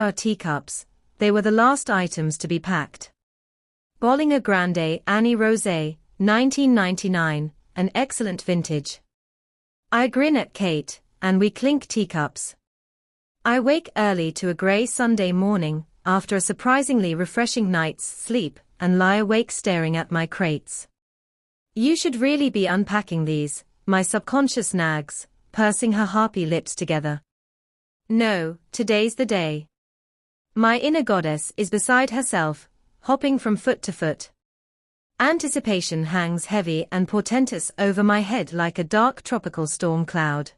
Our teacups, they were the last items to be packed. Bollinger Grande Annie Rosé, 1999, an excellent vintage. I grin at Kate, and we clink teacups. I wake early to a grey Sunday morning, after a surprisingly refreshing night's sleep, and lie awake staring at my crates. You should really be unpacking these, my subconscious nags, pursing her harpy lips together. No, today's the day. My inner goddess is beside herself, hopping from foot to foot. Anticipation hangs heavy and portentous over my head like a dark tropical storm cloud.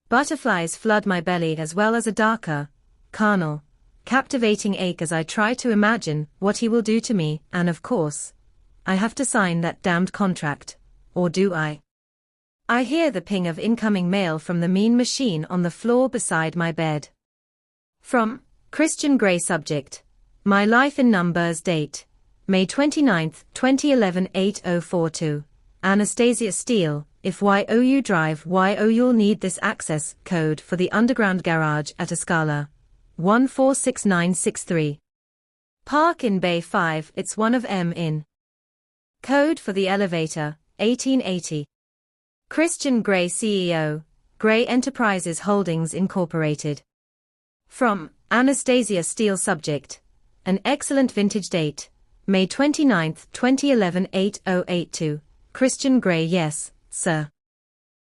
Butterflies flood my belly as well as a darker, carnal, captivating ache as I try to imagine what he will do to me, and of course, I have to sign that damned contract, or do I? I hear the ping of incoming mail from the mean machine on the floor beside my bed. From Christian Grey. Subject: My life in numbers. Date: May 29, 2011 8042. Anastasia Steele. If you drive you'll need this access code for the underground garage at Escala. 146963. Park in Bay 5. It's one of M in. Code for the elevator, 1880. Christian Grey CEO, Grey Enterprises Holdings Incorporated. From Anastasia Steele. Subject: An excellent vintage. Date: May 29, 2011 8082. Christian Grey. Yes, sir.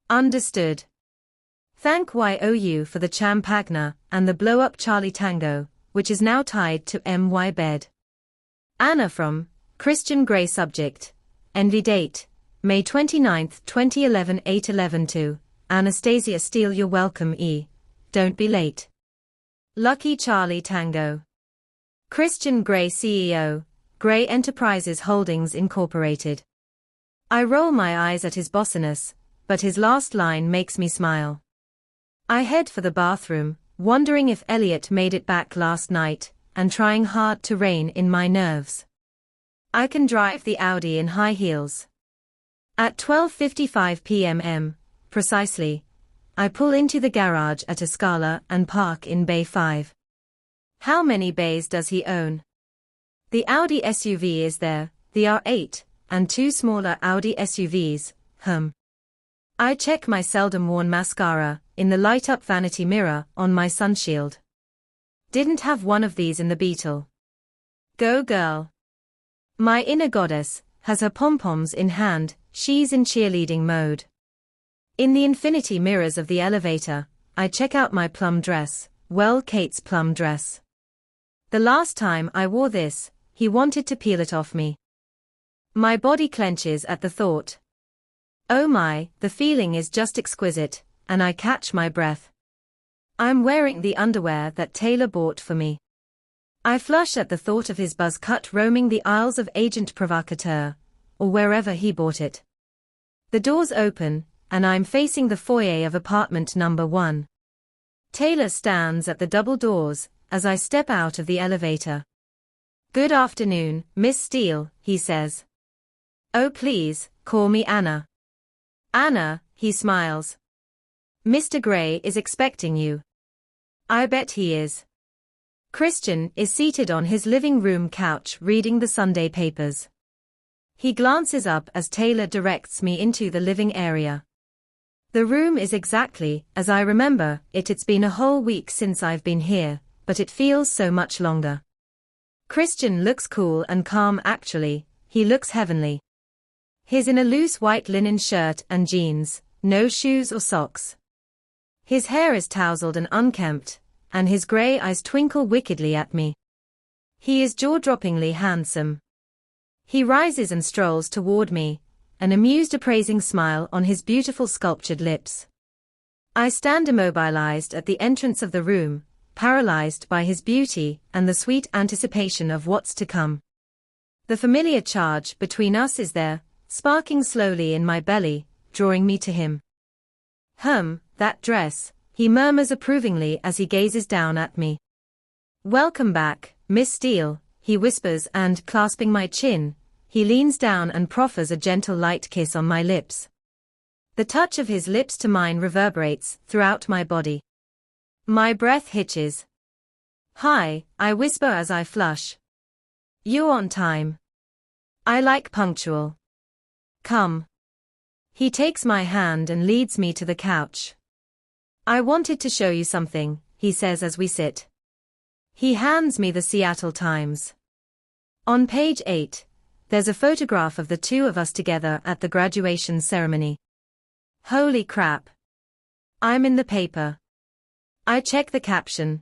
Understood. Thank you for the champagne and the blow-up Charlie Tango, which is now tied to my bed. Anna. From Christian Grey. Subject: Envy. Date: May 29, 2011 8112. Anastasia Steele. You're welcome. Don't be late. Lucky Charlie Tango. Christian Grey CEO, Grey Enterprises Holdings Incorporated. I roll my eyes at his bossiness, but his last line makes me smile. I head for the bathroom, wondering if Elliot made it back last night, and trying hard to rein in my nerves. I can drive the Audi in high heels. At 12:55 p.m. precisely, I pull into the garage at Escala and park in Bay 5. How many bays does he own? The Audi SUV is there, the R8, and two smaller Audi SUVs, I check my seldom-worn mascara, in the light-up vanity mirror, on my sunshield. Didn't have one of these in the Beetle. Go girl. My inner goddess has her pom-poms in hand, she's in cheerleading mode. In the infinity mirrors of the elevator, I check out my plum dress, Kate's plum dress. The last time I wore this, he wanted to peel it off me. My body clenches at the thought. Oh my, the feeling is just exquisite, and I catch my breath. I'm wearing the underwear that Taylor bought for me. I flush at the thought of his buzz cut roaming the aisles of Agent Provocateur, or wherever he bought it. The doors open, and I'm facing the foyer of apartment number 1. Taylor stands at the double doors, as I step out of the elevator. Good afternoon, Miss Steele, he says. Oh please, call me Anna. Anna, he smiles. Mr. Grey is expecting you. I bet he is. Christian is seated on his living room couch reading the Sunday papers. He glances up as Taylor directs me into the living area. The room is exactly as I remember it. It's been a whole week since I've been here, but it feels so much longer. Christian looks cool and calm. Actually, he looks heavenly. He's in a loose white linen shirt and jeans, no shoes or socks. His hair is tousled and unkempt, and his grey eyes twinkle wickedly at me. He is jaw-droppingly handsome. He rises and strolls toward me, an amused appraising smile on his beautiful sculptured lips. I stand immobilized at the entrance of the room, paralyzed by his beauty and the sweet anticipation of what's to come. The familiar charge between us is there, sparking slowly in my belly, drawing me to him. That dress, he murmurs approvingly as he gazes down at me. Welcome back, Miss Steele, he whispers, and clasping my chin, he leans down and proffers a gentle light kiss on my lips. The touch of his lips to mine reverberates throughout my body. My breath hitches. Hi, I whisper as I flush. You're on time. I like punctual. Come. He takes my hand and leads me to the couch. I wanted to show you something, he says as we sit. He hands me the Seattle Times. On page 8, there's a photograph of the two of us together at the graduation ceremony. Holy crap. I'm in the paper. I check the caption.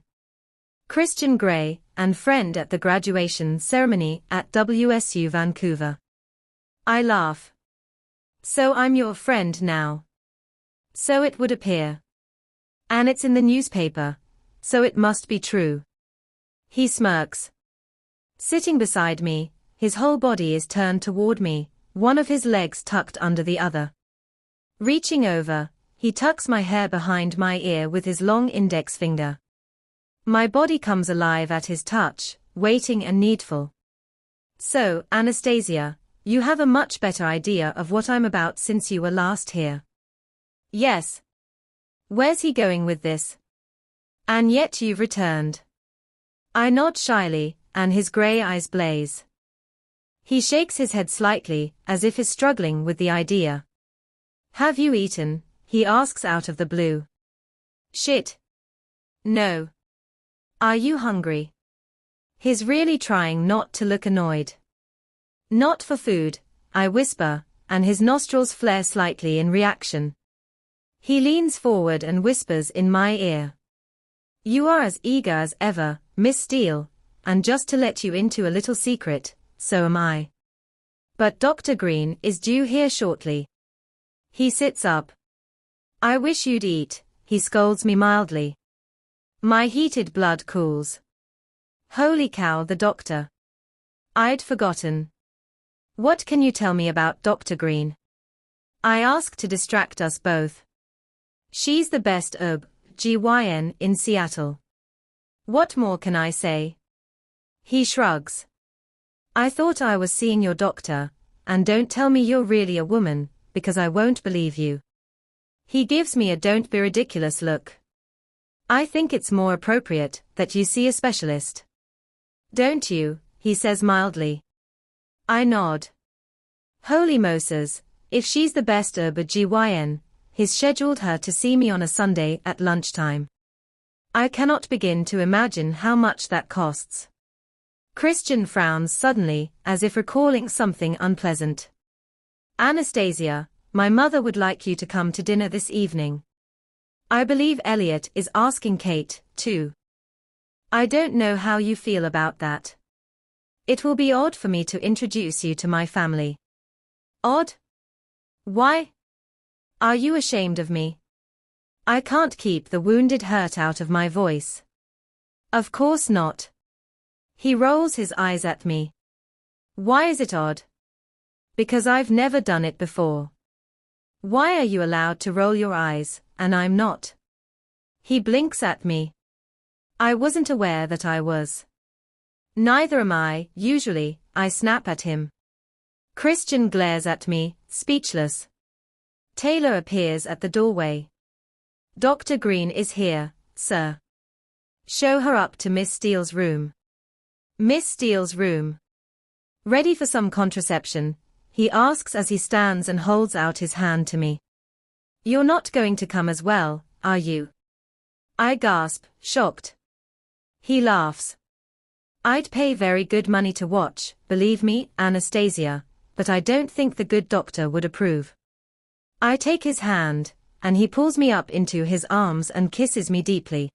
Christian Grey, and friend at the graduation ceremony at WSU Vancouver. I laugh. So I'm your friend now. So it would appear. And it's in the newspaper, so it must be true. He smirks. Sitting beside me, his whole body is turned toward me, one of his legs tucked under the other. Reaching over, he tucks my hair behind my ear with his long index finger. My body comes alive at his touch, waiting and needful. So, Anastasia, you have a much better idea of what I'm about since you were last here. Yes. Where's he going with this? And yet you've returned. I nod shyly, and his grey eyes blaze. He shakes his head slightly, as if he's struggling with the idea. Have you eaten? He asks out of the blue. Shit. No. Are you hungry? He's really trying not to look annoyed. Not for food, I whisper, and his nostrils flare slightly in reaction. He leans forward and whispers in my ear. You are as eager as ever, Miss Steele, and just to let you into a little secret, so am I. But Dr. Green is due here shortly. He sits up. I wish you'd eat, he scolds me mildly. My heated blood cools. Holy cow, the doctor. I'd forgotten. What can you tell me about Dr. Green? I ask to distract us both. She's the best OB/GYN in Seattle. What more can I say? He shrugs. I thought I was seeing your doctor, and don't tell me you're really a woman, because I won't believe you. He gives me a don't be ridiculous look. I think it's more appropriate that you see a specialist. Don't you? He says mildly. I nod. Holy Moses, if she's the best OB/GYN, he's scheduled her to see me on a Sunday at lunchtime. I cannot begin to imagine how much that costs. Christian frowns suddenly, as if recalling something unpleasant. Anastasia, my mother would like you to come to dinner this evening. I believe Elliot is asking Kate, too. I don't know how you feel about that. It will be odd for me to introduce you to my family. Odd? Why? Are you ashamed of me? I can't keep the wounded hurt out of my voice. Of course not. He rolls his eyes at me. Why is it odd? Because I've never done it before. Why are you allowed to roll your eyes, and I'm not? He blinks at me. I wasn't aware that I was. Neither am I, usually, I snap at him. Christian glares at me, speechless. Taylor appears at the doorway. Dr. Green is here, sir. Show her up to Miss Steele's room. Miss Steele's room. Ready for some contraception? He asks as he stands and holds out his hand to me. You're not going to come as well, are you? I gasp, shocked. He laughs. I'd pay very good money to watch, believe me, Anastasia, but I don't think the good doctor would approve. I take his hand, and he pulls me up into his arms and kisses me deeply.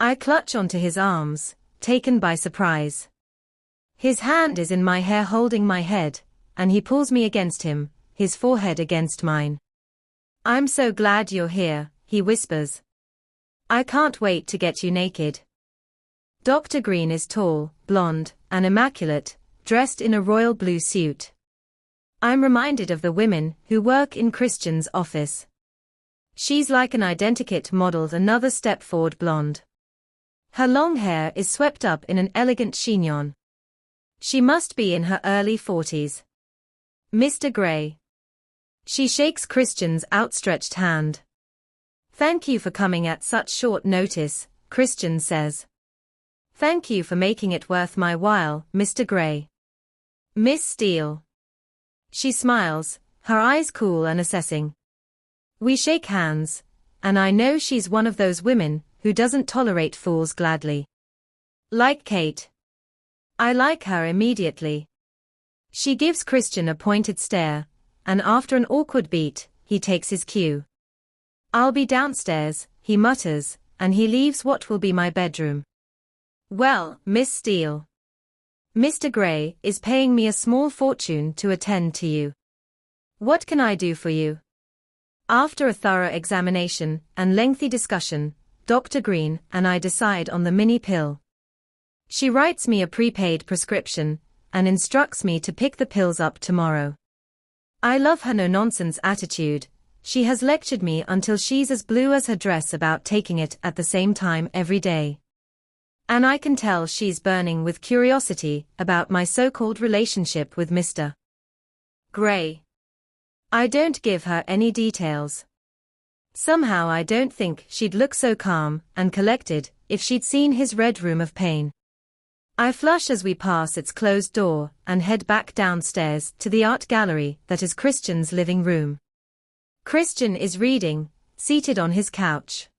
I clutch onto his arms, taken by surprise. His hand is in my hair holding my head, and he pulls me against him, his forehead against mine. I'm so glad you're here, he whispers. I can't wait to get you naked. Dr. Green is tall, blonde, and immaculate, dressed in a royal blue suit. I'm reminded of the women who work in Christian's office. She's like an identikit modeled another step forward blonde. Her long hair is swept up in an elegant chignon. She must be in her early 40s. Mr. Grey. She shakes Christian's outstretched hand. Thank you for coming at such short notice, Christian says. Thank you for making it worth my while, Mr. Gray. Miss Steele. She smiles, her eyes cool and assessing. We shake hands, and I know she's one of those women who doesn't tolerate fools gladly. Like Kate. I like her immediately. She gives Christian a pointed stare, and after an awkward beat, he takes his cue. I'll be downstairs, he mutters, and he leaves what will be my bedroom. Well, Miss Steele. Mr. Gray is paying me a small fortune to attend to you. What can I do for you? After a thorough examination and lengthy discussion, Dr. Green and I decide on the mini pill. She writes me a prepaid prescription and instructs me to pick the pills up tomorrow. I love her no-nonsense attitude. She has lectured me until she's as blue as her dress about taking it at the same time every day. And I can tell she's burning with curiosity about my so-called relationship with Mr. Gray. I don't give her any details. Somehow I don't think she'd look so calm and collected if she'd seen his red room of pain. I flush as we pass its closed door and head back downstairs to the art gallery that is Christian's living room. Christian is reading, seated on his couch.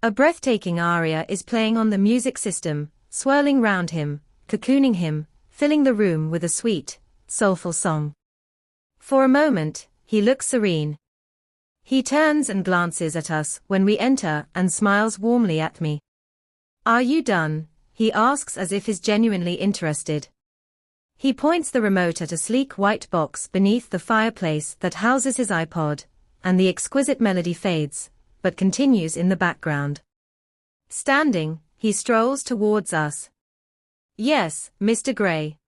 A breathtaking aria is playing on the music system, swirling round him, cocooning him, filling the room with a sweet, soulful song. For a moment, he looks serene. He turns and glances at us when we enter and smiles warmly at me. Are you done? He asks as if he's genuinely interested. He points the remote at a sleek white box beneath the fireplace that houses his iPod, and the exquisite melody fades, but continues in the background. Standing, he strolls towards us. Yes, Mr. Gray.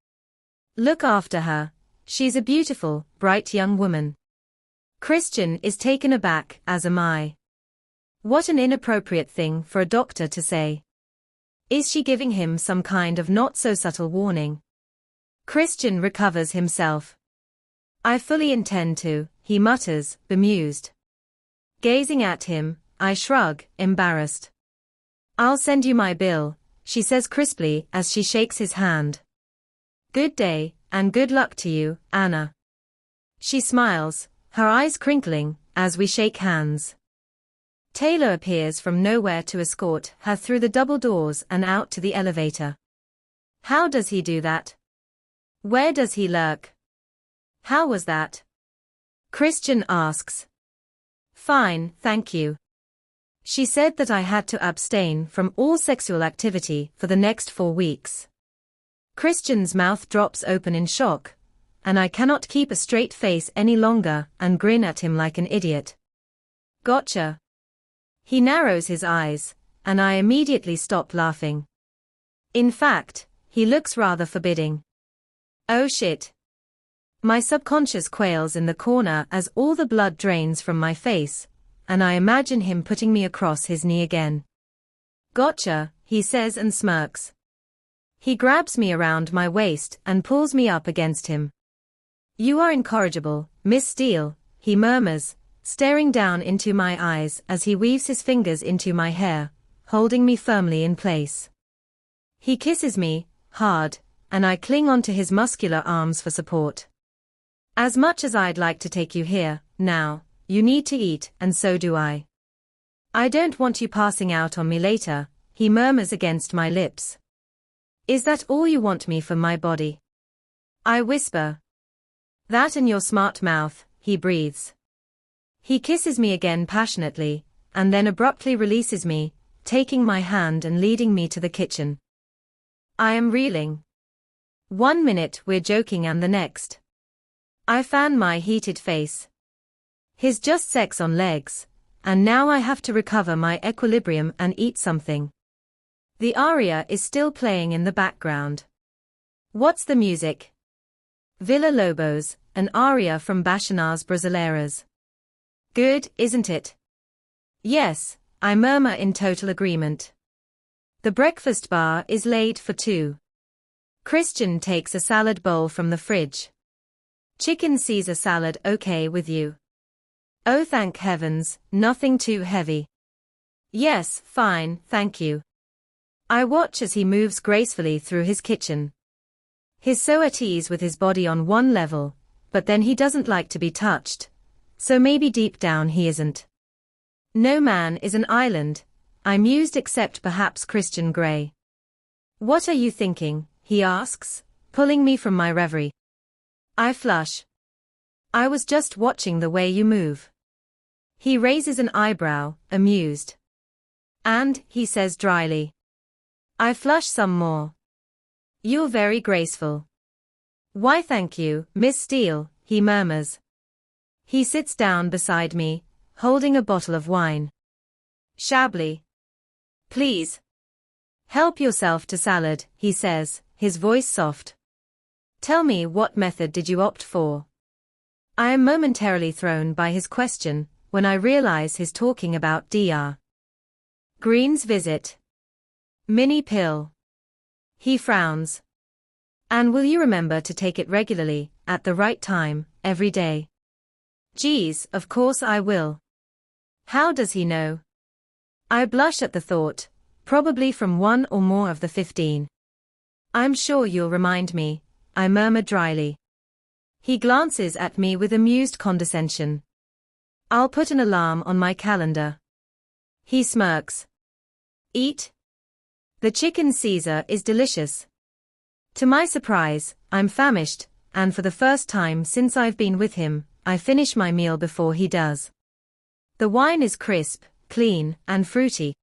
Look after her. She's a beautiful, bright young woman. Christian is taken aback, as am I. What an inappropriate thing for a doctor to say. Is she giving him some kind of not-so-subtle warning? Christian recovers himself. I fully intend to, he mutters, bemused. Gazing at him, I shrug, embarrassed. I'll send you my bill, she says crisply as she shakes his hand. Good day, and good luck to you, Anna. She smiles, her eyes crinkling, as we shake hands. Taylor appears from nowhere to escort her through the double doors and out to the elevator. How does he do that? Where does he lurk? How was that? Christian asks. Fine, thank you. She said that I had to abstain from all sexual activity for the next 4 weeks. Christian's mouth drops open in shock, and I cannot keep a straight face any longer and grin at him like an idiot. Gotcha. He narrows his eyes, and I immediately stop laughing. In fact, he looks rather forbidding. Oh shit. My subconscious quails in the corner as all the blood drains from my face, and I imagine him putting me across his knee again. Gotcha, he says and smirks. He grabs me around my waist and pulls me up against him. You are incorrigible, Miss Steele, he murmurs, staring down into my eyes as he weaves his fingers into my hair, holding me firmly in place. He kisses me, hard, and I cling onto his muscular arms for support. As much as I'd like to take you here, now, you need to eat, and so do I. I don't want you passing out on me later, he murmurs against my lips. Is that all you want me for my body? I whisper. That and your smart mouth, he breathes. He kisses me again passionately, and then abruptly releases me, taking my hand and leading me to the kitchen. I am reeling. 1 minute we're joking and the next. I fan my heated face. His just sex on legs, and now I have to recover my equilibrium and eat something. The aria is still playing in the background. What's the music? Villa Lobos, an aria from Bachianar's Brasileiras. Good, isn't it? Yes, I murmur in total agreement. The breakfast bar is laid for 2. Christian takes a salad bowl from the fridge. Chicken Caesar salad okay with you? Oh thank heavens, nothing too heavy. Yes, fine, thank you. I watch as he moves gracefully through his kitchen. He's so at ease with his body on one level, but then he doesn't like to be touched, so maybe deep down he isn't. No man is an island, I mused, except perhaps Christian Grey. What are you thinking? He asks, pulling me from my reverie. I flush. I was just watching the way you move. He raises an eyebrow, amused. And, he says dryly. I flush some more. You're very graceful. Why, thank you, Miss Steele, he murmurs. He sits down beside me, holding a bottle of wine. Shabbily. Please. Help yourself to salad, he says, his voice soft. Tell me, what method did you opt for? I am momentarily thrown by his question, when I realize he's talking about Dr. Green's visit. Mini pill. He frowns. And will you remember to take it regularly, at the right time, every day? Geez, of course I will. How does he know? I blush at the thought, probably from one or more of the 15. I'm sure you'll remind me, I murmur dryly. He glances at me with amused condescension. I'll put an alarm on my calendar. He smirks. Eat? The chicken Caesar is delicious. To my surprise, I'm famished, and for the first time since I've been with him, I finish my meal before he does. The wine is crisp, clean, and fruity.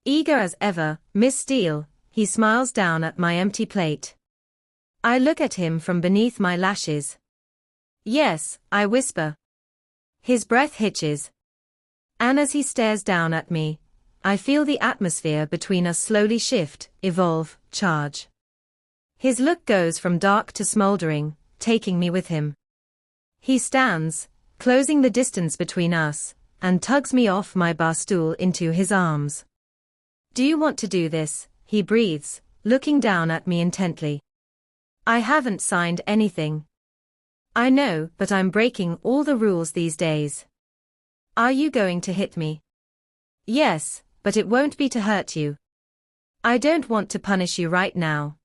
Eager as ever, Miss Steele, he smiles down at my empty plate. I look at him from beneath my lashes. Yes, I whisper. His breath hitches. And as he stares down at me, I feel the atmosphere between us slowly shift, evolve, charge. His look goes from dark to smoldering, taking me with him. He stands, closing the distance between us, and tugs me off my bar stool into his arms. Do you want to do this? He breathes, looking down at me intently. I haven't signed anything. I know, but I'm breaking all the rules these days. Are you going to hit me? Yes, but it won't be to hurt you. I don't want to punish you right now.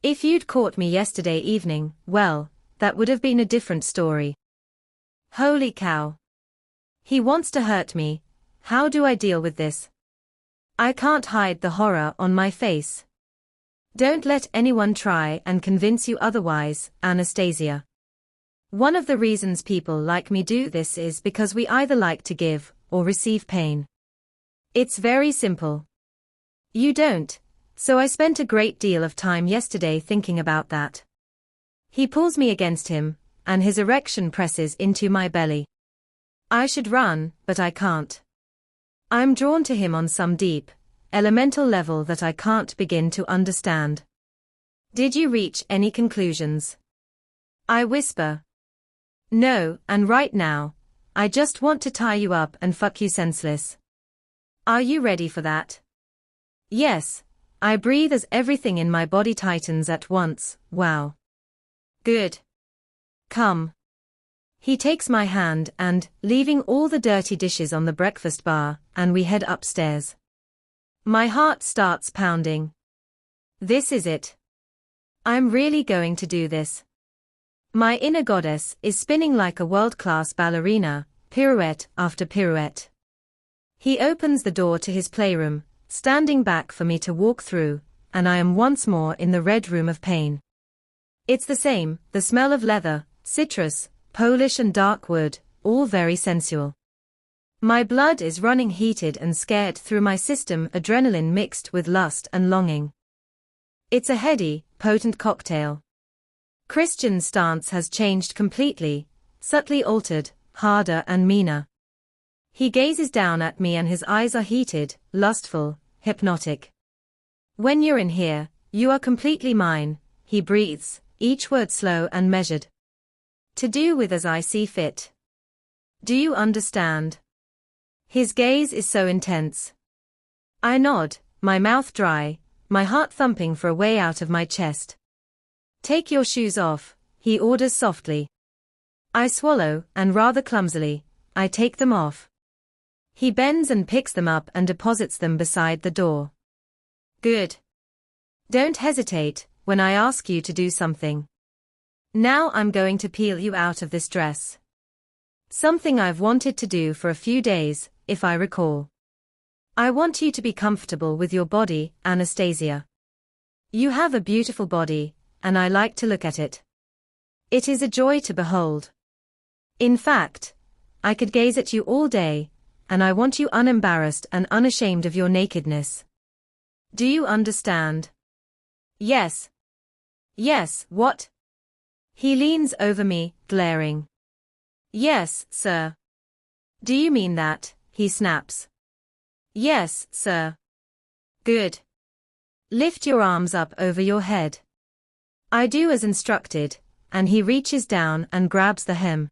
If you'd caught me yesterday evening, well, that would have been a different story. Holy cow. He wants to hurt me. How do I deal with this? I can't hide the horror on my face. Don't let anyone try and convince you otherwise, Anastasia. One of the reasons people like me do this is because we either like to give or receive pain. It's very simple. You don't, so I spent a great deal of time yesterday thinking about that. He pulls me against him, and his erection presses into my belly. I should run, but I can't. I'm drawn to him on some deep, elemental level that I can't begin to understand. Did you reach any conclusions? I whisper. No, and right now, I just want to tie you up and fuck you senseless. Are you ready for that? Yes, I breathe as everything in my body tightens at once. Wow. Good. Come. He takes my hand and, leaving all the dirty dishes on the breakfast bar, and we head upstairs. My heart starts pounding. This is it. I'm really going to do this. My inner goddess is spinning like a world-class ballerina, pirouette after pirouette. He opens the door to his playroom, standing back for me to walk through, and I am once more in the red room of pain. It's the same, the smell of leather, citrus, Polish and dark wood, all very sensual. My blood is running heated and scared through my system, adrenaline mixed with lust and longing. It's a heady, potent cocktail. Christian's stance has changed completely, subtly altered, harder and meaner. He gazes down at me and his eyes are heated, lustful, hypnotic. When you're in here, you are completely mine, he breathes, each word slow and measured. To do with as I see fit. Do you understand? His gaze is so intense. I nod, my mouth dry, my heart thumping for a way out of my chest. Take your shoes off, he orders softly. I swallow, and rather clumsily, I take them off. He bends and picks them up and deposits them beside the door. Good. Don't hesitate when I ask you to do something. Now I'm going to peel you out of this dress. Something I've wanted to do for a few days, if I recall. I want you to be comfortable with your body, Anastasia. You have a beautiful body, and I like to look at it. It is a joy to behold. In fact, I could gaze at you all day, and I want you unembarrassed and unashamed of your nakedness. Do you understand? Yes. Yes, what? He leans over me, glaring. Yes, sir. Do you mean that? He snaps. Yes, sir. Good. Lift your arms up over your head. I do as instructed, and he reaches down and grabs the hem.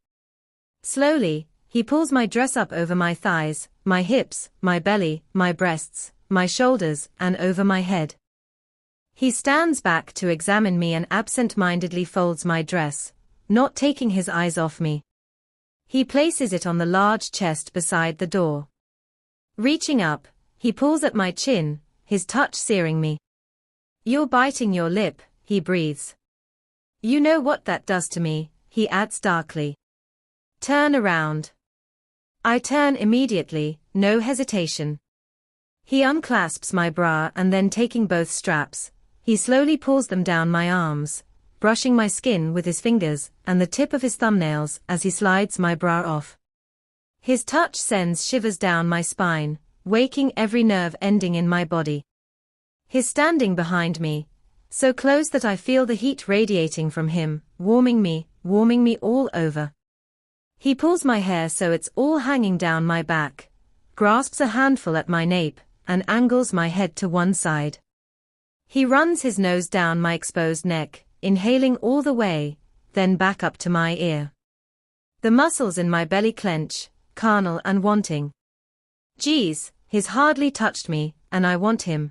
Slowly, he pulls my dress up over my thighs, my hips, my belly, my breasts, my shoulders, and over my head. He stands back to examine me and absent-mindedly folds my dress, not taking his eyes off me. He places it on the large chest beside the door. Reaching up, he pulls at my chin, his touch searing me. You're biting your lip, he breathes. You know what that does to me, he adds darkly. Turn around. I turn immediately, no hesitation. He unclasps my bra and then taking both straps, he slowly pulls them down my arms, brushing my skin with his fingers and the tip of his thumbnails as he slides my bra off. His touch sends shivers down my spine, waking every nerve ending in my body. He's standing behind me, so close that I feel the heat radiating from him, warming me all over. He pulls my hair so it's all hanging down my back, grasps a handful at my nape, and angles my head to one side. He runs his nose down my exposed neck, inhaling all the way, then back up to my ear. The muscles in my belly clench, carnal and wanting. Geez, he's hardly touched me, and I want him.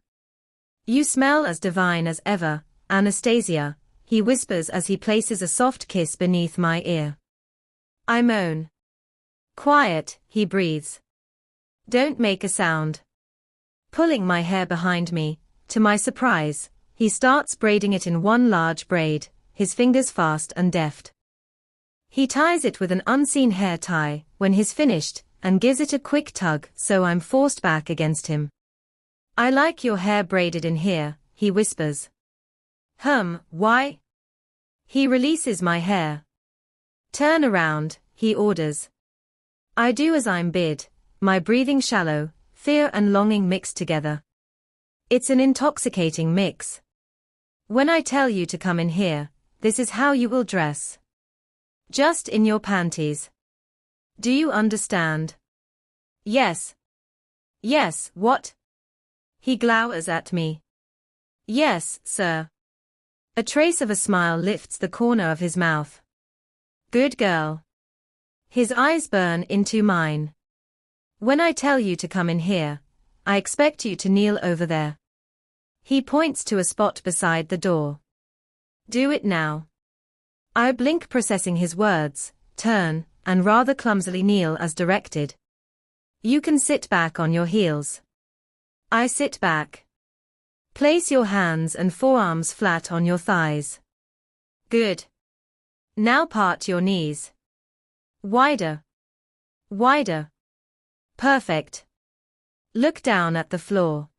You smell as divine as ever, Anastasia, he whispers as he places a soft kiss beneath my ear. I moan. Quiet, he breathes. Don't make a sound. Pulling my hair behind me, to my surprise, he starts braiding it in one large braid, his fingers fast and deft. He ties it with an unseen hair tie when he's finished, and gives it a quick tug so I'm forced back against him. I like your hair braided in here, he whispers. Why? He releases my hair. Turn around, he orders. I do as I'm bid, my breathing shallow, fear and longing mixed together. It's an intoxicating mix. When I tell you to come in here, this is how you will dress. Just in your panties. Do you understand? Yes. Yes, what? He glowers at me. Yes, sir. A trace of a smile lifts the corner of his mouth. Good girl. His eyes burn into mine. When I tell you to come in here, I expect you to kneel over there. He points to a spot beside the door. Do it now. I blink, processing his words, turn, and rather clumsily kneel as directed. You can sit back on your heels. I sit back. Place your hands and forearms flat on your thighs. Good. Now part your knees. Wider. Wider. Perfect. Look down at the floor.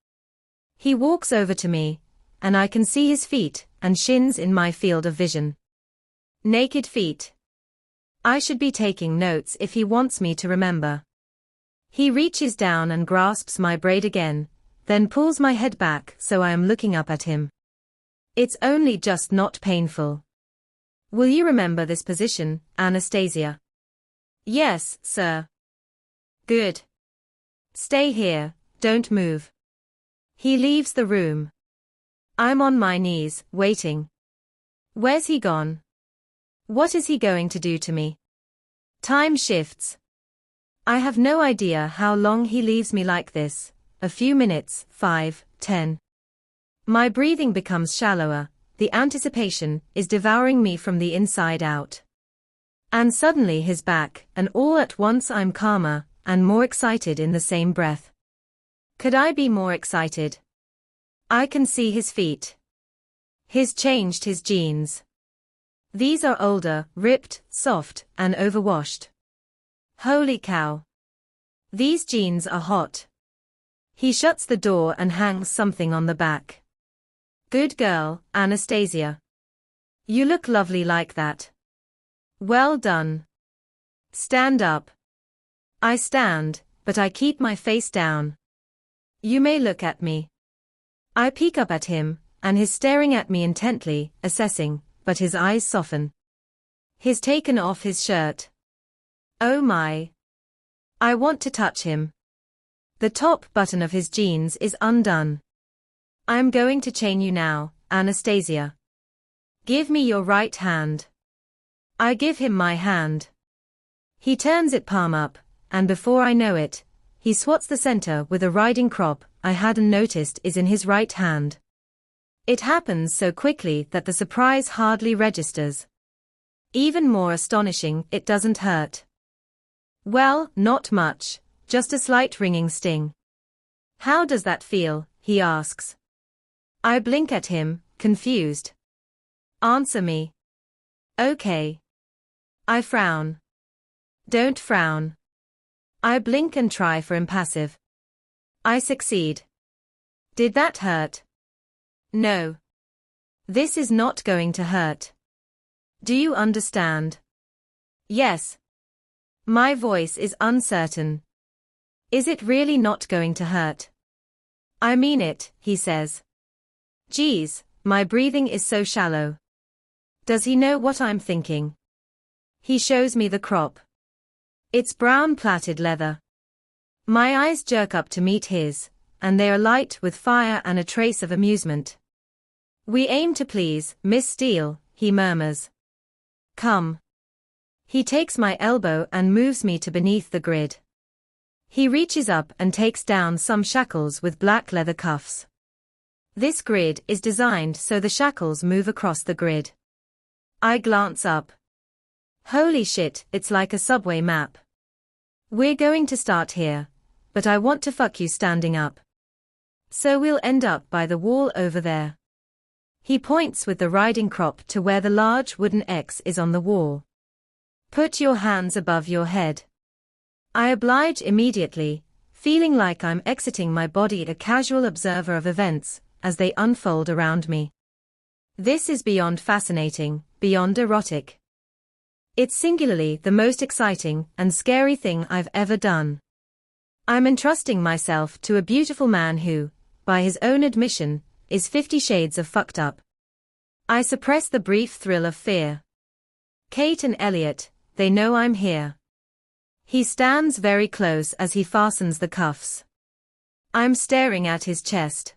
He walks over to me, and I can see his feet and shins in my field of vision. Naked feet. I should be taking notes if he wants me to remember. He reaches down and grasps my braid again, then pulls my head back so I am looking up at him. It's only just not painful. Will you remember this position, Anastasia? Yes, sir. Good. Stay here, don't move. He leaves the room. I'm on my knees, waiting. Where's he gone? What is he going to do to me? Time shifts. I have no idea how long he leaves me like this. A few minutes, 5, 10. My breathing becomes shallower, the anticipation is devouring me from the inside out. And suddenly he's back, and all at once I'm calmer, and more excited in the same breath. Could I be more excited? I can see his feet. He's changed his jeans. These are older, ripped, soft, and overwashed. Holy cow. These jeans are hot. He shuts the door and hangs something on the back. Good girl, Anastasia. You look lovely like that. Well done. Stand up. I stand, but I keep my face down. You may look at me. I peek up at him, and he's staring at me intently, assessing, but his eyes soften. He's taken off his shirt. Oh my. I want to touch him. The top button of his jeans is undone. I'm going to chain you now, Anastasia. Give me your right hand. I give him my hand. He turns it palm up, and before I know it, he swats the center with a riding crop I hadn't noticed is in his right hand. It happens so quickly that the surprise hardly registers. Even more astonishing, it doesn't hurt. Well, not much, just a slight ringing sting. How does that feel? He asks. I blink at him, confused. Answer me. Okay. I frown. Don't frown. I blink and try for impassive. I succeed. Did that hurt? No. This is not going to hurt. Do you understand? Yes. My voice is uncertain. Is it really not going to hurt? I mean it, he says. Geez, my breathing is so shallow. Does he know what I'm thinking? He shows me the crop. It's brown plaited leather. My eyes jerk up to meet his, and they are light with fire and a trace of amusement. We aim to please, Miss Steele, he murmurs. Come. He takes my elbow and moves me to beneath the grid. He reaches up and takes down some shackles with black leather cuffs. This grid is designed so the shackles move across the grid. I glance up. Holy shit, it's like a subway map. We're going to start here, but I want to fuck you standing up. So we'll end up by the wall over there. He points with the riding crop to where the large wooden X is on the wall. Put your hands above your head. I oblige immediately, feeling like I'm exiting my body, a casual observer of events as they unfold around me. This is beyond fascinating, beyond erotic. It's singularly the most exciting and scary thing I've ever done. I'm entrusting myself to a beautiful man who, by his own admission, is 50 shades of fucked up. I suppress the brief thrill of fear. Kate and Elliot, they know I'm here. He stands very close as he fastens the cuffs. I'm staring at his chest.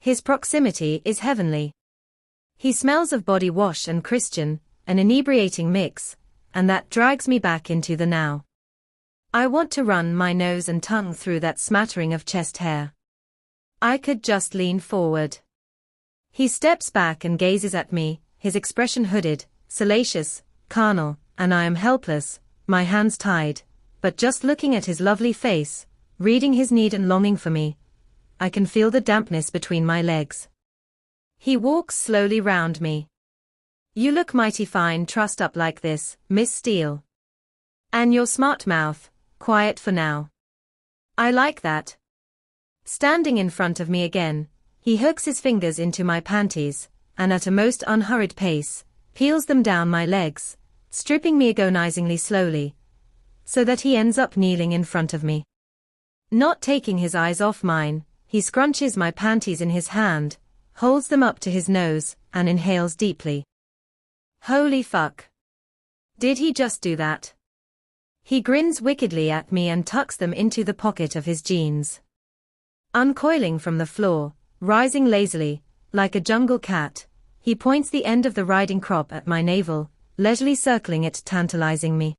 His proximity is heavenly. He smells of body wash and Christian, an inebriating mix, and that drags me back into the now. I want to run my nose and tongue through that smattering of chest hair. I could just lean forward. He steps back and gazes at me, his expression hooded, salacious, carnal, and I am helpless, my hands tied, but just looking at his lovely face, reading his need and longing for me, I can feel the dampness between my legs. He walks slowly round me. You look mighty fine trussed up like this, Miss Steele. And your smart mouth, quiet for now. I like that. Standing in front of me again, he hooks his fingers into my panties, and at a most unhurried pace, peels them down my legs, stripping me agonizingly slowly, so that he ends up kneeling in front of me. Not taking his eyes off mine, he scrunches my panties in his hand, holds them up to his nose, and inhales deeply. Holy fuck. Did he just do that? He grins wickedly at me and tucks them into the pocket of his jeans. Uncoiling from the floor, rising lazily, like a jungle cat, he points the end of the riding crop at my navel, leisurely circling it, tantalizing me.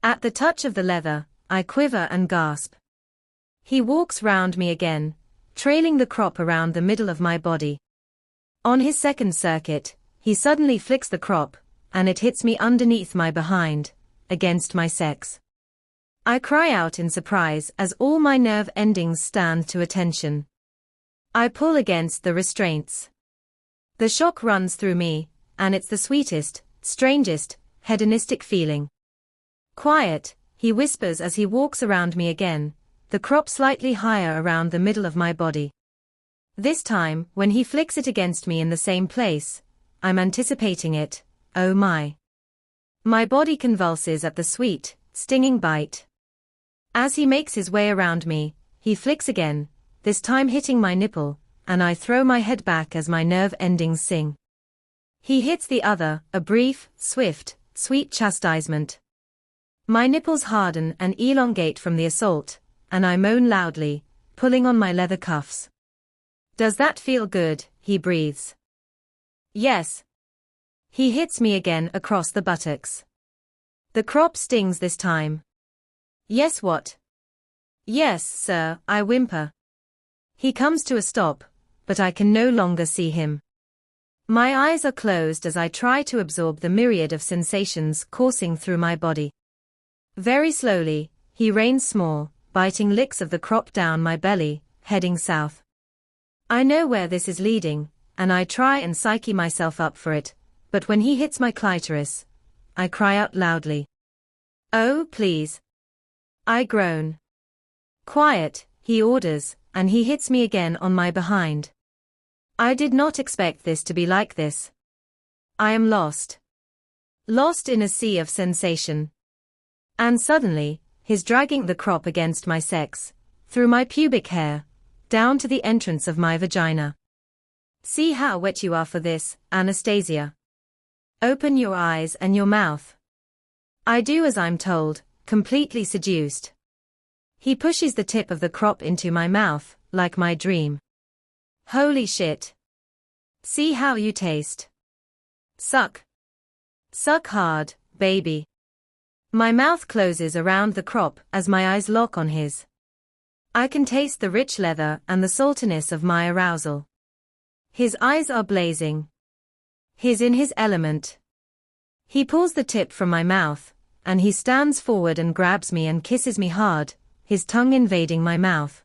At the touch of the leather, I quiver and gasp. He walks round me again, trailing the crop around the middle of my body. On his second circuit, he suddenly flicks the crop, and it hits me underneath my behind, against my sex. I cry out in surprise as all my nerve endings stand to attention. I pull against the restraints. The shock runs through me, and it's the sweetest, strangest, hedonistic feeling. Quiet, he whispers as he walks around me again, the crop slightly higher around the middle of my body. This time, when he flicks it against me in the same place, I'm anticipating it, oh my. My body convulses at the sweet, stinging bite. As he makes his way around me, he flicks again, this time hitting my nipple, and I throw my head back as my nerve endings sing. He hits the other, a brief, swift, sweet chastisement. My nipples harden and elongate from the assault, and I moan loudly, pulling on my leather cuffs. Does that feel good? He breathes. Yes. He hits me again across the buttocks. The crop stings this time. Yes, what? Yes, sir, I whimper. He comes to a stop, but I can no longer see him. My eyes are closed as I try to absorb the myriad of sensations coursing through my body. Very slowly, he rains small, biting licks of the crop down my belly, heading south. I know where this is leading, and I try and psyche myself up for it, but when he hits my clitoris, I cry out loudly. Oh, please. I groan. Quiet, he orders, and he hits me again on my behind. I did not expect this to be like this. I am lost. Lost in a sea of sensation. And suddenly, he's dragging the crop against my sex, through my pubic hair, down to the entrance of my vagina. See how wet you are for this, Anastasia. Open your eyes and your mouth. I do as I'm told, completely seduced. He pushes the tip of the crop into my mouth, like my dream. Holy shit. See how you taste. Suck. Suck hard, baby. My mouth closes around the crop as my eyes lock on his. I can taste the rich leather and the saltiness of my arousal. His eyes are blazing. He's in his element. He pulls the tip from my mouth, and he stands forward and grabs me and kisses me hard, his tongue invading my mouth.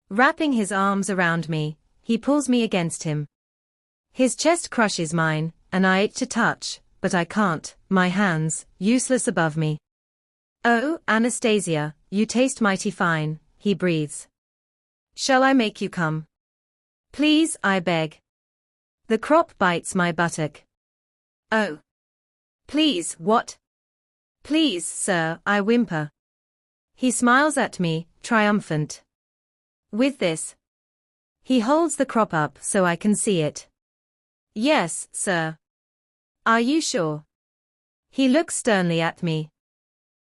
Wrapping his arms around me, he pulls me against him. His chest crushes mine, and I itch to touch, but I can't, my hands, useless above me. Oh, Anastasia, you taste mighty fine, he breathes. Shall I make you come? Please, I beg. The crop bites my buttock. Oh. Please, what? Please, sir, I whimper. He smiles at me, triumphant. With this. He holds the crop up so I can see it. Yes, sir. Are you sure? He looks sternly at me.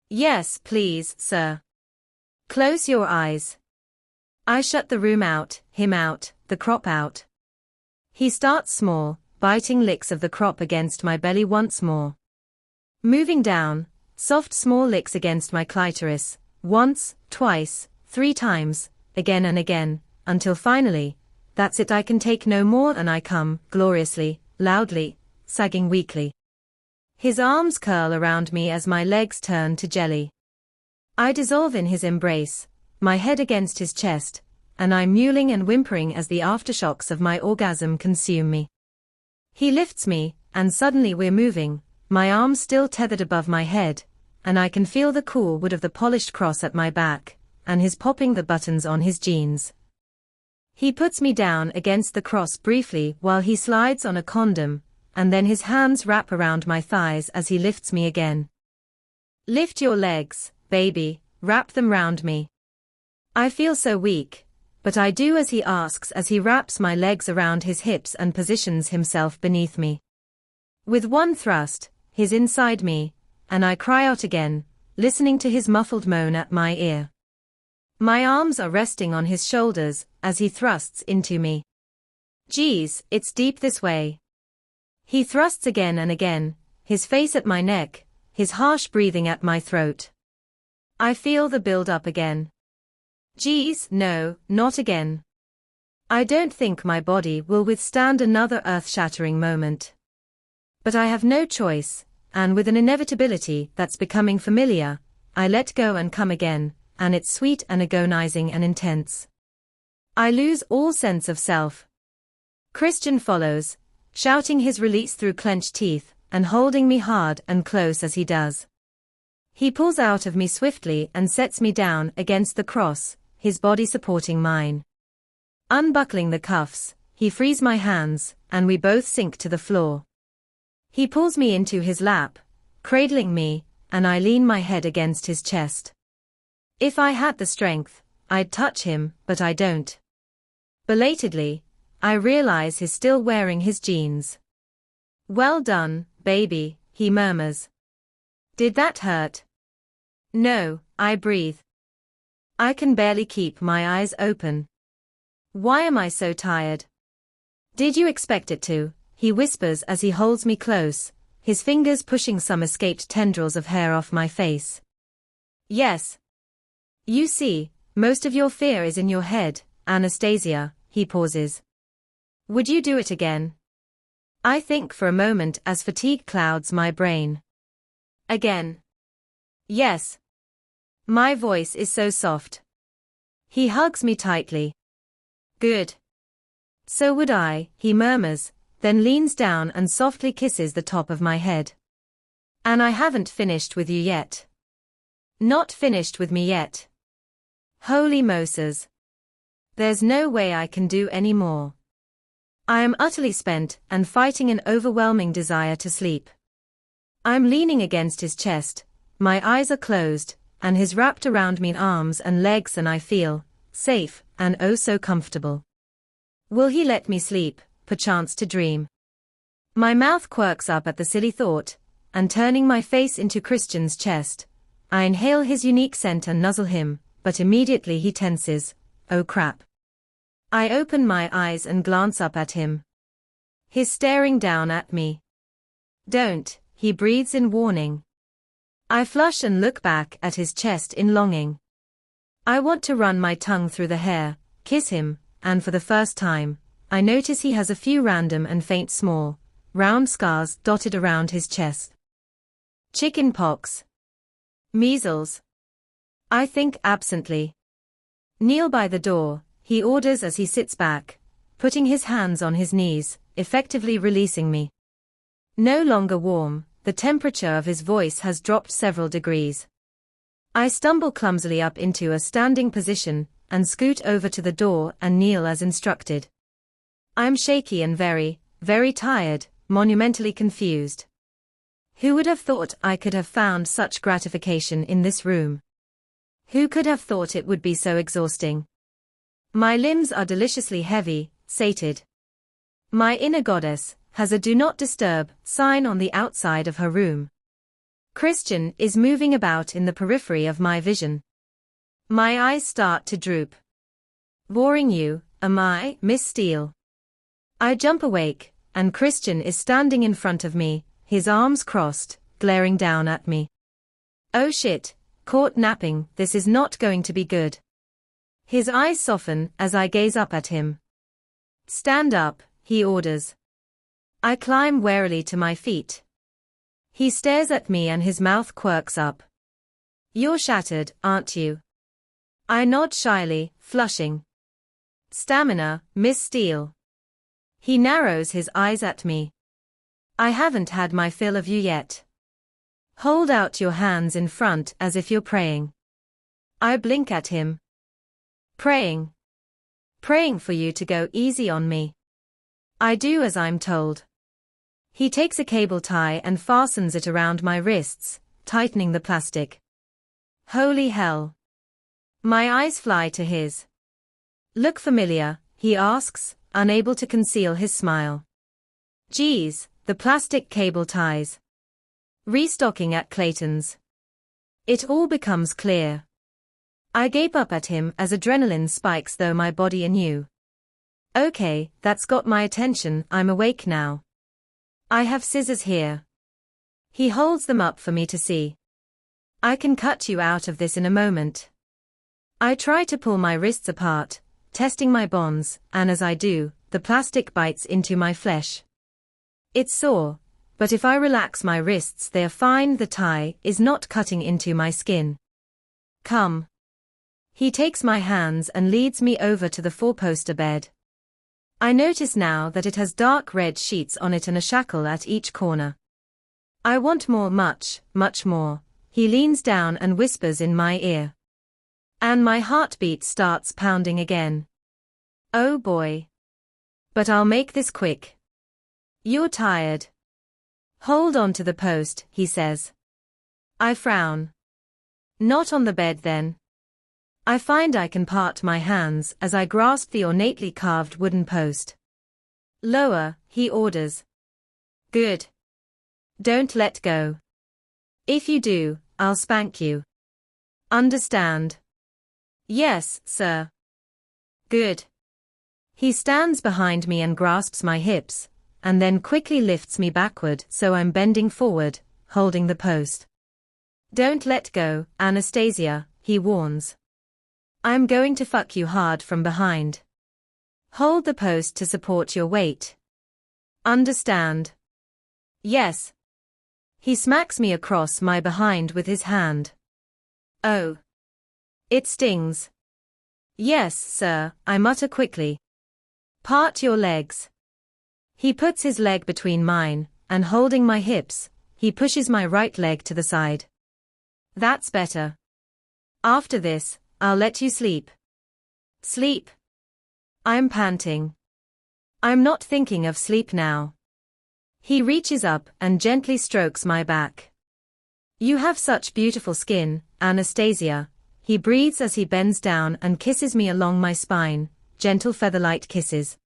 Yes, please, sir. Close your eyes. I shut the room out, him out, the crop out. He starts small, biting licks of the crop against my belly once more. Moving down, soft small licks against my clitoris, once, twice, 3 times, again and again, until finally, that's it, I can take no more and I come, gloriously, loudly, sagging weakly. His arms curl around me as my legs turn to jelly. I dissolve in his embrace, my head against his chest, and I'm mewling and whimpering as the aftershocks of my orgasm consume me. He lifts me, and suddenly we're moving, my arms still tethered above my head, and I can feel the cool wood of the polished cross at my back, and his popping the buttons on his jeans. He puts me down against the cross briefly while he slides on a condom, and then his hands wrap around my thighs as he lifts me again. Lift your legs, baby, wrap them round me. I feel so weak, but I do as he asks as he wraps my legs around his hips and positions himself beneath me. With one thrust, he's inside me, and I cry out again, listening to his muffled moan at my ear. My arms are resting on his shoulders as he thrusts into me. Geez, it's deep this way. He thrusts again and again, his face at my neck, his harsh breathing at my throat. I feel the build-up again. Geez, no, not again. I don't think my body will withstand another earth-shattering moment. But I have no choice, and with an inevitability that's becoming familiar, I let go and come again, and it's sweet and agonizing and intense. I lose all sense of self. Christian follows, shouting his release through clenched teeth, and holding me hard and close as he does. He pulls out of me swiftly and sets me down against the cross, his body supporting mine. Unbuckling the cuffs, he frees my hands, and we both sink to the floor. He pulls me into his lap, cradling me, and I lean my head against his chest. If I had the strength, I'd touch him, but I don't. Belatedly, I realize he's still wearing his jeans. "Well done, baby," he murmurs. "Did that hurt?" "No," I breathe. I can barely keep my eyes open. "Why am I so tired?" "Did you expect it to?" he whispers as he holds me close, his fingers pushing some escaped tendrils of hair off my face. "Yes. You see, most of your fear is in your head, Anastasia," he pauses. "Would you do it again?" I think for a moment as fatigue clouds my brain. "Again?" "Yes." My voice is so soft. He hugs me tightly. "Good. So would I," he murmurs, then leans down and softly kisses the top of my head. "And I haven't finished with you yet." "Not finished with me yet." Holy Moses. There's no way I can do any more. I am utterly spent and fighting an overwhelming desire to sleep. I'm leaning against his chest, my eyes are closed, and he's wrapped around me in arms and legs, and I feel safe and oh so comfortable. Will he let me sleep, perchance to dream? My mouth quirks up at the silly thought, and turning my face into Christian's chest, I inhale his unique scent and nuzzle him, but immediately he tenses. Oh crap. I open my eyes and glance up at him. He's staring down at me. "Don't," he breathes in warning. I flush and look back at his chest in longing. I want to run my tongue through the hair, kiss him, and for the first time, I notice he has a few random and faint small, round scars dotted around his chest. Chicken pox. Measles. I think absently. "Kneel by the door," he orders as he sits back, putting his hands on his knees, effectively releasing me. No longer warm, the temperature of his voice has dropped several degrees. I stumble clumsily up into a standing position, and scoot over to the door and kneel as instructed. I'm shaky and very, very tired, monumentally confused. Who would have thought I could have found such gratification in this room? Who could have thought it would be so exhausting? My limbs are deliciously heavy, sated. My inner goddess has a "do not disturb" sign on the outside of her room. Christian is moving about in the periphery of my vision. My eyes start to droop. "Boring you, am I, Miss Steele?" I jump awake, and Christian is standing in front of me, his arms crossed, glaring down at me. Oh shit, caught napping, this is not going to be good. His eyes soften as I gaze up at him. "Stand up," he orders. I climb warily to my feet. He stares at me and his mouth quirks up. "You're shattered, aren't you?" I nod shyly, flushing. "Stamina, Miss Steele." He narrows his eyes at me. "I haven't had my fill of you yet. Hold out your hands in front as if you're praying." I blink at him. "Praying? Praying for you to go easy on me." I do as I'm told. He takes a cable tie and fastens it around my wrists, tightening the plastic. Holy hell. My eyes fly to his. "Look familiar?" he asks, unable to conceal his smile. Geez, the plastic cable ties. Restocking at Clayton's. It all becomes clear. I gape up at him as adrenaline spikes through my body anew. Okay, that's got my attention, I'm awake now. I have scissors here. He holds them up for me to see. "I can cut you out of this in a moment." I try to pull my wrists apart, testing my bonds, and as I do, the plastic bites into my flesh. It's sore, but if I relax my wrists they are fine, the tie is not cutting into my skin. "Come." He takes my hands and leads me over to the four-poster bed. I notice now that it has dark red sheets on it and a shackle at each corner. I want more, much, much more. He leans down and whispers in my ear. And my heartbeat starts pounding again. Oh boy. But I'll make this quick. You're tired. Hold on to the post, he says. I frown. Not on the bed then. I find I can part my hands as I grasp the ornately carved wooden post. Lower, he orders. Good. Don't let go. If you do, I'll spank you. Understand? Yes, sir. Good. He stands behind me and grasps my hips, and then quickly lifts me backward so I'm bending forward, holding the post. Don't let go, Anastasia, he warns. I'm going to fuck you hard from behind. Hold the post to support your weight. Understand? Yes. He smacks me across my behind with his hand. Oh. It stings. Yes, sir, I mutter quickly. Part your legs. He puts his leg between mine, and holding my hips, he pushes my right leg to the side. That's better. After this, I'll let you sleep. Sleep? I'm panting. I'm not thinking of sleep now. He reaches up and gently strokes my back. You have such beautiful skin, Anastasia, he breathes as he bends down and kisses me along my spine, gentle feather-light kisses.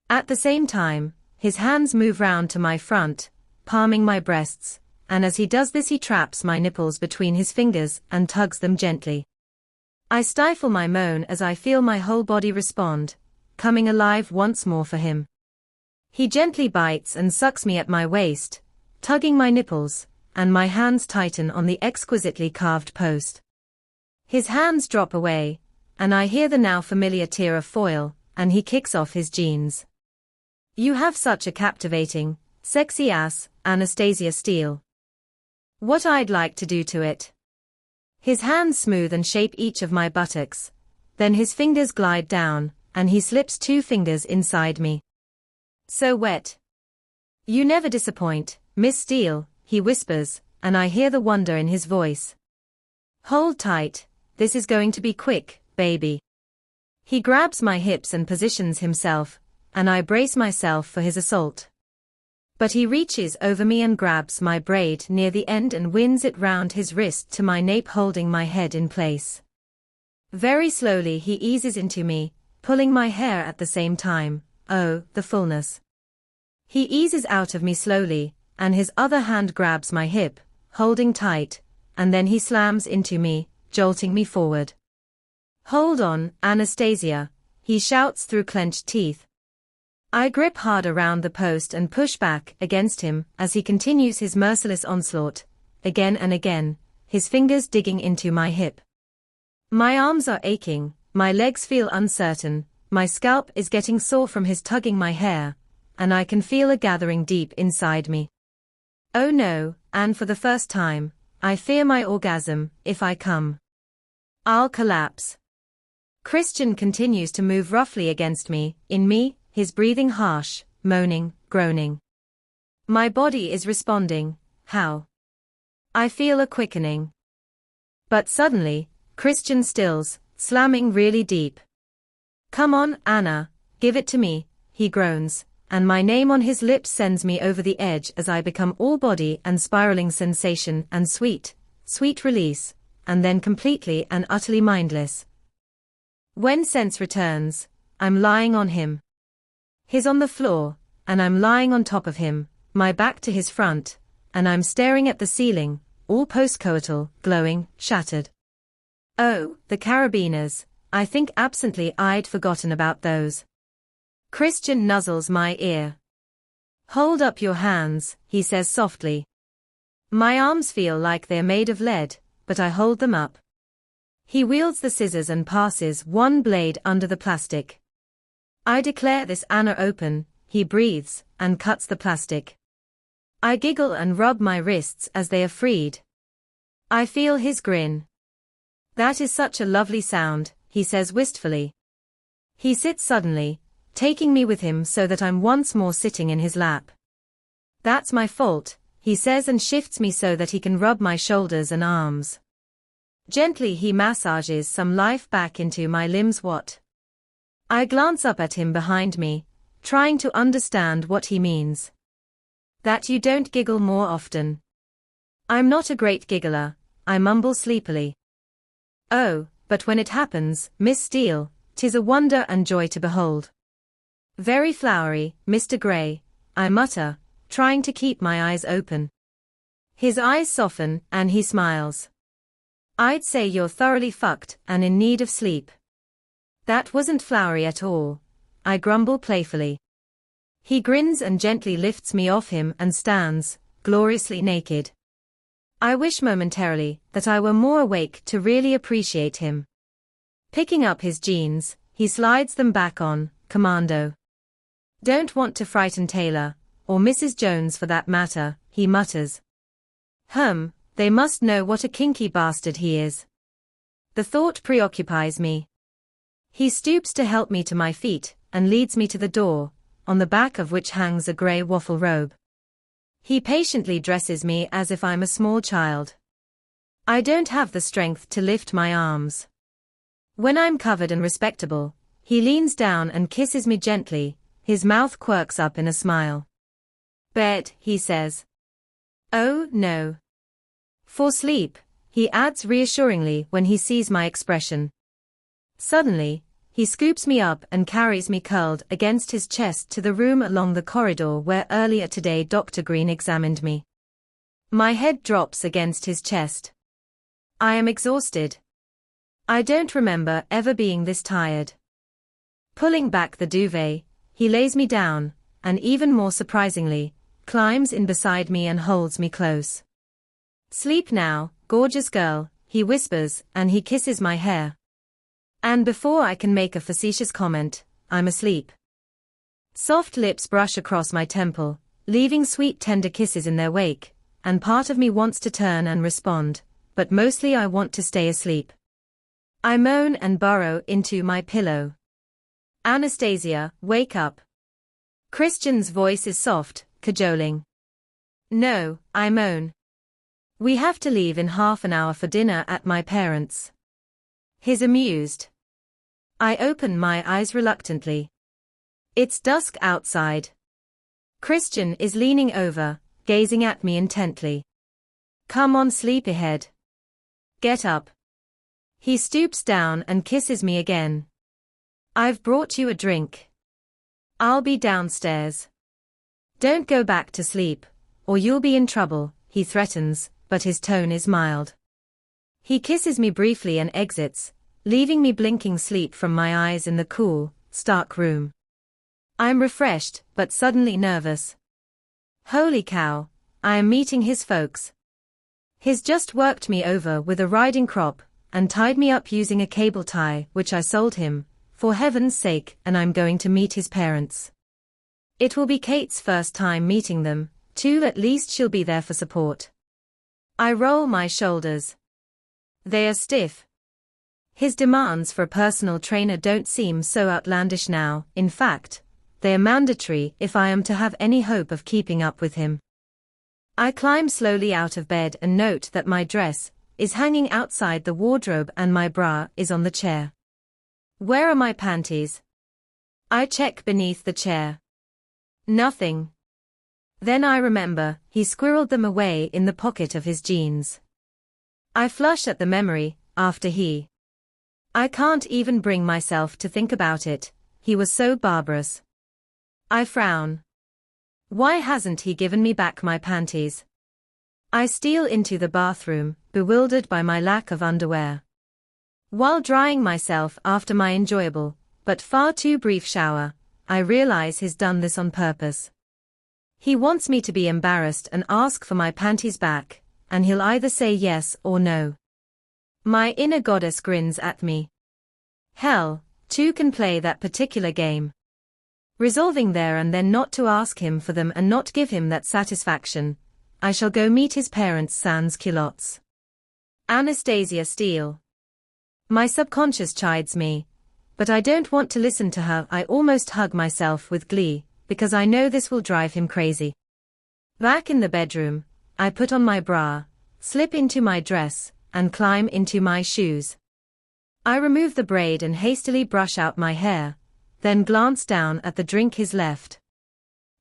At the same time, his hands move round to my front, palming my breasts, and as he does this he traps my nipples between his fingers and tugs them gently. I stifle my moan as I feel my whole body respond, coming alive once more for him. He gently bites and sucks me at my waist, tugging my nipples, and my hands tighten on the exquisitely carved post. His hands drop away, and I hear the now familiar tear of foil, and he kicks off his jeans. You have such a captivating, sexy ass, Anastasia Steele. What I'd like to do to it. His hands smooth and shape each of my buttocks, then his fingers glide down, and he slips 2 fingers inside me. So wet. You never disappoint, Miss Steele, he whispers, and I hear the wonder in his voice. Hold tight, this is going to be quick, baby. He grabs my hips and positions himself, and I brace myself for his assault. But he reaches over me and grabs my braid near the end and winds it round his wrist to my nape, holding my head in place. Very slowly he eases into me, pulling my hair at the same time. Oh, the fullness. He eases out of me slowly, and his other hand grabs my hip, holding tight, and then he slams into me, jolting me forward. Hold on, Anastasia, he shouts through clenched teeth. I grip hard around the post and push back against him as he continues his merciless onslaught, again and again, his fingers digging into my hip. My arms are aching, my legs feel uncertain, my scalp is getting sore from his tugging my hair, and I can feel a gathering deep inside me. Oh no, and for the first time, I fear my orgasm. If I come, I'll collapse. Christian continues to move roughly against me, in me, his breathing harsh, moaning, groaning. My body is responding. How? I feel a quickening. But suddenly, Christian stills, slamming really deep. Come on, Anna, give it to me, he groans, and my name on his lips sends me over the edge as I become all body and spiraling sensation and sweet, sweet release, and then completely and utterly mindless. When sense returns, I'm lying on him. He's on the floor, and I'm lying on top of him, my back to his front, and I'm staring at the ceiling, all postcoital, glowing, shattered. Oh, the carabiners, I think absently I'd forgotten about those. Christian nuzzles my ear. Hold up your hands, he says softly. My arms feel like they're made of lead, but I hold them up. He wields the scissors and passes one blade under the plastic. I declare this Anna open, he breathes, and cuts the plastic. I giggle and rub my wrists as they are freed. I feel his grin. That is such a lovely sound, he says wistfully. He sits suddenly, taking me with him so that I'm once more sitting in his lap. That's my fault, he says and shifts me so that he can rub my shoulders and arms. Gently he massages some life back into my limbs. What? I glance up at him behind me, trying to understand what he means. That you don't giggle more often. I'm not a great giggler, I mumble sleepily. Oh, but when it happens, Miss Steele, 'tis a wonder and joy to behold. Very flowery, Mr. Gray, I mutter, trying to keep my eyes open. His eyes soften, and he smiles. I'd say you're thoroughly fucked and in need of sleep. That wasn't flowery at all, I grumble playfully. He grins and gently lifts me off him and stands, gloriously naked. I wish momentarily that I were more awake to really appreciate him. Picking up his jeans, he slides them back on, commando. Don't want to frighten Taylor, or Mrs. Jones for that matter, he mutters. They must know what a kinky bastard he is. The thought preoccupies me. He stoops to help me to my feet, and leads me to the door, on the back of which hangs a grey waffle robe. He patiently dresses me as if I'm a small child. I don't have the strength to lift my arms. When I'm covered and respectable, he leans down and kisses me gently, his mouth quirks up in a smile. Bed, he says. Oh, no. For sleep, he adds reassuringly when he sees my expression. Suddenly, he scoops me up and carries me curled against his chest to the room along the corridor where earlier today Dr. Green examined me. My head drops against his chest. I am exhausted. I don't remember ever being this tired. Pulling back the duvet, he lays me down, and even more surprisingly, climbs in beside me and holds me close. Sleep now, gorgeous girl, he whispers, and he kisses my hair. And before I can make a facetious comment, I'm asleep. Soft lips brush across my temple, leaving sweet tender kisses in their wake, and part of me wants to turn and respond, but mostly I want to stay asleep. I moan and burrow into my pillow. Anastasia, wake up. Christian's voice is soft, cajoling. No, I moan. We have to leave in half an hour for dinner at my parents'. He's amused. I open my eyes reluctantly. It's dusk outside. Christian is leaning over, gazing at me intently. Come on, sleepyhead. Get up. He stoops down and kisses me again. I've brought you a drink. I'll be downstairs. Don't go back to sleep, or you'll be in trouble, he threatens, but his tone is mild. He kisses me briefly and exits, leaving me blinking sleep from my eyes in the cool, stark room. I'm refreshed, but suddenly nervous. Holy cow, I am meeting his folks. He's just worked me over with a riding crop, and tied me up using a cable tie which I sold him, for heaven's sake, and I'm going to meet his parents. It will be Kate's first time meeting them, too. At least she'll be there for support. I roll my shoulders. They are stiff. His demands for a personal trainer don't seem so outlandish now. In fact, they are mandatory if I am to have any hope of keeping up with him. I climb slowly out of bed and note that my dress is hanging outside the wardrobe and my bra is on the chair. Where are my panties? I check beneath the chair. Nothing. Then I remember, he squirreled them away in the pocket of his jeans. I flush at the memory, I can't even bring myself to think about it, he was so barbarous. I frown. Why hasn't he given me back my panties? I steal into the bathroom, bewildered by my lack of underwear. While drying myself after my enjoyable, but far too brief shower, I realize he's done this on purpose. He wants me to be embarrassed and ask for my panties back, and he'll either say yes or no. My inner goddess grins at me. Hell, two can play that particular game. Resolving there and then not to ask him for them and not give him that satisfaction, I shall go meet his parents sans culottes. Anastasia Steele. My subconscious chides me, but I don't want to listen to her. I almost hug myself with glee, because I know this will drive him crazy. Back in the bedroom, I put on my bra, slip into my dress, and climb into my shoes. I remove the braid and hastily brush out my hair, then glance down at the drink he's left.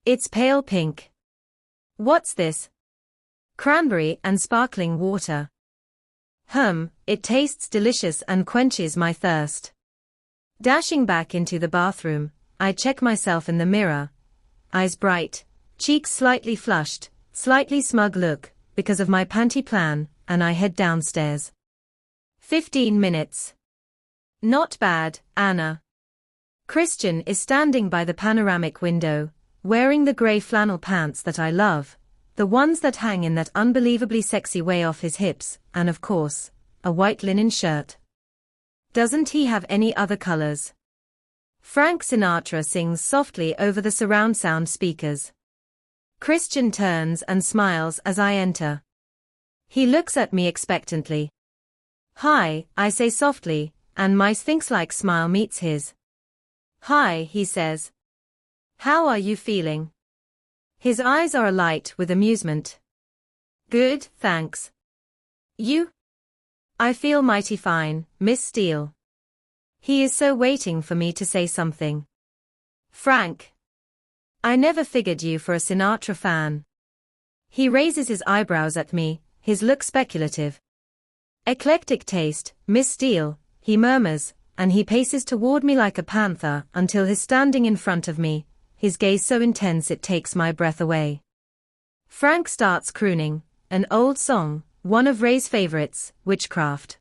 It's pale pink. What's this? Cranberry and sparkling water. It tastes delicious and quenches my thirst. Dashing back into the bathroom, I check myself in the mirror. Eyes bright, cheeks slightly flushed, slightly smug look, because of my panty plan, and I head downstairs. 15 minutes. Not bad, Anna. Christian is standing by the panoramic window, wearing the grey flannel pants that I love, the ones that hang in that unbelievably sexy way off his hips, and of course, a white linen shirt. Doesn't he have any other colors? Frank Sinatra sings softly over the surround sound speakers. Christian turns and smiles as I enter. He looks at me expectantly. Hi, I say softly, and my sphinx-like smile meets his. Hi, he says. How are you feeling? His eyes are alight with amusement. Good, thanks. You? I feel mighty fine, Miss Steele. He is so waiting for me to say something. Frank. I never figured you for a Sinatra fan. He raises his eyebrows at me, his look speculative. Eclectic taste, Miss Steele, he murmurs, and he paces toward me like a panther until he's standing in front of me, his gaze so intense it takes my breath away. Frank starts crooning, an old song, one of Ray's favorites, Witchcraft.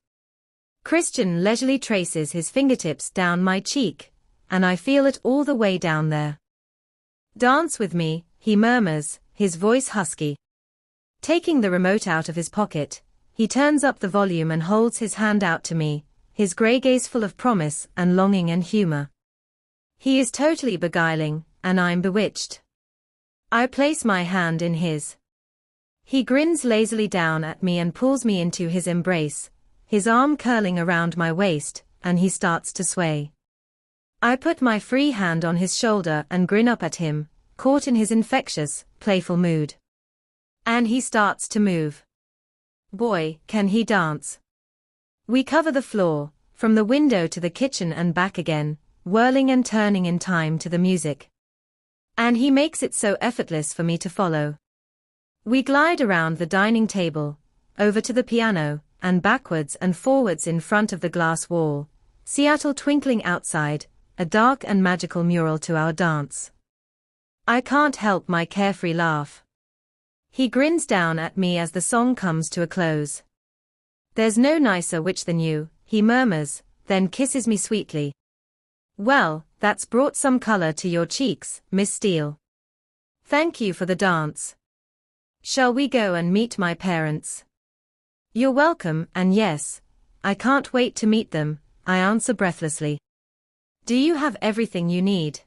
Christian leisurely traces his fingertips down my cheek, and I feel it all the way down there. Dance with me, he murmurs, his voice husky. Taking the remote out of his pocket, he turns up the volume and holds his hand out to me, his grey gaze full of promise and longing and humor. He is totally beguiling, and I'm bewitched. I place my hand in his. He grins lazily down at me and pulls me into his embrace, his arm curling around my waist, and he starts to sway. I put my free hand on his shoulder and grin up at him, caught in his infectious, playful mood. And he starts to move. Boy, can he dance. We cover the floor, from the window to the kitchen and back again, whirling and turning in time to the music. And he makes it so effortless for me to follow. We glide around the dining table, over to the piano, and backwards and forwards in front of the glass wall, Seattle twinkling outside, a dark and magical mural to our dance. I can't help my carefree laugh. He grins down at me as the song comes to a close. There's no nicer witch than you, he murmurs, then kisses me sweetly. Well, that's brought some color to your cheeks, Miss Steele. Thank you for the dance. Shall we go and meet my parents? You're welcome, and yes, I can't wait to meet them, I answer breathlessly. Do you have everything you need?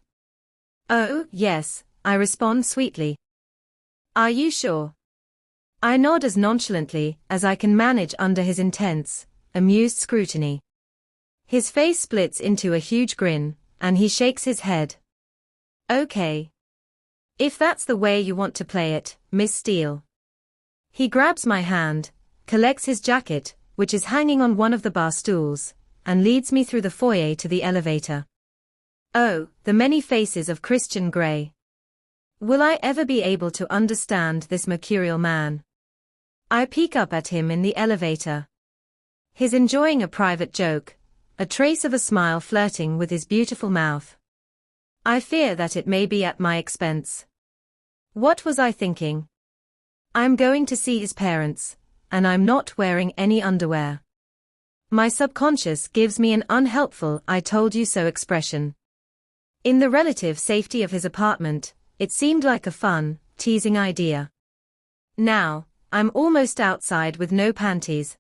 Oh, yes, I respond sweetly. Are you sure? I nod as nonchalantly as I can manage under his intense, amused scrutiny. His face splits into a huge grin, and he shakes his head. Okay. If that's the way you want to play it, Miss Steele. He grabs my hand, collects his jacket, which is hanging on one of the bar stools, and leads me through the foyer to the elevator. Oh, the many faces of Christian Grey. Will I ever be able to understand this mercurial man? I peek up at him in the elevator. He's enjoying a private joke, a trace of a smile flirting with his beautiful mouth. I fear that it may be at my expense. What was I thinking? I'm going to see his parents, and I'm not wearing any underwear. My subconscious gives me an unhelpful "I told you so" expression. In the relative safety of his apartment, it seemed like a fun, teasing idea. Now, I'm almost outside with no panties.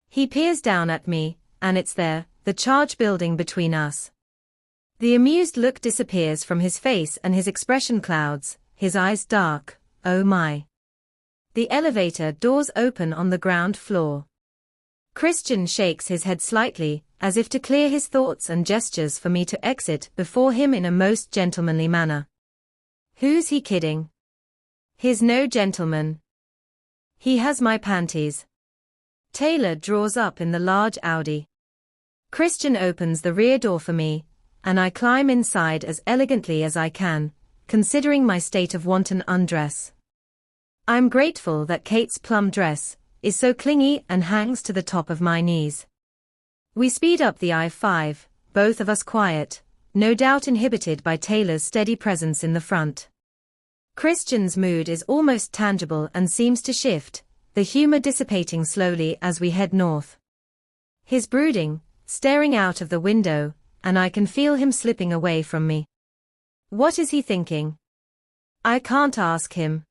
He peers down at me, and it's there, the charge building between us. The amused look disappears from his face and his expression clouds, his eyes dark, oh my. The elevator doors open on the ground floor. Christian shakes his head slightly, as if to clear his thoughts and gestures for me to exit before him in a most gentlemanly manner. Who's he kidding? He's no gentleman. He has my panties. Taylor draws up in the large Audi. Christian opens the rear door for me, and I climb inside as elegantly as I can, considering my state of wanton undress. I'm grateful that Kate's plum dress is so clingy and hangs to the top of my knees. We speed up the I-5, both of us quiet, no doubt inhibited by Taylor's steady presence in the front. Christian's mood is almost tangible and seems to shift, the humor dissipating slowly as we head north. He's brooding, staring out of the window, and I can feel him slipping away from me. What is he thinking? I can't ask him.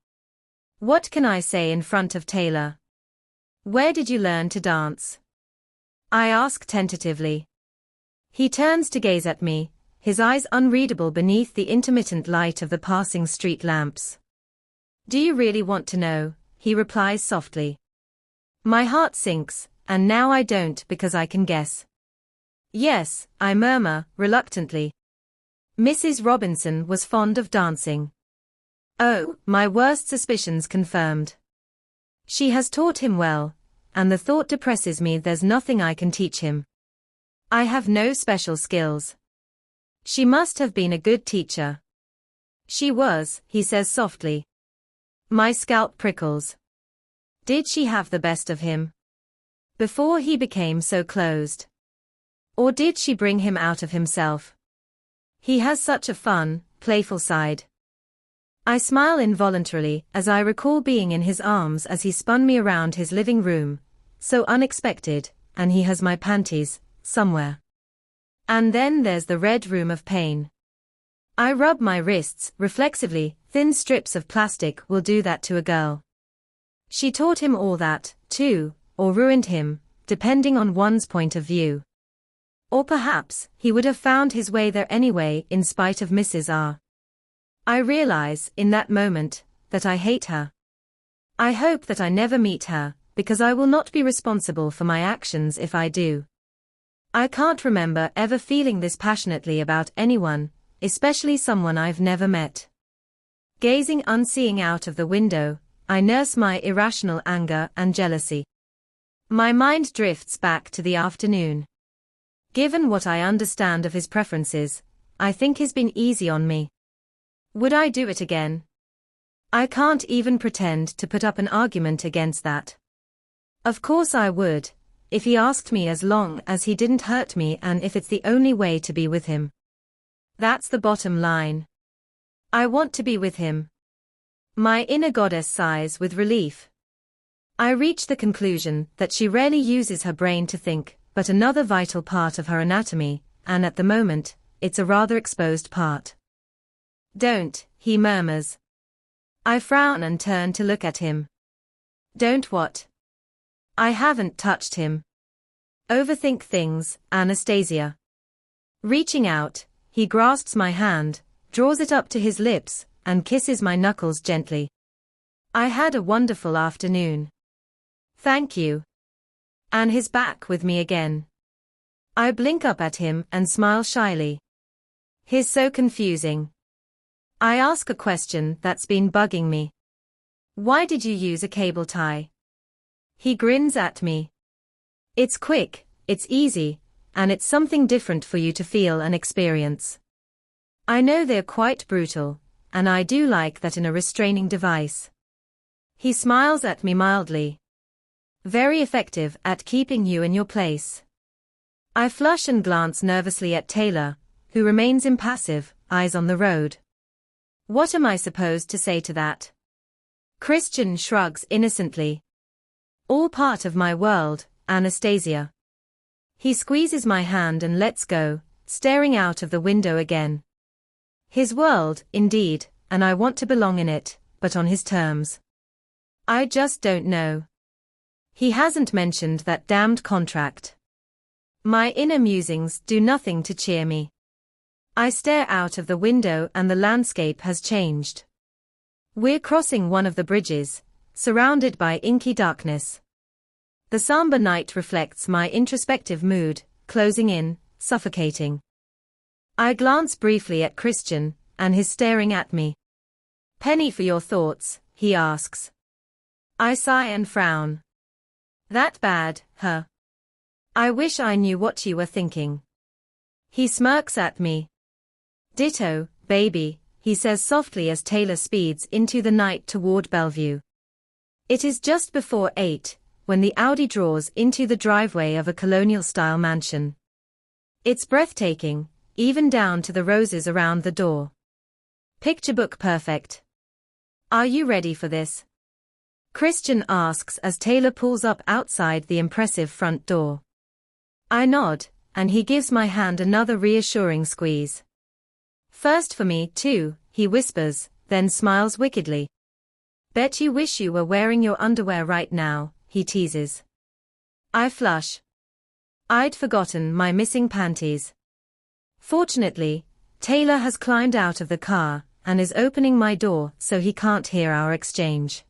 What can I say in front of Taylor? Where did you learn to dance? I ask tentatively. He turns to gaze at me, his eyes unreadable beneath the intermittent light of the passing street lamps. Do you really want to know? He replies softly. My heart sinks, and now I don't because I can guess. Yes, I murmur, reluctantly. Mrs. Robinson was fond of dancing. Oh, my worst suspicions confirmed. She has taught him well, and the thought depresses me there's nothing I can teach him. I have no special skills. She must have been a good teacher. She was, he says softly. My scalp prickles. Did she have the best of him? Before he became so closed? Or did she bring him out of himself? He has such a fun, playful side. I smile involuntarily as I recall being in his arms as he spun me around his living room, so unexpected, and he has my panties, somewhere. And then there's the red room of pain. I rub my wrists, reflexively, thin strips of plastic will do that to a girl. She taught him all that, too, or ruined him, depending on one's point of view. Or perhaps, he would have found his way there anyway in spite of Mrs. R. I realize, in that moment, that I hate her. I hope that I never meet her, because I will not be responsible for my actions if I do. I can't remember ever feeling this passionately about anyone, especially someone I've never met. Gazing unseeing out of the window, I nurse my irrational anger and jealousy. My mind drifts back to the afternoon. Given what I understand of his preferences, I think he's been easy on me. Would I do it again? I can't even pretend to put up an argument against that. Of course I would, if he asked me, as long as he didn't hurt me and if it's the only way to be with him. That's the bottom line. I want to be with him. My inner goddess sighs with relief. I reach the conclusion that she rarely uses her brain to think, but another vital part of her anatomy, and at the moment, it's a rather exposed part. Don't, he murmurs. I frown and turn to look at him. Don't what? I haven't touched him. Overthink things, Anastasia. Reaching out, he grasps my hand, draws it up to his lips, and kisses my knuckles gently. I had a wonderful afternoon. Thank you. And he's back with me again. I blink up at him and smile shyly. He's so confusing. I ask a question that's been bugging me. Why did you use a cable tie? He grins at me. It's quick, it's easy, and it's something different for you to feel and experience. I know they're quite brutal, and I do like that in a restraining device. He smiles at me mildly. Very effective at keeping you in your place. I flush and glance nervously at Taylor, who remains impassive, eyes on the road. What am I supposed to say to that? Christian shrugs innocently. All part of my world, Anastasia. He squeezes my hand and lets go, staring out of the window again. His world, indeed, and I want to belong in it, but on his terms. I just don't know. He hasn't mentioned that damned contract. My inner musings do nothing to cheer me. I stare out of the window and the landscape has changed. We're crossing one of the bridges, surrounded by inky darkness. The somber night reflects my introspective mood, closing in, suffocating. I glance briefly at Christian, and he's staring at me. "Penny for your thoughts," he asks. I sigh and frown. "That bad, huh? I wish I knew what you were thinking." He smirks at me. "Ditto, baby," he says softly as Taylor speeds into the night toward Bellevue. It is just before 8, when the Audi draws into the driveway of a colonial-style mansion. It's breathtaking, even down to the roses around the door. Picture book perfect. "Are you ready for this?" Christian asks as Taylor pulls up outside the impressive front door. I nod, and he gives my hand another reassuring squeeze. "First for me, too," he whispers, then smiles wickedly. "Bet you wish you were wearing your underwear right now," he teases. I flush. I'd forgotten my missing panties. Fortunately, Taylor has climbed out of the car and is opening my door so he can't hear our exchange.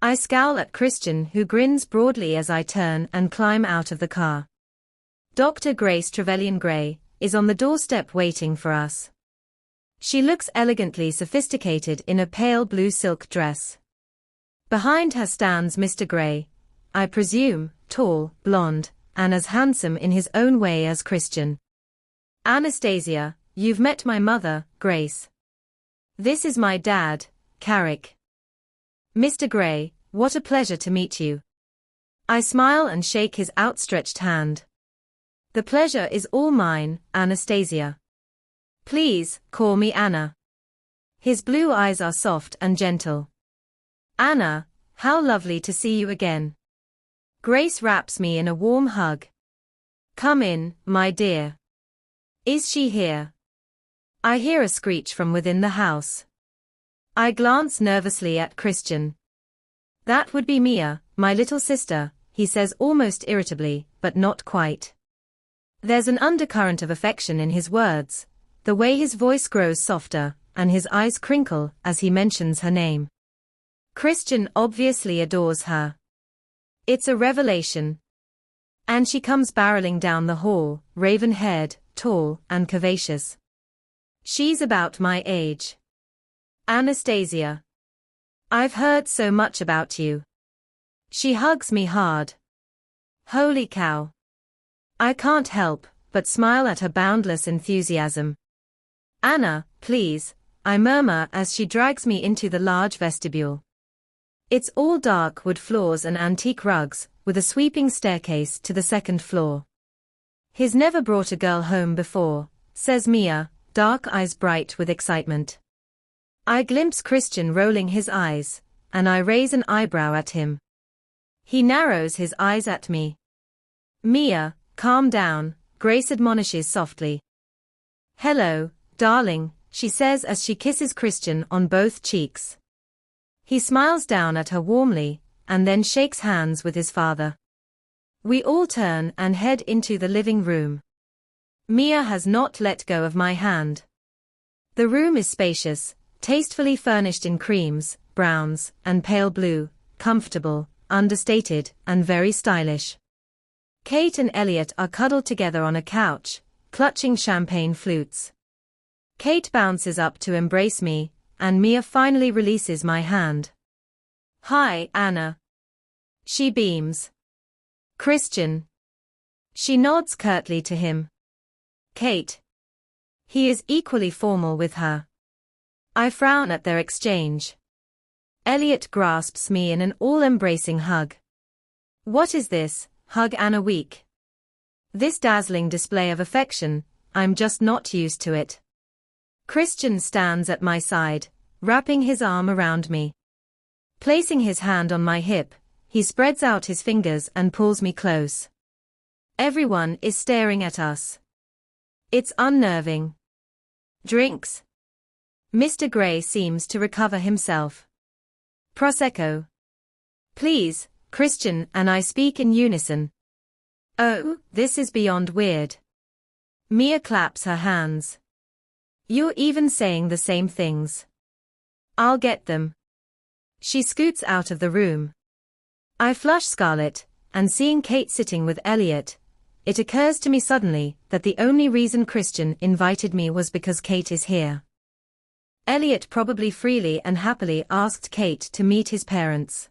I scowl at Christian, who grins broadly as I turn and climb out of the car. Dr. Grace Trevelyan Gray is on the doorstep waiting for us. She looks elegantly sophisticated in a pale blue silk dress. Behind her stands Mr. Gray, I presume, tall, blonde, and as handsome in his own way as Christian. "Anastasia, you've met my mother, Grace. This is my dad, Carrick." "Mr. Gray, what a pleasure to meet you." I smile and shake his outstretched hand. "The pleasure is all mine, Anastasia. Please, call me Anna." His blue eyes are soft and gentle. "Anna, how lovely to see you again." Grace wraps me in a warm hug. "Come in, my dear." "Is she here?" I hear a screech from within the house. I glance nervously at Christian. "That would be Mia, my little sister," he says almost irritably, but not quite. There's an undercurrent of affection in his words, the way his voice grows softer, and his eyes crinkle as he mentions her name. Christian obviously adores her. It's a revelation. And she comes barreling down the hall, raven-haired, tall, and curvaceous. She's about my age. "Anastasia. I've heard so much about you." She hugs me hard. Holy cow. I can't help but smile at her boundless enthusiasm. "Anna, please," I murmur as she drags me into the large vestibule. It's all dark wood floors and antique rugs, with a sweeping staircase to the second floor. "He's never brought a girl home before," says Mia, dark eyes bright with excitement. I glimpse Christian rolling his eyes, and I raise an eyebrow at him. He narrows his eyes at me. "Mia, calm down," Grace admonishes softly. "Hello, darling," she says as she kisses Christian on both cheeks. He smiles down at her warmly, and then shakes hands with his father. We all turn and head into the living room. Mia has not let go of my hand. The room is spacious, tastefully furnished in creams, browns, and pale blue, comfortable, understated, and very stylish. Kate and Elliot are cuddled together on a couch, clutching champagne flutes. Kate bounces up to embrace me, and Mia finally releases my hand. "Hi, Anna." She beams. "Christian." She nods curtly to him. "Kate." He is equally formal with her. I frown at their exchange. Elliot grasps me in an all-embracing hug. "What is this, hug Anna week?" This dazzling display of affection, I'm just not used to it. Christian stands at my side, wrapping his arm around me. Placing his hand on my hip, he spreads out his fingers and pulls me close. Everyone is staring at us. It's unnerving. "Drinks?" Mr. Gray seems to recover himself. "Prosecco." "Please," Christian and I speak in unison. "Oh, this is beyond weird." Mia claps her hands. "You're even saying the same things." "I'll get them." She scoots out of the room. I flush scarlet, and seeing Kate sitting with Elliot, it occurs to me suddenly that the only reason Christian invited me was because Kate is here. Elliot probably freely and happily asked Kate to meet his parents.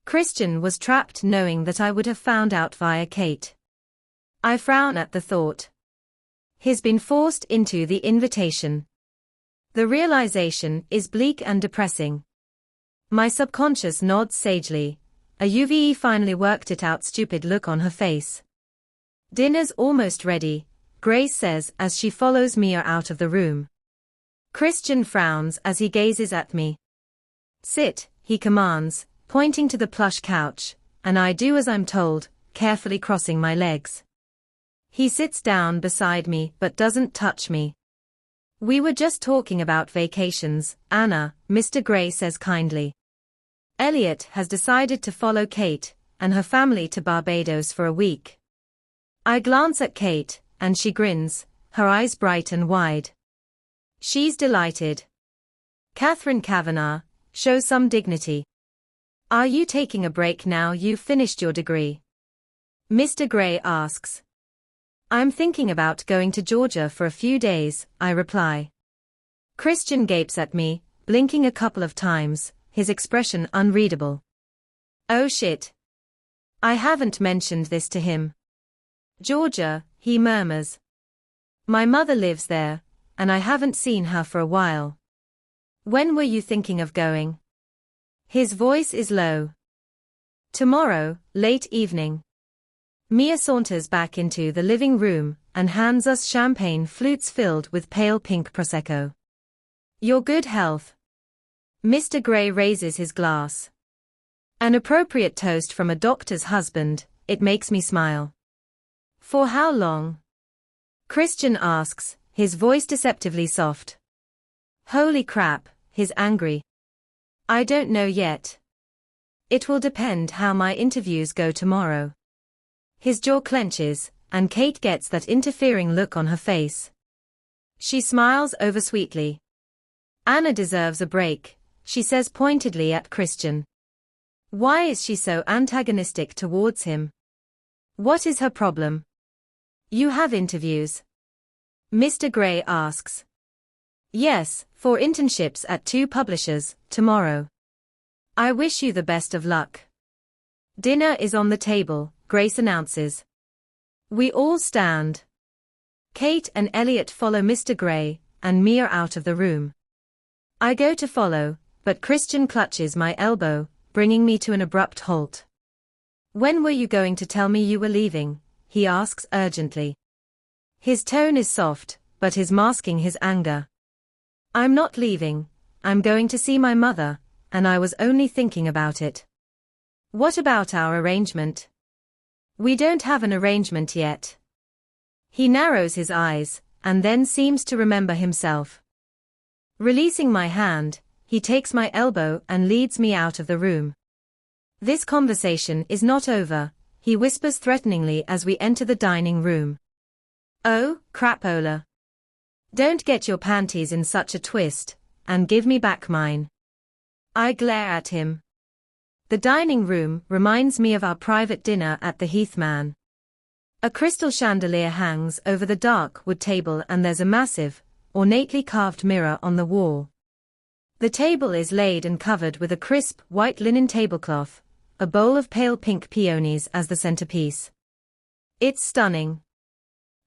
Christian was trapped knowing that I would have found out via Kate. I frown at the thought. He's been forced into the invitation. The realization is bleak and depressing. My subconscious nods sagely, a UVE finally worked it out stupid look on her face. Dinner's almost ready, Grace says as she follows Mia out of the room. Christian frowns as he gazes at me. Sit, he commands, pointing to the plush couch, and I do as I'm told, carefully crossing my legs. He sits down beside me but doesn't touch me. We were just talking about vacations, Anna, Mr. Gray says kindly. Elliot has decided to follow Kate and her family to Barbados for a week. I glance at Kate, and she grins, her eyes bright and wide. She's delighted. Catherine Kavanagh, show some dignity. Are you taking a break now you've finished your degree? Mr. Gray asks. I'm thinking about going to Georgia for a few days, I reply. Christian gapes at me, blinking a couple of times, his expression unreadable. Oh shit. I haven't mentioned this to him. Georgia, he murmurs. My mother lives there, and I haven't seen her for a while. When were you thinking of going? His voice is low. Tomorrow, late evening. Mia saunters back into the living room and hands us champagne flutes filled with pale pink prosecco. Your good health. Mr. Gray raises his glass. An appropriate toast from a doctor's husband, it makes me smile. For how long? Christian asks, his voice deceptively soft. Holy crap, he's angry. I don't know yet. It will depend how my interviews go tomorrow. His jaw clenches, and Kate gets that interfering look on her face. She smiles over sweetly. Anna deserves a break, she says pointedly at Christian. Why is she so antagonistic towards him? What is her problem? You have interviews? Mr. Gray asks. Yes, 4 internships at 2 publishers, tomorrow. I wish you the best of luck. Dinner is on the table, Grace announces. We all stand. Kate and Elliot follow Mr. Gray, and Mia out of the room. I go to follow, but Christian clutches my elbow, bringing me to an abrupt halt. When were you going to tell me you were leaving? He asks urgently. His tone is soft, but is masking his anger. I'm not leaving, I'm going to see my mother, and I was only thinking about it. What about our arrangement? We don't have an arrangement yet. He narrows his eyes, and then seems to remember himself. Releasing my hand, he takes my elbow and leads me out of the room. This conversation is not over, he whispers threateningly as we enter the dining room. Oh, crapola. Don't get your panties in such a twist, and give me back mine. I glare at him. The dining room reminds me of our private dinner at the Heathman. A crystal chandelier hangs over the dark wood table and there's a massive, ornately carved mirror on the wall. The table is laid and covered with a crisp white linen tablecloth, a bowl of pale pink peonies as the centerpiece. It's stunning.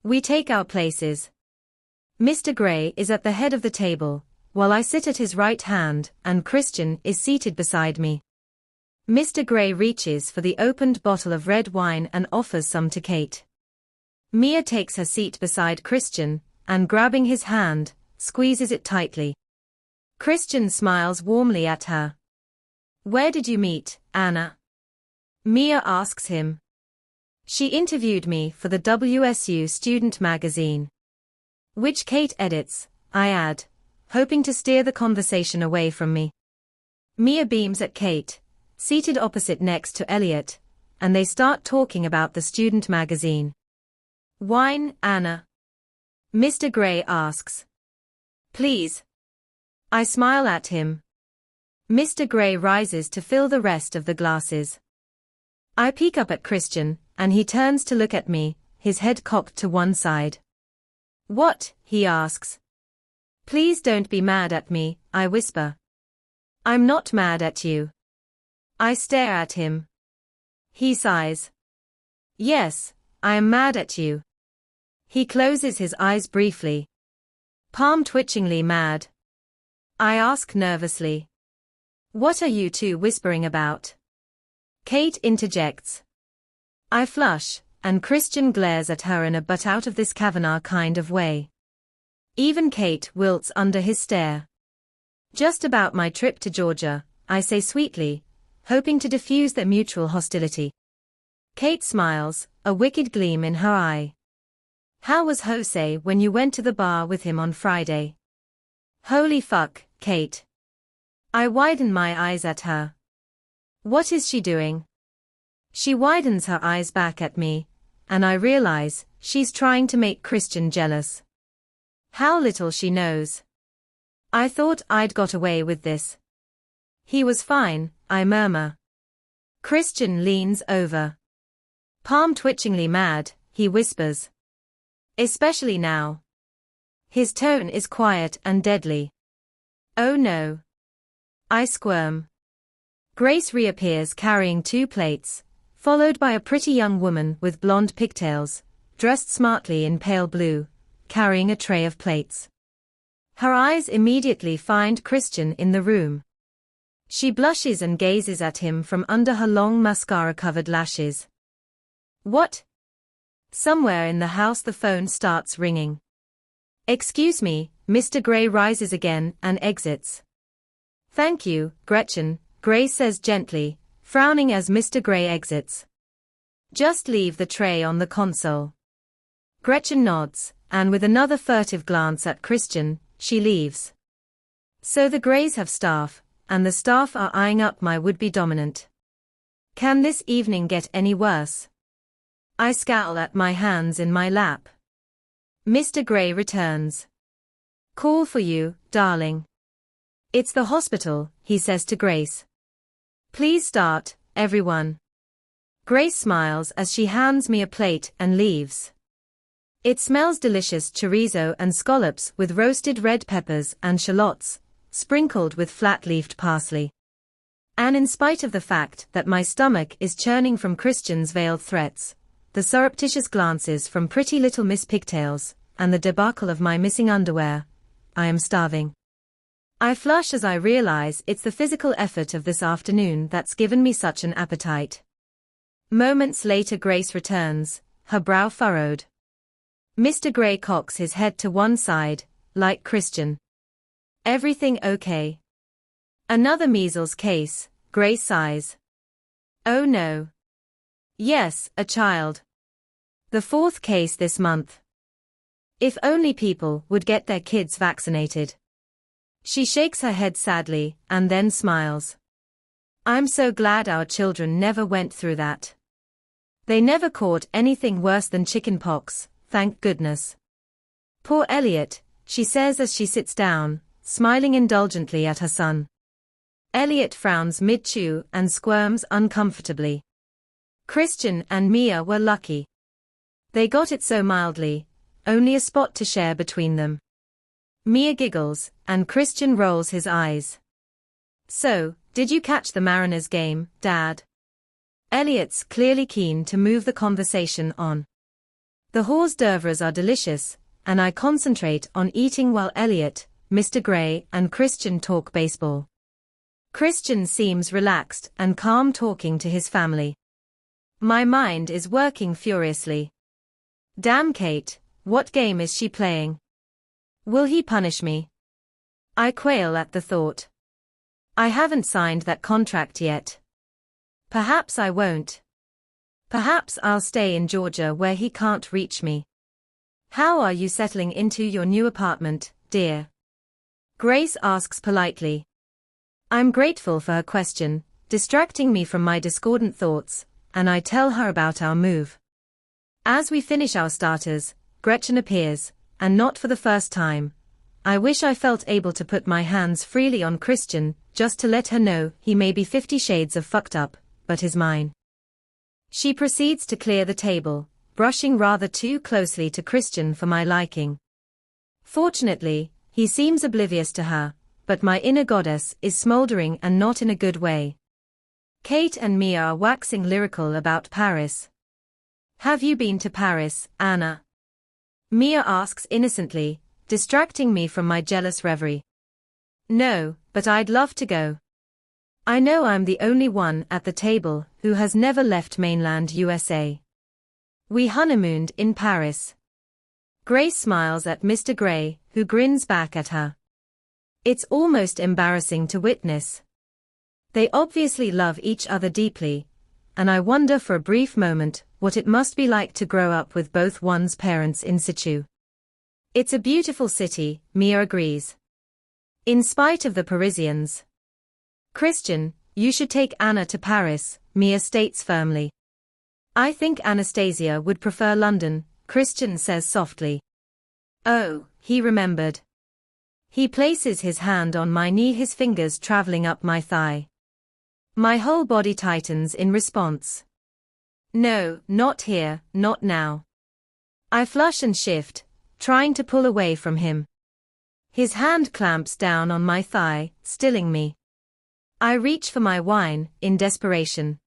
We take our places. Mr. Gray is at the head of the table, while I sit at his right hand and Christian is seated beside me. Mr. Gray reaches for the opened bottle of red wine and offers some to Kate. Mia takes her seat beside Christian, and grabbing his hand, squeezes it tightly. Christian smiles warmly at her. Where did you meet, Anna? Mia asks him. She interviewed me for the WSU student magazine. Which Kate edits, I add, hoping to steer the conversation away from me. Mia beams at Kate, seated opposite next to Elliot, and they start talking about the student magazine. Wine, Anna? Mr. Gray asks. Please. I smile at him. Mr. Gray rises to fill the rest of the glasses. I peek up at Christian, and he turns to look at me, his head cocked to one side. What? He asks. Please don't be mad at me, I whisper. I'm not mad at you. I stare at him. He sighs. Yes, I am mad at you. He closes his eyes briefly. Palm twitchingly mad. I ask nervously. What are you two whispering about? Kate interjects. I flush, and Christian glares at her in a but out of this Kavanaugh kind of way. Even Kate wilts under his stare. Just about my trip to Georgia, I say sweetly, hoping to diffuse their mutual hostility. Kate smiles, a wicked gleam in her eye. How was Jose when you went to the bar with him on Friday? Holy fuck, Kate. I widen my eyes at her. What is she doing? She widens her eyes back at me, and I realize she's trying to make Christian jealous. How little she knows. I thought I'd got away with this. He was fine, I murmur. Christian leans over. Palm twitchingly mad, he whispers. Especially now. His tone is quiet and deadly. Oh no. I squirm. Grace reappears carrying 2 plates, followed by a pretty young woman with blonde pigtails, dressed smartly in pale blue, carrying a tray of plates. Her eyes immediately find Christian in the room. She blushes and gazes at him from under her long mascara-covered lashes. What? Somewhere in the house the phone starts ringing. Excuse me, Mr. Gray rises again and exits. Thank you, Gretchen, Gray says gently, frowning as Mr. Gray exits. Just leave the tray on the console. Gretchen nods, and with another furtive glance at Christian, she leaves. So the Grays have staff, and the staff are eyeing up my would-be dominant. Can this evening get any worse? I scowl at my hands in my lap. Mr. Gray returns. Call for you, darling. It's the hospital, he says to Grace. Please start, everyone. Grace smiles as she hands me a plate and leaves. It smells delicious chorizo and scallops with roasted red peppers and shallots, sprinkled with flat-leafed parsley. And in spite of the fact that my stomach is churning from Christian's veiled threats, the surreptitious glances from pretty little Miss Pigtails, and the debacle of my missing underwear, I am starving. I flush as I realize it's the physical effort of this afternoon that's given me such an appetite. Moments later Grace returns, her brow furrowed. Mr. Gray cocks his head to one side, like Christian. Everything okay? Another measles case, Gray sighs. Oh no. Yes, a child. The 4th case this month. If only people would get their kids vaccinated. She shakes her head sadly, and then smiles. I'm so glad our children never went through that. They never caught anything worse than chicken pox, thank goodness. Poor Elliot, she says as she sits down, smiling indulgently at her son. Elliot frowns mid-chew and squirms uncomfortably. Christian and Mia were lucky. They got it so mildly, only a spot to share between them. Mia giggles, and Christian rolls his eyes. So, did you catch the Mariners game, Dad? Elliot's clearly keen to move the conversation on. The hors d'oeuvres are delicious, and I concentrate on eating while Elliot, Mr. Gray, and Christian talk baseball. Christian seems relaxed and calm talking to his family. My mind is working furiously. Damn Kate, what game is she playing? Will he punish me? I quail at the thought. I haven't signed that contract yet. Perhaps I won't. Perhaps I'll stay in Georgia where he can't reach me. How are you settling into your new apartment, dear? Grace asks politely. I'm grateful for her question, distracting me from my discordant thoughts, and I tell her about our move. As we finish our starters, Gretchen appears, and not for the first time. I wish I felt able to put my hands freely on Christian, just to let her know he may be 50 shades of fucked up, but is mine. She proceeds to clear the table, brushing rather too closely to Christian for my liking. Fortunately, he seems oblivious to her, but my inner goddess is smoldering and not in a good way. Kate and Mia are waxing lyrical about Paris. Have you been to Paris, Anna? Mia asks innocently, distracting me from my jealous reverie. No, but I'd love to go. I know I'm the only one at the table who has never left mainland USA. We honeymooned in Paris. Grace smiles at Mr. Gray, who grins back at her. It's almost embarrassing to witness. They obviously love each other deeply, and I wonder for a brief moment what it must be like to grow up with both one's parents in situ. It's a beautiful city, Mia agrees. In spite of the Parisians. Christian, you should take Anna to Paris, Mia states firmly. I think Anastasia would prefer London, Christian says softly. Oh, he remembered. He places his hand on my knee, his fingers traveling up my thigh. My whole body tightens in response. No, not here, not now. I flush and shift, trying to pull away from him. His hand clamps down on my thigh, stilling me. I reach for my wine, in desperation.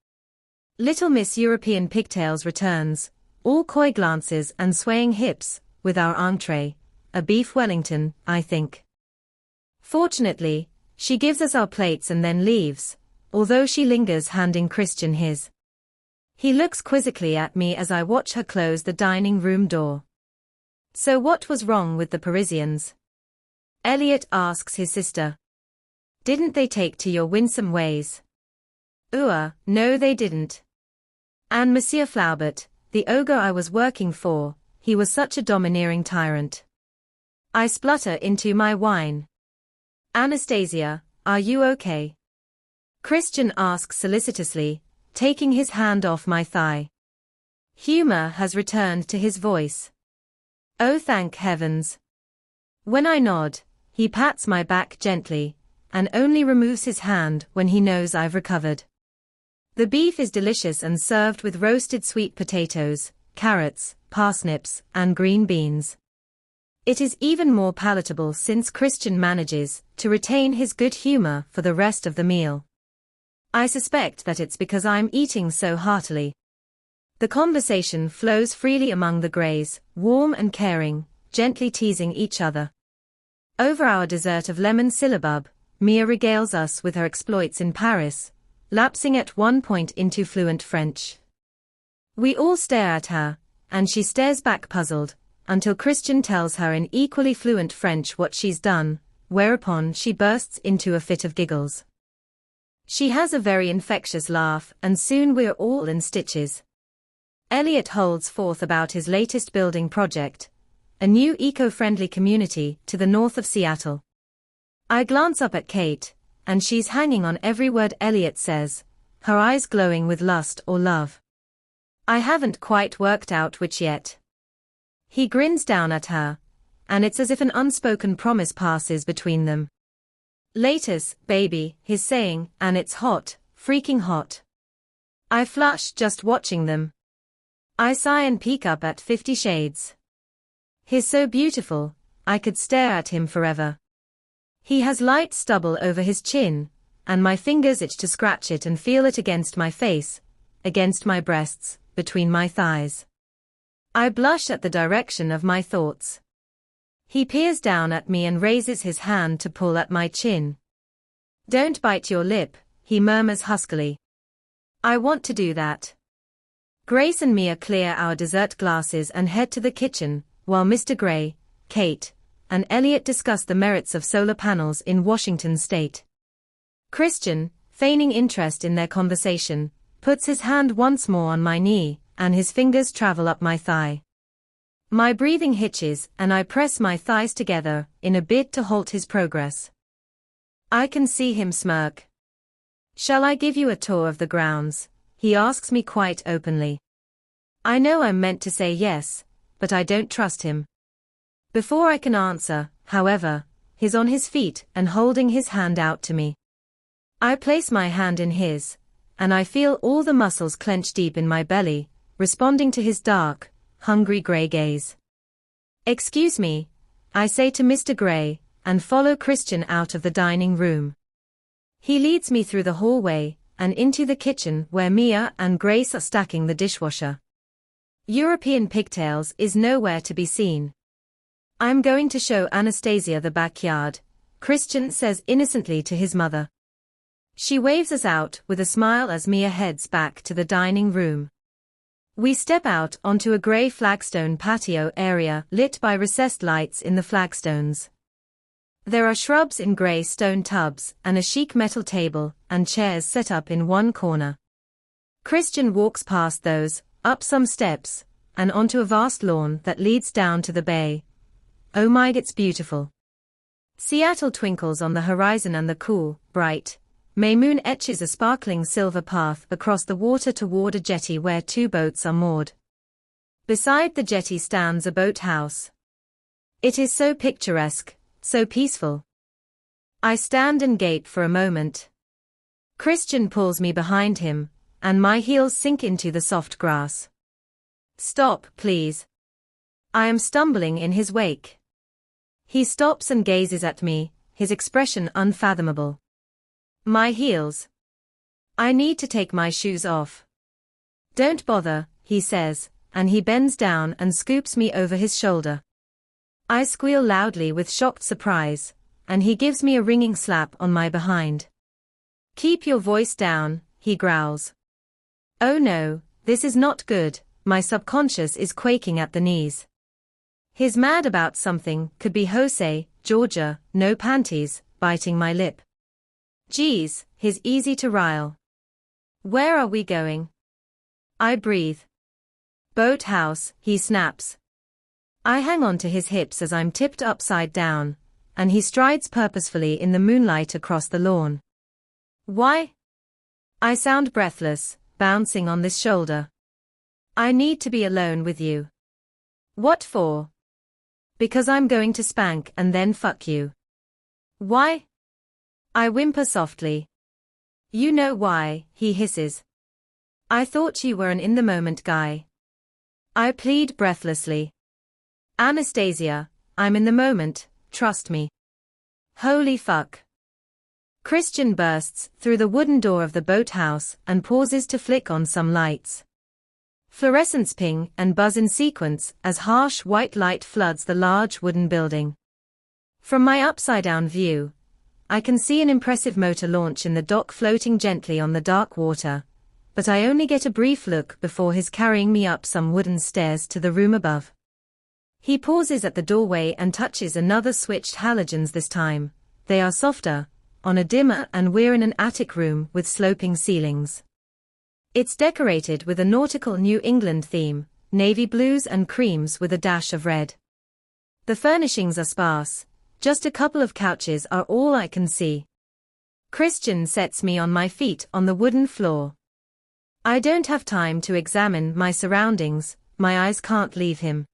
Little Miss European Pigtails returns, all coy glances and swaying hips, with our entree, a beef Wellington, I think. Fortunately, she gives us our plates and then leaves, although she lingers handing Christian his. He looks quizzically at me as I watch her close the dining room door. So what was wrong with the Parisians? Elliot asks his sister. Didn't they take to your winsome ways? No they didn't. And Monsieur Flaubert, the ogre I was working for, he was such a domineering tyrant. I splutter into my wine. Anastasia, are you okay? Christian asks solicitously, taking his hand off my thigh. Humor has returned to his voice. Oh, thank heavens. When I nod, he pats my back gently, and only removes his hand when he knows I've recovered. The beef is delicious and served with roasted sweet potatoes, carrots, parsnips, and green beans. It is even more palatable since Christian manages to retain his good humor for the rest of the meal. I suspect that it's because I'm eating so heartily. The conversation flows freely among the Greys, warm and caring, gently teasing each other. Over our dessert of lemon syllabub, Mia regales us with her exploits in Paris, lapsing at one point into fluent French. We all stare at her, and she stares back puzzled, until Christian tells her in equally fluent French what she's done, whereupon she bursts into a fit of giggles. She has a very infectious laugh, and soon we're all in stitches. Elliot holds forth about his latest building project, a new eco-friendly community to the north of Seattle. I glance up at Kate, and she's hanging on every word Elliot says, her eyes glowing with lust or love. I haven't quite worked out which yet. He grins down at her, and it's as if an unspoken promise passes between them. Laters, baby, he's saying, and it's hot, freaking hot. I flush just watching them. I sigh and peek up at 50 Shades. He's so beautiful, I could stare at him forever. He has light stubble over his chin, and my fingers itch to scratch it and feel it against my face, against my breasts, between my thighs. I blush at the direction of my thoughts. He peers down at me and raises his hand to pull at my chin. Don't bite your lip, he murmurs huskily. I want to do that. Grace and Mia clear our dessert glasses and head to the kitchen, while Mr. Gray, Kate, and Elliot discuss the merits of solar panels in Washington state. Christian, feigning interest in their conversation, puts his hand once more on my knee, and his fingers travel up my thigh. My breathing hitches, and I press my thighs together, in a bid to halt his progress. I can see him smirk. Shall I give you a tour of the grounds? He asks me quite openly. I know I'm meant to say yes, but I don't trust him. Before I can answer, however, he's on his feet and holding his hand out to me. I place my hand in his, and I feel all the muscles clench deep in my belly, responding to his dark, hungry grey gaze. "Excuse me," I say to Mr. Grey, and follow Christian out of the dining room. He leads me through the hallway, and into the kitchen where Mia and Grace are stacking the dishwasher. European pigtails is nowhere to be seen. "I'm going to show Anastasia the backyard," Christian says innocently to his mother. She waves us out with a smile as Mia heads back to the dining room. We step out onto a grey flagstone patio area lit by recessed lights in the flagstones. There are shrubs in grey stone tubs and a chic metal table and chairs set up in one corner. Christian walks past those, up some steps, and onto a vast lawn that leads down to the bay. Oh my, it's beautiful. Seattle twinkles on the horizon and the cool, bright May moon etches a sparkling silver path across the water toward a jetty where two boats are moored. Beside the jetty stands a boathouse. It is so picturesque, so peaceful. I stand and gape for a moment. Christian pulls me behind him, and my heels sink into the soft grass. "Stop, please." I am stumbling in his wake. He stops and gazes at me, his expression unfathomable. "My heels. I need to take my shoes off." "Don't bother," he says, and he bends down and scoops me over his shoulder. I squeal loudly with shocked surprise, and he gives me a ringing slap on my behind. "Keep your voice down," he growls. Oh no, this is not good, my subconscious is quaking at the knees. He's mad about something, could be Jose, Georgia, no panties, biting my lip. Geez, he's easy to rile. "Where are we going?" I breathe. "Boathouse," he snaps. I hang on to his hips as I'm tipped upside down, and he strides purposefully in the moonlight across the lawn. "Why?" I sound breathless, bouncing on this shoulder. "I need to be alone with you." "What for?" "Because I'm going to spank and then fuck you." "Why?" I whimper softly. "You know why," he hisses. "I thought you were an in-the-moment guy." I plead breathlessly. "Anastasia, I'm in the moment, trust me." Holy fuck. Christian bursts through the wooden door of the boathouse and pauses to flick on some lights. Fluorescents ping and buzz in sequence as harsh white light floods the large wooden building. From my upside-down view, I can see an impressive motor launch in the dock floating gently on the dark water, but I only get a brief look before he's carrying me up some wooden stairs to the room above. He pauses at the doorway and touches another switched halogens this time. They are softer, on a dimmer, and we're in an attic room with sloping ceilings. It's decorated with a nautical New England theme, navy blues and creams with a dash of red. The furnishings are sparse. Just a couple of couches are all I can see. Christian sets me on my feet on the wooden floor. I don't have time to examine my surroundings, my eyes can't leave him.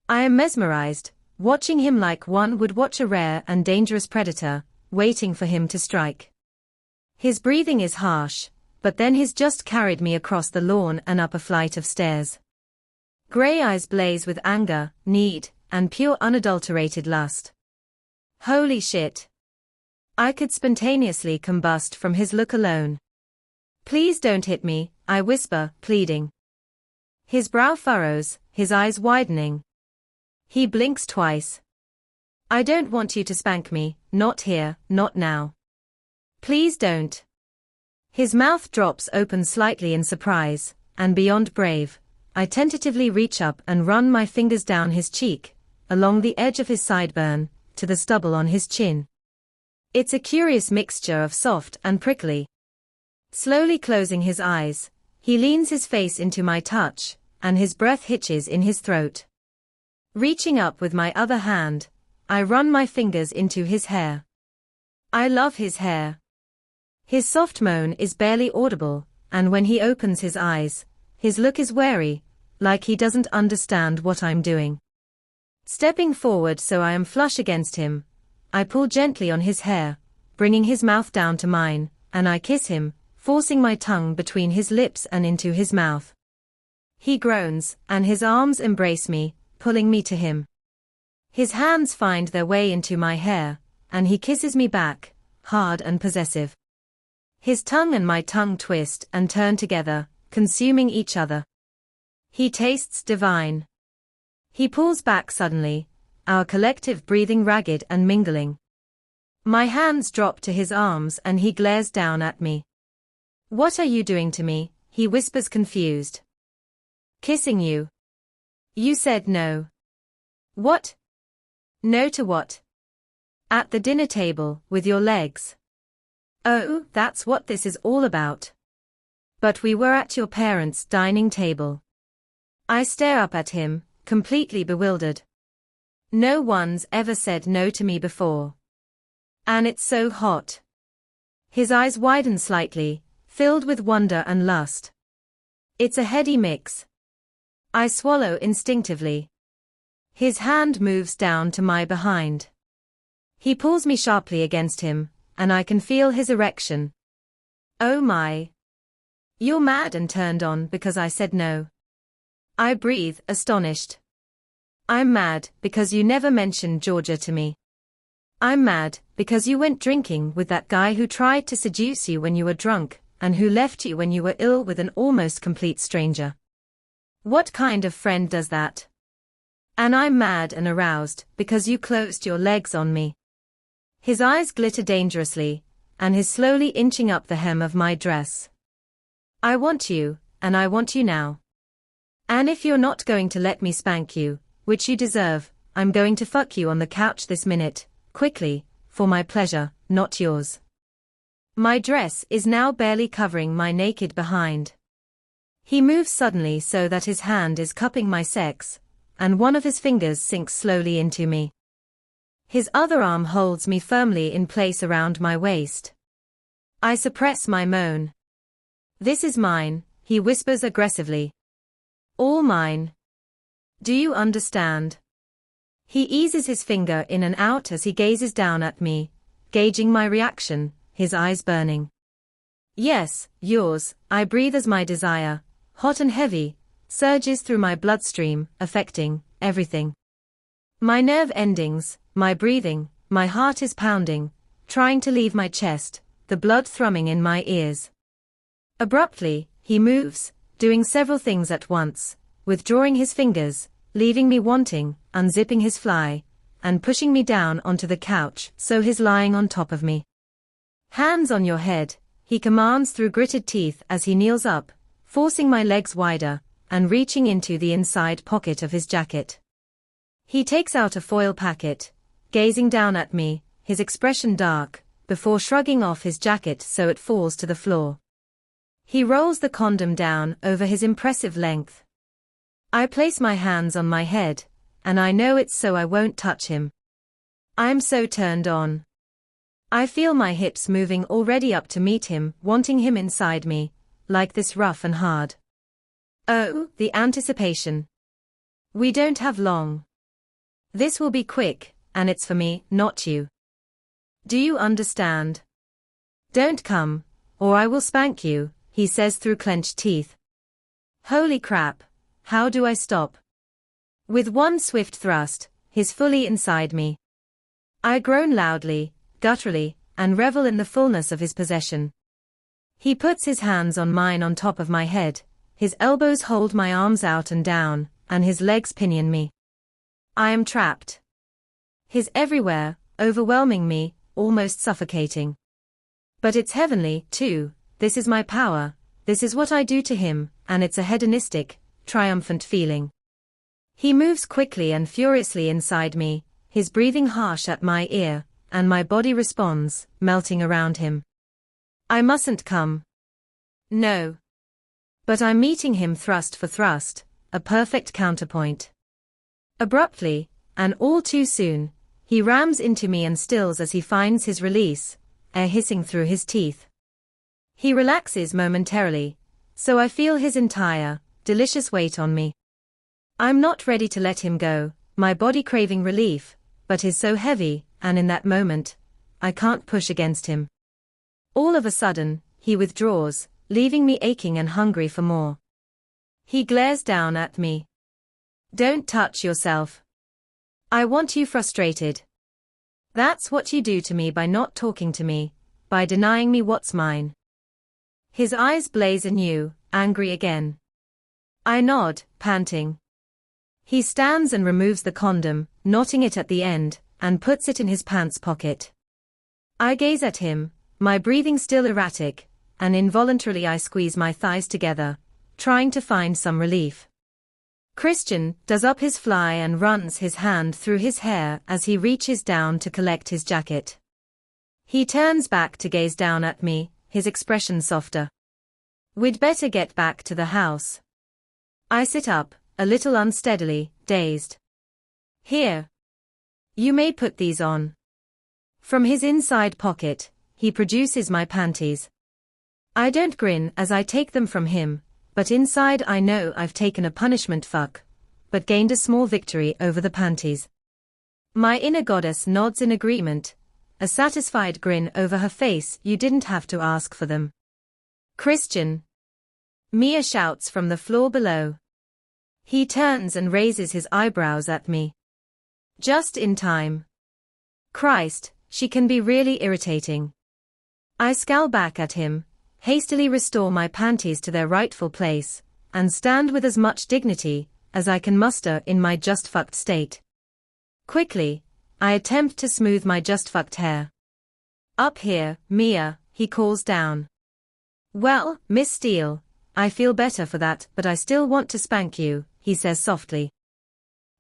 I am mesmerized, watching him like one would watch a rare and dangerous predator, waiting for him to strike. His breathing is harsh, but then he's just carried me across the lawn and up a flight of stairs. Grey eyes blaze with anger, need, and pure unadulterated lust. Holy shit. I could spontaneously combust from his look alone. "Please don't hit me," I whisper, pleading. His brow furrows, his eyes widening. He blinks twice. "I don't want you to spank me, not here, not now. Please don't." His mouth drops open slightly in surprise, and beyond brave, I tentatively reach up and run my fingers down his cheek, along the edge of his sideburn, to the stubble on his chin. It's a curious mixture of soft and prickly. Slowly closing his eyes, he leans his face into my touch, and his breath hitches in his throat. Reaching up with my other hand, I run my fingers into his hair. I love his hair. His soft moan is barely audible, and when he opens his eyes, his look is wary, like he doesn't understand what I'm doing. Stepping forward so I am flush against him, I pull gently on his hair, bringing his mouth down to mine, and I kiss him, forcing my tongue between his lips and into his mouth. He groans, and his arms embrace me, pulling me to him. His hands find their way into my hair, and he kisses me back, hard and possessive. His tongue and my tongue twist and turn together, consuming each other. He tastes divine. He pulls back suddenly, our collective breathing ragged and mingling. My hands drop to his arms and he glares down at me. "What are you doing to me?" he whispers confused. "Kissing you. You said no." "What? No to what?" "At the dinner table, with your legs." "Oh, that's what this is all about." "But we were at your parents' dining table." I stare up at him, completely bewildered. No one's ever said no to me before. And it's so hot. His eyes widen slightly, filled with wonder and lust. It's a heady mix. I swallow instinctively. His hand moves down to my behind. He pulls me sharply against him, and I can feel his erection. "Oh my. You're mad and turned on because I said no." I breathe, astonished. "I'm mad because you never mentioned Georgia to me. I'm mad because you went drinking with that guy who tried to seduce you when you were drunk, and who left you when you were ill with an almost complete stranger. What kind of friend does that? And I'm mad and aroused because you closed your legs on me." His eyes glitter dangerously, and he's slowly inching up the hem of my dress. "I want you, and I want you now. And if you're not going to let me spank you, which you deserve, I'm going to fuck you on the couch this minute, quickly, for my pleasure, not yours." My dress is now barely covering my naked behind. He moves suddenly so that his hand is cupping my sex, and one of his fingers sinks slowly into me. His other arm holds me firmly in place around my waist. I suppress my moan. "This is mine," he whispers aggressively. "All mine. Do you understand?" He eases his finger in and out as he gazes down at me, gauging my reaction, his eyes burning. "Yes, yours," I breathe as my desire, hot and heavy, surges through my bloodstream, affecting everything. My nerve endings, my breathing, my heart is pounding, trying to leave my chest, the blood thrumming in my ears. Abruptly, he moves, doing several things at once, withdrawing his fingers, leaving me wanting, unzipping his fly, and pushing me down onto the couch so he's lying on top of me. "Hands on your head," he commands through gritted teeth as he kneels up, forcing my legs wider, and reaching into the inside pocket of his jacket. He takes out a foil packet, gazing down at me, his expression dark, before shrugging off his jacket so it falls to the floor. He rolls the condom down over his impressive length. I place my hands on my head, and I know it's so I won't touch him. I'm so turned on. I feel my hips moving already up to meet him, wanting him inside me, like this rough and hard. Oh, the anticipation. We don't have long. This will be quick, and it's for me, not you. Do you understand? Don't come, or I will spank you, he says through clenched teeth. Holy crap, how do I stop? With one swift thrust, he's fully inside me. I groan loudly, gutturally, and revel in the fullness of his possession. He puts his hands on mine on top of my head, his elbows hold my arms out and down, and his legs pinion me. I am trapped. He's everywhere, overwhelming me, almost suffocating. But it's heavenly, too. This is my power, this is what I do to him, and it's a hedonistic, triumphant feeling. He moves quickly and furiously inside me, his breathing harsh at my ear, and my body responds, melting around him. I mustn't come. No. But I'm meeting him thrust for thrust, a perfect counterpoint. Abruptly, and all too soon, he rams into me and stills as he finds his release, air hissing through his teeth. He relaxes momentarily, so I feel his entire, delicious weight on me. I'm not ready to let him go, my body craving relief, but he's so heavy, and in that moment, I can't push against him. All of a sudden, he withdraws, leaving me aching and hungry for more. He glares down at me. Don't touch yourself. I want you frustrated. That's what you do to me by not talking to me, by denying me what's mine. His eyes blaze anew, angry again. I nod, panting. He stands and removes the condom, knotting it at the end, and puts it in his pants pocket. I gaze at him, my breathing still erratic, and involuntarily I squeeze my thighs together, trying to find some relief. Christian does up his fly and runs his hand through his hair as he reaches down to collect his jacket. He turns back to gaze down at me, his expression softer. We'd better get back to the house. I sit up, a little unsteadily, dazed. Here. You may put these on. From his inside pocket, he produces my panties. I don't grin as I take them from him, but inside I know I've taken a punishment fuck, but gained a small victory over the panties. My inner goddess nods in agreement, a satisfied grin over her face. You didn't have to ask for them. Christian. Mia shouts from the floor below. He turns and raises his eyebrows at me. Just in time. Christ, she can be really irritating. I scowl back at him, hastily restore my panties to their rightful place, and stand with as much dignity as I can muster in my just fucked state. Quickly, I attempt to smooth my just fucked hair. Up here, Mia, he calls down. Well, Miss Steele, I feel better for that, but I still want to spank you, he says softly.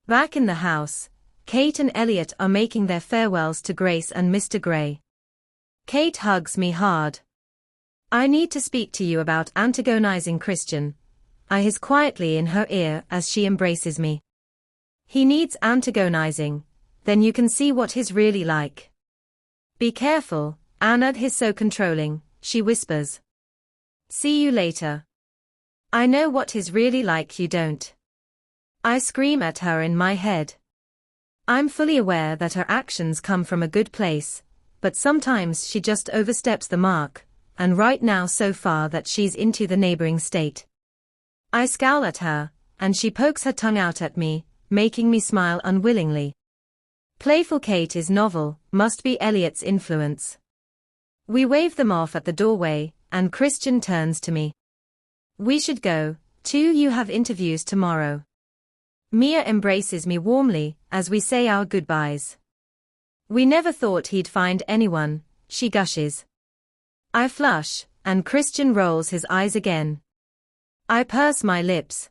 Back in the house, Kate and Elliot are making their farewells to Grace and Mr. Gray. Kate hugs me hard. I need to speak to you about antagonizing Christian, I hiss quietly in her ear as she embraces me. He needs antagonizing, then you can see what he's really like. Be careful, Anna, he's so controlling, she whispers. See you later. I know what he's really like, you don't. I scream at her in my head. I'm fully aware that her actions come from a good place, but sometimes she just oversteps the mark, and right now so far that she's into the neighboring state. I scowl at her, and she pokes her tongue out at me, making me smile unwillingly. Playful Kate is novel, must be Elliot's influence. We wave them off at the doorway, and Christian turns to me. We should go, too, you have interviews tomorrow. Mia embraces me warmly, as we say our goodbyes. We never thought he'd find anyone, she gushes. I flush, and Christian rolls his eyes again. I purse my lips.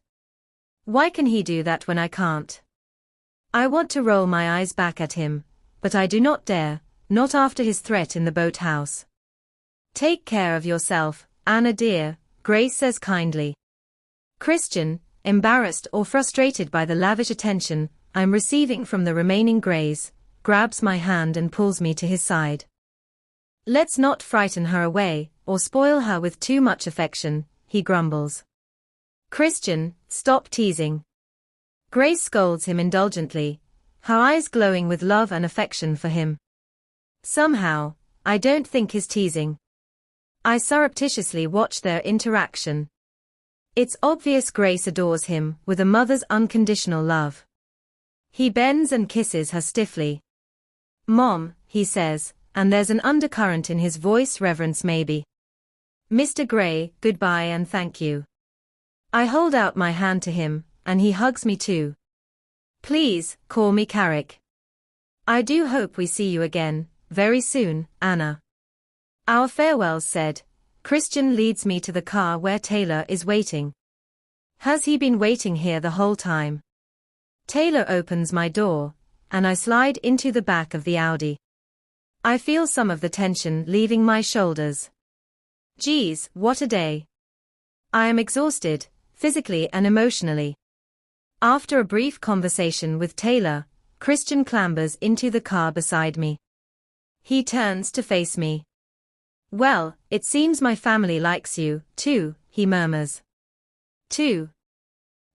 Why can he do that when I can't? I want to roll my eyes back at him, but I do not dare, not after his threat in the boathouse. Take care of yourself, Anna dear, Grace says kindly. Christian, embarrassed or frustrated by the lavish attention I'm receiving from the remaining Grays, grabs my hand and pulls me to his side. Let's not frighten her away, or spoil her with too much affection, he grumbles. Christian, stop teasing. Grace scolds him indulgently, her eyes glowing with love and affection for him. Somehow, I don't think he's teasing. I surreptitiously watch their interaction. It's obvious Grace adores him with a mother's unconditional love. He bends and kisses her stiffly. Mom, he says, and there's an undercurrent in his voice, reverence maybe. Mr. Gray, goodbye and thank you. I hold out my hand to him, and he hugs me too. Please, call me Carrick. I do hope we see you again, very soon, Anna. Our farewells said, Christian leads me to the car where Taylor is waiting. Has he been waiting here the whole time? Taylor opens my door, and I slide into the back of the Audi. I feel some of the tension leaving my shoulders. Geez, what a day. I am exhausted, physically and emotionally. After a brief conversation with Taylor, Christian clambers into the car beside me. He turns to face me. Well, it seems my family likes you, too, he murmurs. Too.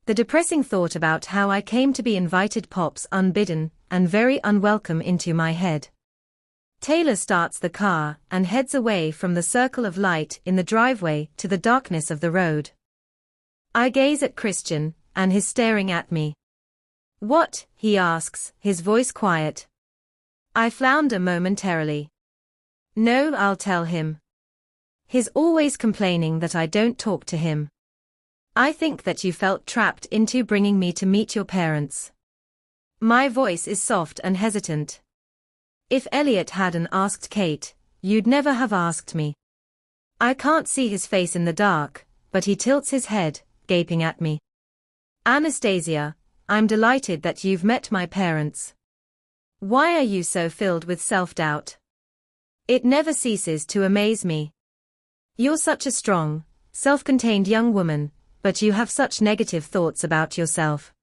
The depressing thought about how I came to be invited pops unbidden and very unwelcome into my head. Taylor starts the car and heads away from the circle of light in the driveway to the darkness of the road. I gaze at Christian, and he's staring at me. "What?" he asks, his voice quiet. I flounder momentarily. "No, I'll tell him. He's always complaining that I don't talk to him. I think that you felt trapped into bringing me to meet your parents." My voice is soft and hesitant. "If Elliot hadn't asked Kate, you'd never have asked me." I can't see his face in the dark, but he tilts his head, gaping at me. "Anastasia, I'm delighted that you've met my parents. Why are you so filled with self-doubt? It never ceases to amaze me. You're such a strong, self-contained young woman, but you have such negative thoughts about yourself.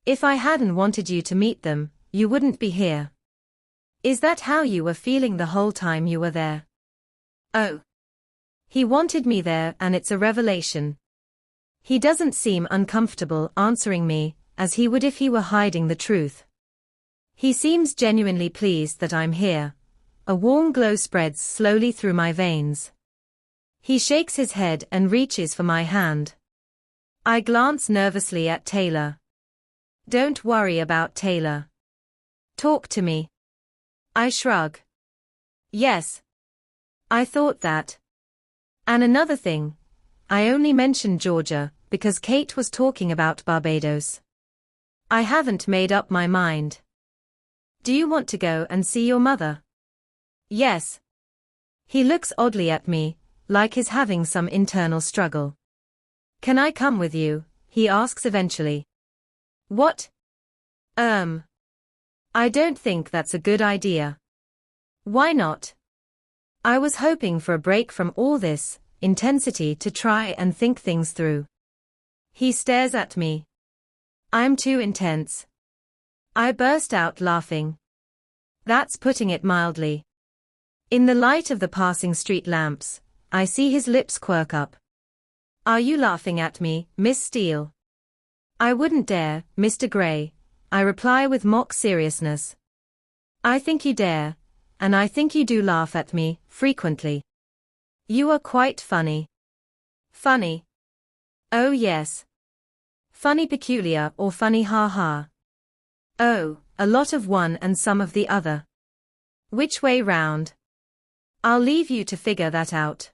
If I hadn't wanted you to meet them, you wouldn't be here. Is that how you were feeling the whole time you were there?" "Oh. He wanted me there, and it's a revelation." He doesn't seem uncomfortable answering me, as he would if he were hiding the truth. He seems genuinely pleased that I'm here. A warm glow spreads slowly through my veins. He shakes his head and reaches for my hand. I glance nervously at Taylor. "Don't worry about Taylor. Talk to me." I shrug. "Yes. I thought that. And another thing. I only mentioned Georgia because Kate was talking about Barbados. I haven't made up my mind. Do you want to go and see your mother?" "Yes." He looks oddly at me, like he's having some internal struggle. "Can I come with you?" he asks eventually. "What? I don't think that's a good idea." "Why not?" I was hoping for a break from all this intensity to try and think things through. He stares at me. "I'm too intense." I burst out laughing. That's putting it mildly. In the light of the passing street lamps, I see his lips quirk up. "Are you laughing at me, Miss Steele?" "I wouldn't dare, Mr. Gray," I reply with mock seriousness. "I think you dare, and I think you do laugh at me, frequently. You are quite funny." "Funny? Oh yes. Funny peculiar or funny ha-ha?" "Oh, a lot of one and some of the other." "Which way round?" "I'll leave you to figure that out."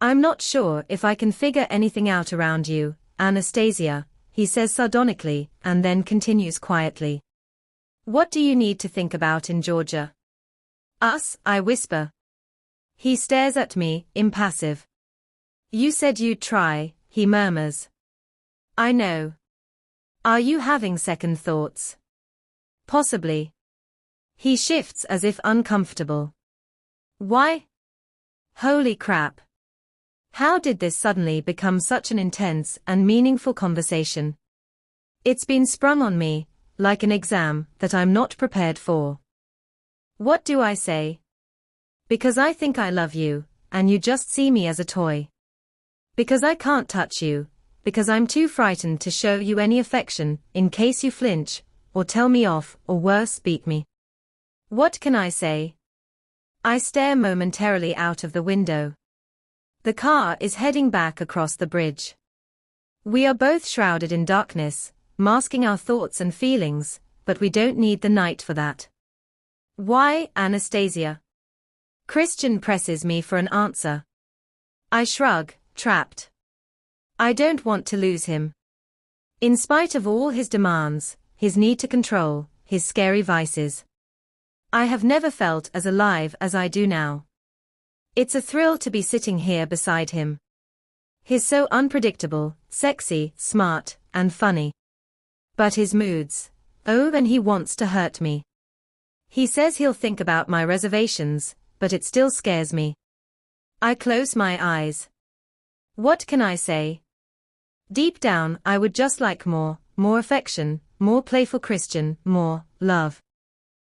"I'm not sure if I can figure anything out around you, Anastasia," he says sardonically, and then continues quietly. "What do you need to think about in Georgia?" "Us," I whisper. He stares at me, impassive. "You said you'd try," he murmurs. "I know. Are you having second thoughts?" "Possibly." He shifts as if uncomfortable. "Why?" Holy crap. How did this suddenly become such an intense and meaningful conversation? It's been sprung on me, like an exam that I'm not prepared for. What do I say? Because I think I love you, and you just see me as a toy. Because I can't touch you, because I'm too frightened to show you any affection, in case you flinch, or tell me off, or worse, beat me. What can I say? I stare momentarily out of the window. The car is heading back across the bridge. We are both shrouded in darkness, masking our thoughts and feelings, but we don't need the night for that. "Why, Anastasia?" Christian presses me for an answer. I shrug, trapped. I don't want to lose him. In spite of all his demands, his need to control, his scary vices. I have never felt as alive as I do now. It's a thrill to be sitting here beside him. He's so unpredictable, sexy, smart, and funny. But his moods. Oh, and he wants to hurt me. He says he'll think about my reservations, but it still scares me. I close my eyes. What can I say? Deep down, I would just like more affection, more playful Christian, more love.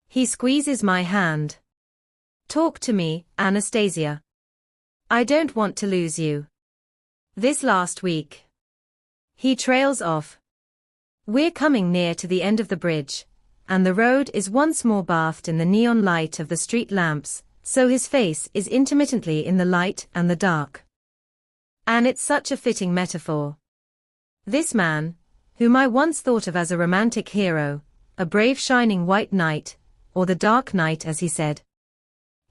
He squeezes my hand. Talk to me, Anastasia. I don't want to lose you. This last week. He trails off. We're coming near to the end of the bridge, and the road is once more bathed in the neon light of the street lamps, so his face is intermittently in the light and the dark. And it's such a fitting metaphor. This man, whom I once thought of as a romantic hero, a brave shining white knight, or the dark knight as he said.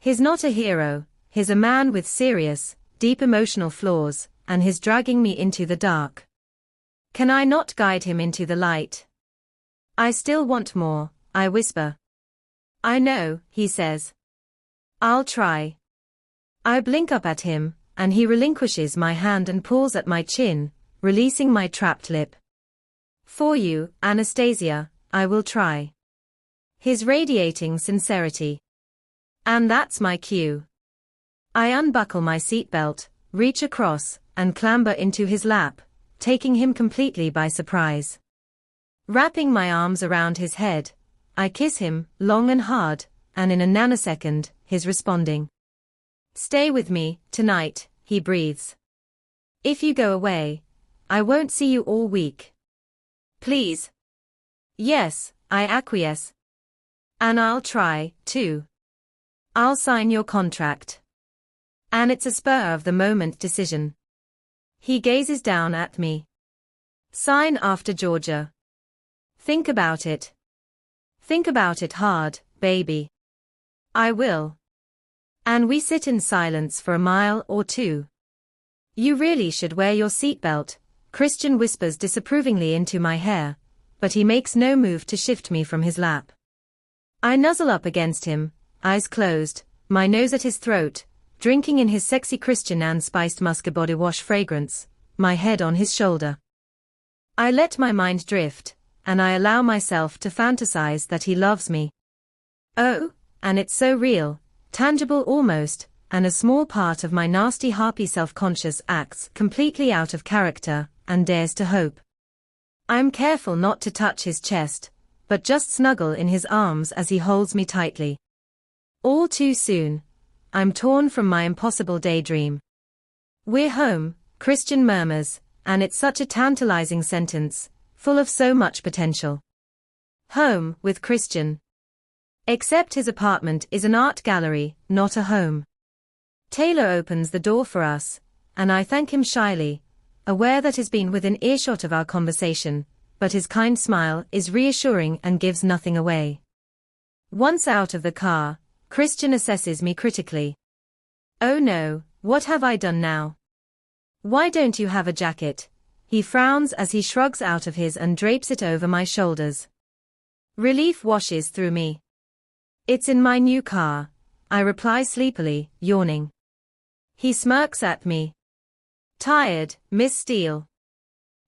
He's not a hero, he's a man with serious, deep emotional flaws, and he's dragging me into the dark. Can I not guide him into the light? I still want more, I whisper. I know, he says. I'll try. I blink up at him, and he relinquishes my hand and pulls at my chin, releasing my trapped lip. For you, Anastasia, I will try. His radiating sincerity. And that's my cue. I unbuckle my seatbelt, reach across, and clamber into his lap, taking him completely by surprise. Wrapping my arms around his head, I kiss him, long and hard, and in a nanosecond, he's responding. Stay with me, tonight, he breathes. If you go away, I won't see you all week. Please. Yes, I acquiesce. And I'll try, too. I'll sign your contract. And it's a spur-of-the-moment decision. He gazes down at me. Sign after Georgia. Think about it. Think about it hard, baby. I will. And we sit in silence for a mile or two. You really should wear your seatbelt, Christian whispers disapprovingly into my hair, but he makes no move to shift me from his lap. I nuzzle up against him, eyes closed, my nose at his throat, drinking in his sexy Christian and spiced musk body wash fragrance, my head on his shoulder. I let my mind drift, and I allow myself to fantasize that he loves me. Oh, and it's so real, tangible almost, and a small part of my nasty harpy self-conscious acts completely out of character, and dares to hope. I'm careful not to touch his chest, but just snuggle in his arms as he holds me tightly. All too soon, I'm torn from my impossible daydream. We're home, Christian murmurs, and it's such a tantalizing sentence, full of so much potential. Home, with Christian. Except his apartment is an art gallery, not a home. Taylor opens the door for us, and I thank him shyly, aware that he's been within earshot of our conversation, but his kind smile is reassuring and gives nothing away. Once out of the car, Christian assesses me critically. Oh no, what have I done now? Why don't you have a jacket? He frowns as he shrugs out of his and drapes it over my shoulders. Relief washes through me. It's in my new car, I reply sleepily, yawning. He smirks at me. Tired, Miss Steele?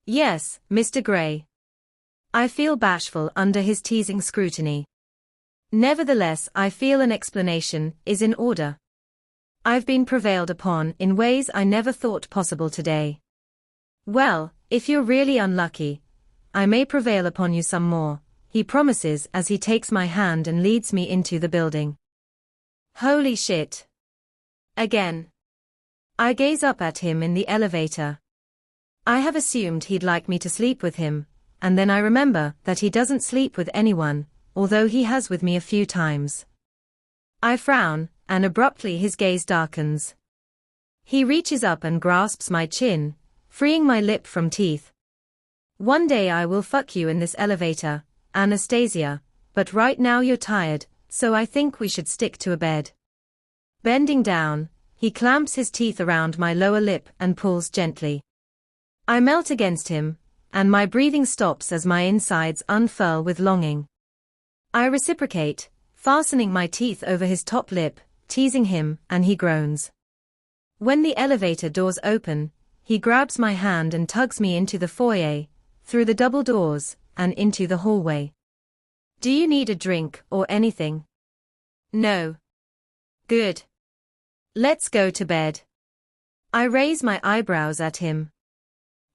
Yes, Mr. Gray. I feel bashful under his teasing scrutiny. Nevertheless, I feel an explanation is in order. I've been prevailed upon in ways I never thought possible today. Well, if you're really unlucky, I may prevail upon you some more, he promises as he takes my hand and leads me into the building. Holy shit. Again. I gaze up at him in the elevator. I have assumed he'd like me to sleep with him, and then I remember that he doesn't sleep with anyone, although he has with me a few times. I frown, and abruptly his gaze darkens. He reaches up and grasps my chin, freeing my lip from teeth. One day I will fuck you in this elevator, Anastasia, but right now you're tired, so I think we should stick to a bed. Bending down, he clamps his teeth around my lower lip and pulls gently. I melt against him, and my breathing stops as my insides unfurl with longing. I reciprocate, fastening my teeth over his top lip, teasing him, and he groans. When the elevator doors open, he grabs my hand and tugs me into the foyer, through the double doors, and into the hallway. Do you need a drink or anything? No. Good. Let's go to bed. I raise my eyebrows at him.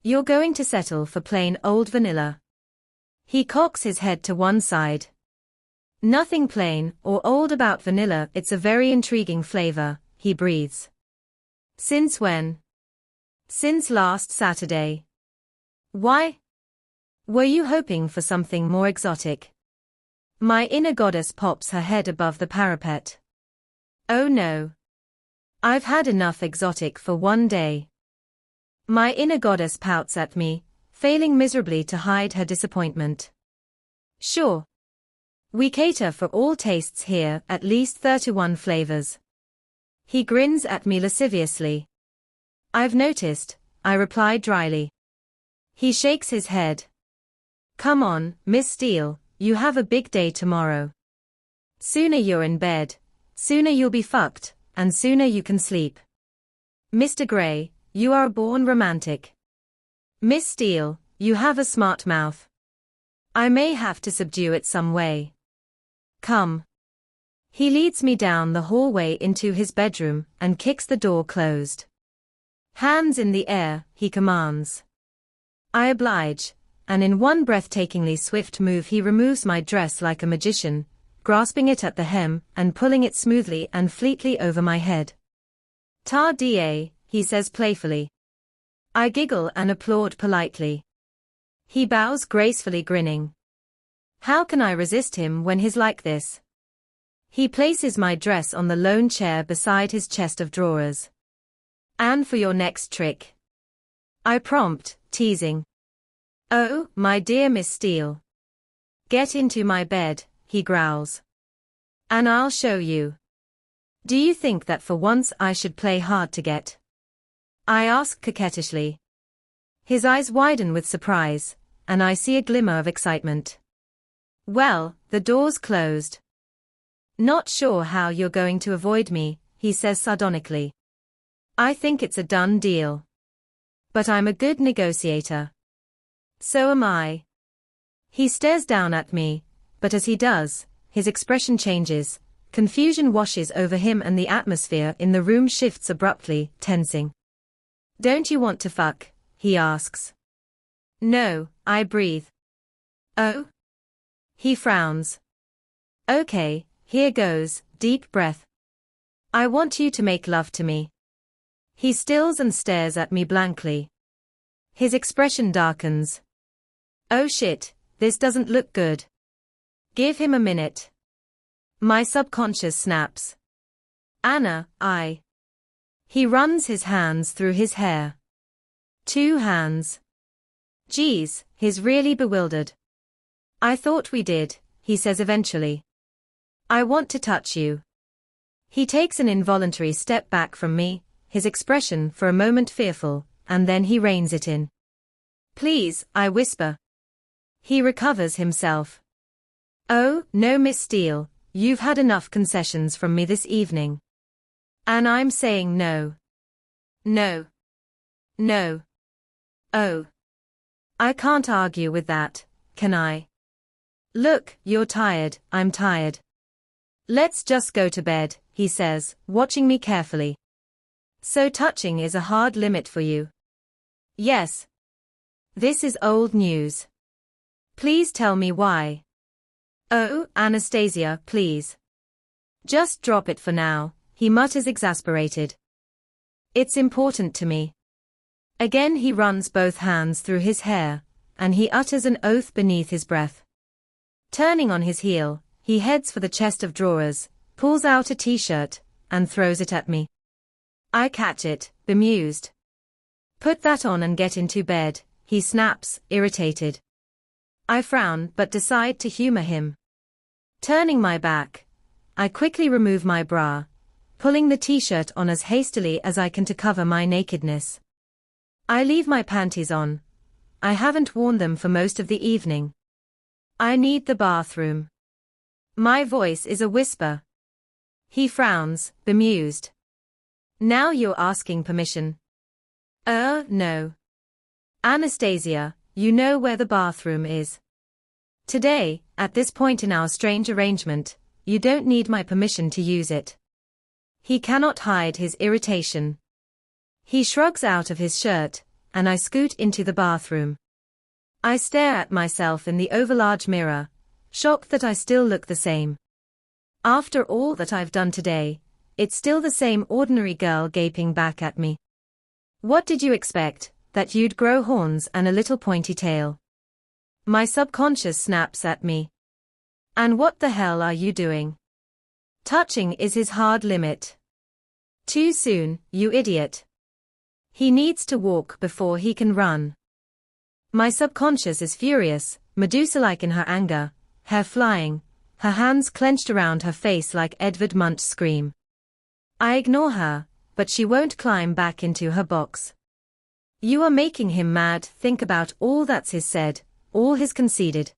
You're going to settle for plain old vanilla. He cocks his head to one side. Nothing plain or old about vanilla, it's a very intriguing flavor, he breathes. Since when? Since last Saturday. Why? Were you hoping for something more exotic? My inner goddess pops her head above the parapet. Oh no. I've had enough exotic for one day. My inner goddess pouts at me, failing miserably to hide her disappointment. Sure. We cater for all tastes here, at least 31 flavors. He grins at me lasciviously. I've noticed, I reply dryly. He shakes his head. Come on, Miss Steele, you have a big day tomorrow. Sooner you're in bed, sooner you'll be fucked, and sooner you can sleep. Mr. Gray, you are a born romantic. Miss Steele, you have a smart mouth. I may have to subdue it some way. Come. He leads me down the hallway into his bedroom and kicks the door closed. Hands in the air, he commands. I oblige, and in one breathtakingly swift move he removes my dress like a magician, grasping it at the hem and pulling it smoothly and fleetly over my head. Ta da, he says playfully. I giggle and applaud politely. He bows gracefully, grinning. How can I resist him when he's like this? He places my dress on the lone chair beside his chest of drawers. And for your next trick? I prompt, teasing. Oh, my dear Miss Steele. Get into my bed, he growls. And I'll show you. Do you think that for once I should play hard to get? I ask coquettishly. His eyes widen with surprise, and I see a glimmer of excitement. Well, the door's closed. Not sure how you're going to avoid me, he says sardonically. I think it's a done deal. But I'm a good negotiator. So am I. He stares down at me, but as he does, his expression changes, confusion washes over him and the atmosphere in the room shifts abruptly, tensing. Don't you want to fuck? He asks. No, I breathe. Oh? He frowns. Okay, here goes, deep breath. I want you to make love to me. He stills and stares at me blankly. His expression darkens. Oh shit, this doesn't look good. Give him a minute. My subconscious snaps. Anna, He runs his hands through his hair. 2 hands. Geez, he's really bewildered. I thought we did, he says eventually. I want to touch you. He takes an involuntary step back from me, his expression for a moment fearful, and then he reins it in. Please, I whisper. He recovers himself. Oh, no Miss Steele, you've had enough concessions from me this evening. And I'm saying no. No. No. Oh. I can't argue with that, can I? Look, you're tired, I'm tired. Let's just go to bed, he says, watching me carefully. So touching is a hard limit for you. Yes. This is old news. Please tell me why. Oh, Anastasia, please. Just drop it for now, he mutters exasperated. It's important to me. Again he runs both hands through his hair, and he utters an oath beneath his breath. Turning on his heel, he heads for the chest of drawers, pulls out a t-shirt, and throws it at me. I catch it, bemused. Put that on and get into bed, he snaps, irritated. I frown but decide to humor him. Turning my back, I quickly remove my bra, pulling the t-shirt on as hastily as I can to cover my nakedness. I leave my panties on. I haven't worn them for most of the evening. I need the bathroom. My voice is a whisper. He frowns, bemused. Now you're asking permission. No. Anastasia, you know where the bathroom is. Today, at this point in our strange arrangement, you don't need my permission to use it. He cannot hide his irritation. He shrugs out of his shirt, and I scoot into the bathroom. I stare at myself in the overlarge mirror, shocked that I still look the same. After all that I've done today, it's still the same ordinary girl gaping back at me. What did you expect, that you'd grow horns and a little pointy tail? My subconscious snaps at me. And what the hell are you doing? Touching is his hard limit. Too soon, you idiot. He needs to walk before he can run. My subconscious is furious, Medusa-like in her anger, hair flying, her hands clenched around her face like Edvard Munch's scream. I ignore her, but she won't climb back into her box. You are making him mad. Think about all that's his said, all his conceded.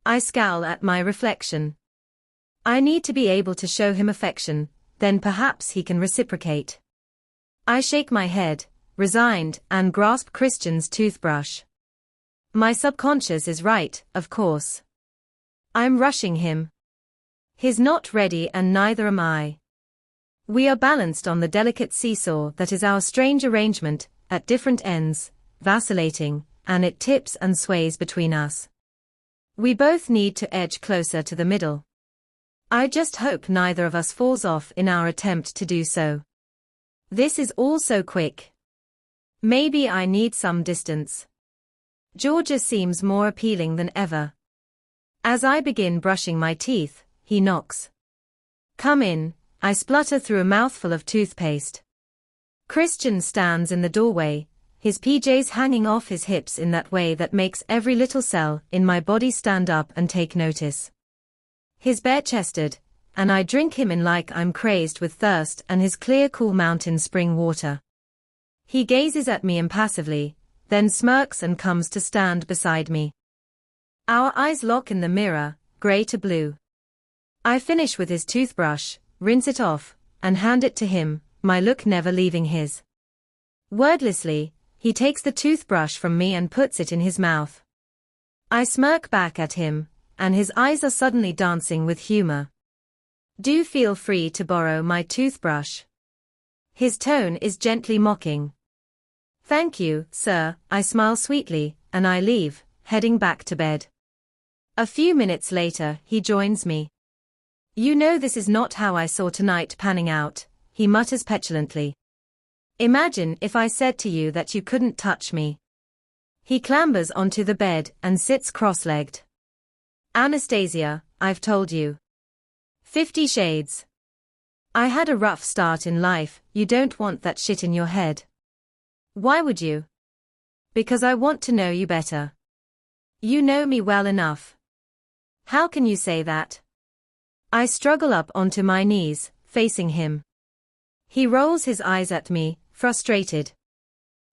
I scowl at my reflection. I need to be able to show him affection, then perhaps he can reciprocate. I shake my head, resigned, and grasp Christian's toothbrush. My subconscious is right, of course. I'm rushing him. He's not ready and neither am I. We are balanced on the delicate seesaw that is our strange arrangement, at different ends, vacillating, and it tips and sways between us. We both need to edge closer to the middle. I just hope neither of us falls off in our attempt to do so. This is all so quick. Maybe I need some distance. Georgia seems more appealing than ever. As I begin brushing my teeth, he knocks. Come in, I splutter through a mouthful of toothpaste. Christian stands in the doorway, his PJs hanging off his hips in that way that makes every little cell in my body stand up and take notice. He's bare-chested, and I drink him in like I'm crazed with thirst and his clear cool mountain spring water. He gazes at me impassively, then smirks and comes to stand beside me. Our eyes lock in the mirror, grey to blue. I finish with his toothbrush, rinse it off, and hand it to him, my look never leaving his. Wordlessly, he takes the toothbrush from me and puts it in his mouth. I smirk back at him, and his eyes are suddenly dancing with humor. Do feel free to borrow my toothbrush. His tone is gently mocking. Thank you, sir, I smile sweetly, and I leave, heading back to bed. A few minutes later, he joins me. You know this is not how I saw tonight panning out, he mutters petulantly. Imagine if I said to you that you couldn't touch me. He clambers onto the bed and sits cross-legged. Anastasia, I've told you. 50 Shades. I had a rough start in life, you don't want that shit in your head. Why would you? Because I want to know you better. You know me well enough. How can you say that? I struggle up onto my knees, facing him. He rolls his eyes at me, frustrated.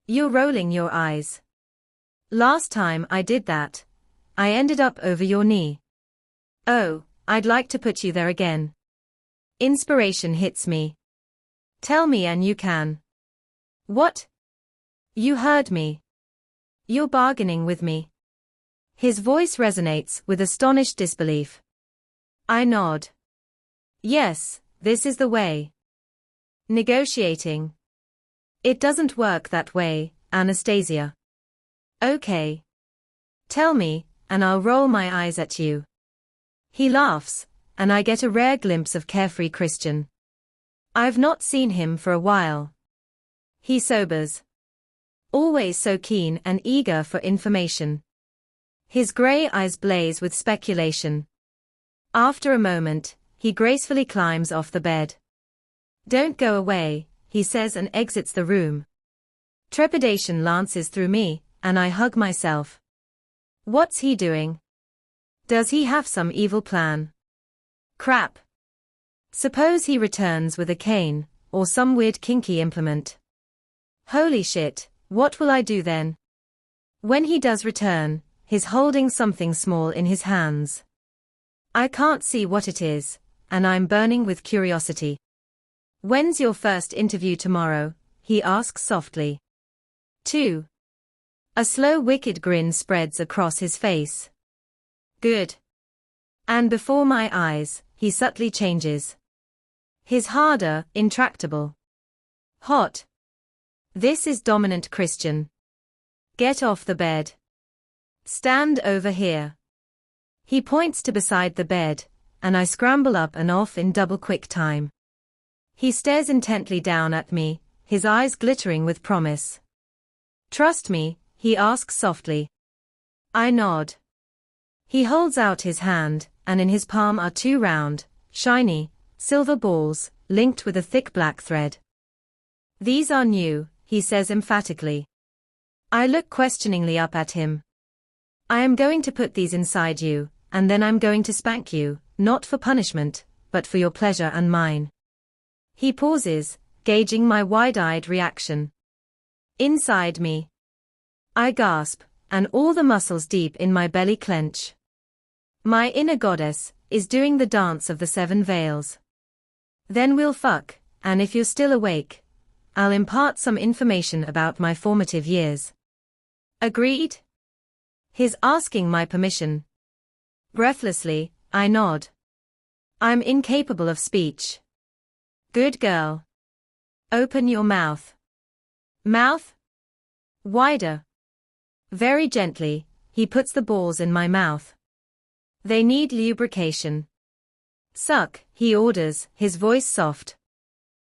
You're rolling your eyes. Last time I did that, I ended up over your knee. Oh, I'd like to put you there again. Inspiration hits me. Tell me and you can. What? You heard me. You're bargaining with me. His voice resonates with astonished disbelief. I nod. Yes, this is the way. Negotiating. It doesn't work that way, Anastasia. Okay. Tell me, and I'll roll my eyes at you. He laughs, and I get a rare glimpse of carefree Christian. I've not seen him for a while. He sobers. Always so keen and eager for information. His grey eyes blaze with speculation. After a moment, he gracefully climbs off the bed. Don't go away, he says and exits the room. Trepidation lances through me, and I hug myself. What's he doing? Does he have some evil plan? Crap. Suppose he returns with a cane, or some weird kinky implement. Holy shit, what will I do then? When he does return, he's holding something small in his hands. I can't see what it is, and I'm burning with curiosity. When's your first interview tomorrow? He asks softly. 2. A slow wicked grin spreads across his face. Good. And before my eyes, he subtly changes. He's harder, intractable. Hot. This is dominant Christian. Get off the bed. Stand over here. He points to beside the bed, and I scramble up and off in double quick time. He stares intently down at me, his eyes glittering with promise. Trust me, he asks softly. I nod. He holds out his hand, and in his palm are two round, shiny, silver balls, linked with a thick black thread. "These are new," he says emphatically. I look questioningly up at him. "I am going to put these inside you, and then I'm going to spank you, not for punishment, but for your pleasure and mine." He pauses, gauging my wide-eyed reaction. "Inside me." I gasp, and all the muscles deep in my belly clench. My inner goddess is doing the dance of the 7 veils. "Then we'll fuck, and if you're still awake, I'll impart some information about my formative years." "Agreed?" He's asking my permission. Breathlessly, I nod. I'm incapable of speech. "Good girl. Open your mouth." "Mouth?" "Wider." Very gently, he puts the balls in my mouth. "They need lubrication." "Suck," he orders, his voice soft.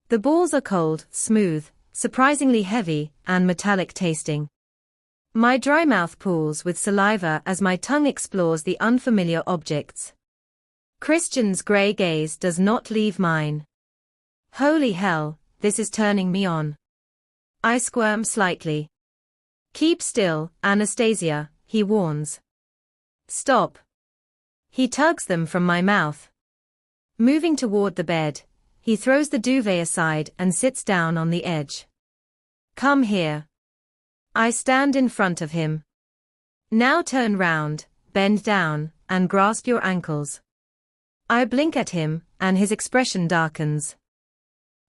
The balls are cold, smooth, surprisingly heavy, and metallic tasting. My dry mouth pools with saliva as my tongue explores the unfamiliar objects. Christian's grey gaze does not leave mine. Holy hell, this is turning me on. I squirm slightly. "Keep still, Anastasia," he warns. "Stop." He tugs them from my mouth. Moving toward the bed, he throws the duvet aside and sits down on the edge. "Come here." I stand in front of him. "Now turn round, bend down, and grasp your ankles." I blink at him, and his expression darkens.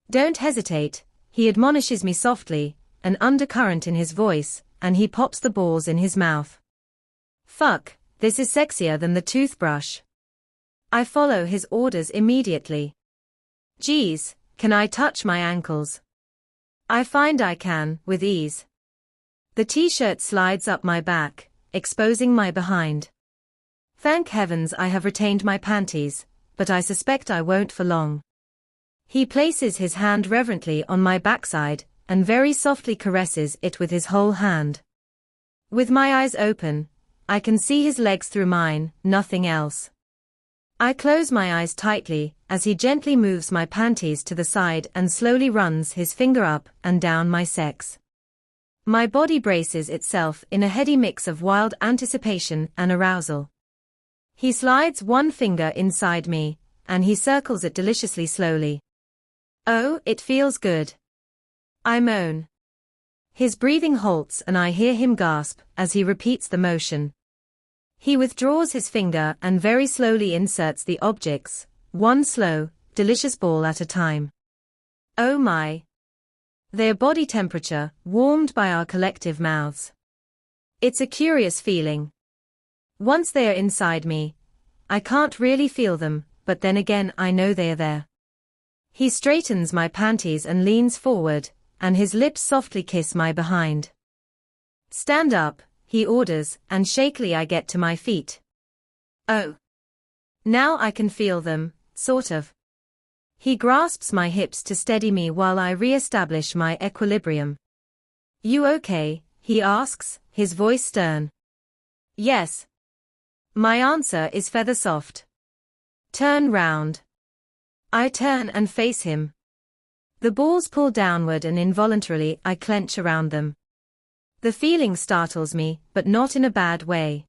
"Don't hesitate," he admonishes me softly, an undercurrent in his voice, and he pops the balls in his mouth. "Fuck, this is sexier than the toothbrush." I follow his orders immediately. "Geez, can I touch my ankles?" I find I can, with ease. The t-shirt slides up my back, exposing my behind. Thank heavens I have retained my panties, but I suspect I won't for long. He places his hand reverently on my backside, and very softly caresses it with his whole hand. With my eyes open, I can see his legs through mine, nothing else. I close my eyes tightly, as he gently moves my panties to the side and slowly runs his finger up and down my sex. My body braces itself in a heady mix of wild anticipation and arousal. He slides one finger inside me, and he circles it deliciously slowly. "Oh, it feels good." I moan. His breathing halts and I hear him gasp as he repeats the motion. He withdraws his finger and very slowly inserts the objects, one slow, delicious ball at a time. Oh my! Their body temperature, warmed by our collective mouths. It's a curious feeling. Once they are inside me, I can't really feel them, but then again I know they are there. He straightens my panties and leans forward, and his lips softly kiss my behind. "Stand up," he orders, and shakily I get to my feet. Oh. Now I can feel them, sort of. He grasps my hips to steady me while I re-establish my equilibrium. "You okay?" he asks, his voice stern. "Yes." My answer is feather soft. "Turn round." I turn and face him. The balls pull downward and involuntarily I clench around them. The feeling startles me, but not in a bad way.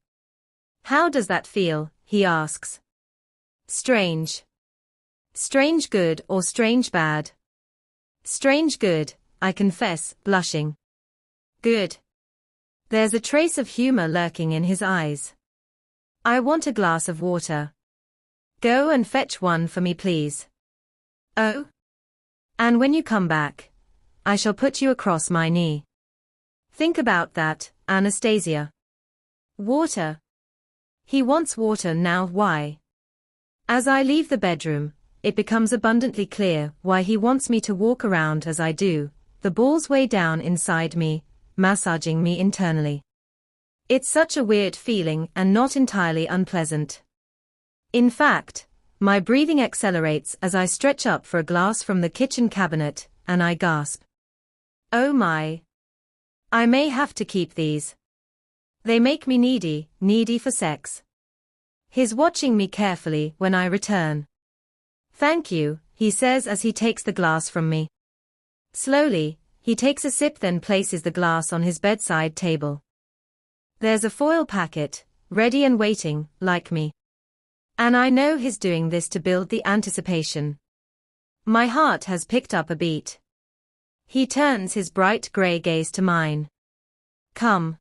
"How does that feel?" he asks. "Strange." "Strange good or strange bad?" "Strange good," I confess, blushing. "Good." There's a trace of humor lurking in his eyes. "I want a glass of water." "Go and fetch one for me, please." "Oh? And when you come back, I shall put you across my knee." Think about that, Anastasia. Water. He wants water now. Why? As I leave the bedroom, it becomes abundantly clear why he wants me to walk around as I do, the balls way down inside me, massaging me internally. It's such a weird feeling and not entirely unpleasant. In fact, my breathing accelerates as I stretch up for a glass from the kitchen cabinet, and I gasp. Oh my! I may have to keep these. They make me needy for sex. He's watching me carefully when I return. Thank you, he says as he takes the glass from me. Slowly, he takes a sip then places the glass on his bedside table. There's a foil packet, ready and waiting, like me. And I know he's doing this to build the anticipation. My heart has picked up a beat. He turns his bright grey gaze to mine. Come.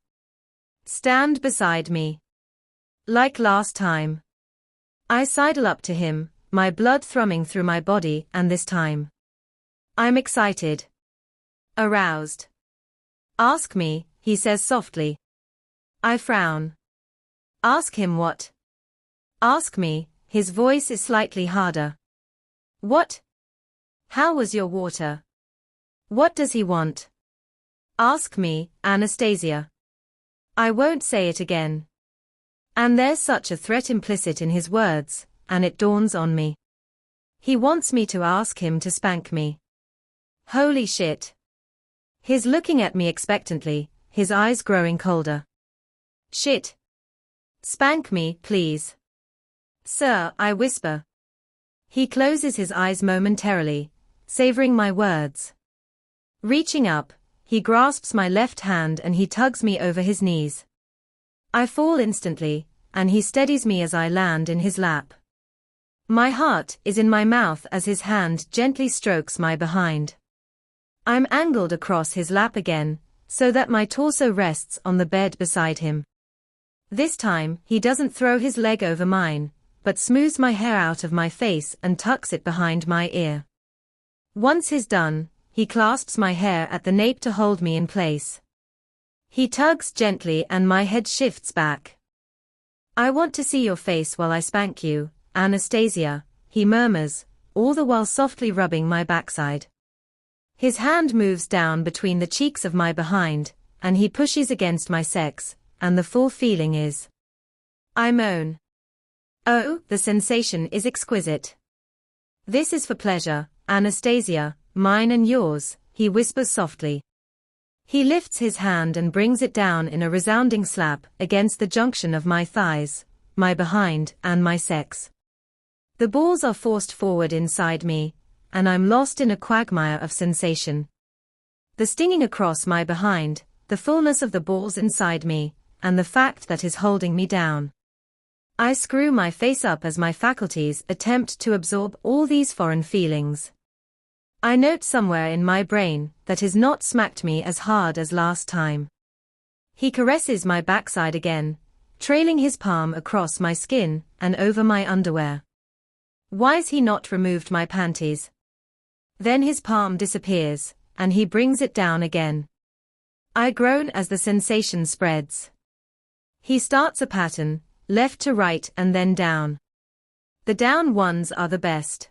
Stand beside me. Like last time. I sidle up to him, my blood thrumming through my body, and this time I'm excited. Aroused. Ask me, he says softly. I frown. Ask him what? Ask me, his voice is slightly harder. What? How was your water? What does he want? Ask me, Anastasia. I won't say it again. And there's such a threat implicit in his words, and it dawns on me. He wants me to ask him to spank me. Holy shit. He's looking at me expectantly, his eyes growing colder. Shit. Spank me, please. Sir, I whisper. He closes his eyes momentarily, savoring my words. Reaching up, he grasps my left hand and he tugs me over his knees. I fall instantly, and he steadies me as I land in his lap. My heart is in my mouth as his hand gently strokes my behind. I'm angled across his lap again, so that my torso rests on the bed beside him. This time, he doesn't throw his leg over mine, but smooths my hair out of my face and tucks it behind my ear. Once he's done, he clasps my hair at the nape to hold me in place. He tugs gently and my head shifts back. I want to see your face while I spank you, Anastasia, he murmurs, all the while softly rubbing my backside. His hand moves down between the cheeks of my behind, and he pushes against my sex, and the full feeling is. I moan. Oh, the sensation is exquisite. This is for pleasure, Anastasia, mine and yours, he whispers softly. He lifts his hand and brings it down in a resounding slap against the junction of my thighs, my behind, and my sex. The balls are forced forward inside me, and I'm lost in a quagmire of sensation. The stinging across my behind, the fullness of the balls inside me, and the fact that is holding me down. I screw my face up as my faculties attempt to absorb all these foreign feelings. I note somewhere in my brain that he's not smacked me as hard as last time. He caresses my backside again, trailing his palm across my skin and over my underwear. Why's he not removed my panties? Then his palm disappears, and he brings it down again. I groan as the sensation spreads. He starts a pattern, left to right and then down. The down ones are the best.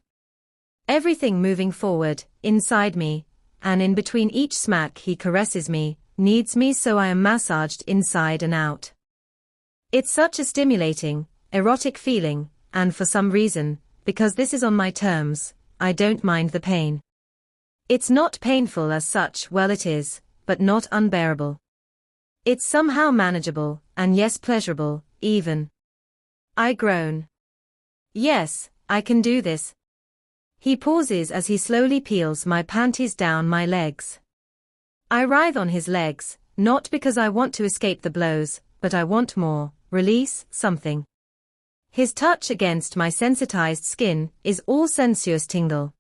Everything moving forward, inside me, and in between each smack he caresses me, kneads me so I am massaged inside and out. It's such a stimulating, erotic feeling, and for some reason, because this is on my terms, I don't mind the pain. It's not painful as such, well it is, but not unbearable. It's somehow manageable, and yes pleasurable, even. I groan. Yes, I can do this. He pauses as he slowly peels my panties down my legs. I writhe on his legs, not because I want to escape the blows, but I want more, release, something. His touch against my sensitized skin is all sensuous tingle.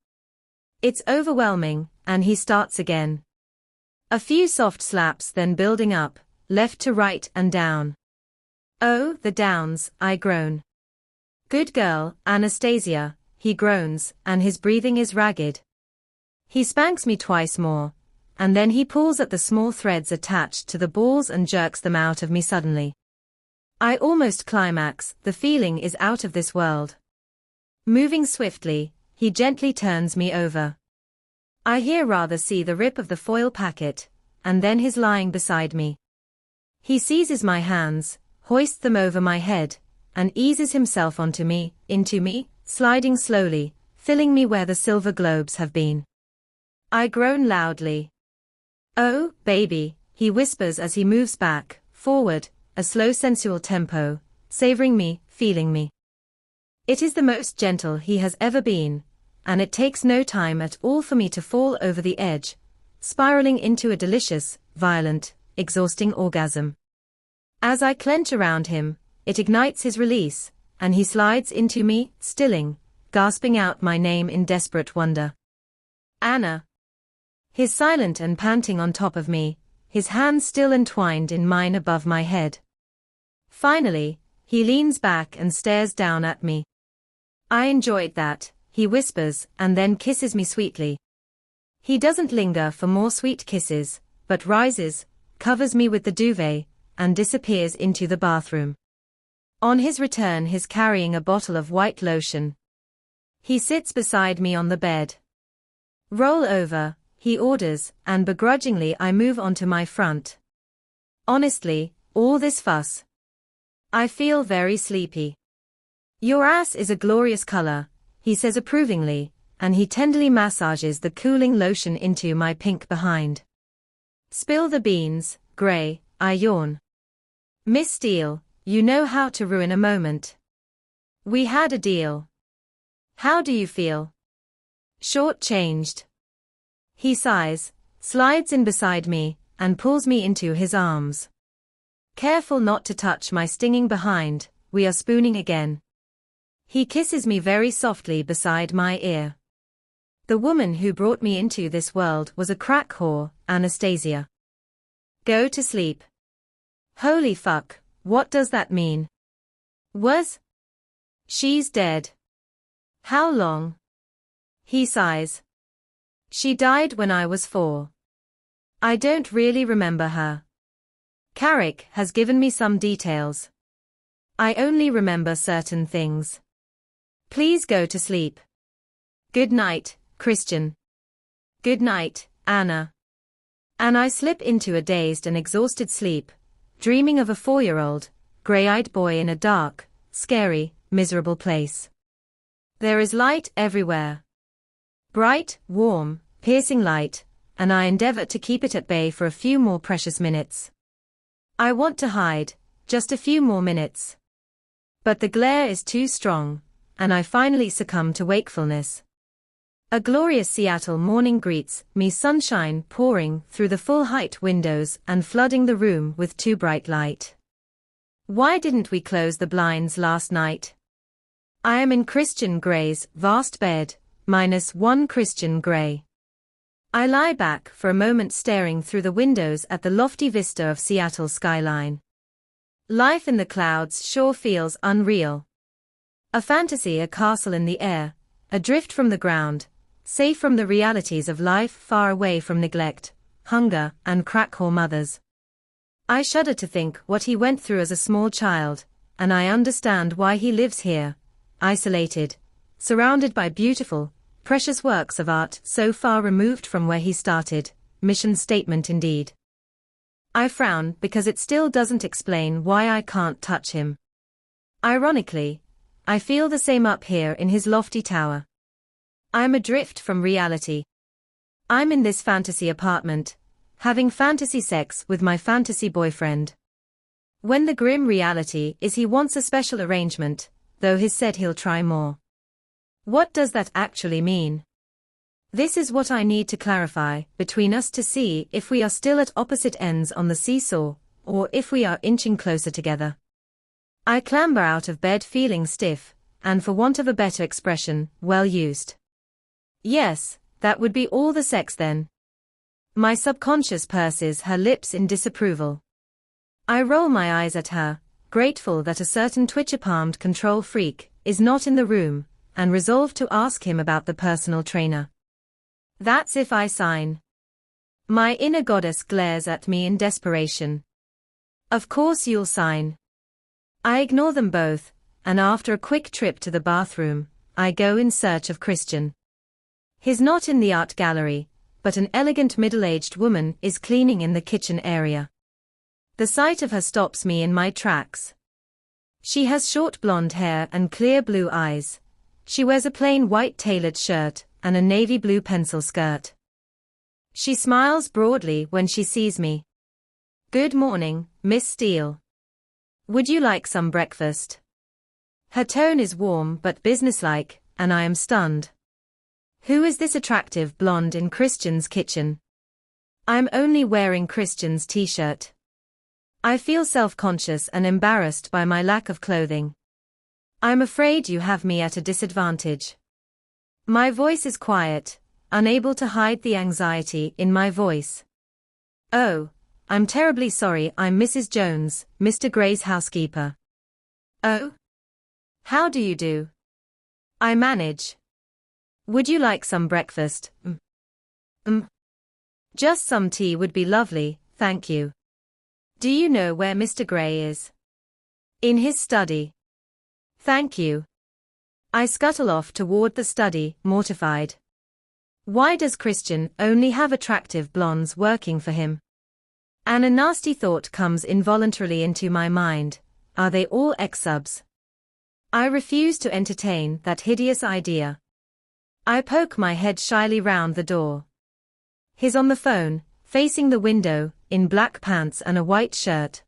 It's overwhelming, and he starts again. A few soft slaps then building up, left to right and down. Oh, the downs, I groan. Good girl, Anastasia, he groans, and his breathing is ragged. He spanks me twice more, and then he pulls at the small threads attached to the balls and jerks them out of me suddenly. I almost climax, the feeling is out of this world. Moving swiftly, he gently turns me over. I hear rather see the rip of the foil packet, and then his lying beside me. He seizes my hands, hoists them over my head, and eases himself onto me, into me, sliding slowly, filling me where the silver globes have been. I groan loudly. Oh, baby, he whispers as he moves back, forward, a slow sensual tempo, savoring me, feeling me. It is the most gentle he has ever been, and it takes no time at all for me to fall over the edge, spiraling into a delicious, violent, exhausting orgasm. As I clench around him, it ignites his release, and he slides into me, stilling, gasping out my name in desperate wonder. Anna. He's silent and panting on top of me, his hands still entwined in mine above my head. Finally, he leans back and stares down at me. I enjoyed that, he whispers and then kisses me sweetly. He doesn't linger for more sweet kisses, but rises, covers me with the duvet, and disappears into the bathroom. On his return he's carrying a bottle of white lotion. He sits beside me on the bed. Roll over, he orders, and begrudgingly I move onto my front. Honestly, all this fuss. I feel very sleepy. Your ass is a glorious color, he says approvingly, and he tenderly massages the cooling lotion into my pink behind. Spill the beans, Gray, I yawn. Miss Steele, you know how to ruin a moment. We had a deal. How do you feel? Short-changed. He sighs, slides in beside me, and pulls me into his arms. Careful not to touch my stinging behind, we are spooning again. He kisses me very softly beside my ear. The woman who brought me into this world was a crack whore, Anastasia. Go to sleep. Holy fuck, what does that mean? Was? She's dead. How long? He sighs. She died when I was 4. I don't really remember her. Carrick has given me some details. I only remember certain things. Please go to sleep. Good night, Christian. Good night, Anna. And I slip into a dazed and exhausted sleep, dreaming of a 4-year-old, gray-eyed boy in a dark, scary, miserable place. There is light everywhere. Bright, warm, piercing light, and I endeavor to keep it at bay for a few more precious minutes. I want to hide, just a few more minutes. But the glare is too strong, and I finally succumb to wakefulness. A glorious Seattle morning greets me, sunshine pouring through the full-height windows and flooding the room with too bright light. Why didn't we close the blinds last night? I am in Christian Gray's vast bed, -1 Christian Gray. I lie back for a moment staring through the windows at the lofty vista of Seattle's skyline. Life in the clouds sure feels unreal. A fantasy, a castle in the air, adrift from the ground, safe from the realities of life, far away from neglect, hunger, and crack-whore mothers. I shudder to think what he went through as a small child, and I understand why he lives here, isolated, surrounded by beautiful, precious works of art so far removed from where he started. Mission statement indeed. I frown because it still doesn't explain why I can't touch him. Ironically, I feel the same up here in his lofty tower. I'm adrift from reality. I'm in this fantasy apartment, having fantasy sex with my fantasy boyfriend. When the grim reality is he wants a special arrangement, though he's said he'll try more. What does that actually mean? This is what I need to clarify between us to see if we are still at opposite ends on the seesaw, or if we are inching closer together. I clamber out of bed feeling stiff, and for want of a better expression, well used. Yes, that would be all the sex then. My subconscious purses her lips in disapproval. I roll my eyes at her, grateful that a certain twitcher-palmed control freak is not in the room, and resolve to ask him about the personal trainer. That's if I sign. My inner goddess glares at me in desperation. Of course you'll sign. I ignore them both, and after a quick trip to the bathroom, I go in search of Christian. He's not in the art gallery, but an elegant middle-aged woman is cleaning in the kitchen area. The sight of her stops me in my tracks. She has short blonde hair and clear blue eyes. She wears a plain white tailored shirt and a navy blue pencil skirt. She smiles broadly when she sees me. Good morning, Miss Steele. Would you like some breakfast? Her tone is warm but businesslike, and I am stunned. Who is this attractive blonde in Christian's kitchen? I'm only wearing Christian's t-shirt. I feel self-conscious and embarrassed by my lack of clothing. I'm afraid you have me at a disadvantage. My voice is quiet, unable to hide the anxiety in my voice. Oh, I'm terribly sorry. I'm Mrs. Jones, Mr. Gray's housekeeper. Oh? How do you do? I manage. Would you like some breakfast? Just some tea would be lovely, thank you. Do you know where Mr. Gray is? In his study. Thank you. I scuttle off toward the study, mortified. Why does Christian only have attractive blondes working for him? And a nasty thought comes involuntarily into my mind. Are they all ex-subs? I refuse to entertain that hideous idea. I poke my head shyly round the door. He's on the phone, facing the window, in black pants and a white shirt.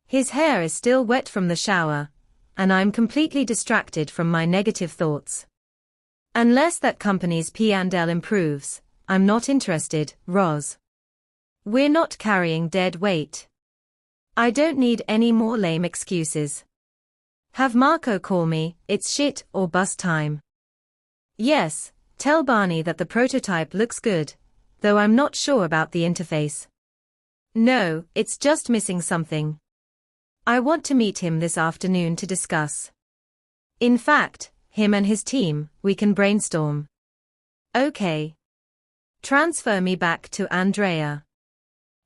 His hair is still wet from the shower, and I'm completely distracted from my negative thoughts. Unless that company's P&L improves, I'm not interested, Roz. We're not carrying dead weight. I don't need any more lame excuses. Have Marco call me, it's shit or bust time. Yes, tell Barney that the prototype looks good, though I'm not sure about the interface. No, it's just missing something. I want to meet him this afternoon to discuss. In fact, him and his team, we can brainstorm. Okay. Transfer me back to Andrea.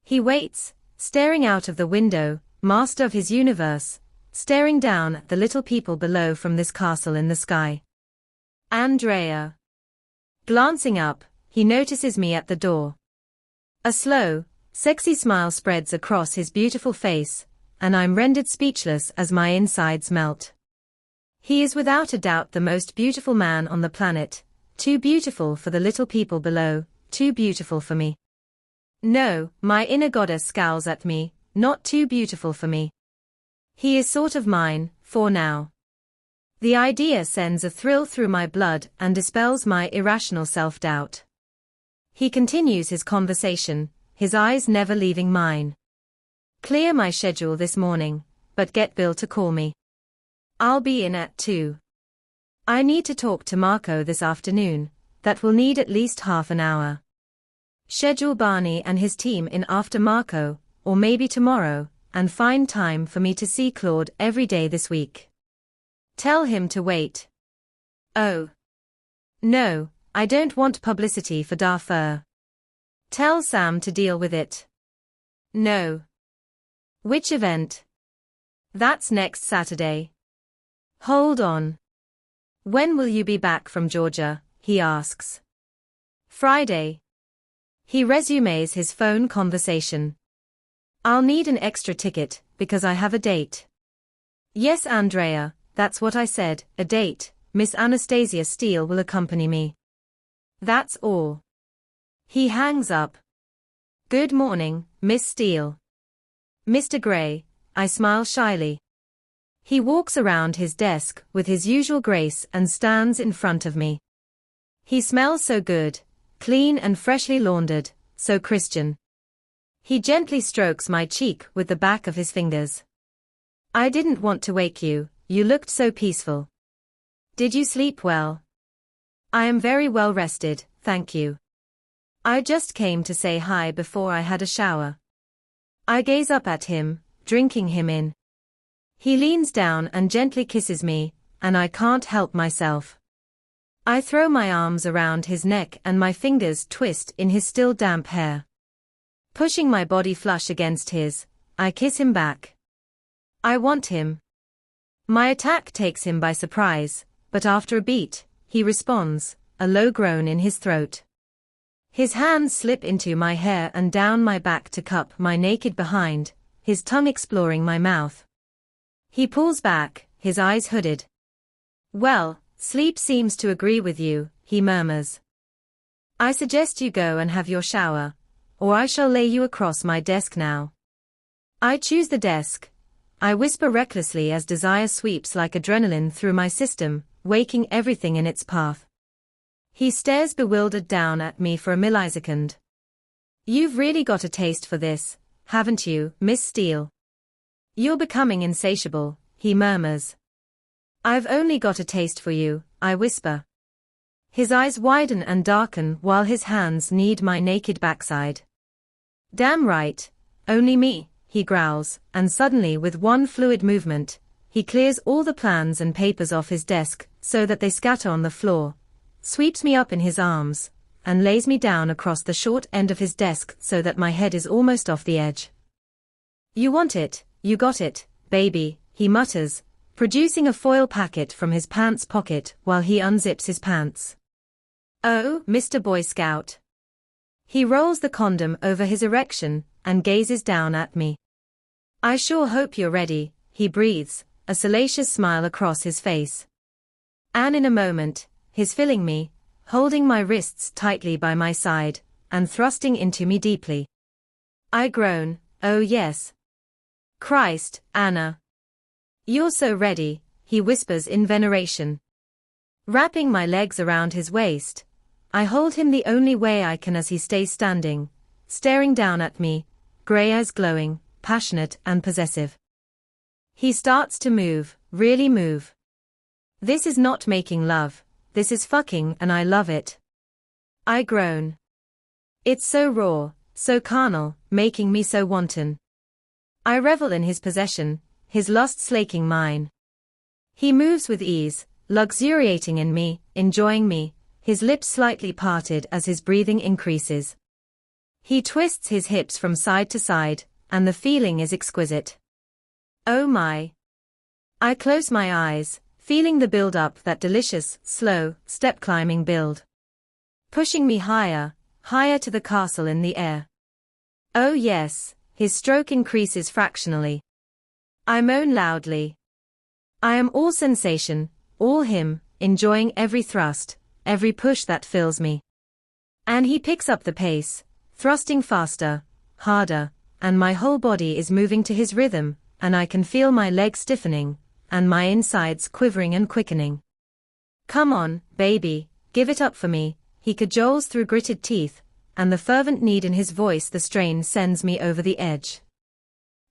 He waits, staring out of the window, master of his universe, staring down at the little people below from this castle in the sky. Andrea. Glancing up, he notices me at the door. A slow, sexy smile spreads across his beautiful face, and I'm rendered speechless as my insides melt. He is without a doubt the most beautiful man on the planet, too beautiful for the little people below, too beautiful for me. No, my inner goddess scowls at me, not too beautiful for me. He is sort of mine, for now. The idea sends a thrill through my blood and dispels my irrational self-doubt. He continues his conversation, his eyes never leaving mine. Clear my schedule this morning, but get Bill to call me. I'll be in at 2. I need to talk to Marco this afternoon, that will need at least half an hour. Schedule Barney and his team in after Marco, or maybe tomorrow, and find time for me to see Claude every day this week. Tell him to wait. Oh. No, I don't want publicity for Darfur. Tell Sam to deal with it. No. Which event? That's next Saturday. Hold on. When will you be back from Georgia? He asks. Friday. He resumes his phone conversation. I'll need an extra ticket, because I have a date. Yes, Andrea, that's what I said, a date. Miss Anastasia Steele will accompany me. That's all. He hangs up. Good morning, Miss Steele. Mr. Gray, I smile shyly. He walks around his desk with his usual grace and stands in front of me. He smells so good, clean and freshly laundered, so Christian. He gently strokes my cheek with the back of his fingers. I didn't want to wake you, you looked so peaceful. Did you sleep well? I am very well rested, thank you. I just came to say hi before I had a shower. I gaze up at him, drinking him in. He leans down and gently kisses me, and I can't help myself. I throw my arms around his neck and my fingers twist in his still damp hair. Pushing my body flush against his, I kiss him back. I want him. My attack takes him by surprise, but after a beat, he responds, a low groan in his throat. His hands slip into my hair and down my back to cup my naked behind, his tongue exploring my mouth. He pulls back, his eyes hooded. Well, sleep seems to agree with you, he murmurs. I suggest you go and have your shower, or I shall lay you across my desk now. I choose the desk, I whisper recklessly as desire sweeps like adrenaline through my system, waking everything in its path. He stares bewildered down at me for a millisecond. You've really got a taste for this, haven't you, Miss Steele? You're becoming insatiable, he murmurs. I've only got a taste for you, I whisper. His eyes widen and darken while his hands knead my naked backside. Damn right, only me, he growls, and suddenly with one fluid movement, he clears all the plans and papers off his desk so that they scatter on the floor, sweeps me up in his arms, and lays me down across the short end of his desk so that my head is almost off the edge. You want it, you got it, baby, he mutters, producing a foil packet from his pants pocket while he unzips his pants. Oh, Mr. Boy Scout. He rolls the condom over his erection and gazes down at me. I sure hope you're ready, he breathes, a salacious smile across his face. And in a moment, he's filling me, holding my wrists tightly by my side, and thrusting into me deeply. I groan, oh yes. Christ, Anna. You're so ready, he whispers in veneration. Wrapping my legs around his waist, I hold him the only way I can as he stays standing, staring down at me, grey eyes glowing, passionate and possessive. He starts to move, really move. This is not making love, this is fucking and I love it. I groan. It's so raw, so carnal, making me so wanton. I revel in his possession, his lust slaking mine. He moves with ease, luxuriating in me, enjoying me, his lips slightly parted as his breathing increases. He twists his hips from side to side, and the feeling is exquisite. Oh my. I close my eyes, feeling the build-up, that delicious, slow, step-climbing build. Pushing me higher, higher to the castle in the air. Oh yes, his stroke increases fractionally. I moan loudly. I am all sensation, all him, enjoying every thrust, every push that fills me. And he picks up the pace, thrusting faster, harder, and my whole body is moving to his rhythm, and I can feel my legs stiffening, and my insides quivering and quickening. Come on, baby, give it up for me, he cajoles through gritted teeth, and the fervent need in his voice, the strain sends me over the edge.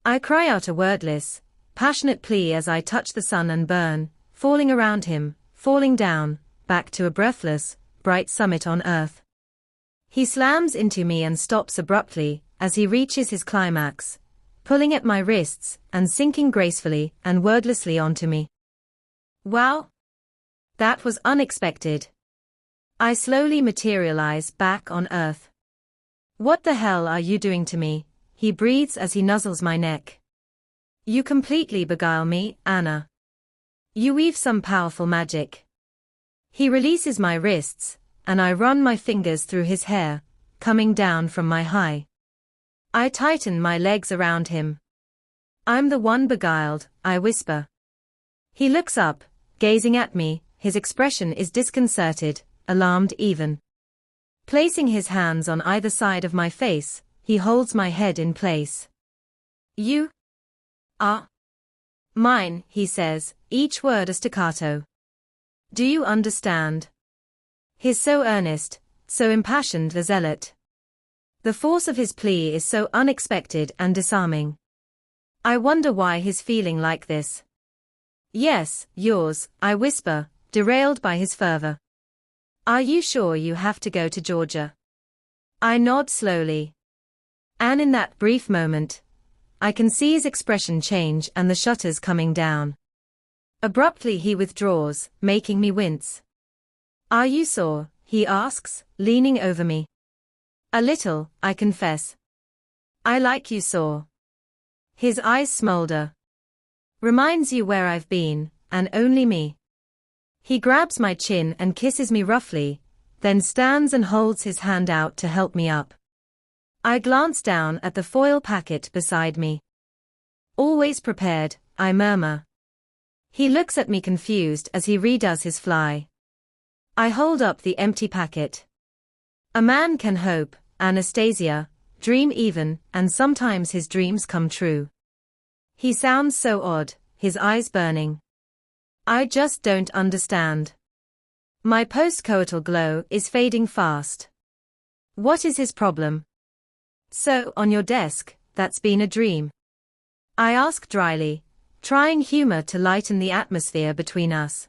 I cry out a wordless, passionate plea as I touch the sun and burn, falling around him, falling down, back to a breathless, bright summit on earth. He slams into me and stops abruptly, as he reaches his climax, pulling at my wrists, and sinking gracefully and wordlessly onto me. Wow! That was unexpected. I slowly materialize back on earth. What the hell are you doing to me? He breathes as he nuzzles my neck. You completely beguile me, Anna. You weave some powerful magic. He releases my wrists, and I run my fingers through his hair, coming down from my high. I tighten my legs around him. I'm the one beguiled, I whisper. He looks up, gazing at me, his expression is disconcerted, alarmed even. Placing his hands on either side of my face, he holds my head in place. You are mine, he says, each word a staccato. Do you understand? He's so earnest, so impassioned, the zealot. The force of his plea is so unexpected and disarming. I wonder why he's feeling like this. Yes, yours, I whisper, derailed by his fervor. Are you sure you have to go to Georgia? I nod slowly. And in that brief moment, I can see his expression change and the shutters coming down. Abruptly he withdraws, making me wince. Are you sore? He asks, leaning over me. A little, I confess. I like you sore. His eyes smolder. Reminds you where I've been, and only me. He grabs my chin and kisses me roughly, then stands and holds his hand out to help me up. I glance down at the foil packet beside me. Always prepared, I murmur. He looks at me confused as he redoes his fly. I hold up the empty packet. A man can hope, Anastasia, dream even, and sometimes his dreams come true. He sounds so odd, his eyes burning. I just don't understand. My postcoital glow is fading fast. What is his problem? So, on your desk, that's been a dream? I ask dryly, trying humor to lighten the atmosphere between us.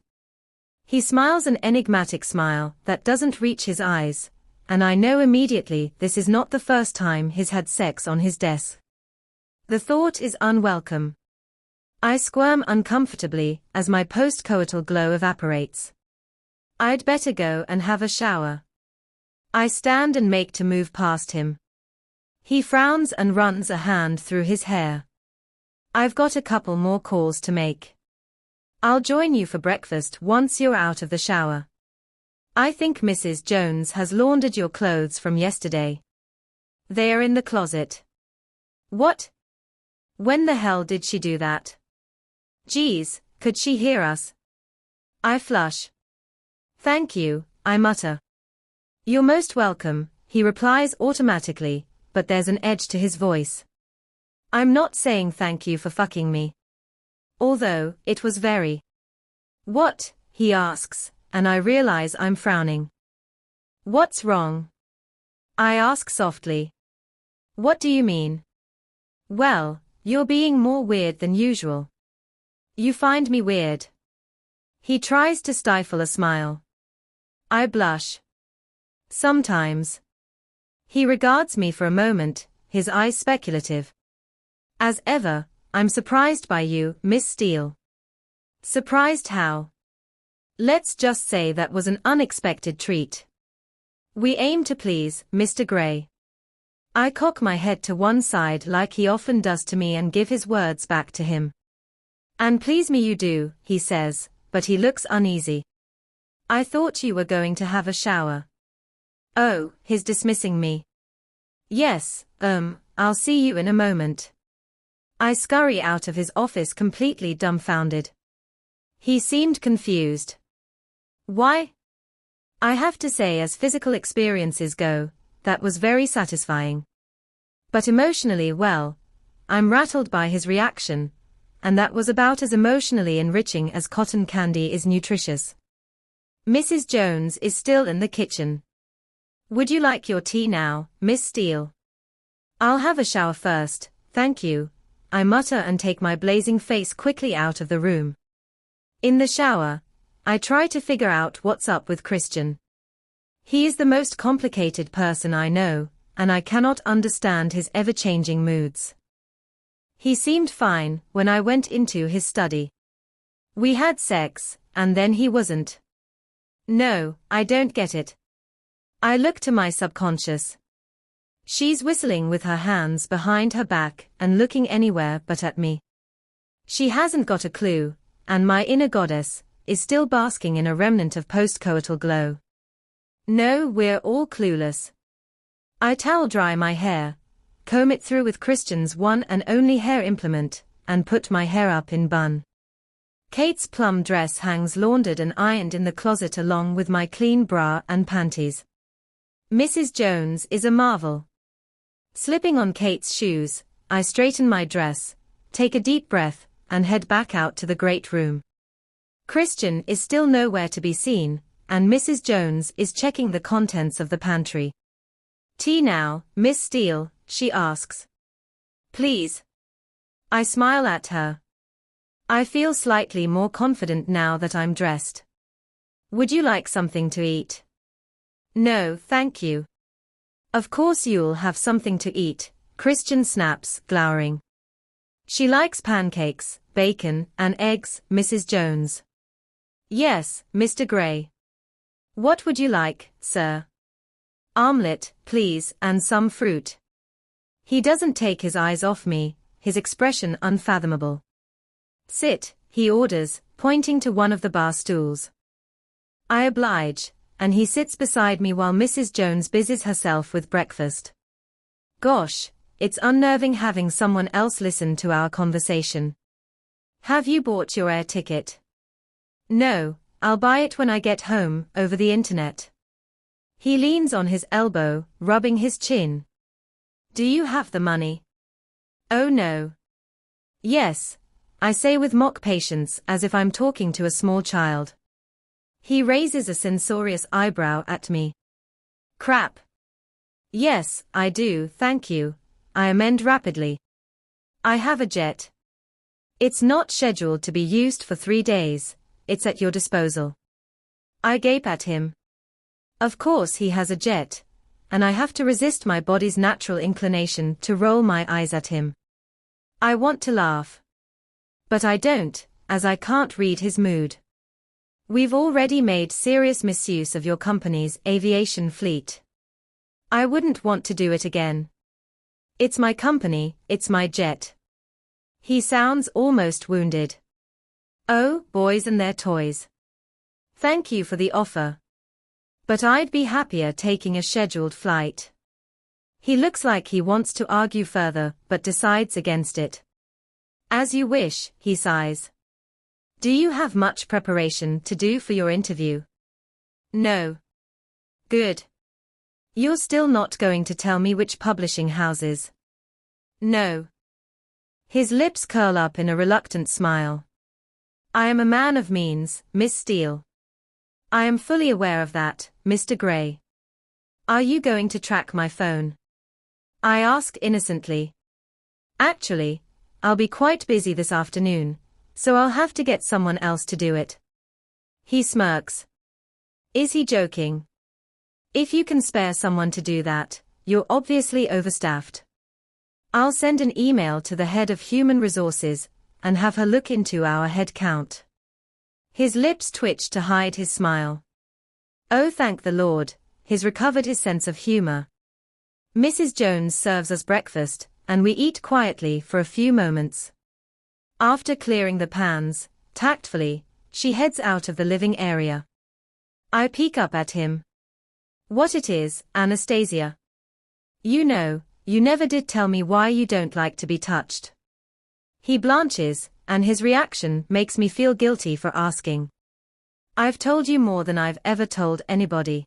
He smiles an enigmatic smile that doesn't reach his eyes, and I know immediately this is not the first time he's had sex on his desk. The thought is unwelcome. I squirm uncomfortably as my postcoital glow evaporates. I'd better go and have a shower. I stand and make to move past him. He frowns and runs a hand through his hair. I've got a couple more calls to make. I'll join you for breakfast once you're out of the shower. I think Mrs. Jones has laundered your clothes from yesterday. They are in the closet. What? When the hell did she do that? Geez, could she hear us? I flush. Thank you, I mutter. You're most welcome, he replies automatically, but there's an edge to his voice. I'm not saying thank you for fucking me. Although, it was very. What? He asks, and I realize I'm frowning. What's wrong? I ask softly. What do you mean? Well, you're being more weird than usual. You find me weird? He tries to stifle a smile. I blush. Sometimes. He regards me for a moment, his eyes speculative. As ever, I'm surprised by you, Miss Steele. Surprised how? Let's just say that was an unexpected treat. We aim to please, Mr. Gray. I cock my head to one side like he often does to me and give his words back to him. And please me you do, he says, but he looks uneasy. I thought you were going to have a shower. Oh, he's dismissing me. Yes, I'll see you in a moment. I scurry out of his office completely dumbfounded. He seemed confused. Why? I have to say, as physical experiences go, that was very satisfying. But emotionally, well, I'm rattled by his reaction, and that was about as emotionally enriching as cotton candy is nutritious. Mrs. Jones is still in the kitchen. Would you like your tea now, Miss Steele? I'll have a shower first, thank you, I mutter and take my blazing face quickly out of the room. In the shower, I try to figure out what's up with Christian. He is the most complicated person I know, and I cannot understand his ever-changing moods. He seemed fine when I went into his study. We had sex, and then he wasn't. No, I don't get it. I look to my subconscious. She's whistling with her hands behind her back and looking anywhere but at me. She hasn't got a clue, and my inner goddess is still basking in a remnant of postcoital glow. No, we're all clueless. I towel dry my hair, comb it through with Christian's one and only hair implement, and put my hair up in bun. Kate's plum dress hangs laundered and ironed in the closet along with my clean bra and panties. Mrs. Jones is a marvel. Slipping on Kate's shoes, I straighten my dress, take a deep breath, and head back out to the great room. Christian is still nowhere to be seen, and Mrs. Jones is checking the contents of the pantry. Tea now, Miss Steele, she asks. Please. I smile at her. I feel slightly more confident now that I'm dressed. Would you like something to eat? No, thank you. Of course you'll have something to eat, Christian snaps, glowering. She likes pancakes, bacon, and eggs, Mrs. Jones. Yes, Mr. Gray. What would you like, sir? Omelette, please, and some fruit. He doesn't take his eyes off me, his expression unfathomable. Sit, he orders, pointing to one of the bar stools. I oblige, and he sits beside me while Mrs. Jones busies herself with breakfast. Gosh, it's unnerving having someone else listen to our conversation. Have you bought your air ticket? No, I'll buy it when I get home, over the internet. He leans on his elbow, rubbing his chin. Do you have the money? Oh no. Yes, I say with mock patience as if I'm talking to a small child. He raises a censorious eyebrow at me. Crap. Yes, I do, thank you, I amend rapidly. I have a jet. It's not scheduled to be used for 3 days, it's at your disposal. I gape at him. Of course he has a jet, and I have to resist my body's natural inclination to roll my eyes at him. I want to laugh. But I don't, as I can't read his mood. We've already made serious misuse of your company's aviation fleet. I wouldn't want to do it again. It's my company, it's my jet. He sounds almost wounded. Oh, boys and their toys. Thank you for the offer. But I'd be happier taking a scheduled flight. He looks like he wants to argue further, but decides against it. As you wish, he sighs. Do you have much preparation to do for your interview? No. Good. You're still not going to tell me which publishing houses? No. His lips curl up in a reluctant smile. I am a man of means, Miss Steele. I am fully aware of that, Mr. Gray. Are you going to track my phone? I ask innocently. Actually, I'll be quite busy this afternoon, so I'll have to get someone else to do it. He smirks. Is he joking? If you can spare someone to do that, you're obviously overstaffed. I'll send an email to the head of human resources and have her look into our head count. His lips twitch to hide his smile. Oh, thank the Lord, he's recovered his sense of humor. Mrs. Jones serves us breakfast, and we eat quietly for a few moments. After clearing the pans, tactfully, she heads out of the living area. I peek up at him. What it is, Anastasia? You know, you never did tell me why you don't like to be touched. He blanches, and his reaction makes me feel guilty for asking. I've told you more than I've ever told anybody.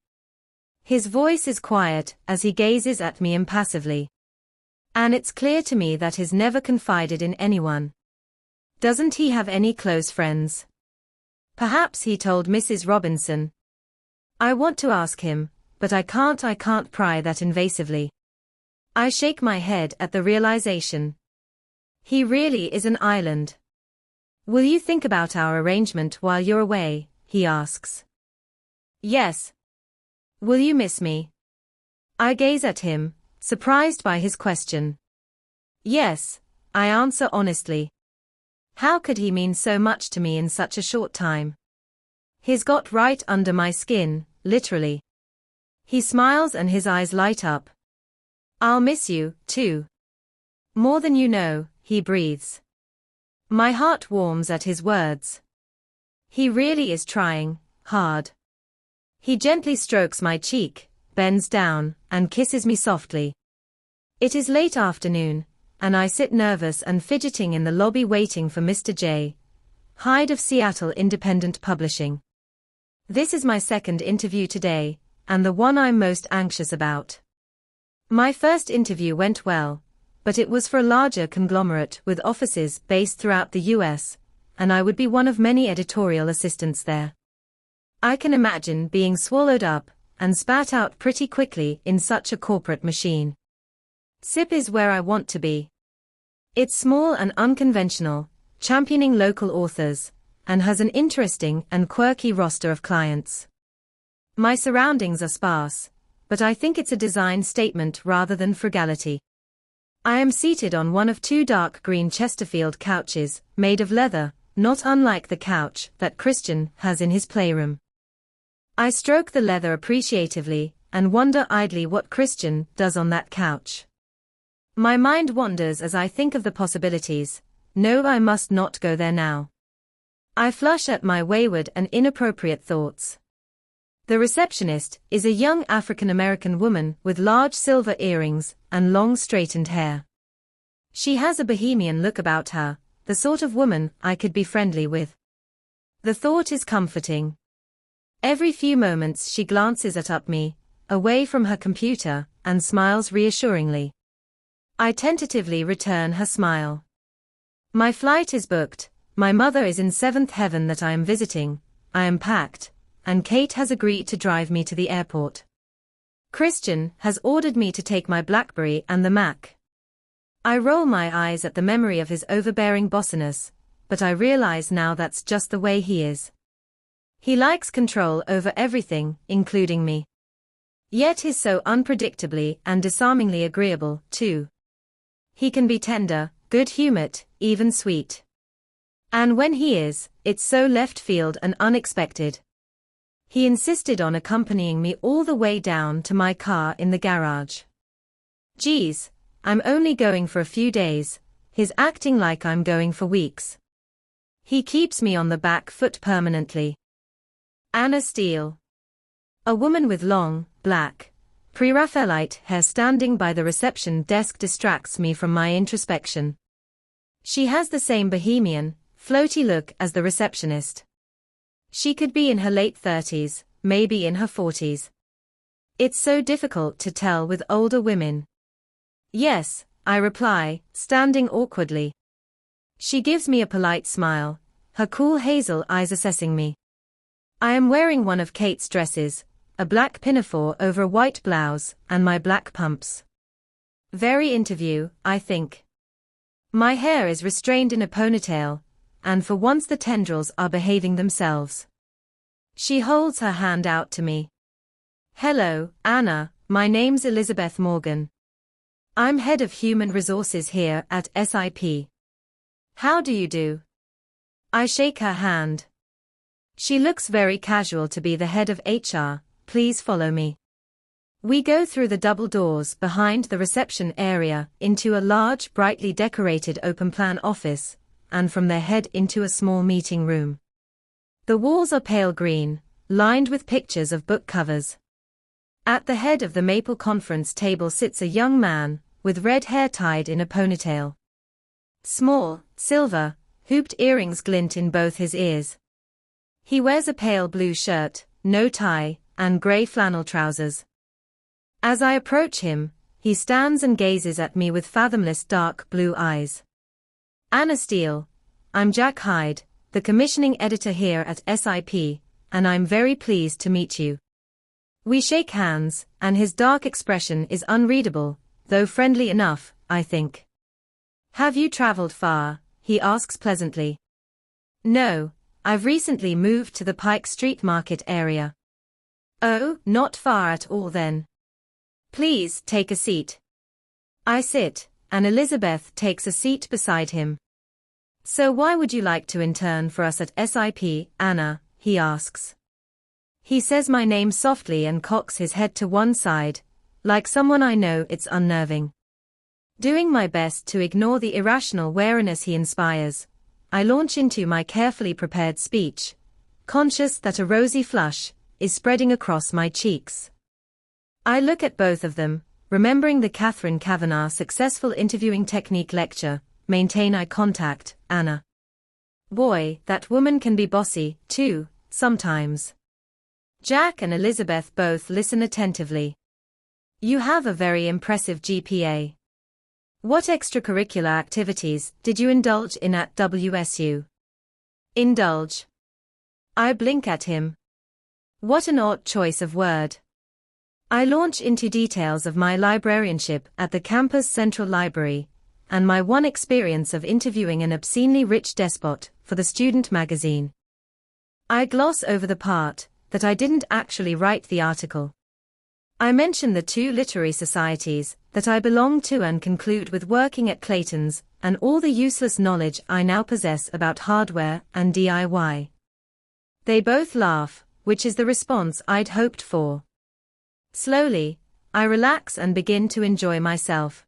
His voice is quiet as he gazes at me impassively. And it's clear to me that he's never confided in anyone. Doesn't he have any close friends? Perhaps he told Mrs. Robinson. I want to ask him, but I can't pry that invasively. I shake my head at the realization. He really is an island. Will you think about our arrangement while you're away? He asks. Yes. Will you miss me? I gaze at him, surprised by his question. Yes, I answer honestly. How could he mean so much to me in such a short time? He's got right under my skin, literally. He smiles and his eyes light up. I'll miss you, too. More than you know, he breathes. My heart warms at his words. He really is trying hard. He gently strokes my cheek, bends down, and kisses me softly. It is late afternoon, and I sit nervous and fidgeting in the lobby waiting for Mr. J. Hyde of Seattle Independent Publishing. This is my second interview today, and the one I'm most anxious about. My first interview went well, but it was for a larger conglomerate with offices based throughout the US, and I would be one of many editorial assistants there. I can imagine being swallowed up and spat out pretty quickly in such a corporate machine. SIP is where I want to be. It's small and unconventional, championing local authors, and has an interesting and quirky roster of clients. My surroundings are sparse, but I think it's a design statement rather than frugality. I am seated on one of 2 dark green Chesterfield couches, made of leather, not unlike the couch that Christian has in his playroom. I stroke the leather appreciatively, and wonder idly what Christian does on that couch. My mind wanders as I think of the possibilities. No, I must not go there now. I flush at my wayward and inappropriate thoughts. The receptionist is a young African-American woman with large silver earrings and long straightened hair. She has a bohemian look about her, the sort of woman I could be friendly with. The thought is comforting. Every few moments she glances at me, away from her computer, and smiles reassuringly. I tentatively return her smile. My flight is booked, my mother is in seventh heaven that I am visiting, I am packed, and Kate has agreed to drive me to the airport. Christian has ordered me to take my BlackBerry and the Mac. I roll my eyes at the memory of his overbearing bossiness, but I realize now that's just the way he is. He likes control over everything, including me. Yet he's so unpredictably and disarmingly agreeable, too. He can be tender, good-humored, even sweet. And when he is, it's so left field and unexpected. He insisted on accompanying me all the way down to my car in the garage. Geez, I'm only going for a few days, he's acting like I'm going for weeks. He keeps me on the back foot permanently. Anna Steele. A woman with long, black, pre-Raphaelite hair standing by the reception desk distracts me from my introspection. She has the same bohemian, floaty look as the receptionist. She could be in her late 30s, maybe in her 40s. It's so difficult to tell with older women. Yes, I reply, standing awkwardly. She gives me a polite smile, her cool hazel eyes assessing me. I am wearing one of Kate's dresses, a black pinafore over a white blouse, and my black pumps. Very interview, I think. My hair is restrained in a ponytail, and for once the tendrils are behaving themselves. She holds her hand out to me. Hello, Anna, my name's Elizabeth Morgan. I'm head of human resources here at SIP. How do you do? I shake her hand. She looks very casual to be the head of HR, please follow me. We go through the double doors behind the reception area into a large brightly decorated open-plan office, and from there head into a small meeting room. The walls are pale green, lined with pictures of book covers. At the head of the maple conference table sits a young man, with red hair tied in a ponytail. Small, silver, hooped earrings glint in both his ears. He wears a pale blue shirt, no tie, and grey flannel trousers. As I approach him, he stands and gazes at me with fathomless dark blue eyes. Anna Steele, I'm Jack Hyde, the commissioning editor here at SIP, and I'm very pleased to meet you. We shake hands, and his dark expression is unreadable, though friendly enough, I think. Have you traveled far? He asks pleasantly. No, I've recently moved to the Pike Street Market area. Oh, not far at all then. Please take a seat. I sit, and Elizabeth takes a seat beside him. So why would you like to intern for us at SIP, Anna? He asks. He says my name softly and cocks his head to one side, like someone I know. It's unnerving. Doing my best to ignore the irrational wariness he inspires, I launch into my carefully prepared speech, conscious that a rosy flush is spreading across my cheeks. I look at both of them, remembering the Catherine Kavanagh successful interviewing technique lecture, maintain eye contact, Anna. Boy, that woman can be bossy, too, sometimes. Jack and Elizabeth both listen attentively. You have a very impressive GPA. What extracurricular activities did you indulge in at WSU? Indulge. I blink at him. What an odd choice of word. I launch into details of my librarianship at the campus central library, and my one experience of interviewing an obscenely rich despot for the student magazine. I gloss over the part that I didn't actually write the article. I mention the 2 literary societies that I belong to and conclude with working at Clayton's and all the useless knowledge I now possess about hardware and DIY. They both laugh, which is the response I'd hoped for. Slowly, I relax and begin to enjoy myself.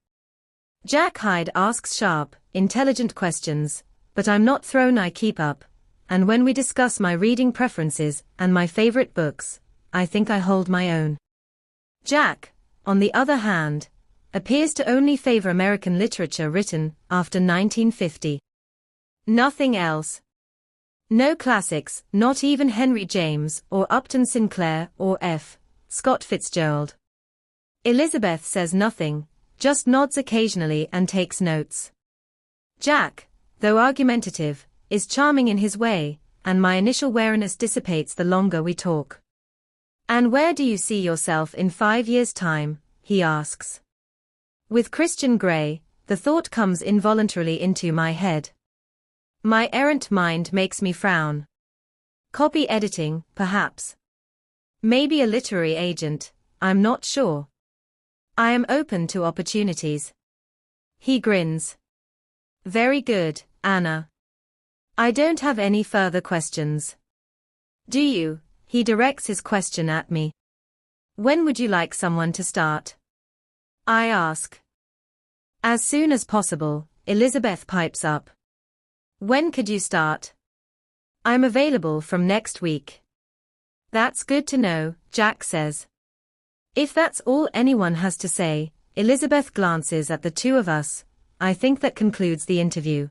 Jack Hyde asks sharp, intelligent questions, but I'm not thrown. I keep up, and when we discuss my reading preferences and my favorite books, I think I hold my own. Jack, on the other hand, appears to only favor American literature written after 1950. Nothing else. No classics, not even Henry James or Upton Sinclair or F. Scott Fitzgerald. Elizabeth says nothing, just nods occasionally and takes notes. Jack, though argumentative, is charming in his way, and my initial wariness dissipates the longer we talk. And where do you see yourself in 5 years' time, he asks. With Christian Grey, the thought comes involuntarily into my head. My errant mind makes me frown. Copy editing, perhaps. Maybe a literary agent, I'm not sure. I am open to opportunities. He grins. Very good, Anna. I don't have any further questions. Do you? He directs his question at me. When would you like someone to start? I ask. As soon as possible, Elizabeth pipes up. When could you start? I'm available from next week. That's good to know, Jack says. If that's all anyone has to say, Elizabeth glances at the two of us. I think that concludes the interview.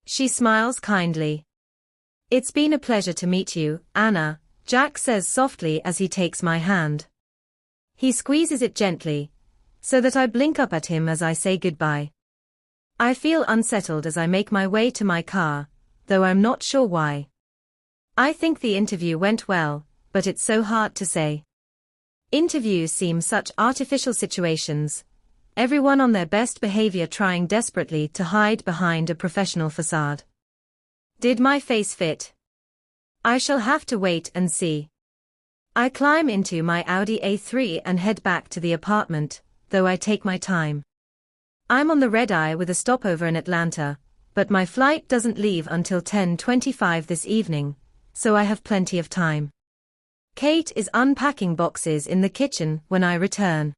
She smiles kindly. It's been a pleasure to meet you, Anna, Jack says softly as he takes my hand. He squeezes it gently, so that I blink up at him as I say goodbye. I feel unsettled as I make my way to my car, though I'm not sure why. I think the interview went well, but it's so hard to say. Interviews seem such artificial situations, everyone on their best behavior trying desperately to hide behind a professional facade. Did my face fit? I shall have to wait and see. I climb into my Audi A3 and head back to the apartment, though I take my time. I'm on the red-eye with a stopover in Atlanta, but my flight doesn't leave until 10:25 this evening, so I have plenty of time. Kate is unpacking boxes in the kitchen when I return.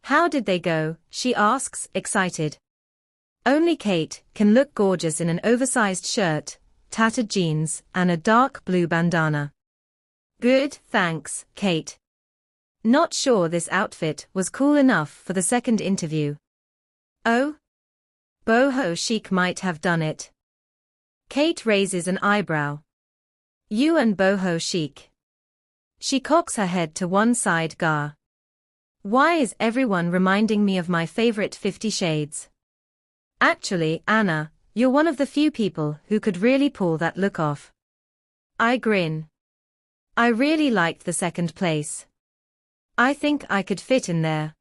How did they go? She asks, excited. Only Kate can look gorgeous in an oversized shirt, tattered jeans, and a dark blue bandana. Good, thanks, Kate. Not sure this outfit was cool enough for the second interview. Oh? Boho chic might have done it. Kate raises an eyebrow. You and boho chic. She cocks her head to one side. Gar. Why is everyone reminding me of my favorite 50 Shades? Actually, Anna, you're one of the few people who could really pull that look off. I grin. I really liked the second place. I think I could fit in there.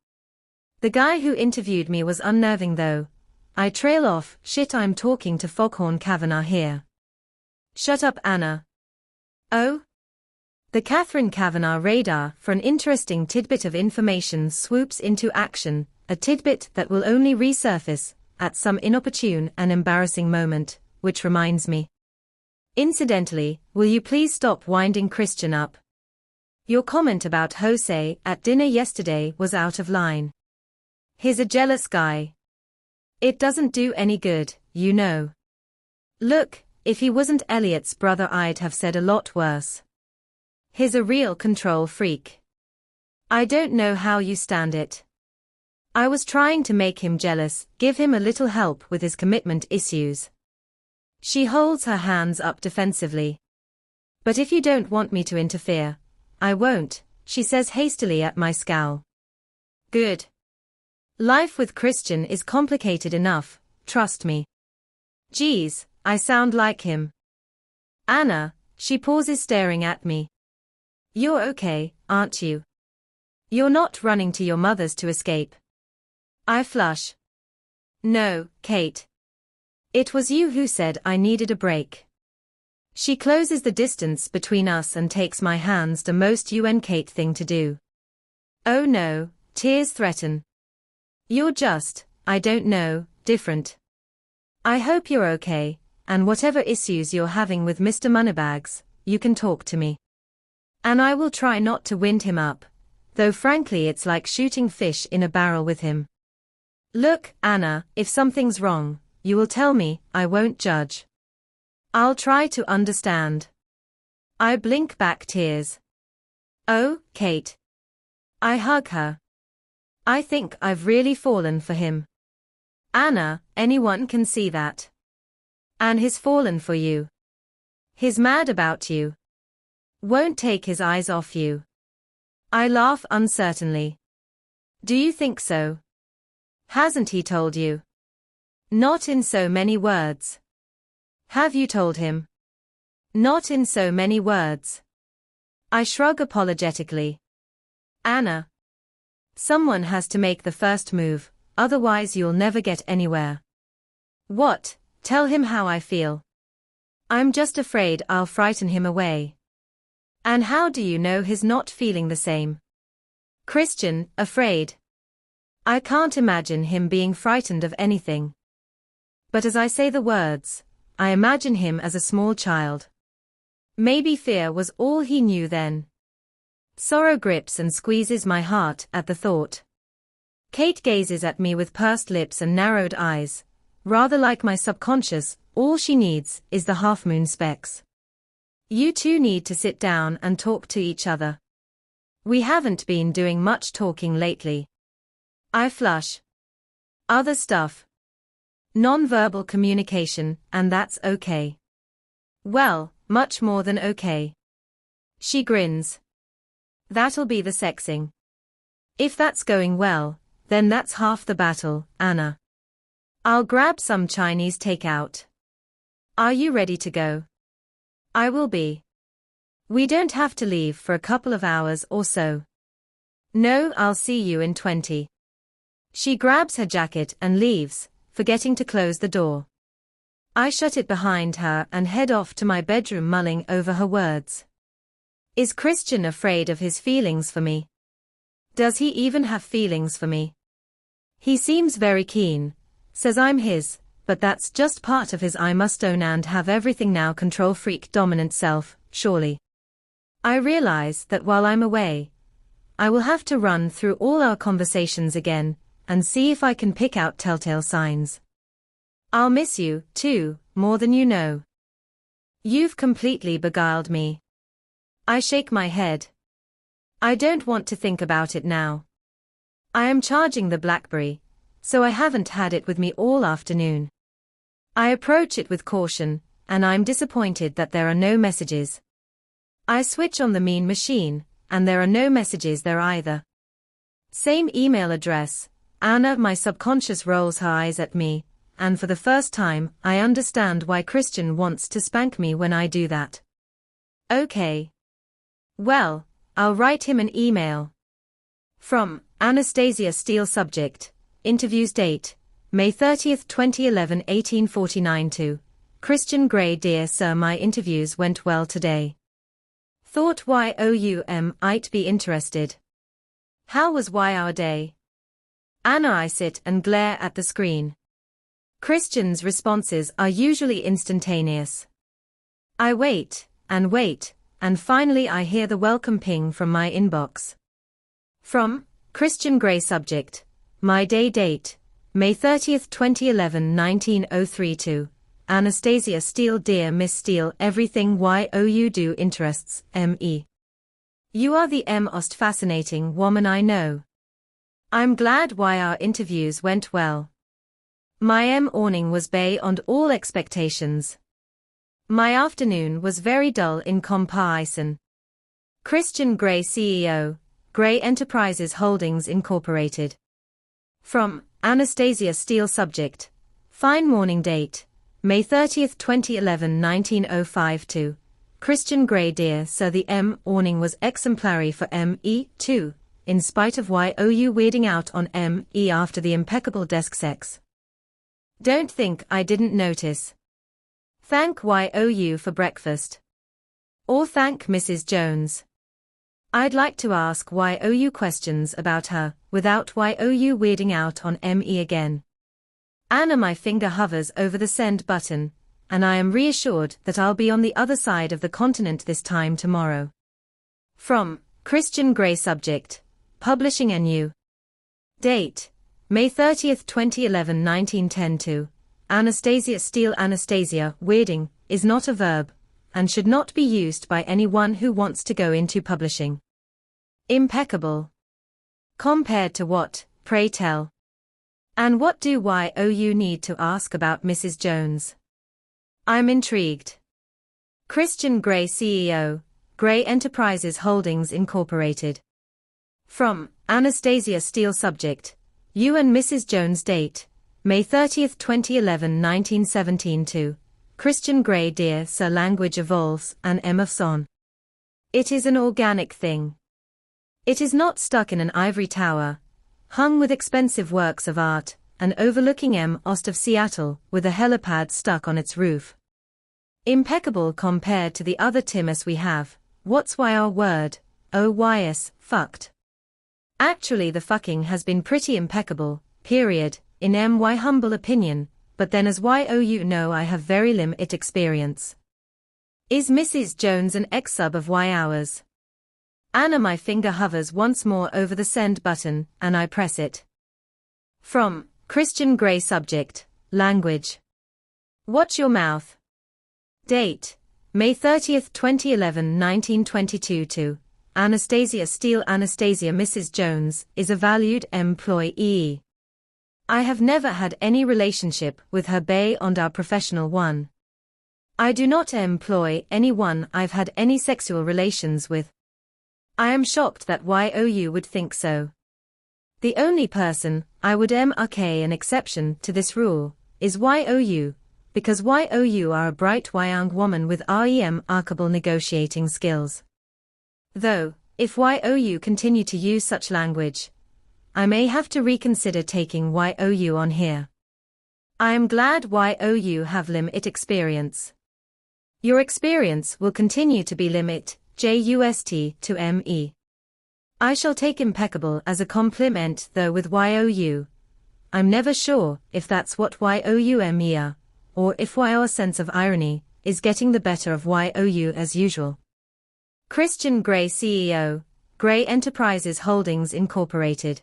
The guy who interviewed me was unnerving though. I trail off. Shit, I'm talking to Foghorn Kavanagh here. Shut up, Anna. Oh? The Catherine Kavanagh radar for an interesting tidbit of information swoops into action, a tidbit that will only resurface at some inopportune and embarrassing moment, which reminds me. Incidentally, will you please stop winding Christian up? Your comment about Jose at dinner yesterday was out of line. He's a jealous guy. It doesn't do any good, you know. Look, if he wasn't Elliot's brother I'd have said a lot worse. He's a real control freak. I don't know how you stand it. I was trying to make him jealous, give him a little help with his commitment issues. She holds her hands up defensively. But if you don't want me to interfere, I won't, she says hastily at my scowl. Good. Life with Christian is complicated enough, trust me. Geez, I sound like him. Anna, she pauses staring at me. You're okay, aren't you? You're not running to your mother's to escape. I flush. No, Kate. It was you who said I needed a break. She closes the distance between us and takes my hands, the most you and Kate thing to do. Oh no, tears threaten. You're just, I don't know, different. I hope you're okay, and whatever issues you're having with Mr. Moneybags, you can talk to me. And I will try not to wind him up, though frankly it's like shooting fish in a barrel with him. Look, Anna, if something's wrong, you will tell me, I won't judge. I'll try to understand. I blink back tears. Oh, Kate. I hug her. I think I've really fallen for him. Anna, anyone can see that. And he's fallen for you. He's mad about you. Won't take his eyes off you. I laugh uncertainly. Do you think so? Hasn't he told you? Not in so many words. Have you told him? Not in so many words. I shrug apologetically. Anna. Someone has to make the first move, otherwise you'll never get anywhere. What? Tell him how I feel. I'm just afraid I'll frighten him away. And how do you know he's not feeling the same? Christian, afraid. I can't imagine him being frightened of anything. But as I say the words, I imagine him as a small child. Maybe fear was all he knew then. Sorrow grips and squeezes my heart at the thought. Kate gazes at me with pursed lips and narrowed eyes, rather like my subconscious. All she needs is the half-moon specs. You two need to sit down and talk to each other. We haven't been doing much talking lately. I flush. Other stuff. Non-verbal communication, and that's okay. Well, much more than okay. She grins. That'll be the sexing. If that's going well, then that's half the battle, Anna. I'll grab some Chinese takeout. Are you ready to go? I will be. We don't have to leave for a couple of hours or so. No, I'll see you in 20. She grabs her jacket and leaves, forgetting to close the door. I shut it behind her and head off to my bedroom mulling over her words. Is Christian afraid of his feelings for me? Does he even have feelings for me? He seems very keen, says I'm his, but that's just part of his I must own and have everything now control freak dominant self, surely. I realize that while I'm away, I will have to run through all our conversations again, and see if I can pick out telltale signs. I'll miss you, too, more than you know. You've completely beguiled me. I shake my head. I don't want to think about it now. I am charging the BlackBerry, so I haven't had it with me all afternoon. I approach it with caution, and I'm disappointed that there are no messages. I switch on the mean machine, and there are no messages there either. Same email address. Anna. My subconscious rolls her eyes at me, and for the first time, I understand why Christian wants to spank me when I do that. Okay. Well, I'll write him an email. From Anastasia Steele. Subject, interviews date, May 30, 2011, 18:49 to Christian Grey. Dear Sir, my interviews went well today. Thought YOU might be interested. How was our day? Anna. I sit and glare at the screen. Christian's responses are usually instantaneous. I wait, and finally I hear the welcome ping from my inbox. From Christian Grey. Subject, my day. Date, May 30, 2011, 19:03 to Anastasia Steele. Dear Miss Steele, everything you do interests me. You are the most fascinating woman I know. I'm glad our interviews went well. My morning was beyond all expectations. My afternoon was very dull in comparison. Christian Grey, CEO, Grey Enterprises Holdings Incorporated. From Anastasia Steele. Subject, fine morning. Date, May 30, 2011, 19:05 to Christian Grey. Dear Sir, the morning was exemplary for me, too, in spite of you weirding out on me after the impeccable desk sex. Don't think I didn't notice. Thank you for breakfast. Or thank Mrs. Jones. I'd like to ask you questions about her, without you weirding out on me again. Anna. My finger hovers over the send button, and I am reassured that I'll be on the other side of the continent this time tomorrow. From Christian Grey. Subject, publishing NU. Date, May 30, 2011, 19:10 to Anastasia Steele. Anastasia, weirding, is not a verb, and should not be used by anyone who wants to go into publishing. Impeccable. Compared to what, pray tell? And what do you need to ask about Mrs. Jones? I'm intrigued. Christian Grey, CEO, Grey Enterprises Holdings Incorporated. From Anastasia Steele. Subject, you and Mrs. Jones. Date, May 30, 2011 1917-2. Christian Grey. Dear Sir, language evolves, and M of son. It is an organic thing. It is not stuck in an ivory tower, hung with expensive works of art, and overlooking M. Ost of Seattle, with a helipad stuck on its roof. Impeccable compared to the other Timus we have. What's why our word, OYS, fucked? Actually the fucking has been pretty impeccable, period, in my humble opinion, but then as you know I have very limited experience. Is Mrs. Jones an ex-sub of Y hours? Anna. My finger hovers once more over the send button, and I press it. From Christian Grey. Subject, language. Watch your mouth. Date, May 30, 2011 1922 to Anastasia Steele. Anastasia. Mrs. Jones is a valued employee. I have never had any relationship with her beyond our professional one. I do not employ anyone I've had any sexual relations with. I am shocked that you would think so. The only person I would make an exception to this rule is you, because you are a bright young woman with remarkable negotiating skills. Though, if you continue to use such language, I may have to reconsider taking you on here. I am glad you have limited experience. Your experience will continue to be limit, just to me. I shall take impeccable as a compliment though with you. I'm never sure if that's what you are, or if our sense of irony is getting the better of you as usual. Christian Grey, CEO, Grey Enterprises Holdings Incorporated.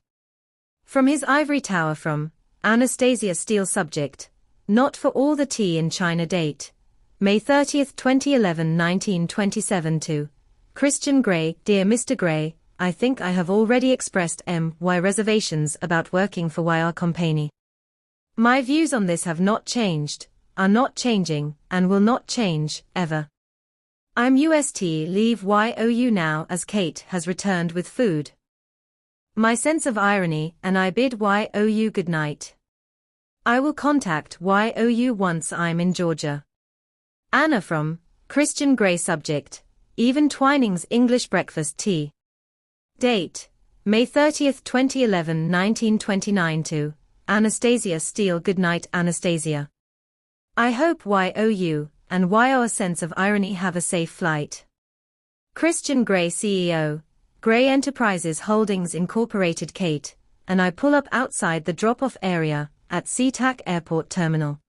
From his ivory tower. From Anastasia Steele. Subject, not for all the tea in China. Date, May 30, 2011 1927 to Christian Grey. Dear Mr. Grey, I think I have already expressed my reservations about working for our company. My views on this have not changed, are not changing, and will not change, ever. I'm leave you now as Kate has returned with food. My sense of irony, and I bid you good night. I will contact you once I'm in Georgia. Anna. From Christian Grey. Subject, even Twining's English breakfast tea. Date, May 30, 2011 1929 to Anastasia Steele. Good night, Anastasia. I hope you and our sense of irony have a safe flight. Christian Grey, CEO, Grey Enterprises Holdings Incorporated. Kate and I pull up outside the drop-off area at SeaTac Airport Terminal.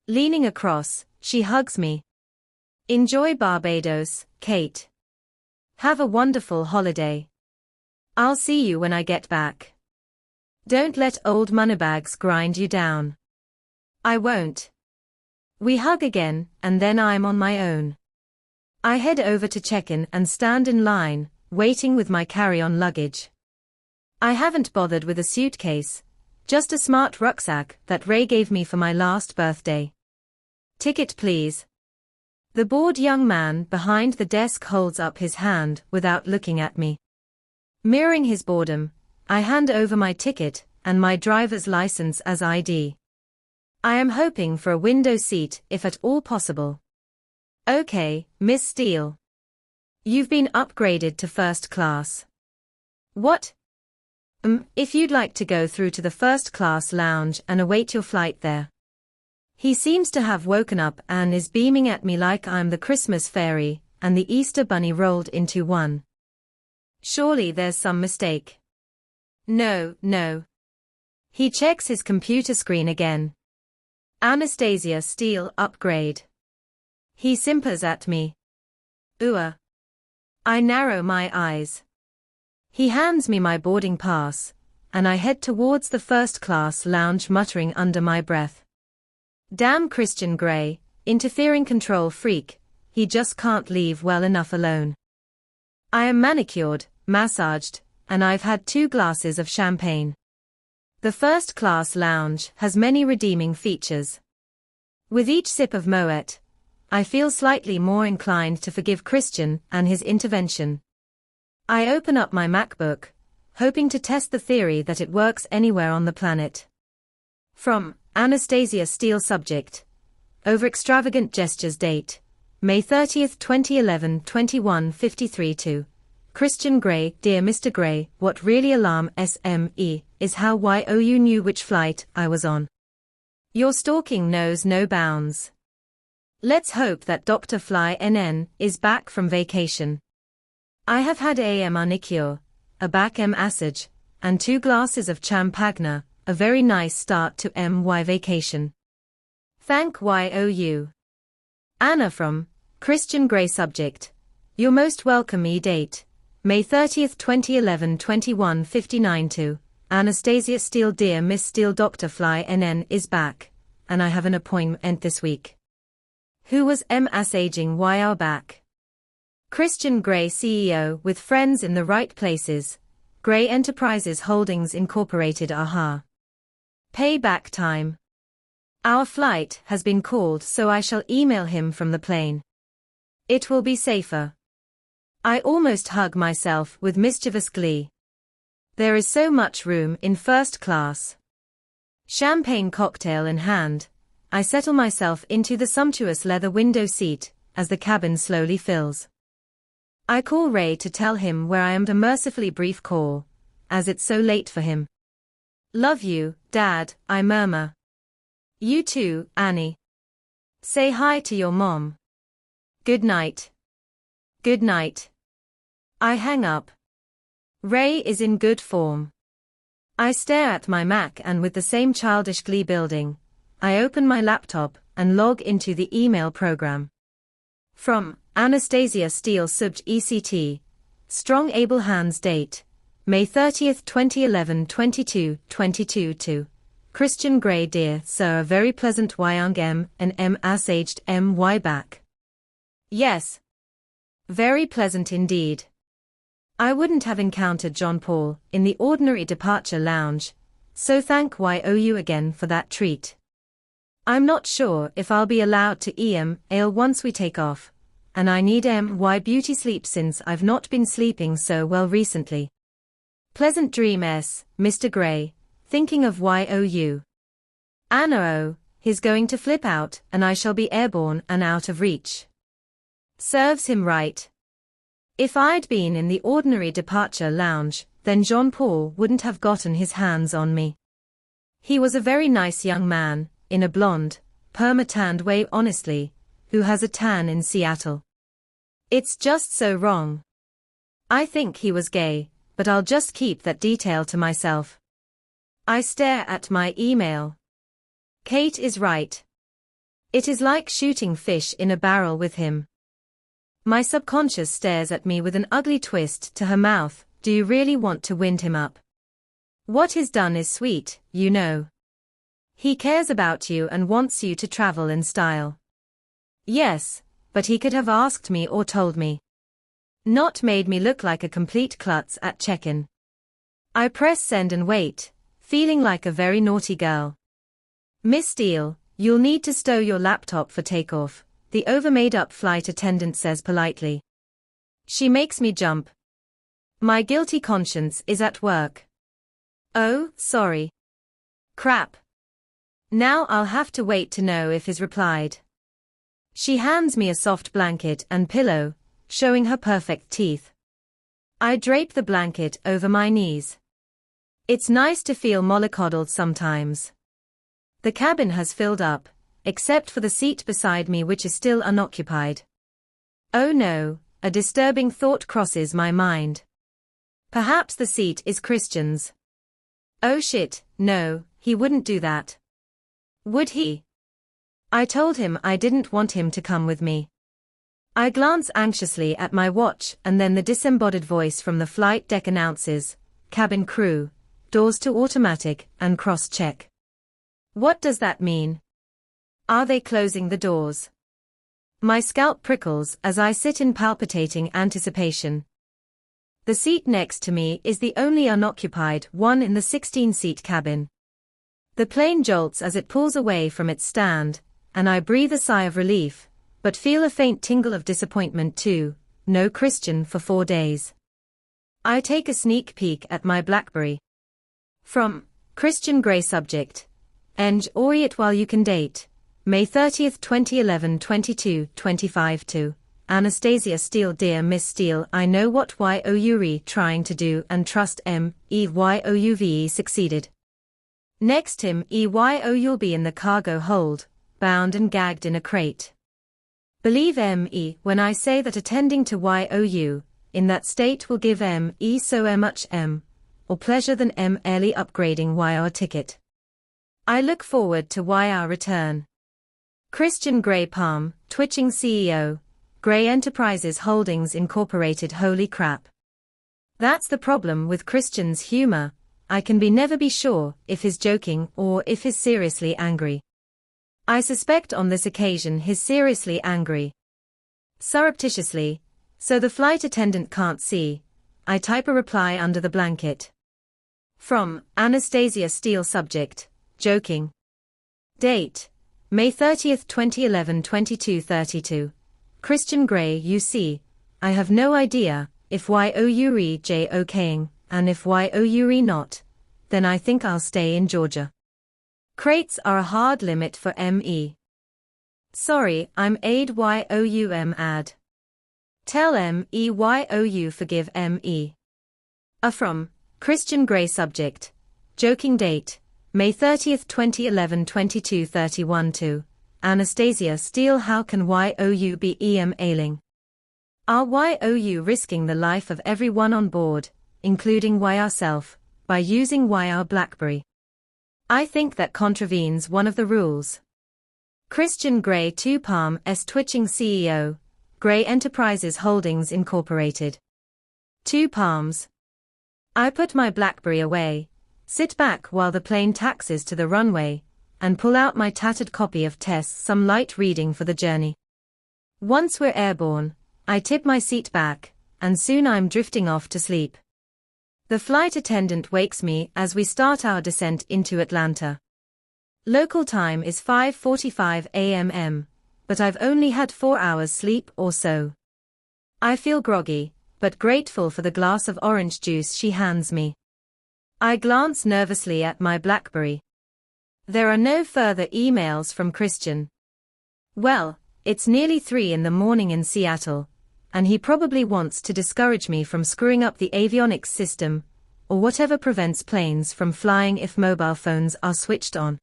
Leaning across, she hugs me. Enjoy Barbados, Kate. Have a wonderful holiday. I'll see you when I get back. Don't let old moneybags grind you down. I won't. We hug again, and then I'm on my own. I head over to check-in and stand in line, waiting with my carry-on luggage. I haven't bothered with a suitcase, just a smart rucksack that Ray gave me for my last birthday. Ticket please. The bored young man behind the desk holds up his hand without looking at me. Mirroring his boredom, I hand over my ticket and my driver's license as ID. I am hoping for a window seat if at all possible. Okay, Miss Steele. You've been upgraded to first class. What? If you'd like to go through to the first class lounge and await your flight there. He seems to have woken up and is beaming at me like I'm the Christmas fairy and the Easter bunny rolled into one. Surely there's some mistake. No. He checks his computer screen again. Anastasia Steele upgrade. He simpers at me. Ooh. I narrow my eyes. He hands me my boarding pass, and I head towards the first-class lounge muttering under my breath. Damn Christian Grey, interfering control freak, he just can't leave well enough alone. I am manicured, massaged, and I've had 2 glasses of champagne. The first-class lounge has many redeeming features. With each sip of Moet, I feel slightly more inclined to forgive Christian and his intervention. I open up my MacBook, hoping to test the theory that it works anywhere on the planet. From Anastasia Steele. Subject: Over extravagant gestures. Date: May 30, 2011, 21:53 to Christian Grey. Dear Mr. Grey, what really alarms me is how you knew which flight I was on. Your stalking knows no bounds. Let's hope that Dr. Fly NN is back from vacation. I have had a manicure, a back massage, and 2 glasses of champagne, a very nice start to my vacation. Thank you. Anna. From Christian Grey. Subject: You're most welcome. Date: May 30, 2011, 21:59 to Anastasia Steele. Dear Miss Steele, Dr. Fly NN is back, and I have an appointment this week. Who was massaging our back? Christian Grey, CEO with friends in the right places. Grey Enterprises Holdings Incorporated. Aha. Payback time. Our flight has been called, so I shall email him from the plane. It will be safer. I almost hug myself with mischievous glee. There is so much room in first class. Champagne cocktail in hand, I settle myself into the sumptuous leather window seat as the cabin slowly fills. I call Ray to tell him where I am. A mercifully brief call, as it's so late for him. Love you, Dad, I murmur. You too, Annie. Say hi to your mom. Good night. Good night. I hang up. Ray is in good form. I stare at my Mac and with the same childish glee building, I open my laptop and log into the email program. From Anastasia Steele. Subject: ECT. Strong able hands. Date: May 30, 2011, 22:22 to Christian Grey. Dear Sir, a very pleasant young and massaged my back. Yes. Very pleasant indeed. I wouldn't have encountered John Paul in the ordinary departure lounge, so thank you again for that treat. I'm not sure if I'll be allowed to ale once we take off, and I need my beauty sleep since I've not been sleeping so well recently. Pleasant dreams, Mr. Grey, thinking of you. Anna. Oh, he's going to flip out and I shall be airborne and out of reach. Serves him right. If I'd been in the ordinary departure lounge, then John Paul wouldn't have gotten his hands on me. He was a very nice young man, in a blonde, perma-tanned way honestly, who has a tan in Seattle. It's just so wrong. I think he was gay, but I'll just keep that detail to myself. I stare at my email. Kate is right. It is like shooting fish in a barrel with him. My subconscious stares at me with an ugly twist to her mouth. Do you really want to wind him up? What he's done is sweet, you know. He cares about you and wants you to travel in style. Yes, but he could have asked me or told me. Not made me look like a complete klutz at check-in. I press send and wait, feeling like a very naughty girl. Miss Steele, you'll need to stow your laptop for takeoff, the over-made-up flight attendant says politely. She makes me jump. My guilty conscience is at work. Oh, sorry. Crap. Now I'll have to wait to know if he's replied. She hands me a soft blanket and pillow, showing her perfect teeth. I drape the blanket over my knees. It's nice to feel mollycoddled sometimes. The cabin has filled up, except for the seat beside me which is still unoccupied. Oh no, a disturbing thought crosses my mind. Perhaps the seat is Christian's. Oh shit, no, he wouldn't do that. Would he? I told him I didn't want him to come with me. I glance anxiously at my watch and then the disembodied voice from the flight deck announces, cabin crew, doors to automatic and cross-check. What does that mean? Are they closing the doors? My scalp prickles as I sit in palpitating anticipation. The seat next to me is the only unoccupied one in the 16-seat cabin. The plane jolts as it pulls away from its stand, and I breathe a sigh of relief, but feel a faint tingle of disappointment too. No Christian for 4 days. I take a sneak peek at my BlackBerry. From Christian Grey. Subject: Eng or it while you can date. May 30th 2011 22:25 Anastasia Steele. Dear Miss Steele, I know what you're trying to do and trust you've succeeded. Next you'll be in the cargo hold, bound and gagged in a crate. Believe me when I say that attending to you, in that state will give so much or pleasure than early upgrading our ticket. I look forward to our return. Christian Grey Palm, Twitching CEO, Grey Enterprises Holdings Incorporated. Holy crap. That's the problem with Christian's humor. I can never be sure if he's joking or if he's seriously angry. I suspect on this occasion he's seriously angry. Surreptitiously, so the flight attendant can't see, I type a reply under the blanket. From Anastasia Steele. Subject, joking. Date, May 30th 2011 22:32. Christian Grey. You see, I have no idea if you're okaying, and if you're not, then I think I'll stay in Georgia. Crates are a hard limit for me. Sorry, I'm aid ad. Tell you forgive me. From Christian Grey. Subject, joking. Date, May 30th 2011 22:31 Anastasia Steele. How can you be ailing? Are you risking the life of everyone on board, including ourself, by using our BlackBerry? I think that contravenes one of the rules. Christian Grey. 2 Palm S. Twitching CEO, Grey Enterprises Holdings Incorporated. 2 Palms. I put my BlackBerry away, sit back while the plane taxis to the runway, and pull out my tattered copy of tests. Some light reading for the journey. Once we're airborne, I tip my seat back, and soon I'm drifting off to sleep. The flight attendant wakes me as we start our descent into Atlanta. Local time is 5:45 a.m., but I've only had 4 hours sleep or so. I feel groggy, but grateful for the glass of orange juice she hands me. I glance nervously at my BlackBerry. There are no further emails from Christian. Well, it's nearly 3 in the morning in Seattle, and he probably wants to discourage me from screwing up the avionics system, or whatever prevents planes from flying if mobile phones are switched on.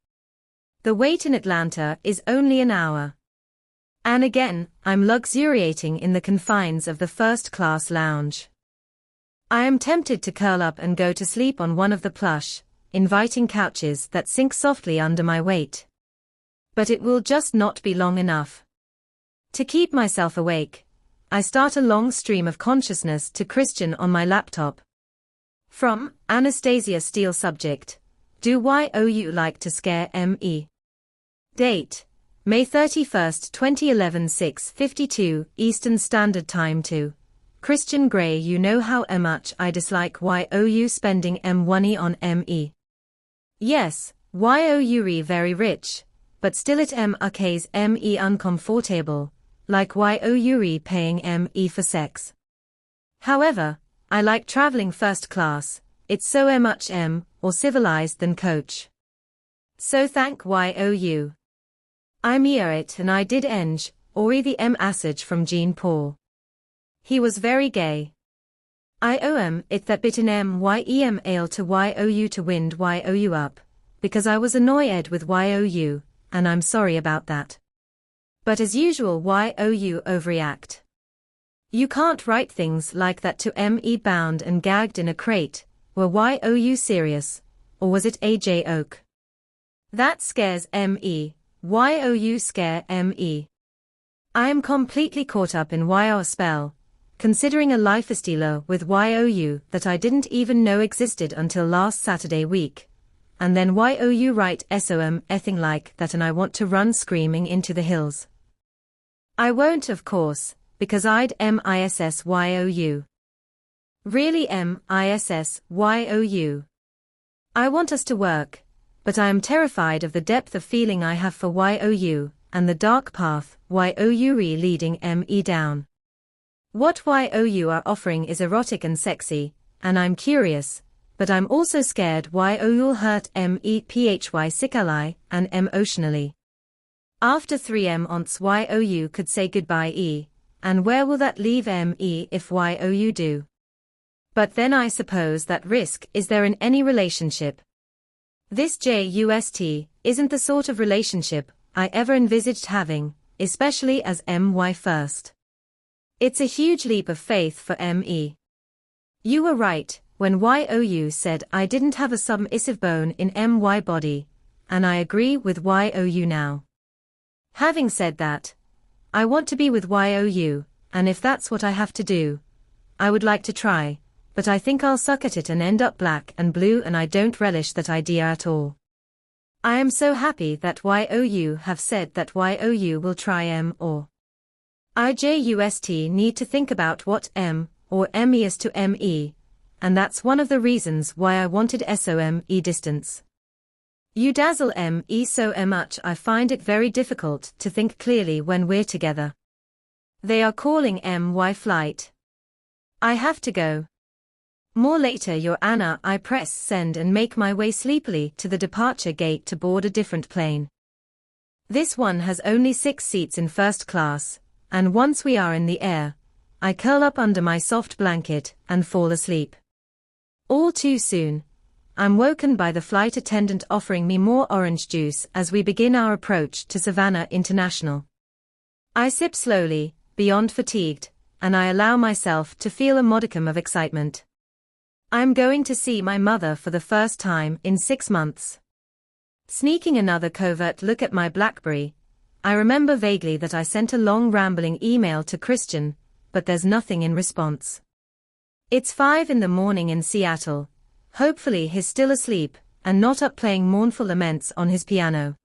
The wait in Atlanta is only an hour. And again, I'm luxuriating in the confines of the first-class lounge. I am tempted to curl up and go to sleep on one of the plush, inviting couches that sink softly under my weight. But it will just not be long enough. To keep myself awake, I start a long stream of consciousness to Christian on my laptop. From Anastasia Steele. Subject, do you like to scare me? Date, May 31st 2011 6:52 Eastern Standard Time. To Christian Grey. You know how much I dislike you spending money on me. Yes, you're very rich, but still it makes me uncomfortable, like you're paying me for sex. However, I like traveling first class, it's so much or civilized than coach. So thank you. I'm it and I did or the message from Jean Paul. He was very gay. I owe it that bit in ale to you to wind you up, because I was annoyed with you, and I'm sorry about that. But as usual you overreact. You can't write things like that to me bound and gagged in a crate. Were you serious, or was it a joke? That scares me. You scare me. I am completely caught up in your spell, considering a lifestyle with you that I didn't even know existed until last Saturday week. And then you write anything like that and I want to run screaming into the hills. I won't, of course, because I'd miss you. Really miss you. I want us to work, but I am terrified of the depth of feeling I have for you, and the dark path you're leading me down. What you are offering is erotic and sexy, and I'm curious, but I'm also scared you'll hurt me phy sickally and emotionally. After 3 months you could say goodbye and where will that leave me if you do? But then I suppose that risk is there in any relationship. This just isn't the sort of relationship I ever envisaged having, especially as my first. It's a huge leap of faith for me. You were right when you said I didn't have a submissive bone in my body, and I agree with you now. Having said that, I want to be with you, and if that's what I have to do, I would like to try, but I think I'll suck at it and end up black and blue, and I don't relish that idea at all. I am so happy that you have said that you will try or I just need to think about what or me is to me, and that's one of the reasons why I wanted SOME distance. You dazzle me so much I find it very difficult to think clearly when we're together. They are calling my flight. I have to go. More later your Anna. I press send and make my way sleepily to the departure gate to board a different plane. This one has only 6 seats in first class, and once we are in the air, I curl up under my soft blanket and fall asleep. All too soon, I'm woken by the flight attendant offering me more orange juice as we begin our approach to Savannah International. I sip slowly, beyond fatigued, and I allow myself to feel a modicum of excitement. I'm going to see my mother for the first time in 6 months. Sneaking another covert look at my BlackBerry, I remember vaguely that I sent a long rambling email to Christian, but there's nothing in response. It's 5 in the morning in Seattle. Hopefully he's still asleep, and not up playing mournful laments on his piano.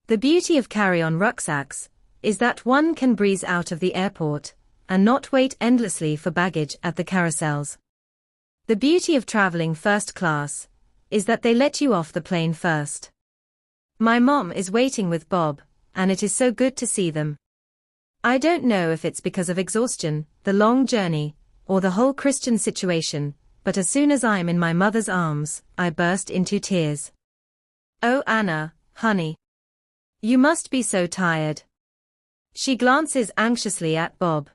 The beauty of carry-on rucksacks is that one can breeze out of the airport, and not wait endlessly for baggage at the carousels. The beauty of traveling first class is that they let you off the plane first. My mom is waiting with Bob, and it is so good to see them. I don't know if it's because of exhaustion, the long journey, or the whole Christian situation, but as soon as I'm in my mother's arms, I burst into tears. Oh Anna, honey. You must be so tired. She glances anxiously at Bob.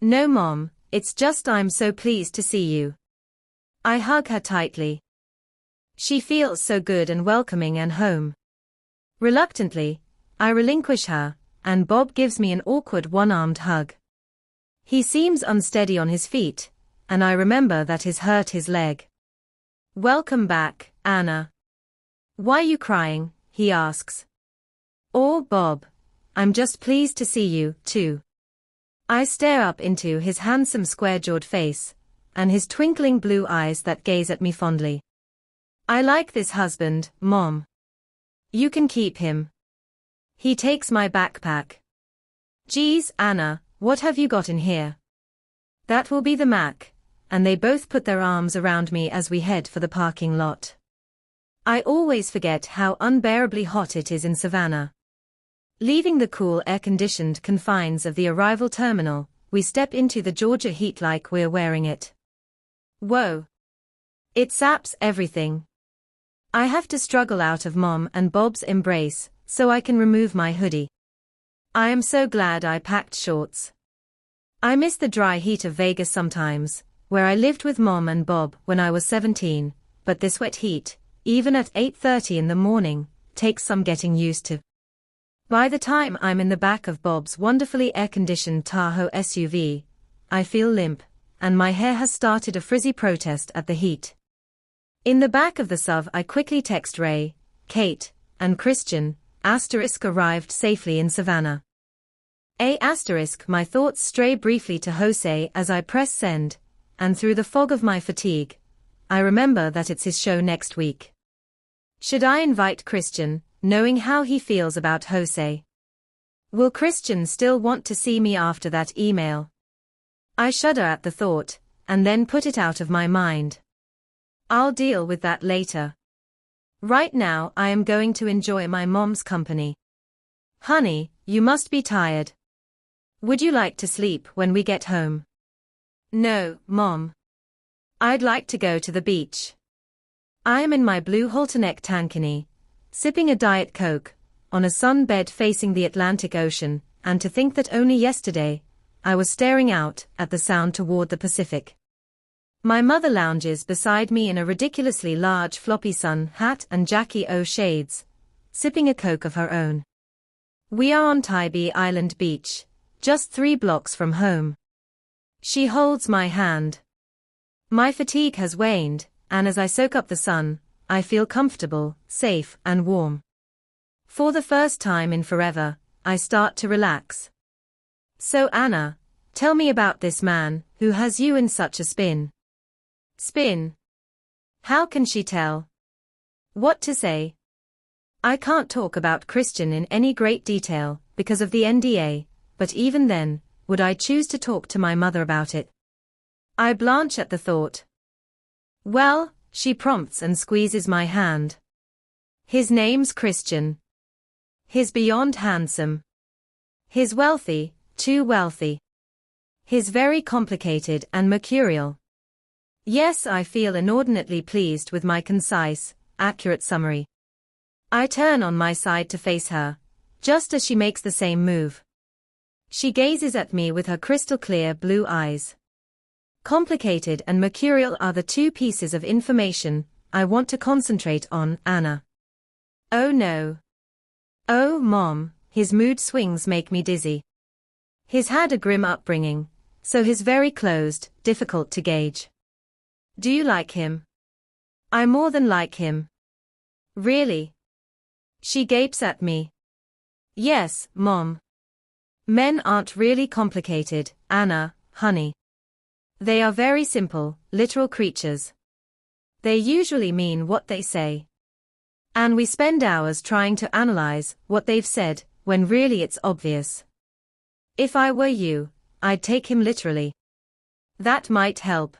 No Mom, it's just I'm so pleased to see you. I hug her tightly. She feels so good and welcoming and home. Reluctantly, I relinquish her, and Bob gives me an awkward one-armed hug. He seems unsteady on his feet, and I remember that he's hurt his leg. Welcome back, Anna. Why you crying? He asks. Oh, Bob. I'm just pleased to see you, too. I stare up into his handsome square-jawed face, and his twinkling blue eyes that gaze at me fondly. I like this husband, Mom. You can keep him. He takes my backpack. Geez, Anna, what have you got in here? That will be the Mac, and they both put their arms around me as we head for the parking lot. I always forget how unbearably hot it is in Savannah. Leaving the cool air-conditioned confines of the arrival terminal, we step into the Georgia heat like we're wearing it. Whoa! It saps everything. I have to struggle out of Mom and Bob's embrace, so I can remove my hoodie. I am so glad I packed shorts. I miss the dry heat of Vegas sometimes, where I lived with Mom and Bob when I was 17, but this wet heat, even at 8:30 in the morning, takes some getting used to. By the time I'm in the back of Bob's wonderfully air-conditioned Tahoe SUV, I feel limp, and my hair has started a frizzy protest at the heat. In the back of the SUV I quickly text Ray, Kate, and Christian, arrived safely in Savannah. My thoughts stray briefly to Jose as I press send, and through the fog of my fatigue, I remember that it's his show next week. Should I invite Christian, knowing how he feels about Jose? Will Christian still want to see me after that email? I shudder at the thought, and then put it out of my mind. I'll deal with that later. Right now I am going to enjoy my mom's company. Honey, you must be tired. Would you like to sleep when we get home? No, Mom. I'd like to go to the beach. I am in my blue halterneck tankini, sipping a Diet Coke, on a sunbed facing the Atlantic Ocean, and to think that only yesterday, I was staring out at the Sound toward the Pacific. My mother lounges beside me in a ridiculously large floppy sun hat and Jackie O shades, sipping a Coke of her own. We are on Tybee Island Beach, just 3 blocks from home. She holds my hand. My fatigue has waned, and as I soak up the sun, I feel comfortable, safe, and warm. For the first time in forever, I start to relax. So Anna, tell me about this man who has you in such a spin. Spin? How can she tell? What to say? I can't talk about Christian in any great detail, because of the NDA, but even then, would I choose to talk to my mother about it? I blanch at the thought. Well, she prompts and squeezes my hand. His name's Christian. He's beyond handsome. He's wealthy, too wealthy. He's very complicated and mercurial. Yes, I feel inordinately pleased with my concise, accurate summary. I turn on my side to face her, just as she makes the same move. She gazes at me with her crystal-clear blue eyes. Complicated and mercurial are the 2 pieces of information I want to concentrate on, Anna. Oh no. Oh, Mom, his mood swings make me dizzy. He's had a grim upbringing, so he's very closed, difficult to gauge. Do you like him? I more than like him. Really? She gapes at me. Yes, Mom. Men aren't really complicated, Anna, honey. They are very simple, literal creatures. They usually mean what they say. And we spend hours trying to analyze what they've said, when really it's obvious. If I were you, I'd take him literally. That might help.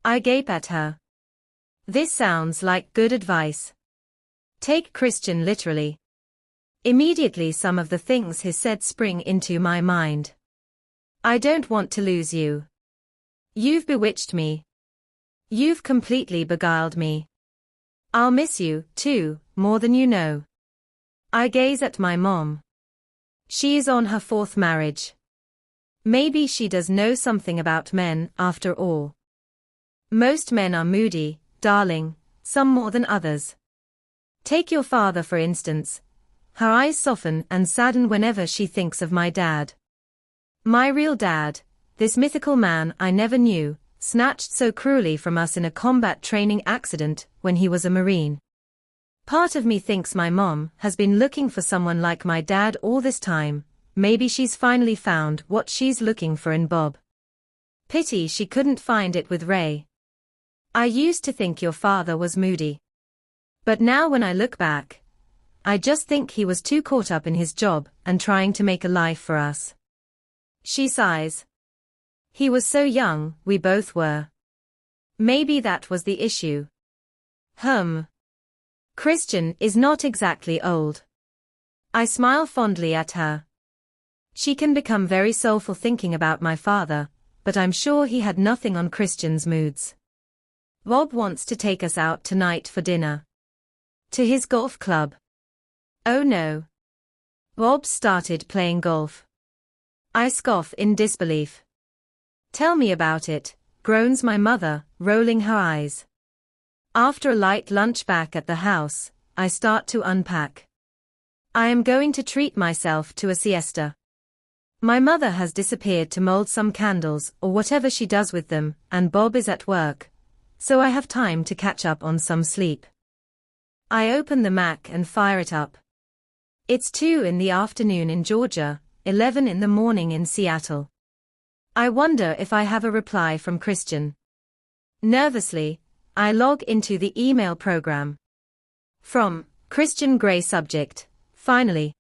I gape at her. This sounds like good advice. Take Christian literally. Immediately some of the things he said spring into my mind. I don't want to lose you. You've bewitched me. You've completely beguiled me. I'll miss you, too, more than you know. I gaze at my mom. She is on her 4th marriage. Maybe she does know something about men, after all. Most men are moody, darling, some more than others. Take your father for instance. Her eyes soften and sadden whenever she thinks of my dad. My real dad, this mythical man I never knew, snatched so cruelly from us in a combat training accident when he was a Marine. Part of me thinks my mom has been looking for someone like my dad all this time. Maybe she's finally found what she's looking for in Bob. Pity she couldn't find it with Ray. I used to think your father was moody. But now when I look back, I just think he was too caught up in his job and trying to make a life for us. She sighs. He was so young, we both were. Maybe that was the issue. Christian is not exactly old. I smile fondly at her. She can become very soulful thinking about my father, but I'm sure he had nothing on Christian's moods. Bob wants to take us out tonight for dinner. To his golf club. Oh no. Bob started playing golf. I scoff in disbelief. Tell me about it, groans my mother, rolling her eyes. After a light lunch back at the house, I start to unpack. I am going to treat myself to a siesta. My mother has disappeared to mold some candles or whatever she does with them, and Bob is at work, so I have time to catch up on some sleep. I open the Mac and fire it up. It's 2 in the afternoon in Georgia, 11 in the morning in Seattle. I wonder if I have a reply from Christian. Nervously, I log into the email program. From Christian Grey subject, finally.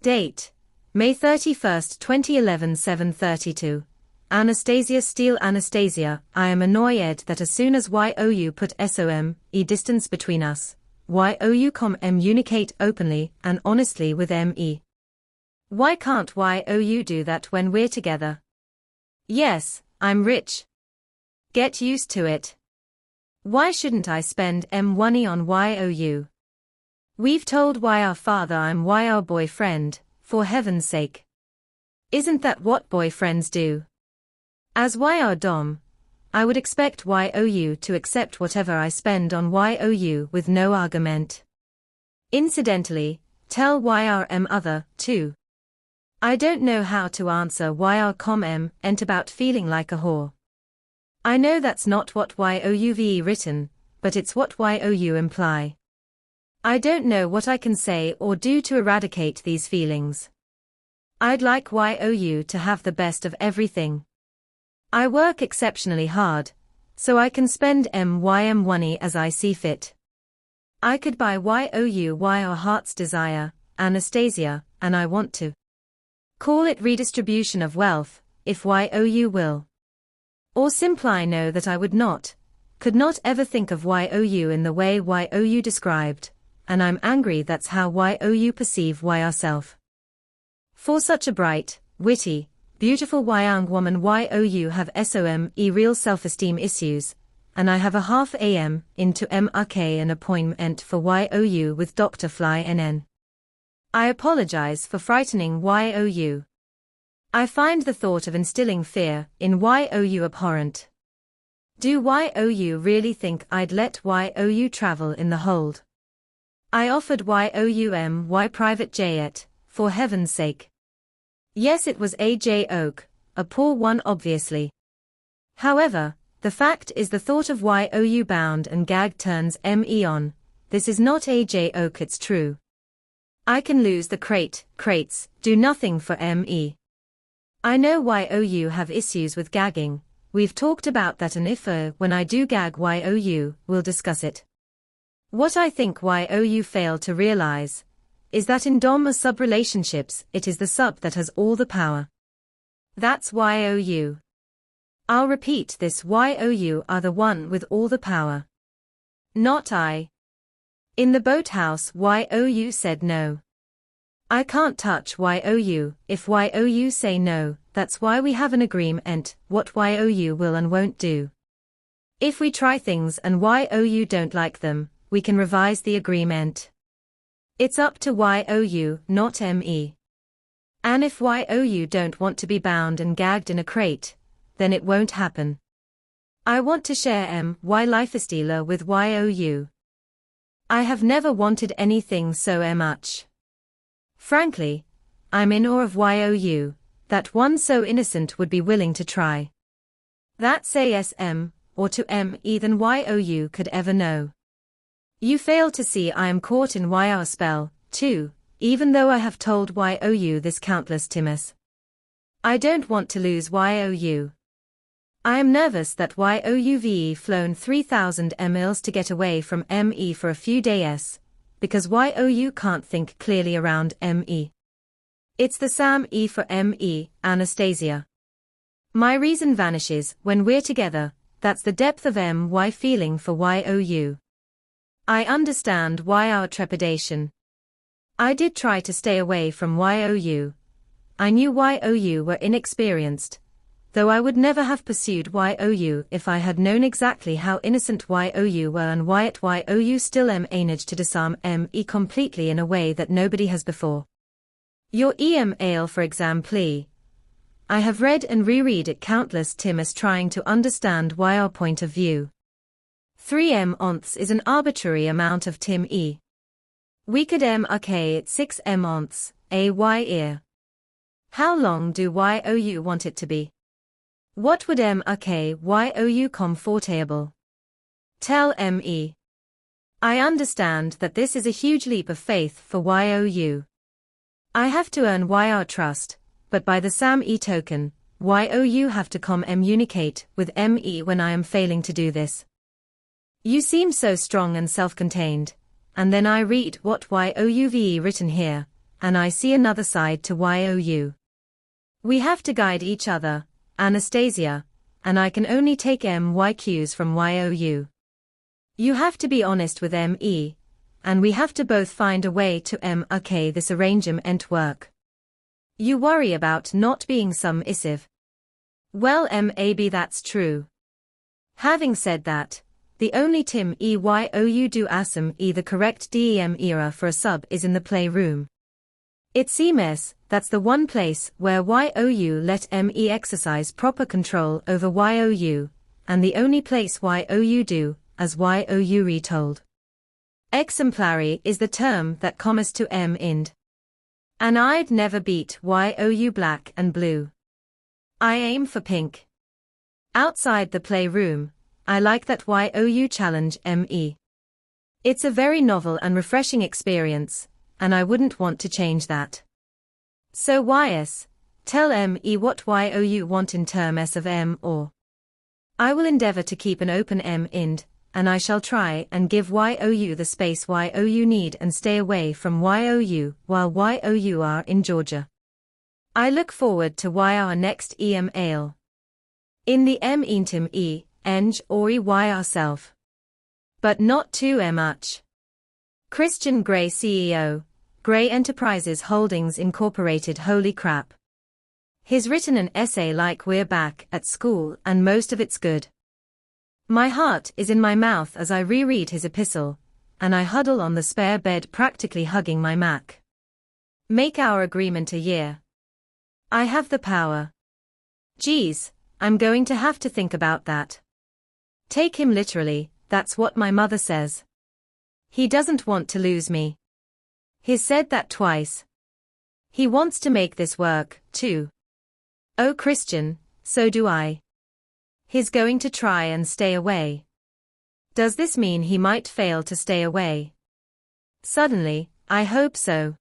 Date, May 31st, 2011 7:32. Anastasia Steele. Anastasia, I am annoyed that as soon as you put distance between us, you communicate openly and honestly with me. Why can't you do that when we're together? Yes, I'm rich. Get used to it. Why shouldn't I spend money on YOU? We've told why our father I'm why our boyfriend, for heaven's sake. Isn't that what boyfriends do? As YR Dom, I would expect YOU to accept whatever I spend on YOU with no argument. Incidentally, tell YRM other, too. I don't know how to answer YR ent about feeling like a whore. I know that's not what YOUVE written, but it's what YOU imply. I don't know what I can say or do to eradicate these feelings. I'd like YOU to have the best of everything. I work exceptionally hard, so I can spend money as I see fit. I could buy YOU our heart's desire, Anastasia, and I want to. Call it redistribution of wealth, if YOU will. Or simply know that I would not, could not ever think of YOU in the way YOU described, and I'm angry that's how YOU perceive yourself. For such a bright, witty, beautiful young woman YOU have real self-esteem issues, and I have a half AM into MRK an appointment for YOU with Dr. Fly NN. I apologize for frightening YOU. I find the thought of instilling fear in YOU abhorrent. Do YOU really think I'd let YOU travel in the hold? I offered YOU private jet, for heaven's sake. Yes, it was a joke, a poor one obviously. However, the fact is the thought of YOU bound and gagged turns me on. This is not a joke, it's true. I can lose the crates, do nothing for me. I know YOU have issues with gagging, we've talked about that, and if when I do gag YOU, we'll discuss it. What I think YOU fail to realize is that in dom or sub relationships, it is the sub that has all the power. That's YOU. I'll repeat this: YOU are the one with all the power. Not I. In the boathouse, YOU said no. I can't touch YOU, if YOU say no, that's why we have an agreement, what YOU will and won't do. If we try things and YOU don't like them, we can revise the agreement. It's up to YOU, not me. And if YOU don't want to be bound and gagged in a crate, then it won't happen. I want to share my lifestyle with YOU. I have never wanted anything so much. Frankly, I'm in awe of YOU, that one so innocent would be willing to try. That's ASM, or to me than YOU could ever know. You fail to see I am caught in YR spell, too, even though I have told YOU this countless times. I don't want to lose YOU. I am nervous that YOUVE flown 3,000 miles to get away from me for a few days, because YOU can't think clearly around me. It's the same for me, Anastasia. My reason vanishes when we're together, that's the depth of my feeling for YOU. I understand our trepidation. I did try to stay away from YOU. I knew YOU were inexperienced, though I would never have pursued YOU if I had known exactly how innocent YOU were and why at YOU still managed to disarm me completely in a way that nobody has before. Your ale for example. I have read and reread it countless times trying to understand our point of view. 3 onths is an arbitrary amount of e. We could okay at 6 onths, ear. How long do YOU want it to be? What would okay YOU comfortable? Tell me. I understand that this is a huge leap of faith for YOU. I have to earn YR trust, but by the same token, YOU have to communicate with me when I am failing to do this. You seem so strong and self-contained, and then I read what YOUVE written here, and I see another side to YOU. We have to guide each other, Anastasia, and I can only take my cues from YOU. You have to be honest with me, and we have to both find a way to okay this arrangement work. You worry about not being submissive. Well, maybe that's true. Having said that, the only Tim EYOU do asem the correct DEM era for a sub is in the playroom. It seems that's the one place where YOU let ME exercise proper control over YOU, and the only place YOU do, as YOU retold. Exemplary is the term that comes to M ind. And I'd never beat YOU black and blue. I aim for pink. Outside the playroom, I like that YOU challenge ME. It's a very novel and refreshing experience, and I wouldn't want to change that. So YS, tell ME what YOU want in terms of M or. I will endeavor to keep an open M ind, and I shall try and give YOU the space YOU need and stay away from YOU while YOU are in Georgia. I look forward to our next EM ale. In the M intim eng or ourself. But not too much. Christian Gray CEO, Gray Enterprises Holdings Incorporated. Holy crap. He's written an essay like we're back at school and most of it's good. My heart is in my mouth as I reread his epistle, and I huddle on the spare bed practically hugging my Mac. Make our agreement a year. I have the power. Geez, I'm going to have to think about that. Take him literally, that's what my mother says. He doesn't want to lose me. He's said that twice. He wants to make this work, too. Oh Christian, so do I. He's going to try and stay away. Does this mean he might fail to stay away? Suddenly, I hope so.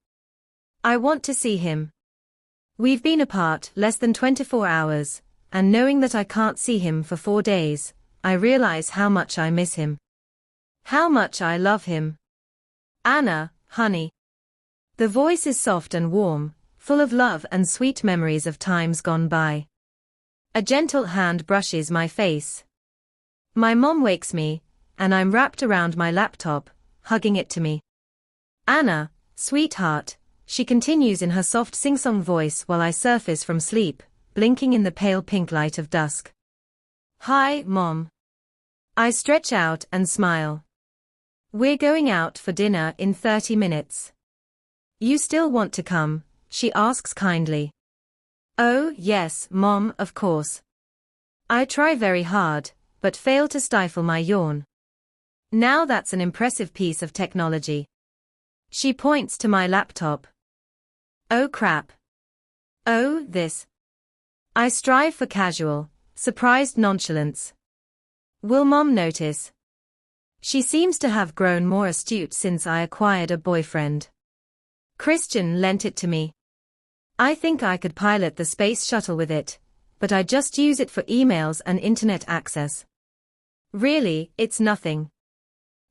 I want to see him. We've been apart less than 24 hours, and knowing that I can't see him for 4 days, I realize how much I miss him. How much I love him. Anna, honey. The voice is soft and warm, full of love and sweet memories of times gone by. A gentle hand brushes my face. My mom wakes me, and I'm wrapped around my laptop, hugging it to me. Anna, sweetheart, she continues in her soft sing-song voice while I surface from sleep, blinking in the pale pink light of dusk. Hi, Mom. I stretch out and smile. We're going out for dinner in 30 minutes. You still want to come? She asks kindly. Oh, yes, Mom, of course. I try very hard, but fail to stifle my yawn. Now that's an impressive piece of technology. She points to my laptop. Oh crap. Oh, this. I strive for casual, surprised nonchalance. Will Mom notice? She seems to have grown more astute since I acquired a boyfriend. Christian lent it to me. I think I could pilot the space shuttle with it, but I just use it for emails and internet access. Really, it's nothing.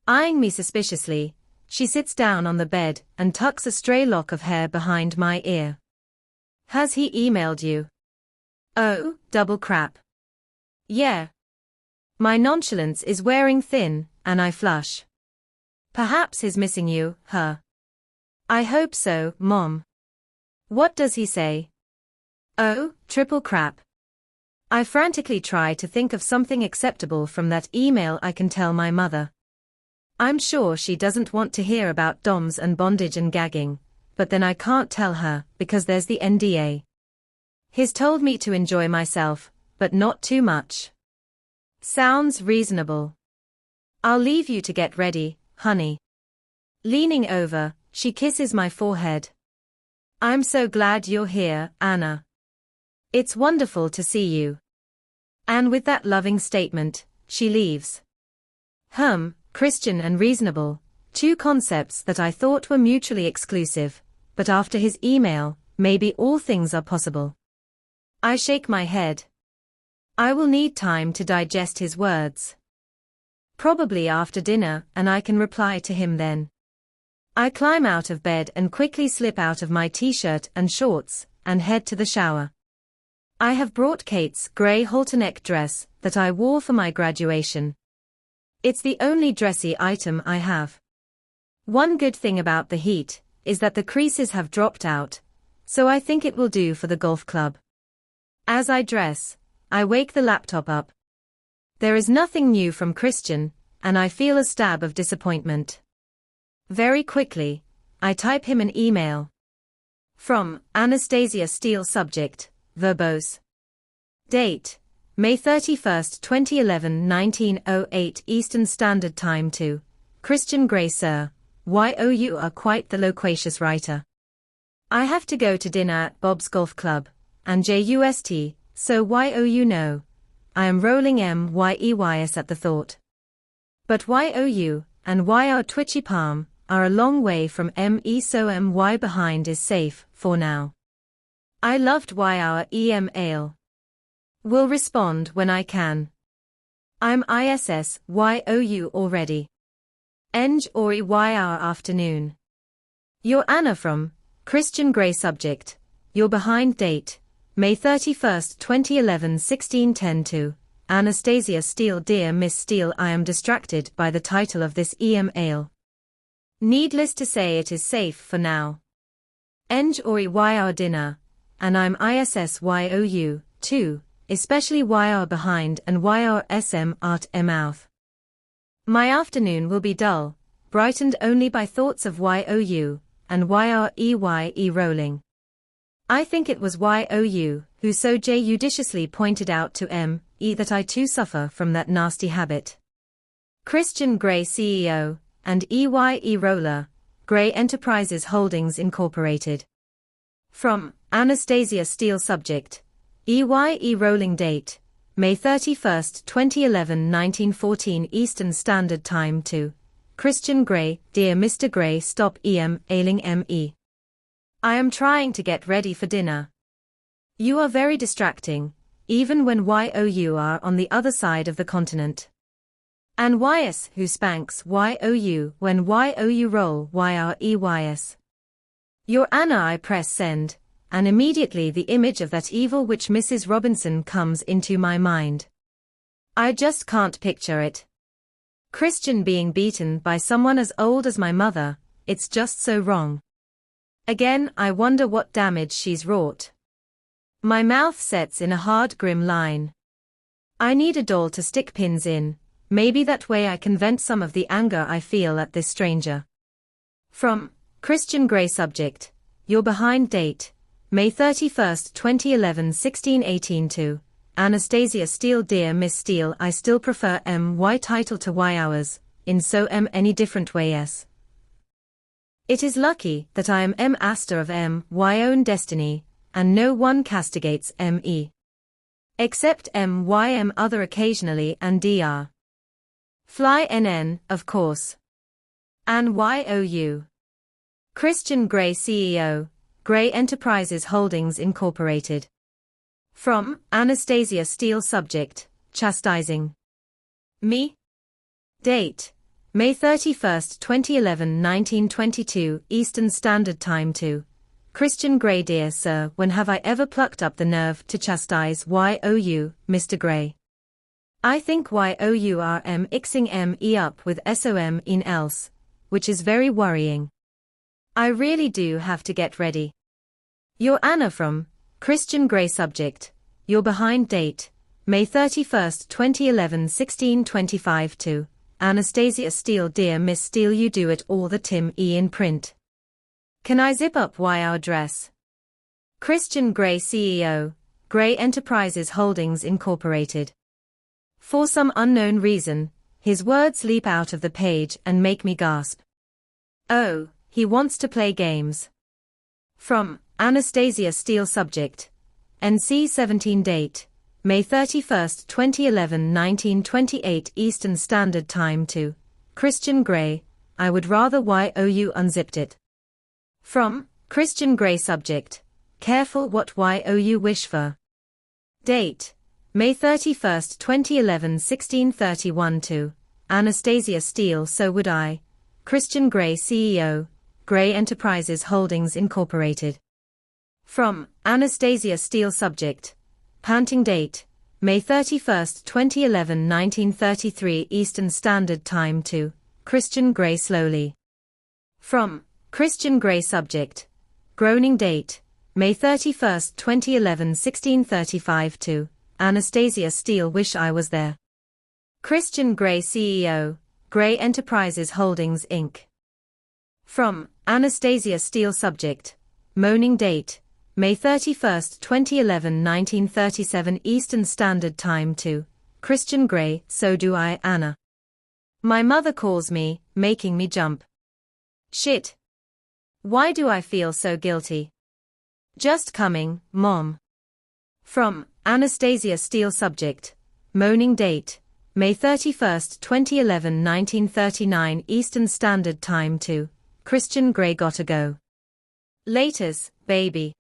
Eyeing me suspiciously, she sits down on the bed and tucks a stray lock of hair behind my ear. Has he emailed you? Oh, double crap. Yeah. My nonchalance is wearing thin, and I flush. Perhaps he's missing you, her. I hope so, Mom. What does he say? Oh, triple crap. I frantically try to think of something acceptable from that email I can tell my mother. I'm sure she doesn't want to hear about DOMs and bondage and gagging, but then I can't tell her because there's the NDA. He's told me to enjoy myself, but not too much. Sounds reasonable. I'll leave you to get ready, honey. Leaning over, she kisses my forehead. I'm so glad you're here, Anna. It's wonderful to see you. And with that loving statement, she leaves. Christian and reasonable, two concepts that I thought were mutually exclusive, but after his email, maybe all things are possible. I shake my head. I will need time to digest his words. Probably after dinner, and I can reply to him then. I climb out of bed and quickly slip out of my t-shirt and shorts, and head to the shower. I have brought Kate's grey halter-neck dress that I wore for my graduation. It's the only dressy item I have. One good thing about the heat is that the creases have dropped out, so I think it will do for the golf club. As I dress, I wake the laptop up. There is nothing new from Christian, and I feel a stab of disappointment. Very quickly, I type him an email. From Anastasia Steele. Subject, verbose. Date, May 31, 2011, 19:08 Eastern Standard Time. To Christian Grey. Sir, you are quite the loquacious writer. I have to go to dinner at Bob's Golf Club, and just, so you know. I am rolling MYEYS at the thought. But YOU, and YR twitchy palm, are a long way from ME, so MY behind is safe, for now. I loved YR EM ale. Will respond when I can. I'm ISS YOU already. Eng or YR afternoon. Your Anna from Christian Grey. Subject, you're behind. Date, May 31, 2011, 16:10 to Anastasia Steele. Dear Miss Steele, I am distracted by the title of this email. Needless to say, it is safe for now. Eng or YR dinner, and I'm ISS YOU, too, especially YR behind and YR SM art mouth. My afternoon will be dull, brightened only by thoughts of YOU, and YREYE rolling. I think it was YOU who so judiciously pointed out to ME that I too suffer from that nasty habit. Christian Grey CEO, and EYE Roller, Grey Enterprises Holdings Incorporated. From Anastasia Steele. Subject, EYE rolling. Date, May 31, 2011, 19:14 Eastern Standard Time. To Christian Grey. Dear Mr. Grey, stop ailing ME. I am trying to get ready for dinner. You are very distracting, even when YOU are on the other side of the continent. And YS who spanks YOU when YOU roll YREYS. Your Anna. I press send, and immediately the image of that evil witch Mrs. Robinson comes into my mind. I just can't picture it. Christian being beaten by someone as old as my mother, it's just so wrong. Again, I wonder what damage she's wrought. My mouth sets in a hard, grim line. I need a doll to stick pins in, maybe that way I can vent some of the anger I feel at this stranger. From Christian Grey. Subject, you're behind. Date, May 31, 2011, 16:18 to Anastasia Steele. Dear Miss Steele, I still prefer MY title to Y hours, in so any different way. Yes. It is lucky that I am Aster of my own destiny, and no one castigates ME. Except MYM other occasionally and DR. Fly NN, of course. And YOU. Christian Grey CEO, Grey Enterprises Holdings Incorporated. From Anastasia Steele. Subject, chastising me. Date, May 31, 2011, 19:22 Eastern Standard Time. To Christian Grey. Dear Sir, when have I ever plucked up the nerve to chastise YOU, Mr. Grey? I think YOU are mixing ME up with SOM in else, which is very worrying. I really do have to get ready. Your Anna from Christian Grey. Subject, you're behind. Date, May 31, 2011, 16:25 to Anastasia Steele. Dear Miss Steele, you do it all the Tim E in print. Can I zip up YR dress? Christian Grey CEO, Grey Enterprises Holdings Incorporated. For some unknown reason, his words leap out of the page and make me gasp. Oh, he wants to play games. From Anastasia Steele. Subject, NC 17. Date, May 31, 2011, 19:28 Eastern Standard Time. To Christian Grey, I would rather YOU unzipped it. From Christian Grey. Subject, careful what YOU wish for. Date, May 31, 2011, 16:31 to Anastasia Steele. So would I. Christian Grey CEO, Grey Enterprises Holdings Incorporated. From Anastasia Steele. Subject, panting. Date, May 31, 2011, 19:33 Eastern Standard Time. To Christian Grey. Slowly. From Christian Grey. Subject, groaning. Date, May 31, 2011, 16:35 to Anastasia Steele. Wish I was there. Christian Gray CEO, Gray Enterprises Holdings Inc. From Anastasia Steele Subject, Moaning Date, May 31, 2011 1937 Eastern Standard Time to Christian Gray, So Do I, Anna. My mother calls me, making me jump. Shit. Why do I feel so guilty? Just coming, Mom. From Anastasia Steele Subject, Moaning Date, May 31, 2011 1939 Eastern Standard Time to Christian Gray, Gotta Go. Laters, baby.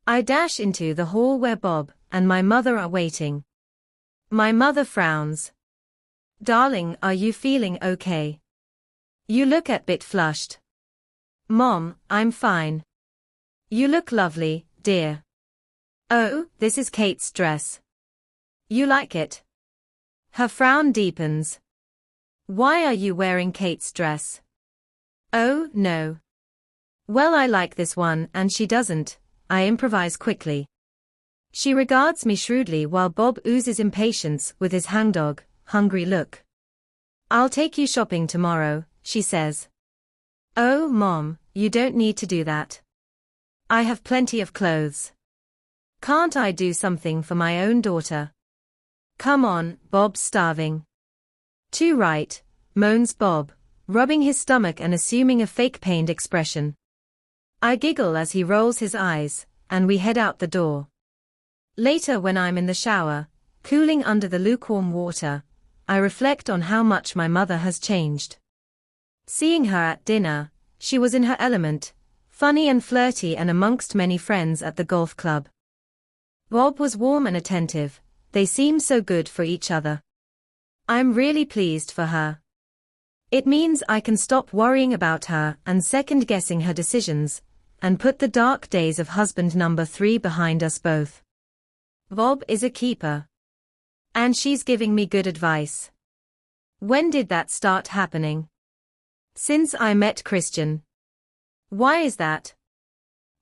I dash into the hall where Bob and my mother are waiting. My mother frowns. Darling, are you feeling okay? You look a bit flushed. Mom, I'm fine. You look lovely, dear. Oh, this is Kate's dress. You like it? Her frown deepens. Why are you wearing Kate's dress? Oh, no. Well, I like this one and she doesn't, I improvise quickly. She regards me shrewdly while Bob oozes impatience with his hangdog, hungry look. I'll take you shopping tomorrow, she says. Oh, Mom, you don't need to do that. I have plenty of clothes. Can't I do something for my own daughter? Come on, Bob's starving. Too right, moans Bob, rubbing his stomach and assuming a fake pained expression. I giggle as he rolls his eyes, and we head out the door. Later, when I'm in the shower, cooling under the lukewarm water, I reflect on how much my mother has changed. Seeing her at dinner, she was in her element, funny and flirty and amongst many friends at the golf club. Bob was warm and attentive, they seemed so good for each other. I'm really pleased for her. It means I can stop worrying about her and second-guessing her decisions, and put the dark days of husband number 3 behind us both. Bob is a keeper. And she's giving me good advice. When did that start happening? Since I met Christian. Why is that?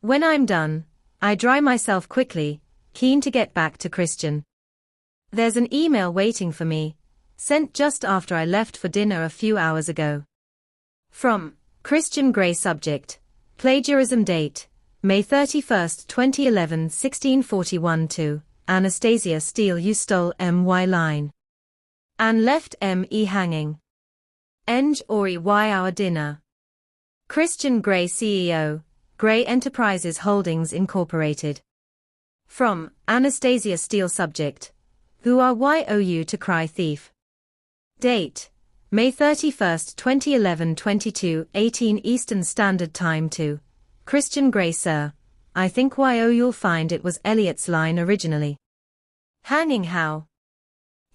When I'm done, I dry myself quickly, keen to get back to Christian. There's an email waiting for me, sent just after I left for dinner a few hours ago. From Christian Gray Subject, Plagiarism Date, May 31, 2011 1641 to Anastasia Steele, You stole my line. And left me hanging. Eng ori why our dinner. Christian Gray CEO, Gray Enterprises Holdings Incorporated. From Anastasia Steele Subject, Who are you to cry thief? Date, May 31, 2011 22:18 Eastern Standard Time to Christian Gray, Sir. I think you'll find it was Eliot's line originally. Hanging how?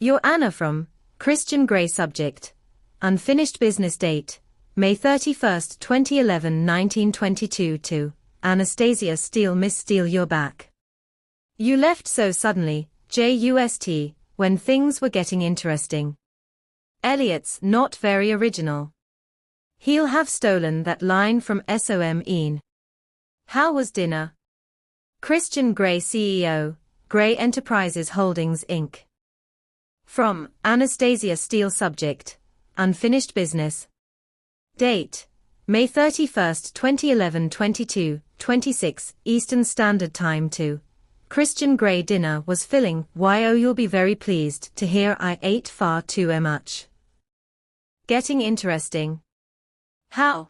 You're Anna from Christian Gray Subject, Unfinished Business Date, May 31, 2011 1922 to Anastasia Steele, Miss Steele, you're back. You left so suddenly, just, when things were getting interesting. Eliot's not very original. He'll have stolen that line from SOM. How was dinner? Christian Gray CEO, Gray Enterprises Holdings Inc. From Anastasia Steele Subject, Unfinished Business. Date, May 31, 2011 22:26 Eastern Standard Time to Christian Gray, dinner was filling, you'll be very pleased to hear I ate far too much. Getting interesting. How?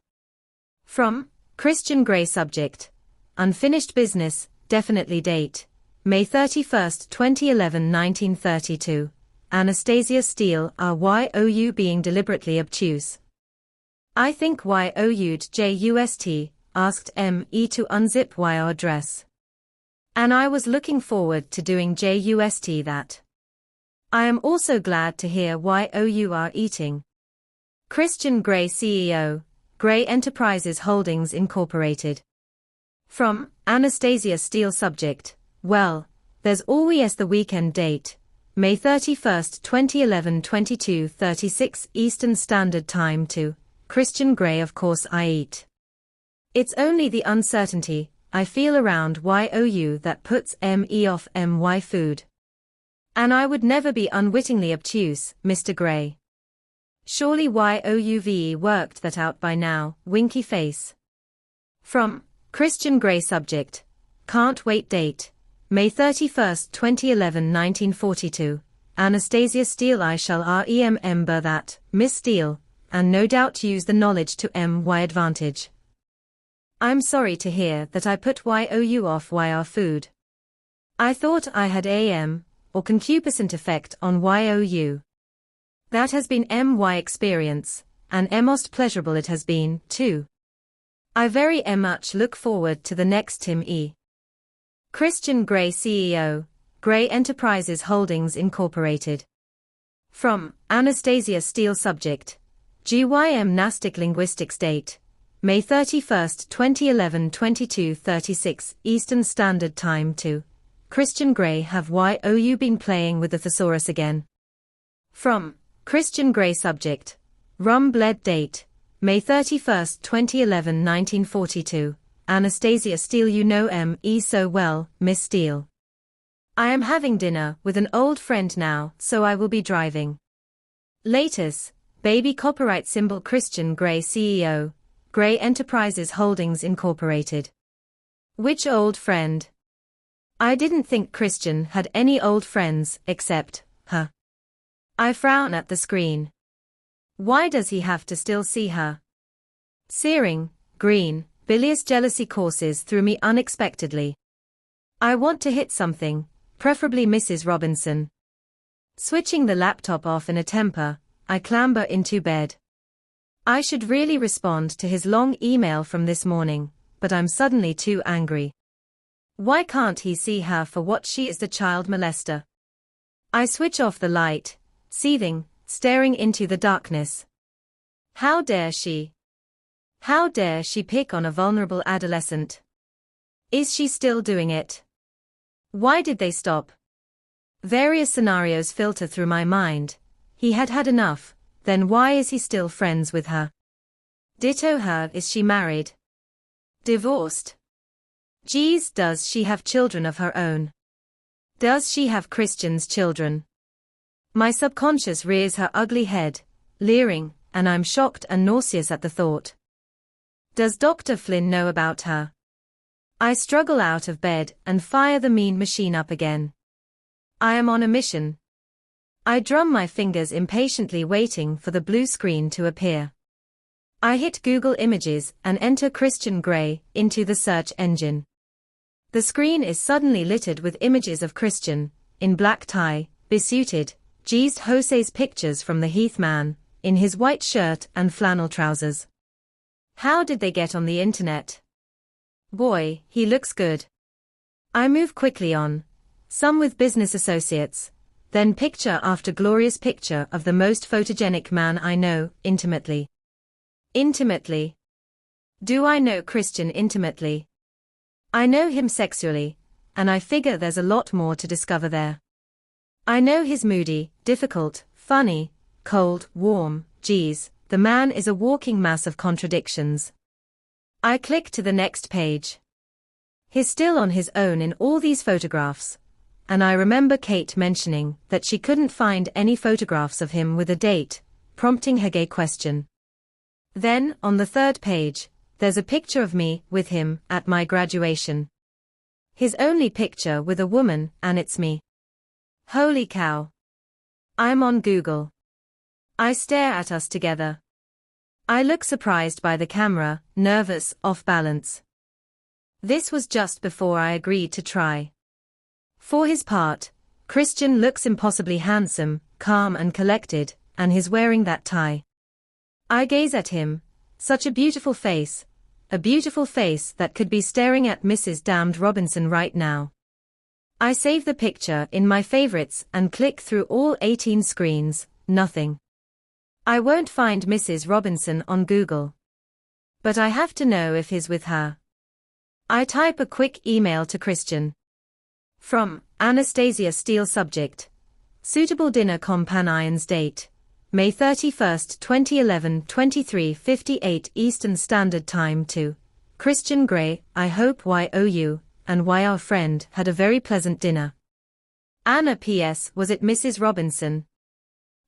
From Christian Gray Subject, Unfinished Business, definitely date, May 31, 2011 1932, Anastasia Steele, are you being deliberately obtuse? I think you'd just asked me to unzip your dress. And I was looking forward to doing just that. I am also glad to hear you are eating. Christian Gray CEO, Gray Enterprises Holdings Incorporated. From Anastasia Steele Subject, well, there's always the weekend date, May 31, 2011 22:36 Eastern Standard Time to Christian Gray, of course I eat. It's only the uncertainty I feel around you that puts me off my food. And I would never be unwittingly obtuse, Mr. Gray. Surely YOUVE worked that out by now, winky face. From Christian Gray subject. Can't wait date. May 31, 2011 1942. Anastasia Steele I shall remember that, Miss Steele, and no doubt use the knowledge to my advantage. I'm sorry to hear that I put YOU off YR food. I thought I had or concupiscent effect on YOU. That has been my experience, and most pleasurable it has been, too. I very much look forward to the next Tim E. Christian Gray CEO, Gray Enterprises Holdings Incorporated. From Anastasia Steele subject. GYM Nastic Linguistics date. May 31, 2011 22:36 Eastern Standard Time to Christian Gray have YOU been playing with the thesaurus again? From Christian Gray subject. Rum bled date. May 31, 2011 1942. Anastasia Steele you know me so well, Miss Steele. I am having dinner with an old friend now, so I will be driving. Latest, baby copyright symbol Christian Gray CEO, Gray Enterprises Holdings Incorporated. Which old friend? I didn't think Christian had any old friends, except, her. I frown at the screen. Why does he have to still see her? Searing, green, bilious jealousy courses through me unexpectedly. I want to hit something, preferably Mrs. Robinson. Switching the laptop off in a temper, I clamber into bed. I should really respond to his long email from this morning, but I'm suddenly too angry. Why can't he see her for what she is, the child molester? I switch off the light, seething, staring into the darkness. How dare she? How dare she pick on a vulnerable adolescent? Is she still doing it? Why did they stop? Various scenarios filter through my mind. He had had enough, then why is he still friends with her? Ditto her, is she married? Divorced? Geez, does she have children of her own? Does she have Christian's children? My subconscious rears her ugly head, leering, and I'm shocked and nauseous at the thought. Does Dr. Flynn know about her? I struggle out of bed and fire the mean machine up again. I am on a mission. I drum my fingers impatiently waiting for the blue screen to appear. I hit Google Images and enter Christian Gray into the search engine. The screen is suddenly littered with images of Christian, in black tie, besuited, geezed Jose's pictures from the Heath man, in his white shirt and flannel trousers. How did they get on the internet? Boy, he looks good. I move quickly on, some with business associates, then picture after glorious picture of the most photogenic man I know, intimately. Intimately? Do I know Christian intimately? I know him sexually, and I figure there's a lot more to discover there. I know he's moody, difficult, funny, cold, warm, geez, the man is a walking mass of contradictions. I click to the next page. He's still on his own in all these photographs, and I remember Kate mentioning that she couldn't find any photographs of him with a date, prompting her gay question. Then, on the third page, there's a picture of me with him at my graduation. His only picture with a woman, and it's me. Holy cow. I'm on Google. I stare at us together. I look surprised by the camera, nervous, off balance. This was just before I agreed to try. For his part, Christian looks impossibly handsome, calm and collected, and he's wearing that tie. I gaze at him, such a beautiful face that could be staring at Mrs. Damned Robinson right now. I save the picture in my favorites and click through all 18 screens, nothing. I won't find Mrs. Robinson on Google. But I have to know if he's with her. I type a quick email to Christian. From Anastasia Steele subject. Suitable dinner companions date. May 31, 2011 23:58 Eastern Standard Time to Christian Gray. I hope YOU and YR friend had a very pleasant dinner. Anna P.S. Was it Mrs. Robinson?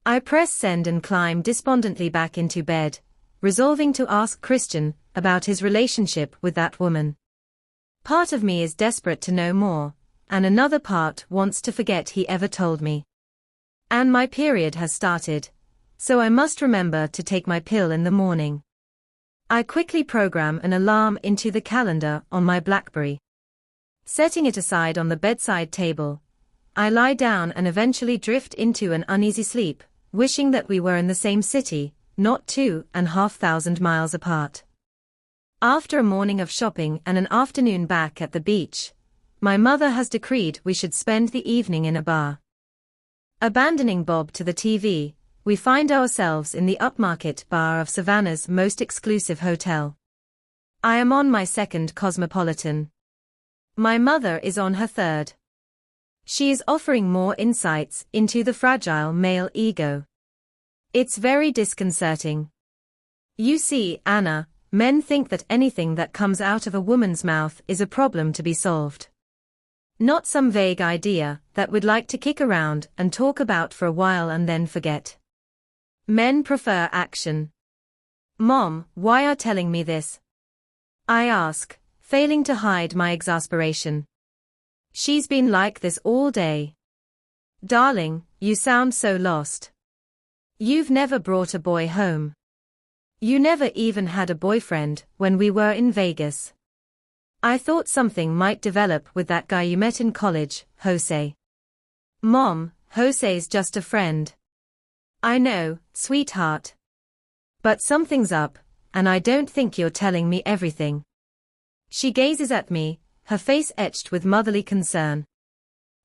I press send and climb despondently back into bed, resolving to ask Christian about his relationship with that woman. Part of me is desperate to know more, and another part wants to forget he ever told me. And my period has started, so I must remember to take my pill in the morning. I quickly program an alarm into the calendar on my BlackBerry. Setting it aside on the bedside table, I lie down and eventually drift into an uneasy sleep, wishing that we were in the same city, not 2,500 miles apart. After a morning of shopping and an afternoon back at the beach, my mother has decreed we should spend the evening in a bar. Abandoning Bob to the TV, we find ourselves in the upmarket bar of Savannah's most exclusive hotel. I am on my second Cosmopolitan. My mother is on her third. She is offering more insights into the fragile male ego. It's very disconcerting. You see, Anna, men think that anything that comes out of a woman's mouth is a problem to be solved. Not some vague idea that we'd like to kick around and talk about for a while and then forget. Men prefer action. Mom, why are telling me this? I ask, failing to hide my exasperation. She's been like this all day. Darling, you sound so lost. You've never brought a boy home. You never even had a boyfriend when we were in Vegas. I thought something might develop with that guy you met in college, Jose. Mom, Jose's just a friend. I know, sweetheart. But something's up, and I don't think you're telling me everything. She gazes at me, her face etched with motherly concern.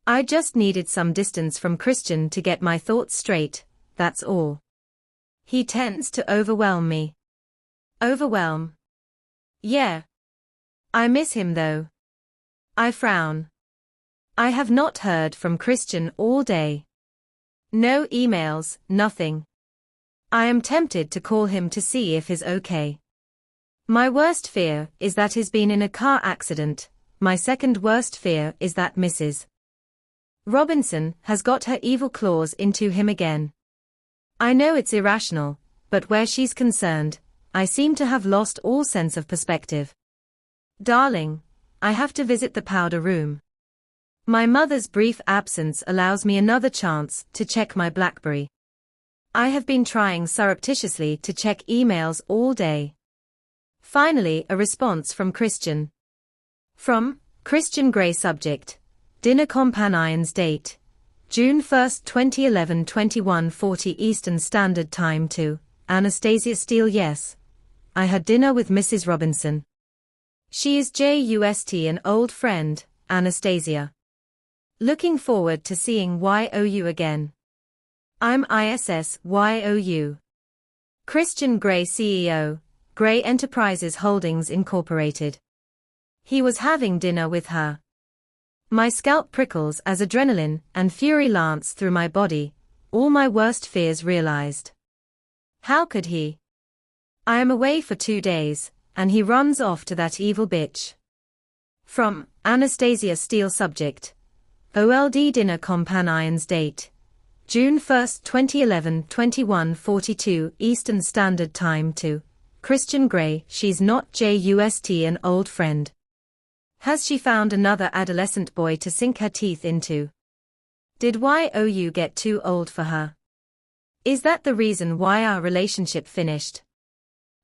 I just needed some distance from Christian to get my thoughts straight, that's all. He tends to overwhelm me. Overwhelm? Yeah. I miss him though. I frown. I have not heard from Christian all day. No emails, nothing. I am tempted to call him to see if he's okay. My worst fear is that he's been in a car accident. My second worst fear is that Mrs. Robinson has got her evil claws into him again. I know it's irrational, but where she's concerned, I seem to have lost all sense of perspective. Darling, I have to visit the powder room. My mother's brief absence allows me another chance to check my BlackBerry. I have been trying surreptitiously to check emails all day. Finally, a response from Christian. From Christian Grey. Subject: Dinner companions. Date: June 1, 2011, 21:40 Eastern Standard Time. To Anastasia Steele. Yes, I had dinner with Mrs. Robinson. She is just an old friend, Anastasia. Looking forward to seeing YOU again. I'm ISS/YOU. Christian Grey, CEO, Grey Enterprises Holdings Incorporated. He was having dinner with her. My scalp prickles as adrenaline and fury lance through my body, all my worst fears realized. How could he? I am away for 2 days, and he runs off to that evil bitch. From Anastasia Steele. Subject: OLD Dinner companions. Date: June 1, 2011, 21:42 Eastern Standard Time. To Christian Grey. She's not just an old friend. Has she found another adolescent boy to sink her teeth into? Did YOU get too old for her? Is that the reason why our relationship finished?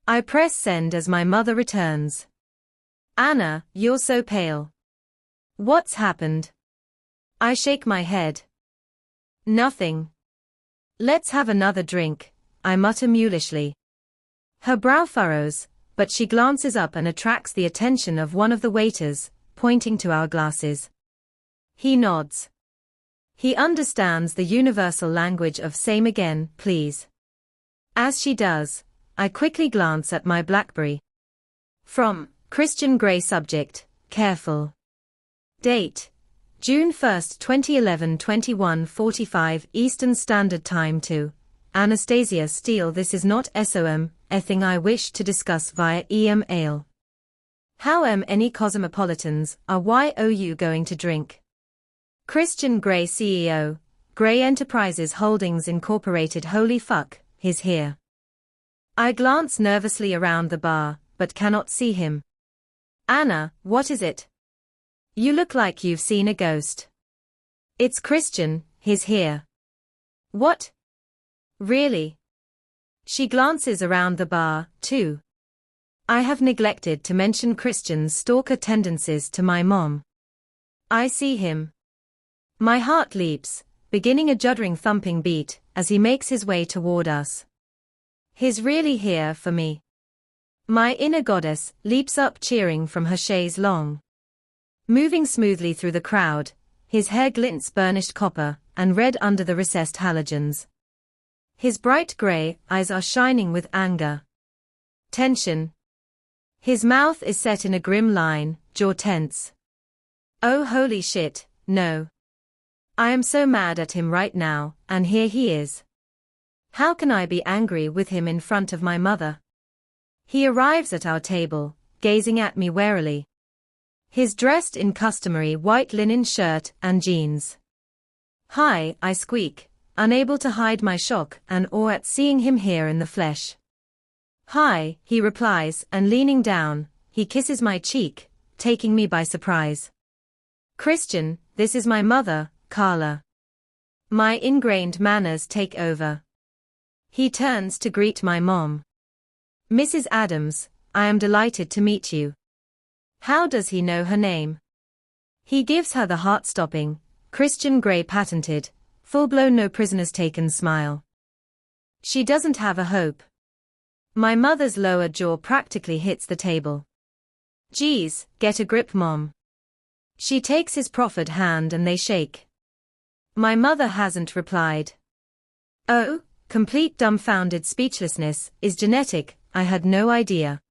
I press send as my mother returns. Anna, you're so pale. What's happened? I shake my head. Nothing. Let's have another drink, I mutter mulishly. Her brow furrows, but she glances up and attracts the attention of one of the waiters, pointing to our glasses. He nods. He understands the universal language of same again, please. As she does, I quickly glance at my BlackBerry. From Christian Grey. Subject: Careful. Date: June 1, 2011, 21:45 Eastern Standard Time. To Anastasia Steele. This is not a thing I wish to discuss via email. How many cosmopolitans are YOU going to drink? Christian Grey CEO, Grey Enterprises Holdings Incorporated. Holy fuck, he's here. I glance nervously around the bar, but cannot see him. Anna, what is it? You look like you've seen a ghost. It's Christian, he's here. What? Really? She glances around the bar, too. I have neglected to mention Christian's stalker tendencies to my mom. I see him. My heart leaps, beginning a juddering thumping beat, as he makes his way toward us. He's really here for me. My inner goddess leaps up cheering from her chaise longue. Moving smoothly through the crowd, his hair glints burnished copper and red under the recessed halogens. His bright grey eyes are shining with anger. Tension. His mouth is set in a grim line, jaw tense. Oh holy shit, no. I am so mad at him right now, and here he is. How can I be angry with him in front of my mother? He arrives at our table, gazing at me warily. He's dressed in customary white linen shirt and jeans. Hi, I squeak, unable to hide my shock and awe at seeing him here in the flesh. Hi, he replies, and leaning down, he kisses my cheek, taking me by surprise. Christian, this is my mother, Carla. My ingrained manners take over. He turns to greet my mom. Mrs. Adams, I am delighted to meet you. How does he know her name? He gives her the heart-stopping, Christian Grey patented, full-blown no prisoners taken smile. She doesn't have a hope. My mother's lower jaw practically hits the table. Geez, get a grip, Mom. She takes his proffered hand and they shake. My mother hasn't replied. Oh, complete dumbfounded speechlessness is genetic, I had no idea.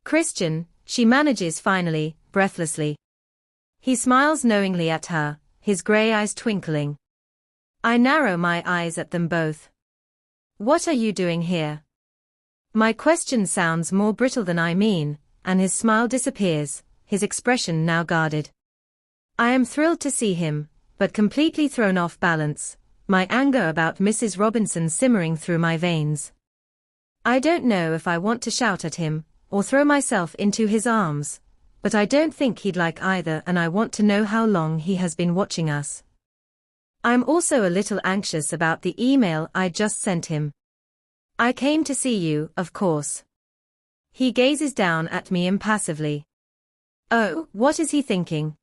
Christian, she manages finally, breathlessly. He smiles knowingly at her, his grey eyes twinkling. I narrow my eyes at them both. What are you doing here? My question sounds more brittle than I mean, and his smile disappears, his expression now guarded. I am thrilled to see him, but completely thrown off balance, my anger about Mrs. Robinson simmering through my veins. I don't know if I want to shout at him, or throw myself into his arms, but I don't think he'd like either, and I want to know how long he has been watching us. I'm also a little anxious about the email I just sent him. I came to see you, of course. He gazes down at me impassively. Oh, what is he thinking?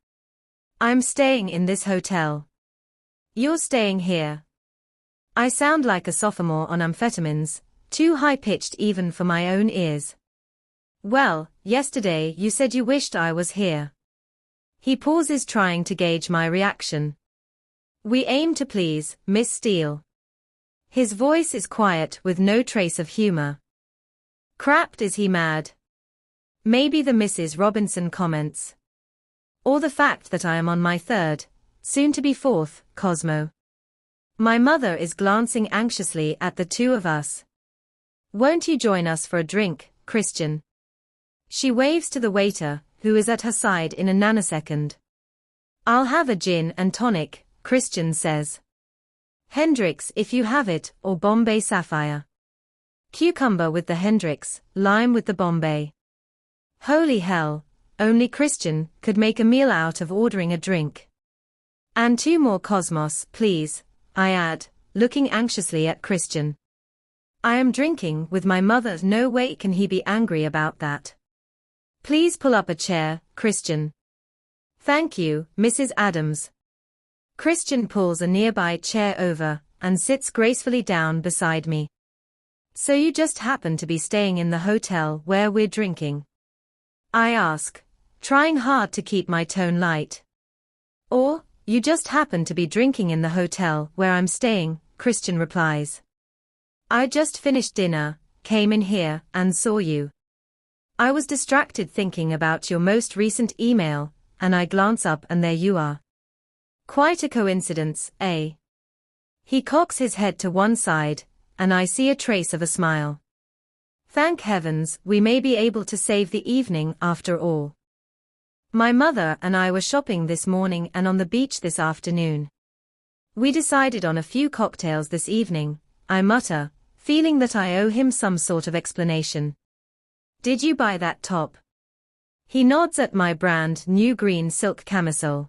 I'm staying in this hotel. You're staying here. I sound like a sophomore on amphetamines, too high-pitched even for my own ears. Well, yesterday you said you wished I was here. He pauses, trying to gauge my reaction. We aim to please, Miss Steele. His voice is quiet with no trace of humor. Crap, is he mad? Maybe the Mrs. Robinson comments. Or the fact that I am on my third, soon-to-be fourth, Cosmo. My mother is glancing anxiously at the two of us. Won't you join us for a drink, Christian? She waves to the waiter, who is at her side in a nanosecond. I'll have a gin and tonic, Christian says. Hendrix if you have it, or Bombay Sapphire. Cucumber with the Hendrix, lime with the Bombay. Holy hell, only Christian could make a meal out of ordering a drink. And 2 more Cosmos, please, I add, looking anxiously at Christian. I am drinking with my mother, no way can he be angry about that. Please pull up a chair, Christian. Thank you, Mrs. Adams. Christian pulls a nearby chair over, and sits gracefully down beside me. So you just happen to be staying in the hotel where we're drinking? I ask, trying hard to keep my tone light. Or, you just happen to be drinking in the hotel where I'm staying, Christian replies. I just finished dinner, came in here, and saw you. I was distracted thinking about your most recent email, and I glance up and there you are. Quite a coincidence, eh? He cocks his head to one side, and I see a trace of a smile. Thank heavens, we may be able to save the evening after all. My mother and I were shopping this morning and on the beach this afternoon. We decided on a few cocktails this evening, I mutter, feeling that I owe him some sort of explanation. Did you buy that top? He nods at my brand new green silk camisole.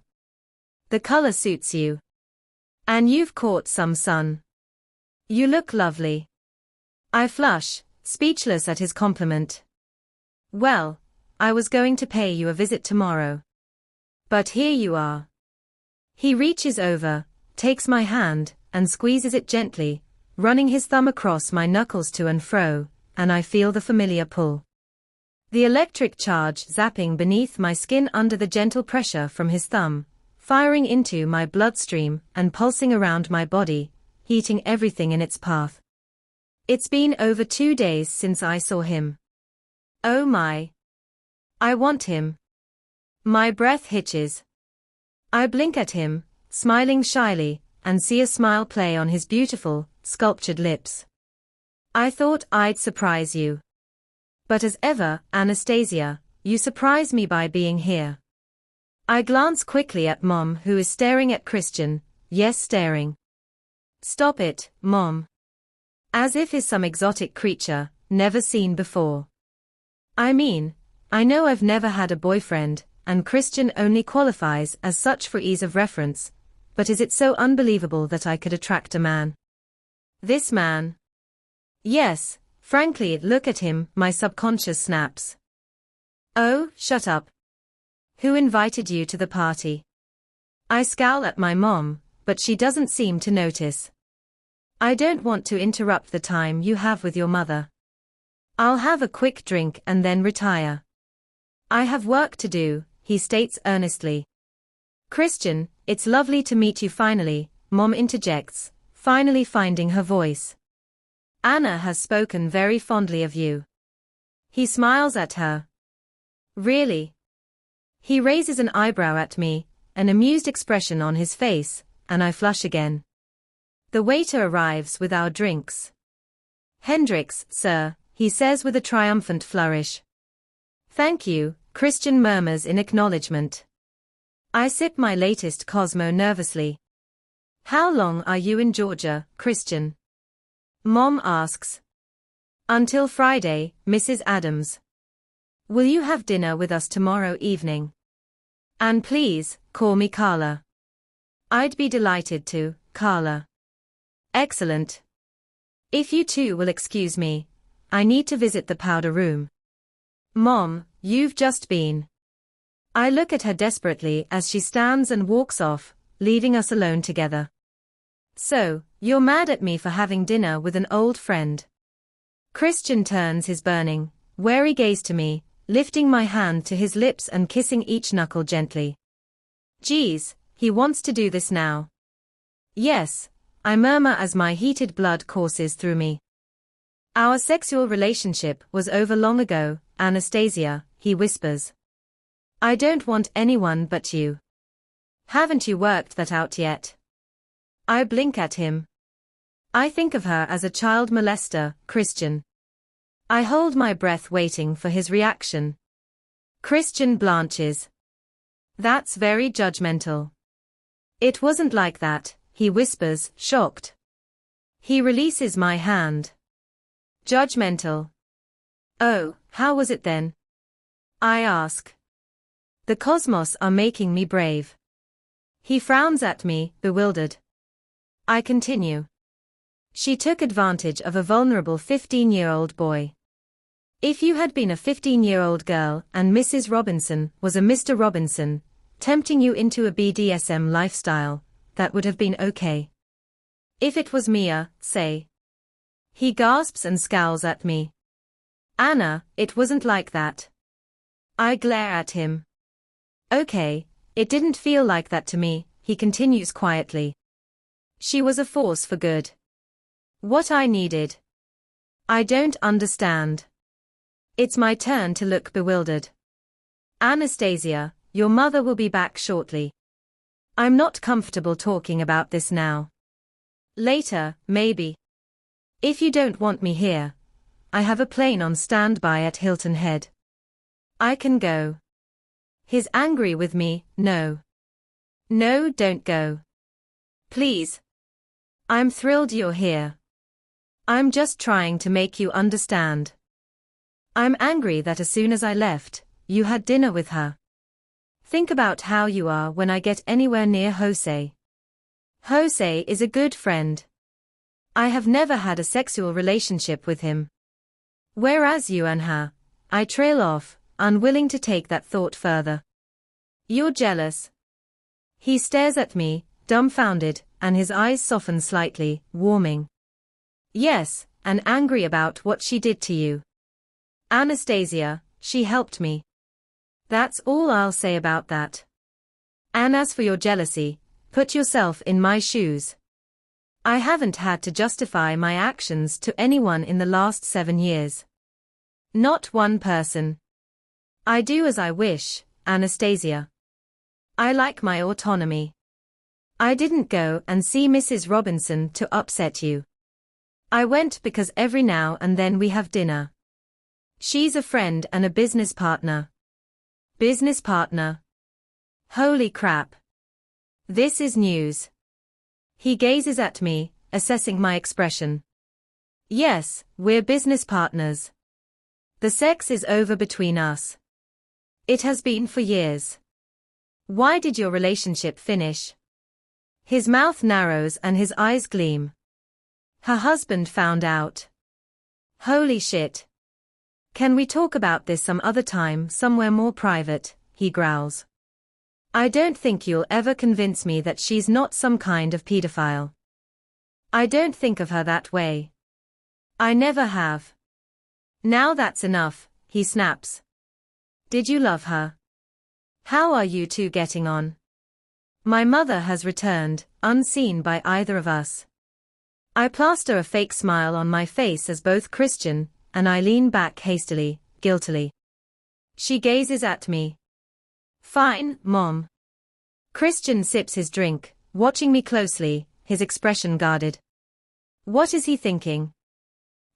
The color suits you. And you've caught some sun. You look lovely. I flush, speechless at his compliment. Well, I was going to pay you a visit tomorrow. But here you are. He reaches over, takes my hand, and squeezes it gently, running his thumb across my knuckles to and fro, and I feel the familiar pull. The electric charge zapping beneath my skin under the gentle pressure from his thumb, firing into my bloodstream and pulsing around my body, heating everything in its path. It's been over 2 days since I saw him. Oh my. I want him. My breath hitches. I blink at him, smiling shyly, and see a smile play on his beautiful, sculptured lips. I thought I'd surprise you. But as ever, Anastasia, you surprise me by being here. I glance quickly at Mom, who is staring at Christian, yes, staring. Stop it, Mom. As if he's some exotic creature, never seen before. I mean, I know I've never had a boyfriend, and Christian only qualifies as such for ease of reference, but is it so unbelievable that I could attract a man? This man? Yes, frankly, look at him, my subconscious snaps. Oh, shut up. Who invited you to the party? I scowl at my mom, but she doesn't seem to notice. I don't want to interrupt the time you have with your mother. I'll have a quick drink and then retire. I have work to do, he states earnestly. Christian, it's lovely to meet you finally, Mom interjects, finally finding her voice. Anna has spoken very fondly of you. He smiles at her. Really? He raises an eyebrow at me, an amused expression on his face, and I flush again. The waiter arrives with our drinks. Hendricks, sir, he says with a triumphant flourish. Thank you, Christian murmurs in acknowledgement. I sip my latest Cosmo nervously. How long are you in Georgia, Christian? Mom asks. Until Friday, Mrs. Adams. Will you have dinner with us tomorrow evening? And please, call me Carla. I'd be delighted to, Carla. Excellent. If you two will excuse me, I need to visit the powder room. Mom, you've just been. I look at her desperately as she stands and walks off, leaving us alone together. So, you're mad at me for having dinner with an old friend. Christian turns his burning, wary gaze to me, lifting my hand to his lips and kissing each knuckle gently. Geez, he wants to do this now. Yes, I murmur as my heated blood courses through me. Our sexual relationship was over long ago, Anastasia, he whispers. I don't want anyone but you. Haven't you worked that out yet? I blink at him. I think of her as a child molester, Christian. I hold my breath waiting for his reaction. Christian blanches. That's very judgmental. It wasn't like that, he whispers, shocked. He releases my hand. Judgmental. Oh, how was it then? I ask. The cosmos are making me brave. He frowns at me, bewildered. I continue. She took advantage of a vulnerable 15-year-old boy. If you had been a 15-year-old girl and Mrs. Robinson was a Mr. Robinson, tempting you into a BDSM lifestyle, that would have been okay. If it was Mia, say. He gasps and scowls at me. Anna, it wasn't like that. I glare at him. Okay, it didn't feel like that to me, he continues quietly. She was a force for good. What I needed. I don't understand. It's my turn to look bewildered. Anastasia, your mother will be back shortly. I'm not comfortable talking about this now. Later, maybe. If you don't want me here, I have a plane on standby at Hilton Head. I can go. He's angry with me. No. No, don't go. Please. I'm thrilled you're here. I'm just trying to make you understand. I'm angry that as soon as I left, you had dinner with her. Think about how you are when I get anywhere near Jose. Jose is a good friend. I have never had a sexual relationship with him. Whereas you and her, I trail off, unwilling to take that thought further. You're jealous. He stares at me, dumbfounded, and his eyes soften slightly, warming. Yes, and angry about what she did to you. Anastasia, she helped me. That's all I'll say about that. And as for your jealousy, put yourself in my shoes. I haven't had to justify my actions to anyone in the last 7 years. Not one person. I do as I wish, Anastasia. I like my autonomy. I didn't go and see Mrs. Robinson to upset you. I went because every now and then we have dinner. She's a friend and a business partner. Business partner? Holy crap. This is news. He gazes at me, assessing my expression. Yes, we're business partners. The sex is over between us. It has been for years. Why did your relationship finish? His mouth narrows and his eyes gleam. Her husband found out. Holy shit. Can we talk about this some other time, somewhere more private, he growls. I don't think you'll ever convince me that she's not some kind of pedophile. I don't think of her that way. I never have. Now that's enough, he snaps. Did you love her? How are you two getting on? My mother has returned, unseen by either of us. I plaster a fake smile on my face as both Christian and I lean back hastily, guiltily. She gazes at me. Fine, Mom. Christian sips his drink, watching me closely, his expression guarded. What is he thinking?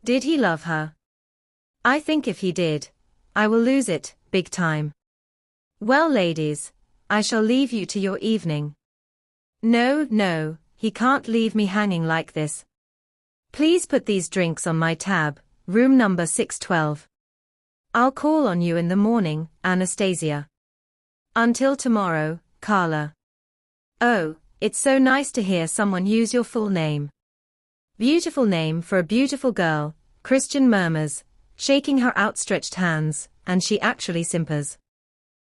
Did he love her? I think if he did, I will lose it, big time. Well, ladies, I shall leave you to your evening. No, no, he can't leave me hanging like this. Please put these drinks on my tab, room number 612. I'll call on you in the morning, Anastasia. Until tomorrow, Carla. Oh, it's so nice to hear someone use your full name. Beautiful name for a beautiful girl, Christian murmurs, shaking her outstretched hands, and she actually simpers.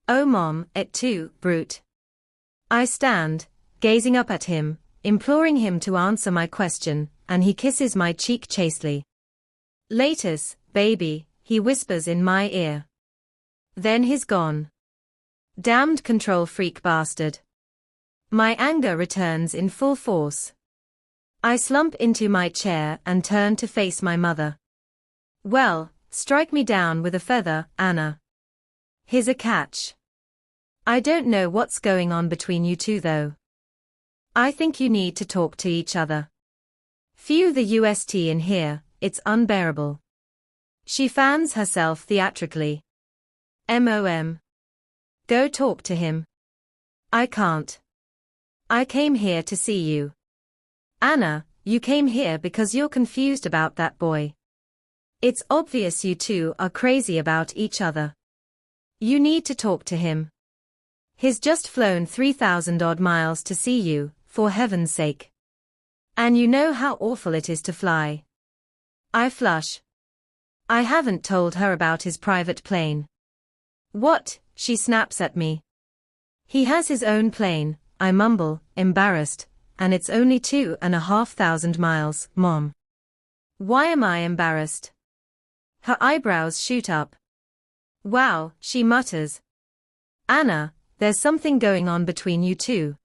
Oh Mom, et tu, brute. I stand, gazing up at him, imploring him to answer my question, and he kisses my cheek chastely. Laters, baby, he whispers in my ear. Then he's gone. Damned control freak bastard. My anger returns in full force. I slump into my chair and turn to face my mother. Well, strike me down with a feather, Anna. Here's a catch. I don't know what's going on between you two though. I think you need to talk to each other. Phew, the UST in here, it's unbearable. She fans herself theatrically. MOM. Go talk to him. I can't. I came here to see you. Anna, you came here because you're confused about that boy. It's obvious you two are crazy about each other. You need to talk to him. He's just flown 3,000 odd miles to see you, for heaven's sake. And you know how awful it is to fly. I flush. I haven't told her about his private plane. What? She snaps at me. He has his own plane, I mumble, embarrassed, and it's only 2,500 miles, Mom. Why am I embarrassed? Her eyebrows shoot up. Wow, she mutters. Anna, there's something going on between you two.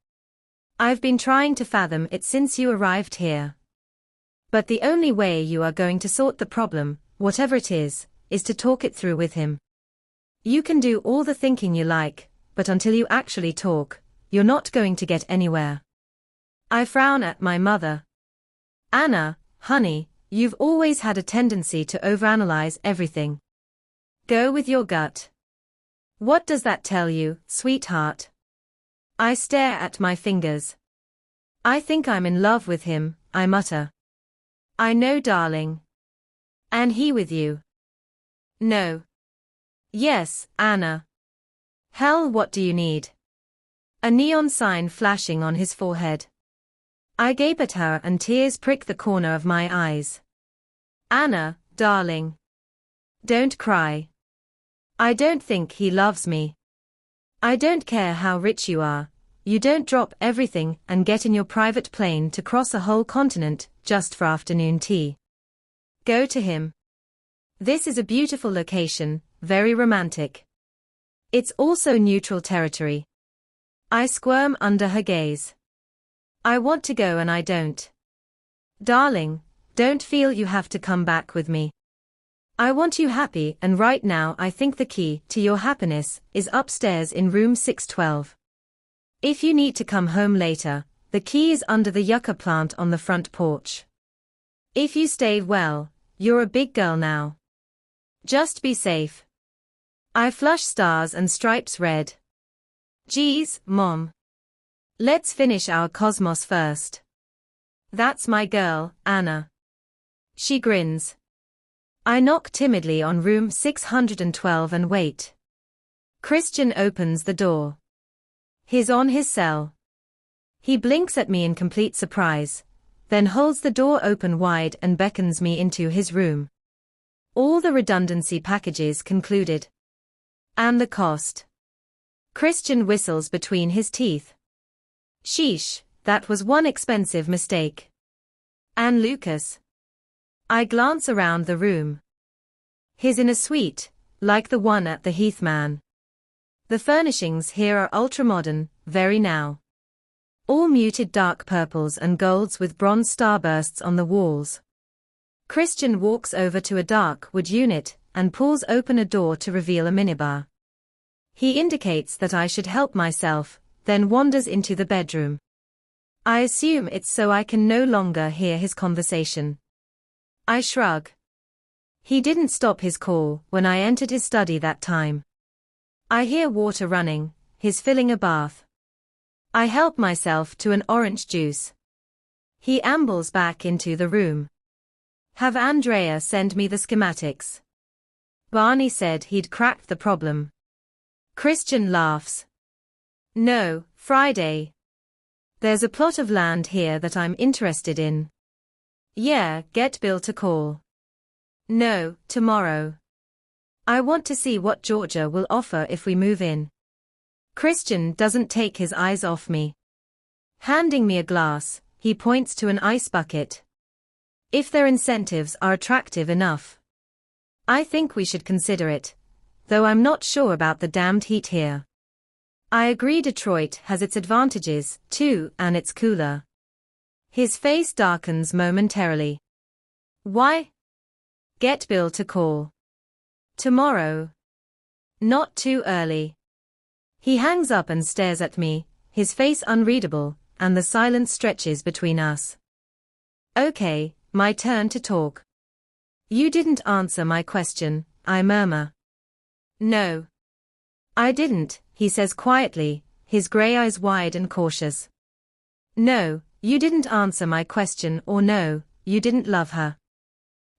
I've been trying to fathom it since you arrived here. But the only way you are going to sort the problem, whatever it is to talk it through with him. You can do all the thinking you like, but until you actually talk, you're not going to get anywhere. I frown at my mother. Anna, honey, you've always had a tendency to overanalyze everything. Go with your gut. What does that tell you, sweetheart? I stare at my fingers. I think I'm in love with him, I mutter. I know, darling. And he with you? No. Yes, Anna. Hell, what do you need? A neon sign flashing on his forehead. I gape at her and tears prick the corner of my eyes. Anna, darling. Don't cry. I don't think he loves me. I don't care how rich you are. You don't drop everything and get in your private plane to cross a whole continent just for afternoon tea. Go to him. This is a beautiful location, very romantic. It's also neutral territory. I squirm under her gaze. I want to go and I don't. Darling, don't feel you have to come back with me. I want you happy, and right now I think the key to your happiness is upstairs in room 612. If you need to come home later, the key is under the yucca plant on the front porch. If you stay well, you're a big girl now. Just be safe. I flush stars and stripes red. Geez, Mom. Let's finish our cosmos first. That's my girl, Anna. She grins. I knock timidly on room 612 and wait. Christian opens the door. He's on his cell. He blinks at me in complete surprise, then holds the door open wide and beckons me into his room. All the redundancy packages concluded. And the cost. Christian whistles between his teeth. Sheesh, that was one expensive mistake. And Lucas? I glance around the room. He's in a suite, like the one at the Heathman. The furnishings here are ultra-modern, very now. All muted dark purples and golds with bronze starbursts on the walls. Christian walks over to a dark wood unit and pulls open a door to reveal a minibar. He indicates that I should help myself, then wanders into the bedroom. I assume it's so I can no longer hear his conversation. I shrug. He didn't stop his call when I entered his study that time. I hear water running, he's filling a bath. I help myself to an orange juice. He ambles back into the room. Have Andrea send me the schematics. Barney said he'd cracked the problem. Christian laughs. No, Friday. There's a plot of land here that I'm interested in. Yeah, get Bill to call. No, tomorrow. I want to see what Georgia will offer if we move in. Christian doesn't take his eyes off me. Handing me a glass, he points to an ice bucket. If their incentives are attractive enough. I think we should consider it, though I'm not sure about the damned heat here. I agree Detroit has its advantages, too, and it's cooler. His face darkens momentarily. Why? Get Bill to call. Tomorrow. Not too early. He hangs up and stares at me, his face unreadable, and the silence stretches between us. Okay, my turn to talk. You didn't answer my question, I murmur. No. I didn't, he says quietly, his grey eyes wide and cautious. No, you didn't answer my question, or no, you didn't love her.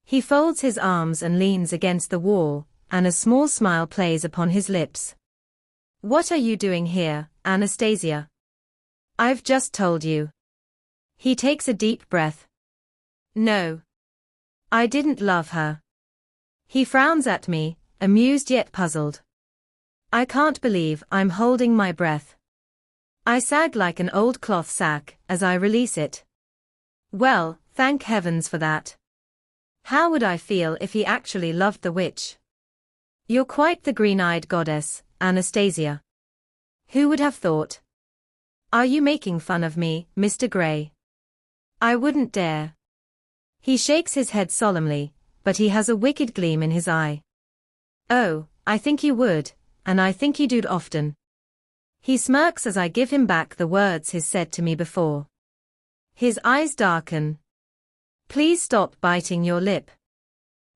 He folds his arms and leans against the wall, and a small smile plays upon his lips. What are you doing here, Anastasia? I've just told you. He takes a deep breath. No. I didn't love her. He frowns at me, amused yet puzzled. I can't believe I'm holding my breath. I sag like an old cloth sack as I release it. Well, thank heavens for that. How would I feel if he actually loved the witch? You're quite the green-eyed goddess, Anastasia. Who would have thought? Are you making fun of me, Mr. Gray? I wouldn't dare. He shakes his head solemnly, but he has a wicked gleam in his eye. Oh, I think you would, and I think you do often. He smirks as I give him back the words he's said to me before. His eyes darken. Please stop biting your lip.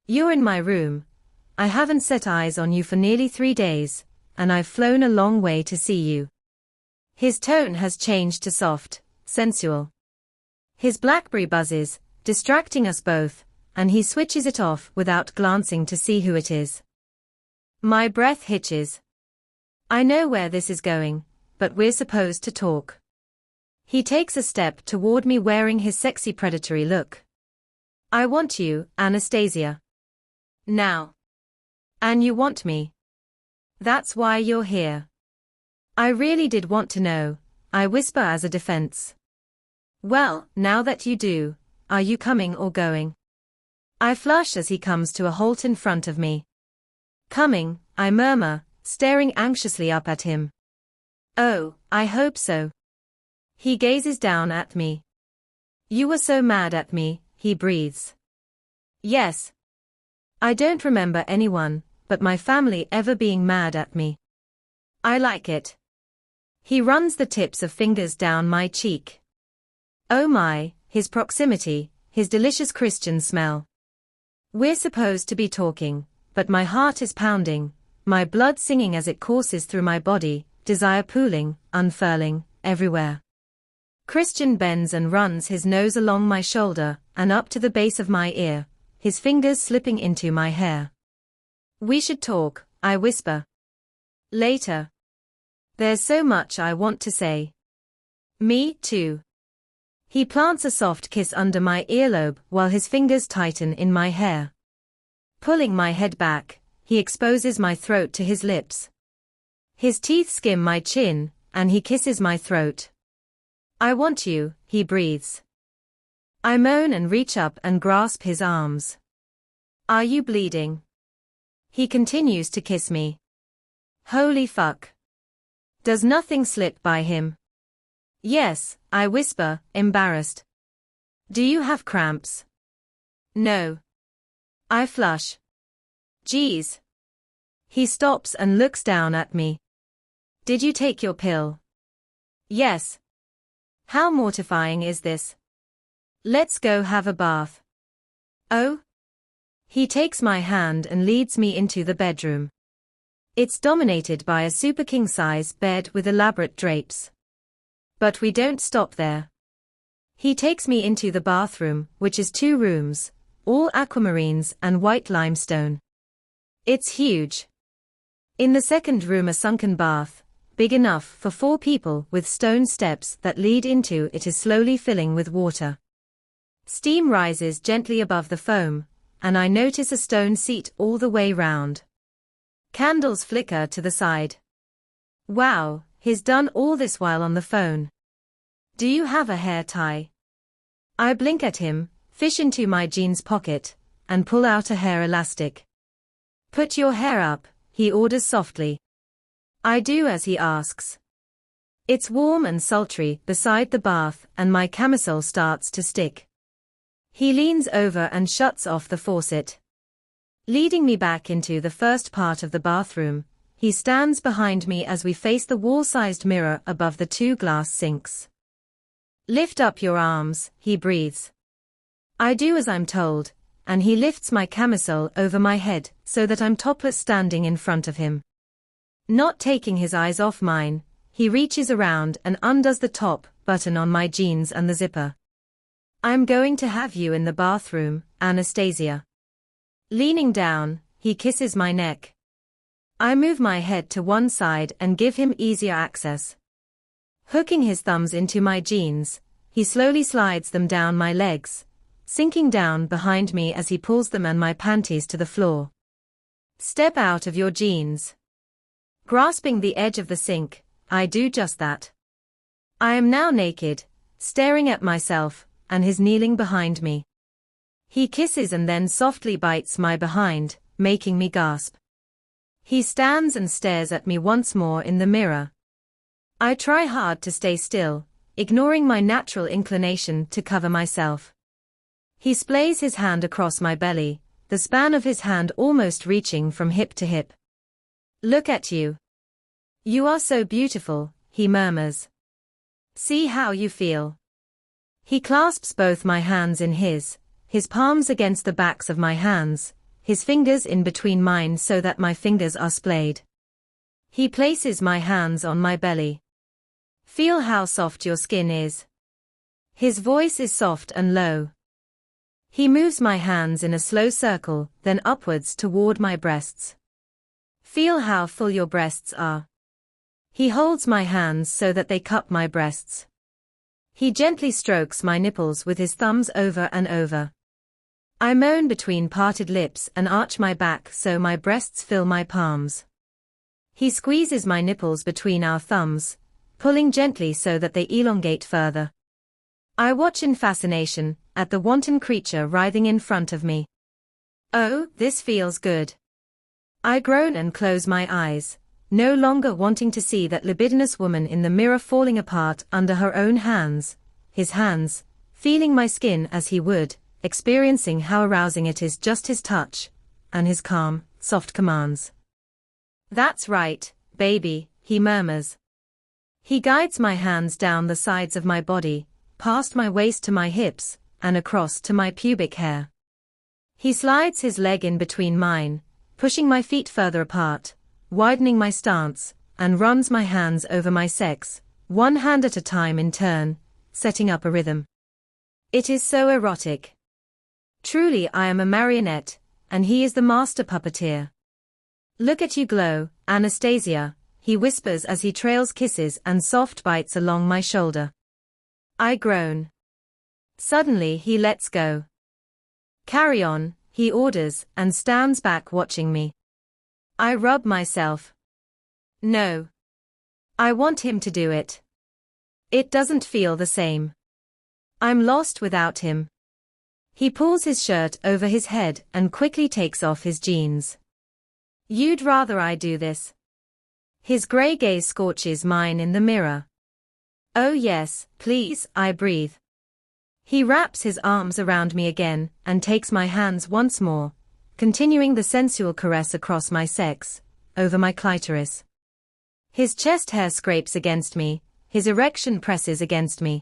You're in my room. I haven't set eyes on you for nearly 3 days, and I've flown a long way to see you. His tone has changed to soft, sensual. His BlackBerry buzzes, distracting us both, and he switches it off without glancing to see who it is. My breath hitches. I know where this is going, but we're supposed to talk. He takes a step toward me wearing his sexy predatory look. I want you, Anastasia. Now. And you want me. That's why you're here. I really did want to know, I whisper as a defense. Well, now that you do, are you coming or going? I flush as he comes to a halt in front of me. Coming, I murmur, staring anxiously up at him. Oh, I hope so. He gazes down at me. You were so mad at me, he breathes. Yes. I don't remember anyone, but my family ever being mad at me. I like it. He runs the tips of fingers down my cheek. Oh my, his proximity, his delicious Christian smell. We're supposed to be talking, but my heart is pounding, my blood singing as it courses through my body, desire pooling, unfurling, everywhere. Christian bends and runs his nose along my shoulder and up to the base of my ear, his fingers slipping into my hair. We should talk, I whisper. Later. There's so much I want to say. Me too. He plants a soft kiss under my earlobe while his fingers tighten in my hair. Pulling my head back, he exposes my throat to his lips. His teeth skim my chin, and he kisses my throat. I want you, he breathes. I moan and reach up and grasp his arms. Are you bleeding? He continues to kiss me. Holy fuck. Does nothing slip by him? Yes, I whisper, embarrassed. Do you have cramps? No. I flush. Geez. He stops and looks down at me. Did you take your pill? Yes. How mortifying is this? Let's go have a bath. Oh? He takes my hand and leads me into the bedroom. It's dominated by a super king-size bed with elaborate drapes. But we don't stop there. He takes me into the bathroom, which is 2 rooms, all aquamarines and white limestone. It's huge. In the second room a sunken bath, big enough for 4 people with stone steps that lead into it is slowly filling with water. Steam rises gently above the foam, and I notice a stone seat all the way round. Candles flicker to the side. Wow, he's done all this while on the phone. Do you have a hair tie? I blink at him, fish into my jeans pocket, and pull out a hair elastic. Put your hair up, he orders softly. I do as he asks. It's warm and sultry beside the bath and my camisole starts to stick. He leans over and shuts off the faucet. Leading me back into the first part of the bathroom, he stands behind me as we face the wall-sized mirror above the 2 glass sinks. Lift up your arms, he breathes. I do as I'm told, and he lifts my camisole over my head so that I'm topless standing in front of him. Not taking his eyes off mine, he reaches around and undoes the top button on my jeans and the zipper. I'm going to have you in the bathroom, Anastasia. Leaning down, he kisses my neck. I move my head to one side and give him easier access. Hooking his thumbs into my jeans, he slowly slides them down my legs, sinking down behind me as he pulls them and my panties to the floor. Step out of your jeans. Grasping the edge of the sink, I do just that. I am now naked, staring at myself, and he's kneeling behind me. He kisses and then softly bites my behind, making me gasp. He stands and stares at me once more in the mirror. I try hard to stay still, ignoring my natural inclination to cover myself. He splays his hand across my belly, the span of his hand almost reaching from hip to hip. Look at you. You are so beautiful, he murmurs. See how you feel. He clasps both my hands in his palms against the backs of my hands, his fingers in between mine so that my fingers are splayed. He places my hands on my belly. Feel how soft your skin is. His voice is soft and low. He moves my hands in a slow circle, then upwards toward my breasts. Feel how full your breasts are. He holds my hands so that they cup my breasts. He gently strokes my nipples with his thumbs over and over. I moan between parted lips and arch my back so my breasts fill my palms. He squeezes my nipples between our thumbs, pulling gently so that they elongate further. I watch in fascination at the wanton creature writhing in front of me. Oh, this feels good. I groan and close my eyes, no longer wanting to see that libidinous woman in the mirror falling apart under her own hands, his hands, feeling my skin as he would, experiencing how arousing it is just his touch, and his calm, soft commands. That's right, baby, he murmurs. He guides my hands down the sides of my body, past my waist to my hips, and across to my pubic hair. He slides his leg in between mine, pushing my feet further apart, widening my stance, and runs my hands over my sex, one hand at a time in turn, setting up a rhythm. It is so erotic. Truly I am a marionette, and he is the master puppeteer. Look at you glow, Anastasia, he whispers as he trails kisses and soft bites along my shoulder. I groan. Suddenly he lets go. Carry on, he orders, and stands back watching me. I rub myself. No. I want him to do it. It doesn't feel the same. I'm lost without him. He pulls his shirt over his head and quickly takes off his jeans. You'd rather I do this? His grey gaze scorches mine in the mirror. Oh yes, please, I breathe. He wraps his arms around me again and takes my hands once more, continuing the sensual caress across my sex, over my clitoris. His chest hair scrapes against me, his erection presses against me.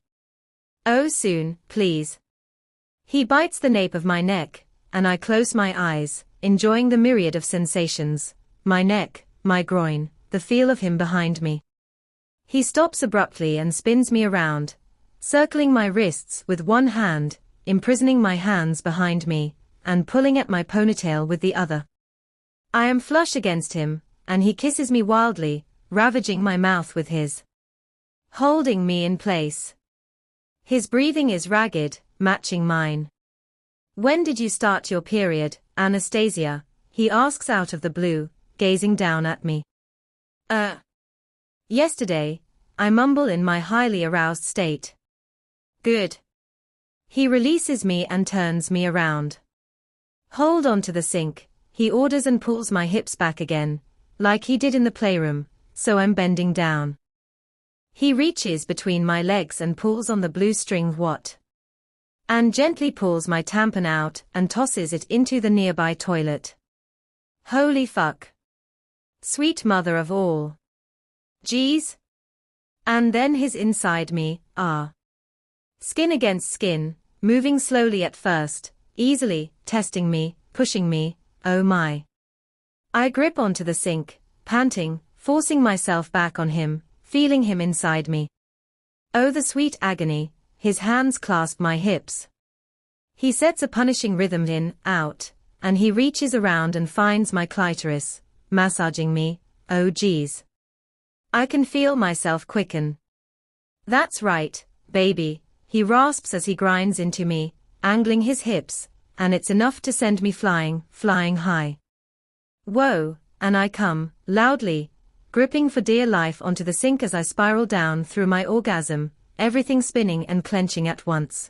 Oh soon, please. He bites the nape of my neck, and I close my eyes, enjoying the myriad of sensations, my neck, my groin, the feel of him behind me. He stops abruptly and spins me around, circling my wrists with one hand, imprisoning my hands behind me, and pulling at my ponytail with the other. I am flush against him, and he kisses me wildly, ravaging my mouth with his, holding me in place. His breathing is ragged, matching mine. When did you start your period, Anastasia? He asks out of the blue, gazing down at me. Yesterday, I mumble in my highly aroused state. Good. He releases me and turns me around. Hold on to the sink, he orders and pulls my hips back again, like he did in the playroom, so I'm bending down. He reaches between my legs and pulls on the blue string and gently pulls my tampon out and tosses it into the nearby toilet. Holy fuck. Sweet mother of all. Geez. And then his inside me, skin against skin, moving slowly at first, easily, testing me, pushing me, oh my. I grip onto the sink, panting, forcing myself back on him, feeling him inside me. Oh the sweet agony, his hands clasp my hips. He sets a punishing rhythm in, out, and he reaches around and finds my clitoris, massaging me, oh geez. I can feel myself quicken. That's right, baby, he rasps as he grinds into me, angling his hips, and it's enough to send me flying high. Whoa, and I come, loudly, gripping for dear life onto the sink as I spiral down through my orgasm, everything spinning and clenching at once.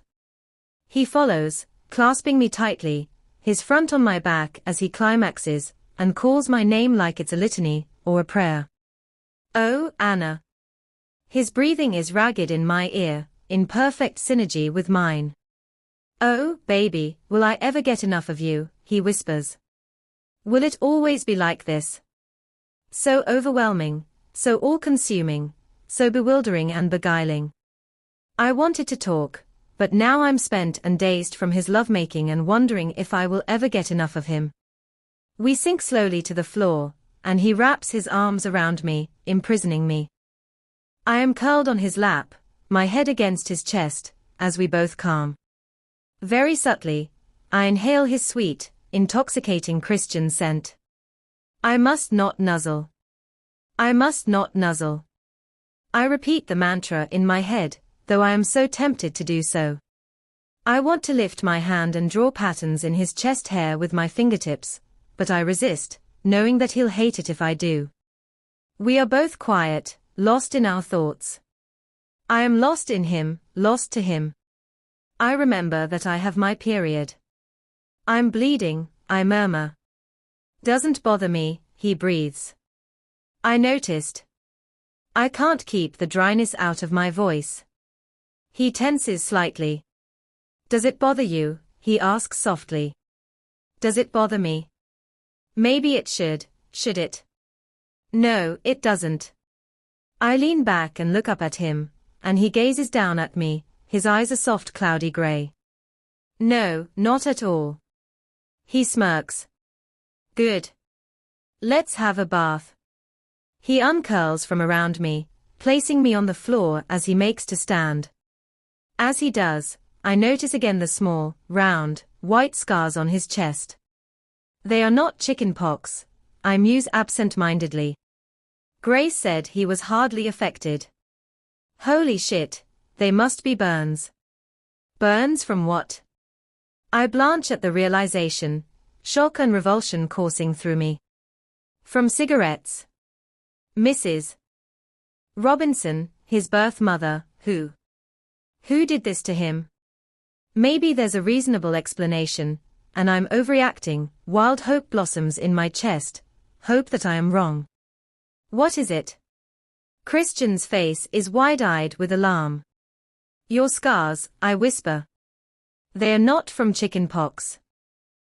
He follows, clasping me tightly, his front on my back as he climaxes, and calls my name like it's a litany, or a prayer. Oh, Anna. His breathing is ragged in my ear, in perfect synergy with mine. Oh, baby, will I ever get enough of you, he whispers. Will it always be like this? So overwhelming, so all-consuming, so bewildering and beguiling. I wanted to talk, but now I'm spent and dazed from his lovemaking and wondering if I will ever get enough of him. We sink slowly to the floor, and he wraps his arms around me, imprisoning me. I am curled on his lap, my head against his chest, as we both calm. Very subtly, I inhale his sweet, intoxicating Christian scent. I must not nuzzle. I must not nuzzle. I repeat the mantra in my head, though I am so tempted to do so. I want to lift my hand and draw patterns in his chest hair with my fingertips, but I resist, knowing that he'll hate it if I do. We are both quiet, lost in our thoughts. I am lost in him, lost to him. I remember that I have my period. I'm bleeding, I murmur. Doesn't bother me, he breathes. I noticed. I can't keep the dryness out of my voice. He tenses slightly. Does it bother you? He asks softly. Does it bother me? Maybe it should it? No, it doesn't. I lean back and look up at him, and he gazes down at me, his eyes a soft cloudy gray. No, not at all. He smirks. Good. Let's have a bath. He uncurls from around me, placing me on the floor as he makes to stand. As he does, I notice again the small, round, white scars on his chest. They are not chicken pox, I muse absent-mindedly. Grace said he was hardly affected. Holy shit, they must be burns. Burns from what? I blanch at the realization, shock and revulsion coursing through me. From cigarettes. Mrs. Robinson, his birth mother, who did this to him? Maybe there's a reasonable explanation, and I'm overreacting. Wild hope blossoms in my chest, hope that I am wrong. What is it? Christian's face is wide-eyed with alarm. Your scars, I whisper. They are not from chicken pox.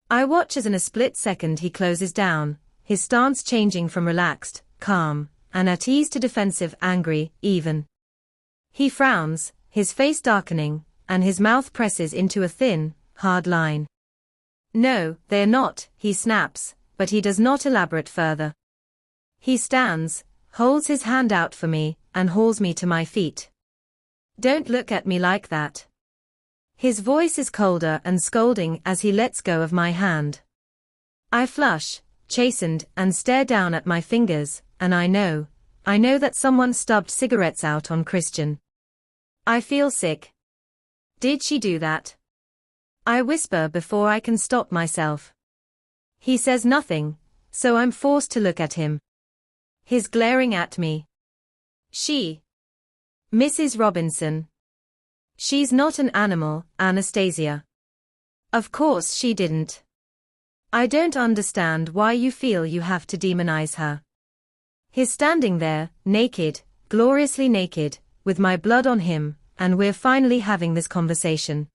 I watch as in a split second he closes down, his stance changing from relaxed, calm, and at ease to defensive, angry, even. He frowns, his face darkening, and his mouth presses into a thin, hard line. No, they're not, he snaps, but he does not elaborate further. He stands, holds his hand out for me, and hauls me to my feet. Don't look at me like that. His voice is colder and scolding as he lets go of my hand. I flush, chastened, and stare down at my fingers, and I know that someone stubbed cigarettes out on Christian. I feel sick. Did she do that? I whisper before I can stop myself. He says nothing, so I'm forced to look at him. He's glaring at me. She. Mrs. Robinson. She's not an animal, Anastasia. Of course she didn't. I don't understand why you feel you have to demonize her. He's standing there, naked, gloriously naked, with my blood on him, and we're finally having this conversation.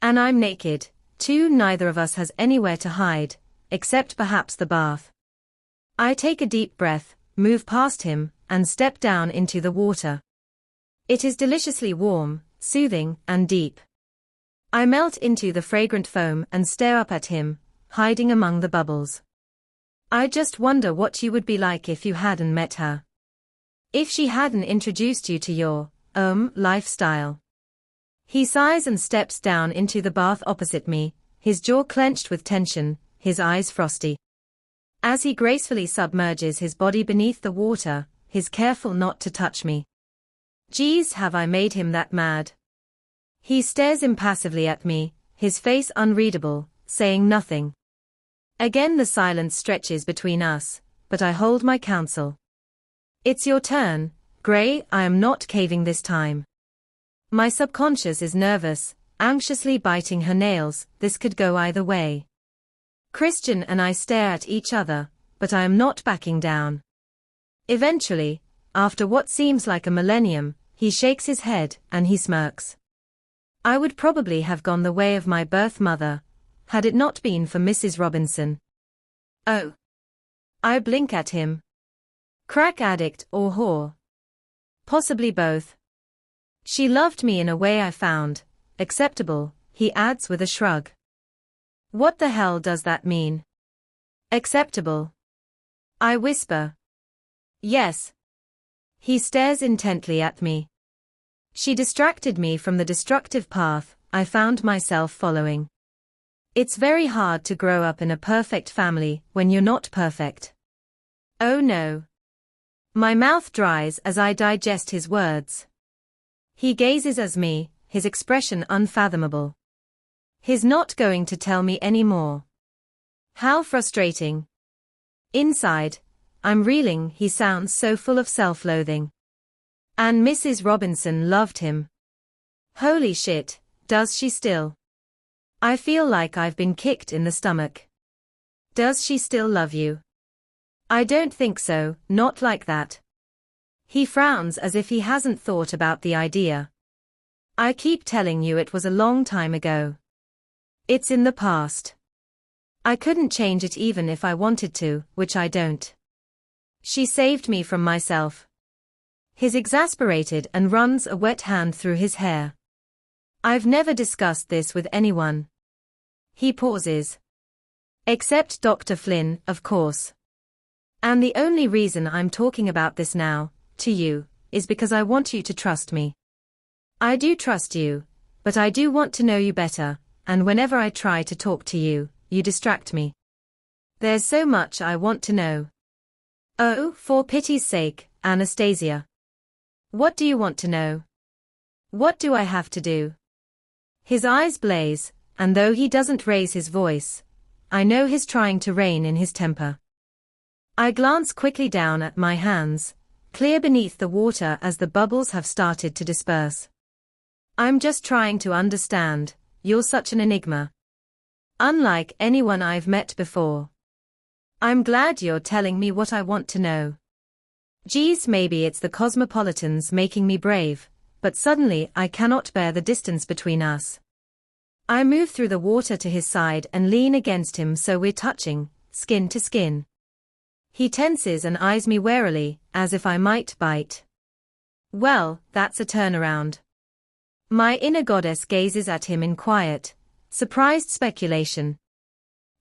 And I'm naked, too. Neither of us has anywhere to hide, except perhaps the bath. I take a deep breath, move past him, and step down into the water. It is deliciously warm, soothing, and deep. I melt into the fragrant foam and stare up at him, hiding among the bubbles. I just wonder what you would be like if you hadn't met her. If she hadn't introduced you to your, lifestyle. He sighs and steps down into the bath opposite me, his jaw clenched with tension, his eyes frosty. As he gracefully submerges his body beneath the water, he's careful not to touch me. Geez, have I made him that mad? He stares impassively at me, his face unreadable, saying nothing. Again the silence stretches between us, but I hold my counsel. It's your turn, Gray. I am not caving this time. My subconscious is nervous, anxiously biting her nails. This could go either way. Christian and I stare at each other, but I am not backing down. Eventually, after what seems like a millennium, he shakes his head and he smirks. I would probably have gone the way of my birth mother, had it not been for Mrs. Robinson. Oh. I blink at him. Crack addict or whore? Possibly both. She loved me in a way I found acceptable, he adds with a shrug. What the hell does that mean? Acceptable. I whisper. Yes. He stares intently at me. She distracted me from the destructive path I found myself following. It's very hard to grow up in a perfect family when you're not perfect. Oh no. My mouth dries as I digest his words. He gazes at me, his expression unfathomable. He's not going to tell me any more. How frustrating. Inside, I'm reeling. He sounds so full of self-loathing. And Mrs. Robinson loved him. Holy shit, does she still? I feel like I've been kicked in the stomach. Does she still love you? I don't think so, not like that. He frowns as if he hasn't thought about the idea. I keep telling you it was a long time ago. It's in the past. I couldn't change it even if I wanted to, which I don't. She saved me from myself. He's exasperated and runs a wet hand through his hair. I've never discussed this with anyone. He pauses. Except Dr. Flynn, of course. And the only reason I'm talking about this now, to you, is because I want you to trust me. I do trust you, but I do want to know you better, and whenever I try to talk to you, you distract me. There's so much I want to know. Oh, for pity's sake, Anastasia. What do you want to know? What do I have to do? His eyes blaze, and though he doesn't raise his voice, I know he's trying to rein in his temper. I glance quickly down at my hands, clear beneath the water as the bubbles have started to disperse. I'm just trying to understand. You're such an enigma. Unlike anyone I've met before. I'm glad you're telling me what I want to know. Geez, maybe it's the cosmopolitans making me brave, but suddenly I cannot bear the distance between us. I move through the water to his side and lean against him so we're touching, skin to skin. He tenses and eyes me warily, as if I might bite. Well, that's a turnaround. My inner goddess gazes at him in quiet, surprised speculation.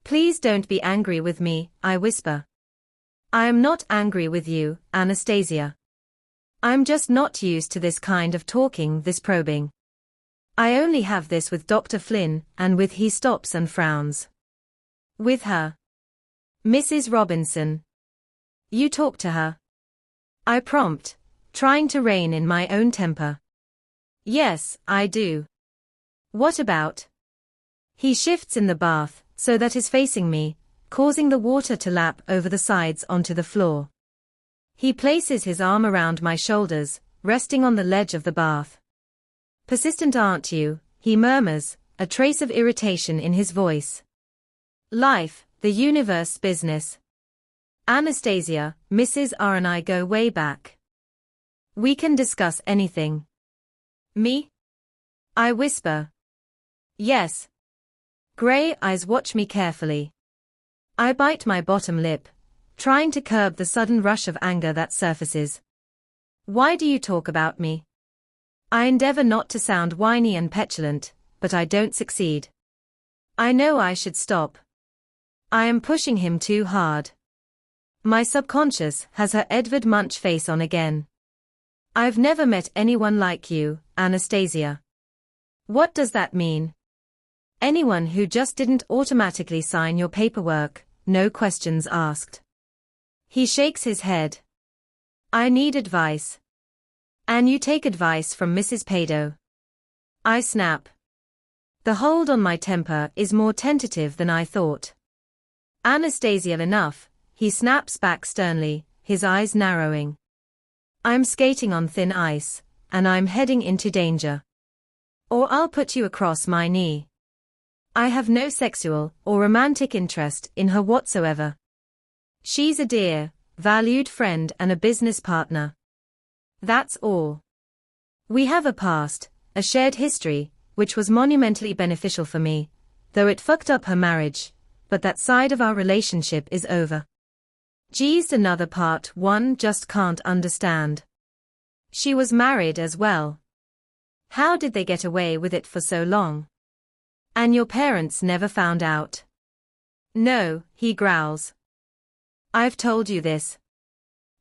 Please don't be angry with me, I whisper. I am not angry with you, Anastasia. I'm just not used to this kind of talking, this probing. I only have this with Dr. Flynn, and with he stops and frowns. With her. Mrs. Robinson. You talk to her. I prompt, trying to rein in my own temper. Yes, I do. What about? He shifts in the bath, so that is facing me, causing the water to lap over the sides onto the floor. He places his arm around my shoulders, resting on the ledge of the bath. Persistent aren't you, he murmurs, a trace of irritation in his voice. Life, the universe business. Anastasia, Mrs. R and I go way back. We can discuss anything. Me? I whisper. Yes. Grey eyes watch me carefully. I bite my bottom lip, trying to curb the sudden rush of anger that surfaces. Why do you talk about me? I endeavor not to sound whiny and petulant, but I don't succeed. I know I should stop. I am pushing him too hard. My subconscious has her Edvard Munch face on again. I've never met anyone like you, Anastasia. What does that mean? Anyone who just didn't automatically sign your paperwork, no questions asked. He shakes his head. I need advice. And you take advice from Mrs. Pado. I snap. The hold on my temper is more tentative than I thought. Anastasia enough, he snaps back sternly, his eyes narrowing. I'm skating on thin ice, and I'm heading into danger. Or I'll put you across my knee. I have no sexual or romantic interest in her whatsoever. She's a dear, valued friend and a business partner. That's all. We have a past, a shared history, which was monumentally beneficial for me, though it fucked up her marriage, but that side of our relationship is over. Geez, another part one just can't understand. She was married as well. How did they get away with it for so long? And your parents never found out? No, he growls. I've told you this.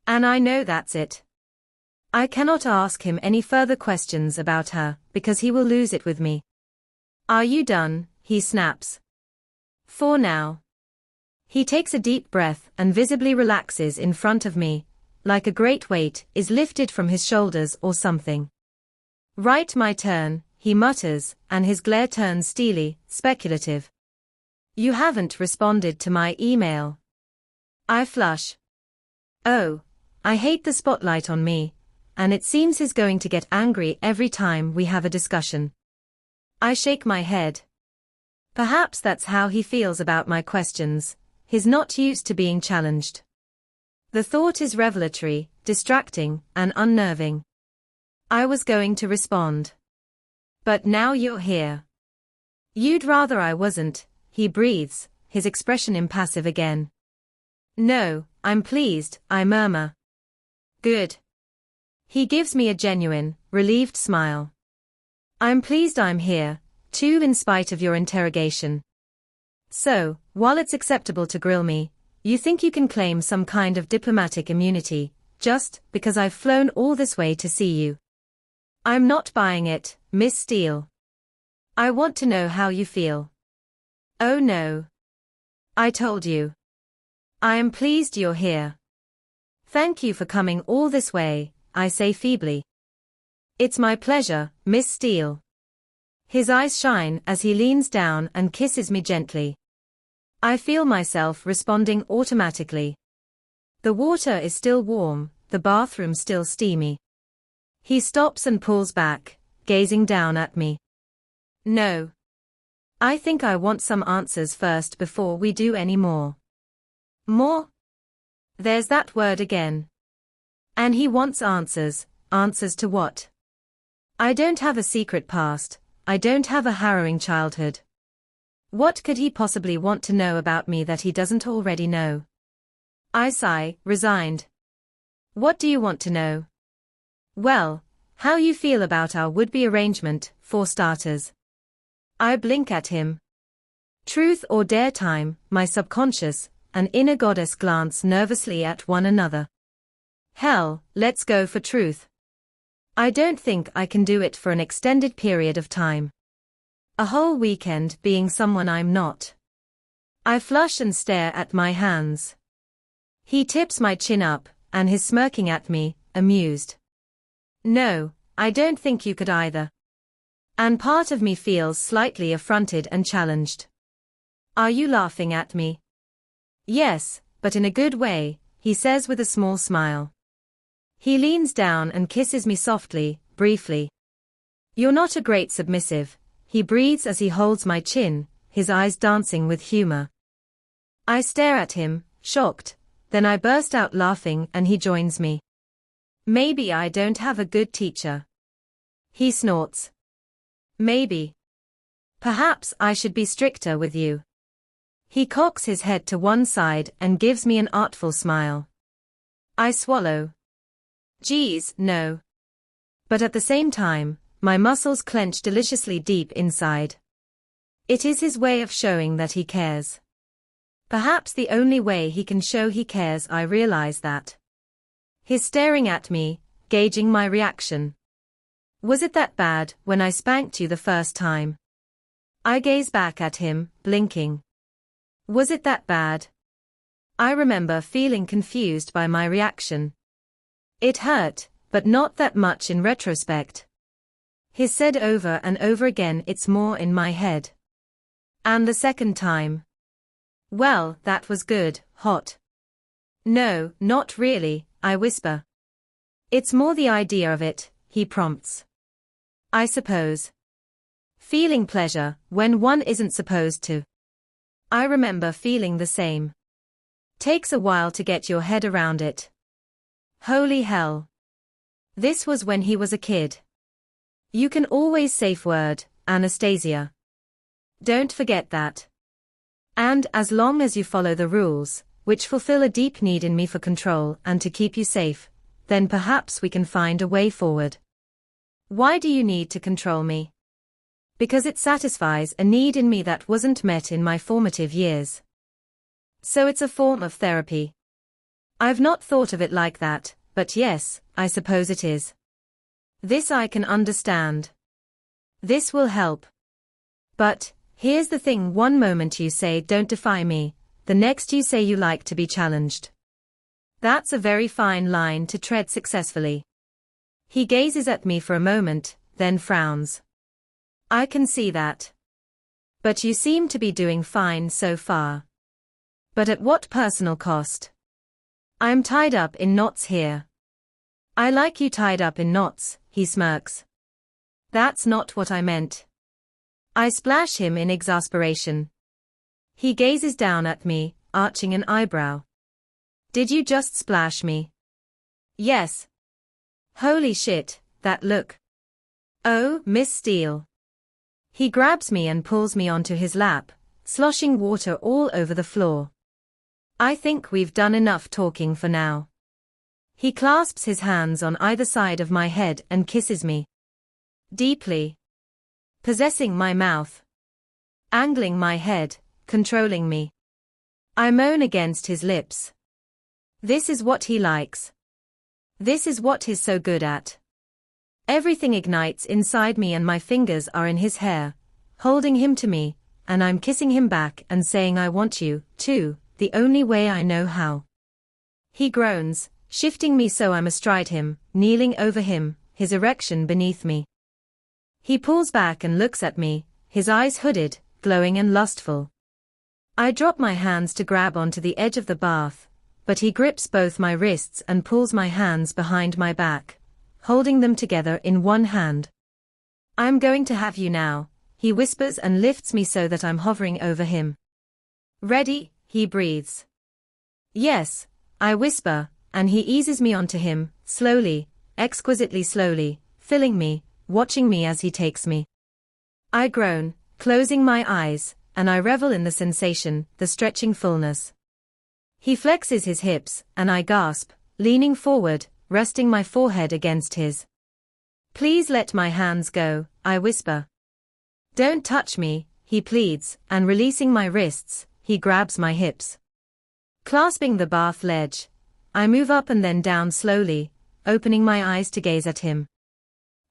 And I know that's it. I cannot ask him any further questions about her, because he will lose it with me. Are you done? He snaps. For now. He takes a deep breath and visibly relaxes in front of me, like a great weight is lifted from his shoulders or something. Right, my turn, he mutters, and his glare turns steely, speculative. You haven't responded to my email. I flush. Oh, I hate the spotlight on me, and it seems he's going to get angry every time we have a discussion. I shake my head. Perhaps that's how he feels about my questions. He's not used to being challenged. The thought is revelatory, distracting, and unnerving. I was going to respond. But now you're here. You'd rather I wasn't, he breathes, his expression impassive again. No, I'm pleased, I murmur. Good. He gives me a genuine, relieved smile. I'm pleased I'm here, too, in spite of your interrogation. So, while it's acceptable to grill me, you think you can claim some kind of diplomatic immunity, just because I've flown all this way to see you. I'm not buying it, Miss Steele. I want to know how you feel. Oh no. I told you. I am pleased you're here. Thank you for coming all this way, I say feebly. It's my pleasure, Miss Steele. His eyes shine as he leans down and kisses me gently. I feel myself responding automatically. The water is still warm, the bathroom still steamy. He stops and pulls back, gazing down at me. No. I think I want some answers first before we do any more. More? There's that word again. And he wants answers. Answers to what? I don't have a secret past. I don't have a harrowing childhood. What could he possibly want to know about me that he doesn't already know? I sigh, resigned. What do you want to know? Well, how you feel about our would-be arrangement, for starters. I blink at him. Truth or dare time, my subconscious and inner goddess glance nervously at one another. Hell, let's go for truth. I don't think I can do it for an extended period of time. A whole weekend being someone I'm not. I flush and stare at my hands. He tips my chin up, and he's smirking at me, amused. No, I don't think you could either. And part of me feels slightly affronted and challenged. Are you laughing at me? Yes, but in a good way, he says with a small smile. He leans down and kisses me softly, briefly. You're not a great submissive, he breathes as he holds my chin, his eyes dancing with humor. I stare at him, shocked, then I burst out laughing and he joins me. Maybe I don't have a good teacher. He snorts. Maybe. Perhaps I should be stricter with you. He cocks his head to one side and gives me an artful smile. I swallow. Geez, no. But at the same time, my muscles clench deliciously deep inside. It is his way of showing that he cares. Perhaps the only way he can show he cares, I realize that. He's staring at me, gauging my reaction. Was it that bad when I spanked you the first time? I gaze back at him, blinking. Was it that bad? I remember feeling confused by my reaction. It hurt, but not that much in retrospect. He said over and over again, it's more in my head. And the second time? Well, that was good, hot. No, not really, I whisper. It's more the idea of it, he prompts. I suppose. Feeling pleasure, when one isn't supposed to. I remember feeling the same. Takes a while to get your head around it. Holy hell. This was when he was a kid. You can always safe word, Anastasia. Don't forget that. And as long as you follow the rules, which fulfill a deep need in me for control and to keep you safe, then perhaps we can find a way forward. Why do you need to control me? Because it satisfies a need in me that wasn't met in my formative years. So it's a form of therapy. I've not thought of it like that, but yes, I suppose it is. This I can understand. This will help. But, here's the thing, one moment you say don't defy me, the next you say you like to be challenged. That's a very fine line to tread successfully. He gazes at me for a moment, then frowns. I can see that. But you seem to be doing fine so far. But at what personal cost? I'm tied up in knots here. I like you tied up in knots, he smirks. That's not what I meant. I splash him in exasperation. He gazes down at me, arching an eyebrow. Did you just splash me? Yes. Holy shit, that look. Oh, Miss Steele. He grabs me and pulls me onto his lap, sloshing water all over the floor. I think we've done enough talking for now. He clasps his hands on either side of my head and kisses me. Deeply. Possessing my mouth. Angling my head, controlling me. I moan against his lips. This is what he likes. This is what he's so good at. Everything ignites inside me and my fingers are in his hair, holding him to me, and I'm kissing him back and saying I want you, too, the only way I know how. He groans, shifting me so I'm astride him, kneeling over him, his erection beneath me. He pulls back and looks at me, his eyes hooded, glowing and lustful. I drop my hands to grab onto the edge of the bath, but he grips both my wrists and pulls my hands behind my back, holding them together in one hand. I'm going to have you now, he whispers and lifts me so that I'm hovering over him. Ready, he breathes. Yes, I whisper, and he eases me onto him, slowly, exquisitely slowly, filling me, watching me as he takes me. I groan, closing my eyes, and I revel in the sensation, the stretching fullness. He flexes his hips, and I gasp, leaning forward, resting my forehead against his. Please let my hands go, I whisper. Don't touch me, he pleads, and releasing my wrists, he grabs my hips. Clasping the bath ledge, I move up and then down slowly, opening my eyes to gaze at him.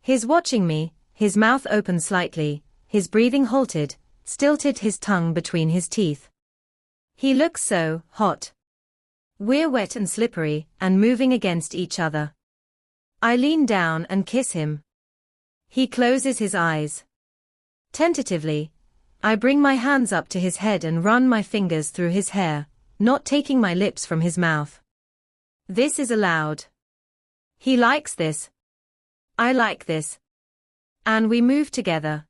He's watching me, his mouth open slightly, his breathing halted, stilted, his tongue between his teeth. He looks so hot. We're wet and slippery, and moving against each other. I lean down and kiss him. He closes his eyes. Tentatively, I bring my hands up to his head and run my fingers through his hair, not taking my lips from his mouth. This is allowed. He likes this. I like this. And we move together.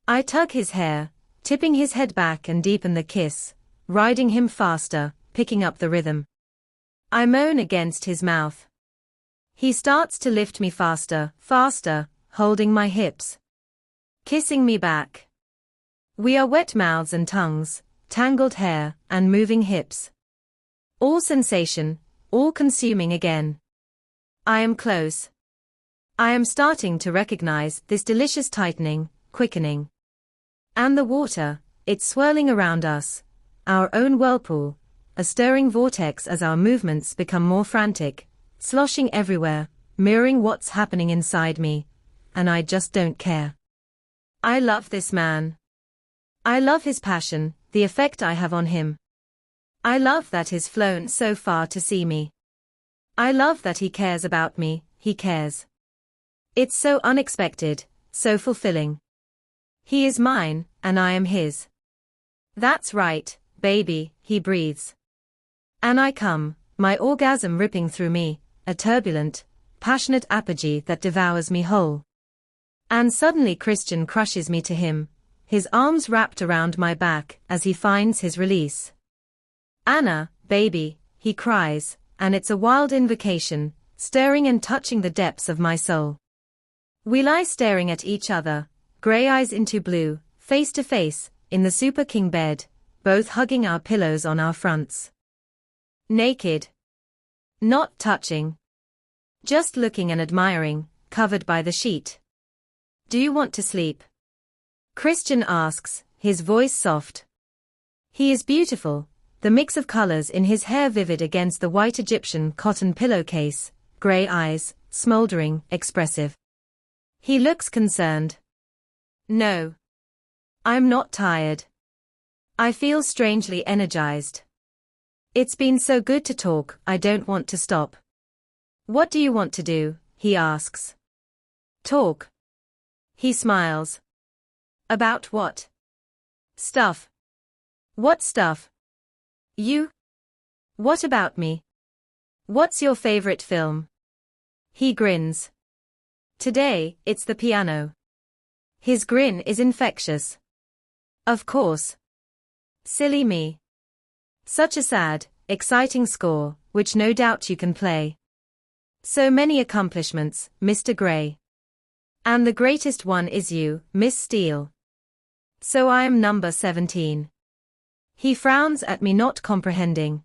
I tug his hair, tipping his head back and deepen the kiss, riding him faster, picking up the rhythm. I moan against his mouth. He starts to lift me faster, faster, holding my hips. Kissing me back. We are wet mouths and tongues, tangled hair, and moving hips. All sensation, all consuming again. I am close. I am starting to recognize this delicious tightening, quickening. And the water, it's swirling around us, our own whirlpool, a stirring vortex as our movements become more frantic, sloshing everywhere, mirroring what's happening inside me, and I just don't care. I love this man. I love his passion, the effect I have on him. I love that he's flown so far to see me. I love that he cares about me, he cares. It's so unexpected, so fulfilling. He is mine, and I am his. That's right, baby, he breathes. And I come, my orgasm ripping through me, a turbulent, passionate apogee that devours me whole. And suddenly Christian crushes me to him, his arms wrapped around my back as he finds his release. Anna, baby, he cries, and it's a wild invocation, stirring and touching the depths of my soul. We lie staring at each other, grey eyes into blue, face to face, in the Super King bed, both hugging our pillows on our fronts. Naked. Not touching. Just looking and admiring, covered by the sheet. Do you want to sleep? Christian asks, his voice soft. He is beautiful, the mix of colors in his hair vivid against the white Egyptian cotton pillowcase, gray eyes, smoldering, expressive. He looks concerned. No. I'm not tired. I feel strangely energized. It's been so good to talk, I don't want to stop. What do you want to do? He asks. Talk. He smiles. About what? Stuff. What stuff? You? What about me? What's your favorite film? He grins. Today, it's the piano. His grin is infectious. Of course. Silly me. Such a sad, exciting score, which no doubt you can play. So many accomplishments, Mr. Gray. And the greatest one is you, Miss Steele. So I am number 17. He frowns at me, not comprehending.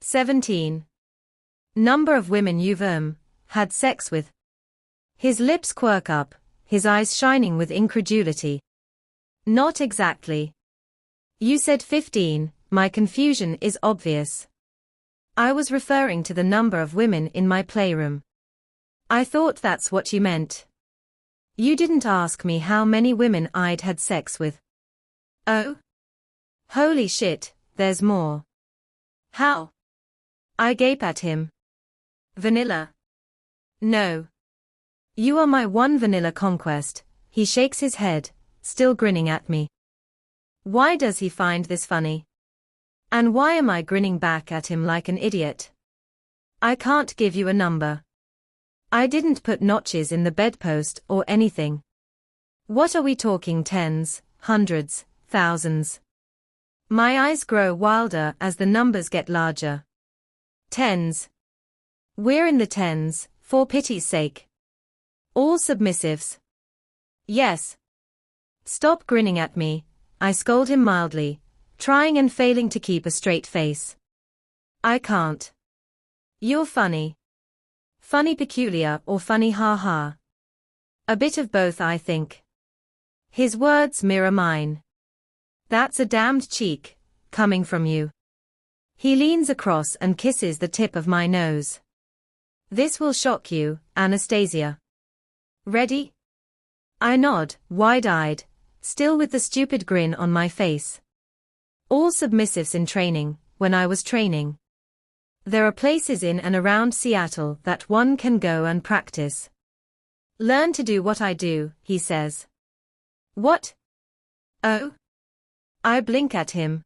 17. Number of women you've had sex with. His lips quirk up, his eyes shining with incredulity. Not exactly. You said 15, my confusion is obvious. I was referring to the number of women in my playroom. I thought that's what you meant. You didn't ask me how many women I'd had sex with. Oh? Holy shit, there's more. How? I gape at him. Vanilla. No. You are my one vanilla conquest. He shakes his head, still grinning at me. Why does he find this funny? And why am I grinning back at him like an idiot? I can't give you a number. I didn't put notches in the bedpost or anything. What are we talking, tens, hundreds, thousands? My eyes grow wilder as the numbers get larger. Tens. We're in the tens, for pity's sake. All submissives. Yes. Stop grinning at me, I scold him mildly, trying and failing to keep a straight face. I can't. You're funny. Funny peculiar or funny ha-ha. A bit of both, I think. His words mirror mine. That's a damned cheek, coming from you. He leans across and kisses the tip of my nose. This will shock you, Anastasia. Ready? I nod, wide-eyed, still with the stupid grin on my face. All submissives in training, when I was training. There are places in and around Seattle that one can go and practice. Learn to do what I do, he says. What? Oh? I blink at him.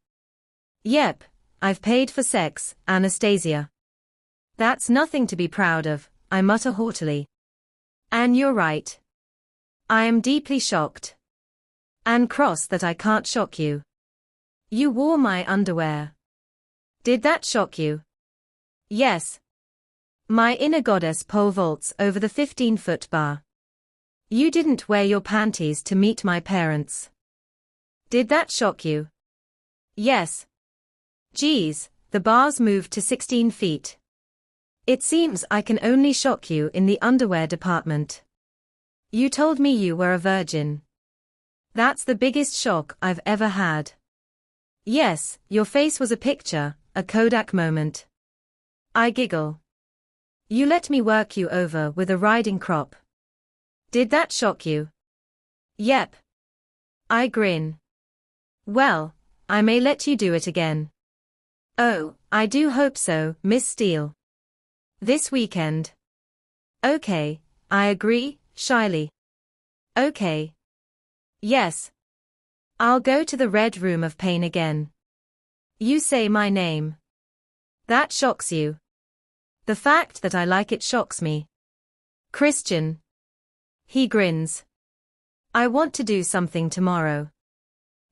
Yep, I've paid for sex, Anastasia. That's nothing to be proud of, I mutter haughtily. And you're right. I am deeply shocked. And cross that I can't shock you. You wore my underwear. Did that shock you? Yes. My inner goddess pole vaults over the 15-foot bar. You didn't wear your panties to meet my parents. Did that shock you? Yes. Geez, the bars moved to 16 feet. It seems I can only shock you in the underwear department. You told me you were a virgin. That's the biggest shock I've ever had. Yes, your face was a picture, a Kodak moment. I giggle. You let me work you over with a riding crop. Did that shock you? Yep. I grin. Well, I may let you do it again. Oh, I do hope so, Miss Steele. This weekend. Okay, I agree, shyly. Okay. Yes. I'll go to the Red Room of Pain again. You say my name. That shocks you. The fact that I like it shocks me. Christian. He grins. I want to do something tomorrow.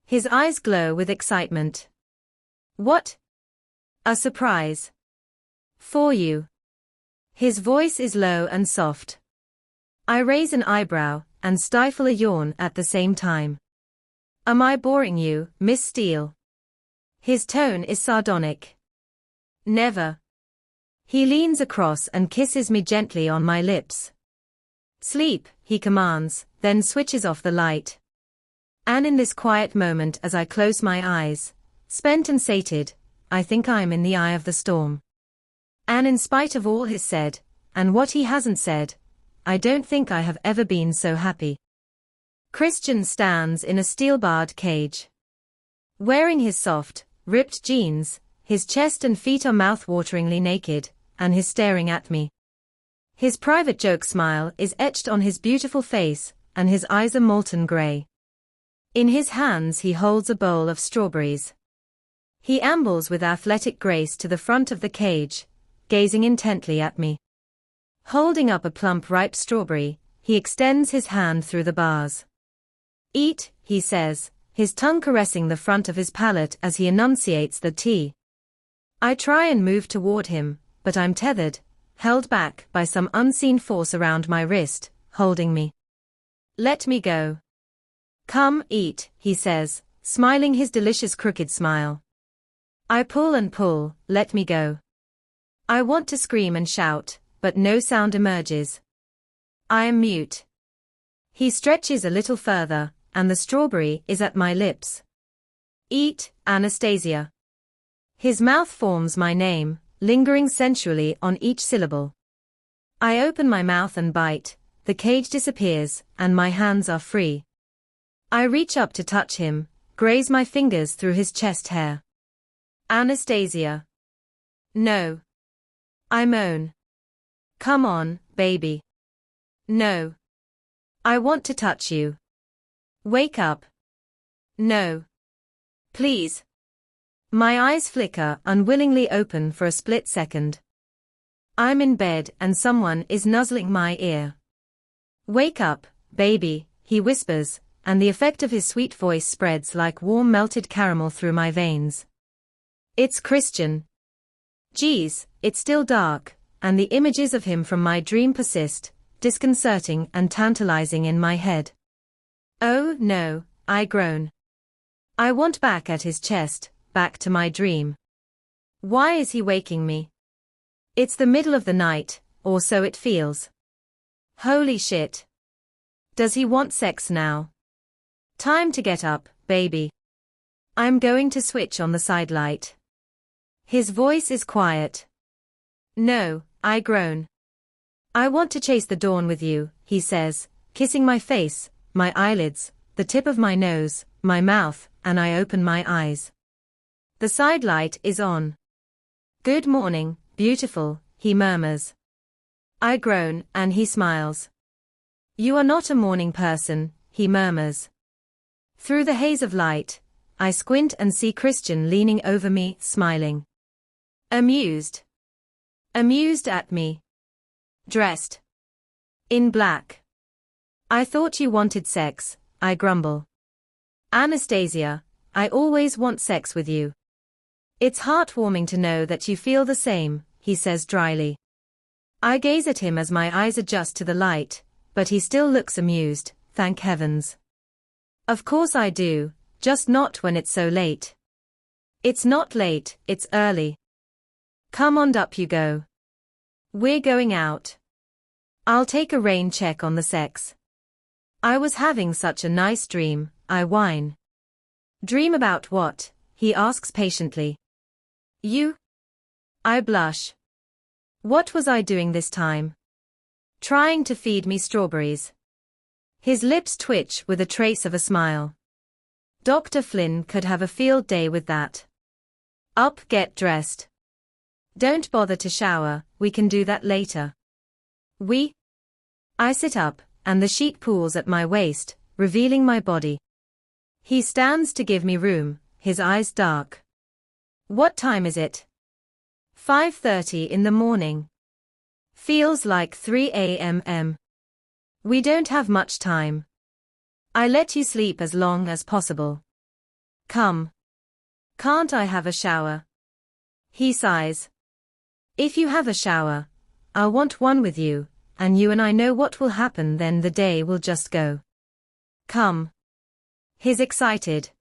His eyes glow with excitement. What? A surprise. For you. His voice is low and soft. I raise an eyebrow and stifle a yawn at the same time. Am I boring you, Miss Steele? His tone is sardonic. Never. He leans across and kisses me gently on my lips. Sleep, he commands, then switches off the light. And in this quiet moment as I close my eyes, spent and sated, I think I'm in the eye of the storm. And in spite of all he's said, and what he hasn't said, I don't think I have ever been so happy. Christian stands in a steel-barred cage. Wearing his soft, ripped jeans, his chest and feet are mouth-wateringly naked, and he's staring at me. His private joke smile is etched on his beautiful face, and his eyes are molten gray. In his hands he holds a bowl of strawberries. He ambles with athletic grace to the front of the cage, gazing intently at me. Holding up a plump ripe strawberry, he extends his hand through the bars. "Eat," he says, his tongue caressing the front of his palate as he enunciates the T. I try and move toward him, but I'm tethered, held back by some unseen force around my wrist, holding me. "Let me go." "Come, eat," he says, smiling his delicious crooked smile. I pull and pull, "Let me go." I want to scream and shout, but no sound emerges. I am mute. He stretches a little further, and the strawberry is at my lips. "Eat, Anastasia." His mouth forms my name, lingering sensually on each syllable. I open my mouth and bite, the cage disappears, and my hands are free. I reach up to touch him, graze my fingers through his chest hair. "Anastasia." "No." I moan. "Come on, baby." "No. I want to touch you." "Wake up." "No. Please." My eyes flicker, unwillingly open for a split second. I'm in bed and someone is nuzzling my ear. "Wake up, baby," he whispers, and the effect of his sweet voice spreads like warm melted caramel through my veins. It's Christian. Geez, it's still dark, and the images of him from my dream persist, disconcerting and tantalizing in my head. "Oh, no," I groan. I want back at his chest, back to my dream. Why is he waking me? It's the middle of the night, or so it feels. Holy shit. Does he want sex now? Time to get up, baby. I'm going to switch on the side light. His voice is quiet. "No," I groan. "I want to chase the dawn with you," he says, kissing my face, my eyelids, the tip of my nose, my mouth, and I open my eyes. The side light is on. "Good morning, beautiful," he murmurs. I groan, and he smiles. "You are not a morning person," he murmurs. Through the haze of light, I squint and see Christian leaning over me, smiling. Amused. Amused at me. Dressed in black. "I thought you wanted sex," I grumble. "Anastasia, I always want sex with you." "It's heartwarming to know that you feel the same," he says dryly. I gaze at him as my eyes adjust to the light, but he still looks amused, thank heavens. Of course I do, just not when it's so late. It's not late, it's early. Come on up you go. We're going out. I'll take a rain check on the sex. I was having such a nice dream, I whine. Dream about what? He asks patiently. You? I blush. What was I doing this time? Trying to feed me strawberries. His lips twitch with a trace of a smile. Dr. Flynn could have a field day with that. Up, get dressed. Don't bother to shower, we can do that later. I sit up, and the sheet pulls at my waist, revealing my body. He stands to give me room, his eyes dark. What time is it? 5:30 in the morning. Feels like 3 a.m. We don't have much time. I let you sleep as long as possible. Come. Can't I have a shower? He sighs. If you have a shower, I'll want one with you, and you and I know what will happen, then the day will just go. Come. He's excited.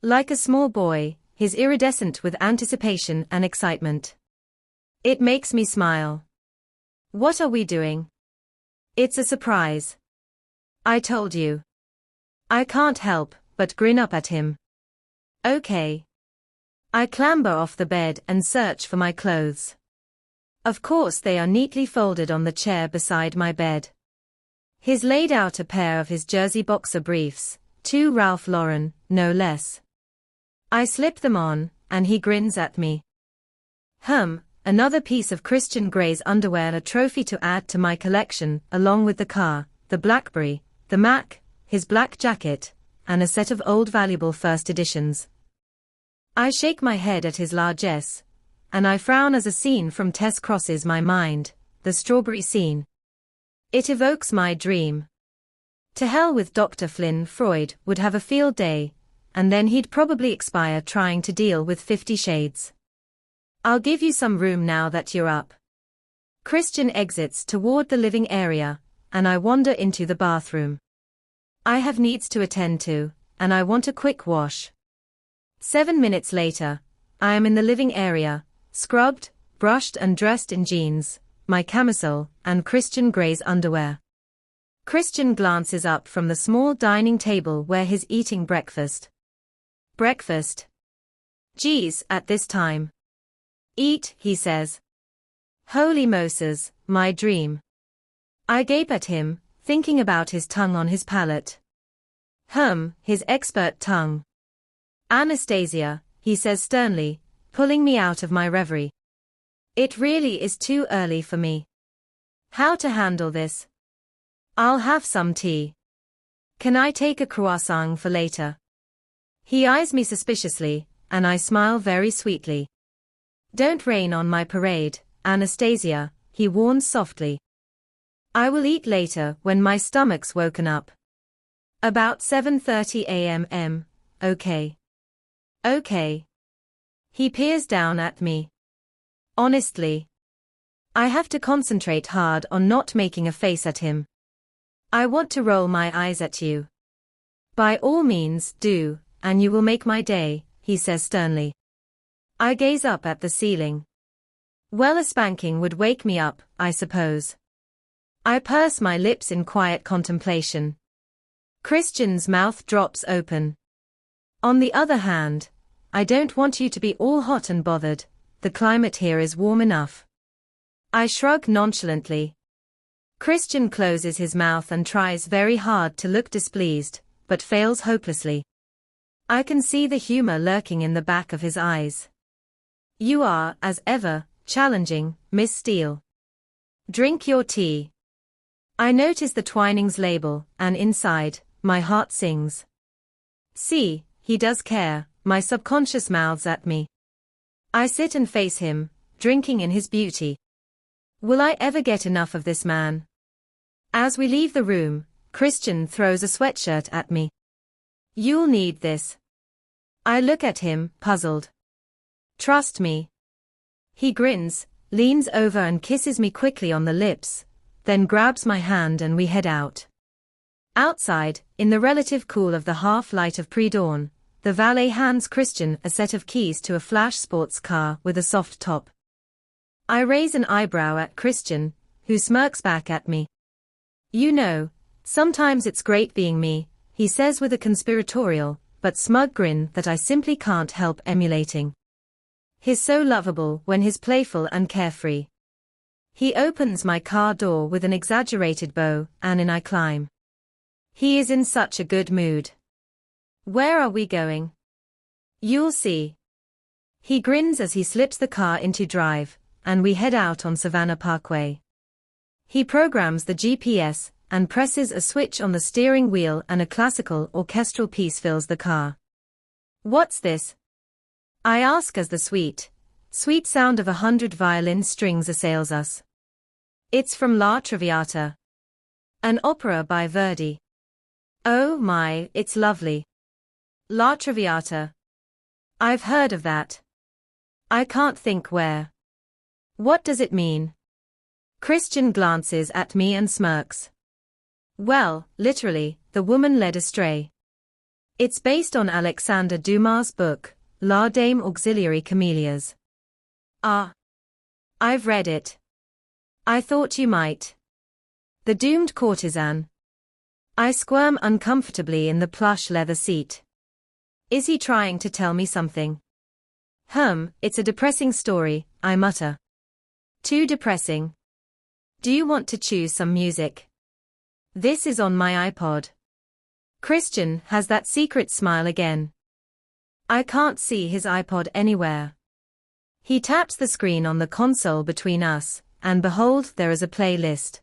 Like a small boy, he's iridescent with anticipation and excitement. It makes me smile. What are we doing? It's a surprise. I told you. I can't help but grin up at him. Okay. I clamber off the bed and search for my clothes. Of course they are neatly folded on the chair beside my bed. He's laid out a pair of his jersey boxer briefs, 2 Ralph Lauren, no less. I slip them on, and he grins at me. Another piece of Christian Grey's underwear, a trophy to add to my collection, along with the car, the BlackBerry, the Mac, his black jacket, and a set of old valuable first editions. I shake my head at his largesse, and I frown as a scene from Tess crosses my mind, the strawberry scene. It evokes my dream. To hell with Dr. Flynn. Freud would have a field day, and then he'd probably expire trying to deal with 50 Shades. I'll give you some room now that you're up. Christian exits toward the living area, and I wander into the bathroom. I have needs to attend to, and I want a quick wash. 7 minutes later, I am in the living area, scrubbed, brushed and dressed in jeans, my camisole, and Christian Grey's underwear. Christian glances up from the small dining table where he's eating breakfast. Breakfast? Geez, at this time. Eat, he says. Holy Moses, my dream. I gape at him, thinking about his tongue on his palate. His expert tongue. Anastasia, he says sternly, pulling me out of my reverie. It really is too early for me. How to handle this? I'll have some tea. Can I take a croissant for later? He eyes me suspiciously, and I smile very sweetly. Don't rain on my parade, Anastasia, he warns softly. I will eat later when my stomach's woken up. About 7:30 a.m. Okay. Okay. He peers down at me. Honestly. I have to concentrate hard on not making a face at him. I want to roll my eyes at you. By all means, do, and you will make my day, he says sternly. I gaze up at the ceiling. Well, a spanking would wake me up, I suppose. I purse my lips in quiet contemplation. Christian's mouth drops open. On the other hand, I don't want you to be all hot and bothered, the climate here is warm enough. I shrug nonchalantly. Christian closes his mouth and tries very hard to look displeased, but fails hopelessly. I can see the humor lurking in the back of his eyes. You are, as ever, challenging, Miss Steele. Drink your tea. I notice the Twinings label, and inside, my heart sings. See, he does care, my subconscious mouths at me. I sit and face him, drinking in his beauty. Will I ever get enough of this man? As we leave the room, Christian throws a sweatshirt at me. You'll need this. I look at him, puzzled. Trust me. He grins, leans over and kisses me quickly on the lips, then grabs my hand and we head out. Outside, in the relative cool of the half-light of pre-dawn, the valet hands Christian a set of keys to a flash sports car with a soft top. I raise an eyebrow at Christian, who smirks back at me. You know, sometimes it's great being me, he says with a conspiratorial, but smug grin that I simply can't help emulating. He's so lovable when he's playful and carefree. He opens my car door with an exaggerated bow, and I climb. He is in such a good mood. Where are we going? You'll see. He grins as he slips the car into drive, and we head out on Savannah Parkway. He programs the GPS, and presses a switch on the steering wheel and a classical orchestral piece fills the car. What's this? I ask as the sweet sound of 100 violin strings assails us. It's from La Traviata. An opera by Verdi. Oh my, it's lovely. La Traviata. I've heard of that. I can't think where. What does it mean? Christian glances at me and smirks. Well, literally, the woman led astray. It's based on Alexander Dumas' book, La Dame Auxiliary Camellias. Ah. I've read it. I thought you might. The Doomed Courtesan. I squirm uncomfortably in the plush leather seat. Is he trying to tell me something? It's a depressing story, I mutter. Too depressing. Do you want to choose some music? This is on my iPod. Christian has that secret smile again. I can't see his iPod anywhere. He taps the screen on the console between us, and behold, there is a playlist.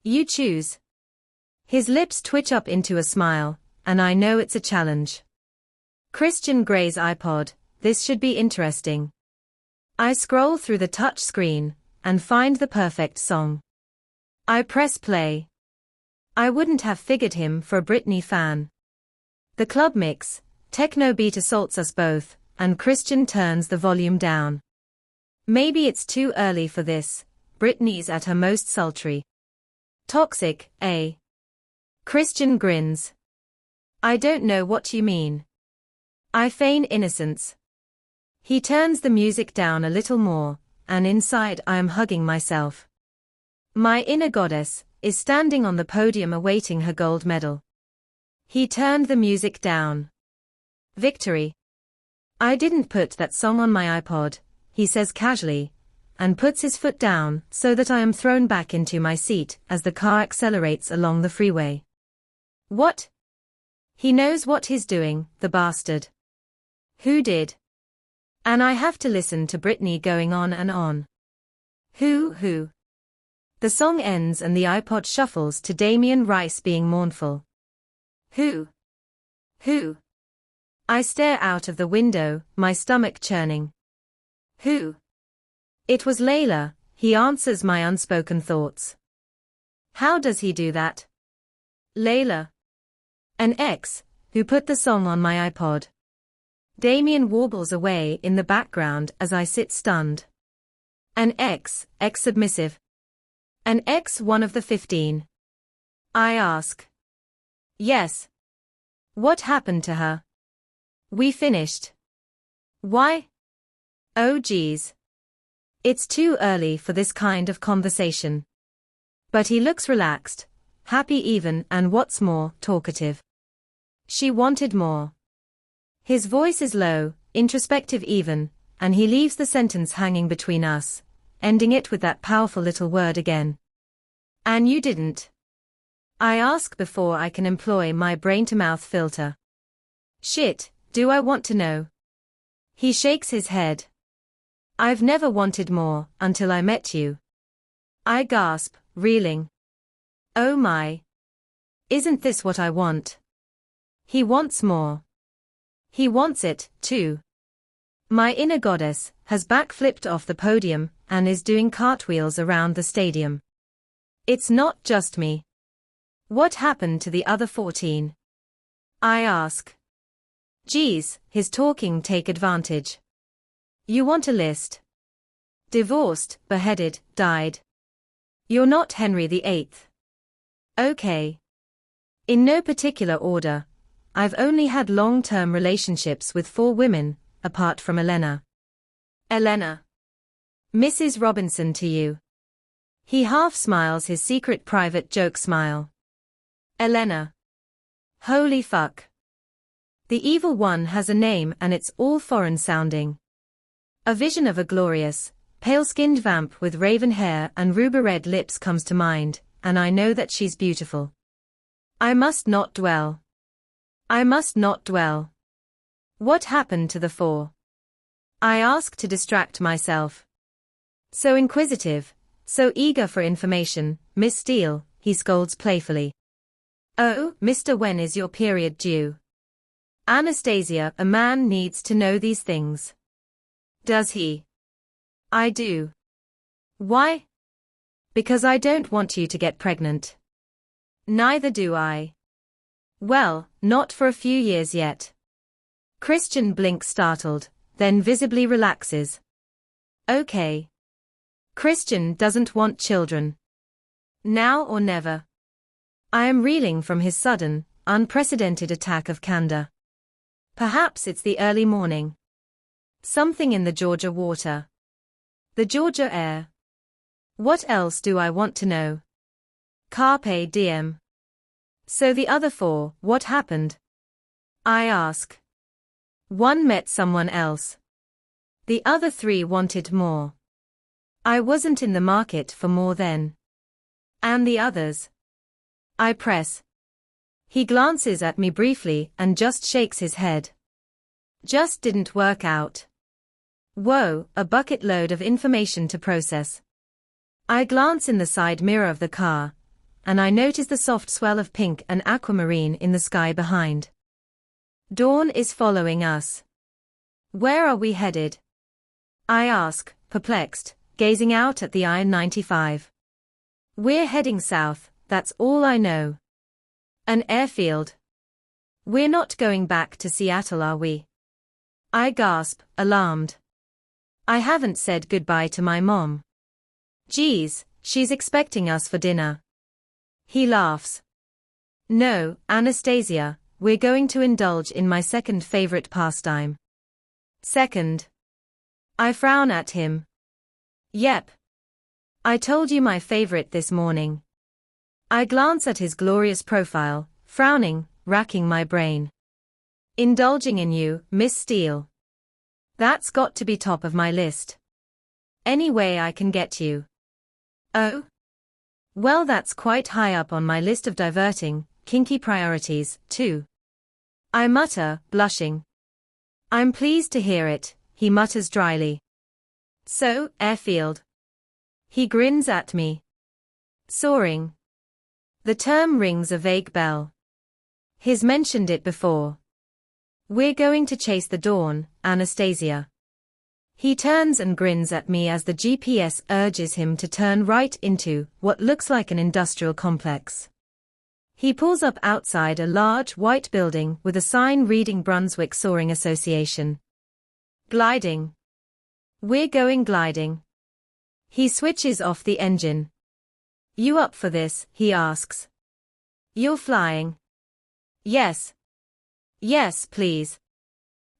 You choose. His lips twitch up into a smile, and I know it's a challenge. Christian Grey's iPod, this should be interesting. I scroll through the touch screen, and find the perfect song. I press play. I wouldn't have figured him for a Britney fan. The club mix, techno beat assaults us both, and Christian turns the volume down. Maybe it's too early for this, Britney's at her most sultry. Toxic, eh? Christian grins. I don't know what you mean. I feign innocence. He turns the music down a little more, and inside I am hugging myself. My inner goddess is standing on the podium awaiting her gold medal. He turned the music down. Victory. I didn't put that song on my iPod, he says casually, and puts his foot down so that I am thrown back into my seat as the car accelerates along the freeway. What? He knows what he's doing, the bastard. Who did? And I have to listen to Britney going on and on. Who? The song ends and the iPod shuffles to Damien Rice being mournful. Who? I stare out of the window, my stomach churning. Who? It was Layla, he answers my unspoken thoughts. How does he do that? Layla. An ex, who put the song on my iPod. Damien warbles away in the background as I sit stunned. An ex-submissive. An ex one of the 15. I ask. Yes. What happened to her? We finished. Why? Oh geez. It's too early for this kind of conversation. But he looks relaxed, happy even, and what's more, talkative. She wanted more. His voice is low, introspective even, and he leaves the sentence hanging between us, ending it with that powerful little word again. And you didn't? I ask before I can employ my brain-to-mouth filter. Shit, do I want to know? He shakes his head. I've never wanted more, until I met you. I gasp, reeling. Oh my. Isn't this what I want? He wants more. He wants it, too. My inner goddess has backflipped off the podium and is doing cartwheels around the stadium. It's not just me. What happened to the other 14? I ask. Geez, his talking take advantage. You want a list? Divorced, beheaded, died. You're not Henry VIII. Okay. In no particular order. I've only had long-term relationships with 4 women, apart from Elena. Elena. Mrs. Robinson to you. He half smiles his secret private joke smile. Elena. Holy fuck. The evil one has a name and it's all foreign sounding. A vision of a glorious, pale-skinned vamp with raven hair and ruby-red lips comes to mind, and I know that she's beautiful. I must not dwell. What happened to the 4? I ask to distract myself. So inquisitive, so eager for information, Miss Steele, he scolds playfully. Oh, Mr. When is your period due? Anastasia, a man needs to know these things. Does he? I do. Why? Because I don't want you to get pregnant. Neither do I. Well, not for a few years yet. Christian blinks startled, then visibly relaxes. Okay. Christian doesn't want children. Now or never. I am reeling from his sudden, unprecedented attack of candor. Perhaps it's the early morning. Something in the Georgia water. The Georgia air. What else do I want to know? Carpe diem. So the other 4, what happened? I ask. One met someone else. The other three wanted more. I wasn't in the market for more then. And the others? I press. He glances at me briefly and just shakes his head. Just didn't work out. Whoa, a bucket load of information to process. I glance in the side mirror of the car, and I notice the soft swell of pink and aquamarine in the sky behind. Dawn is following us. Where are we headed? I ask, perplexed, gazing out at the I-95. We're heading south, that's all I know. An airfield. We're not going back to Seattle, are we? I gasp, alarmed. I haven't said goodbye to my mom. Geez, she's expecting us for dinner. He laughs. No, Anastasia, we're going to indulge in my second favorite pastime. Second. I frown at him. Yep. I told you my favorite this morning. I glance at his glorious profile, frowning, racking my brain. Indulging in you, Miss Steele. That's got to be top of my list. Any way I can get you. Oh? Well, that's quite high up on my list of diverting, kinky priorities, too. I mutter, blushing. I'm pleased to hear it, he mutters dryly. So, airfield. He grins at me. Soaring. The term rings a vague bell. He's mentioned it before. We're going to chase the dawn, Anastasia. He turns and grins at me as the GPS urges him to turn right into what looks like an industrial complex. He pulls up outside a large white building with a sign reading Brunswick Soaring Association. Gliding. We're going gliding. He switches off the engine. You up for this? He asks. You're flying. Yes. Yes, please.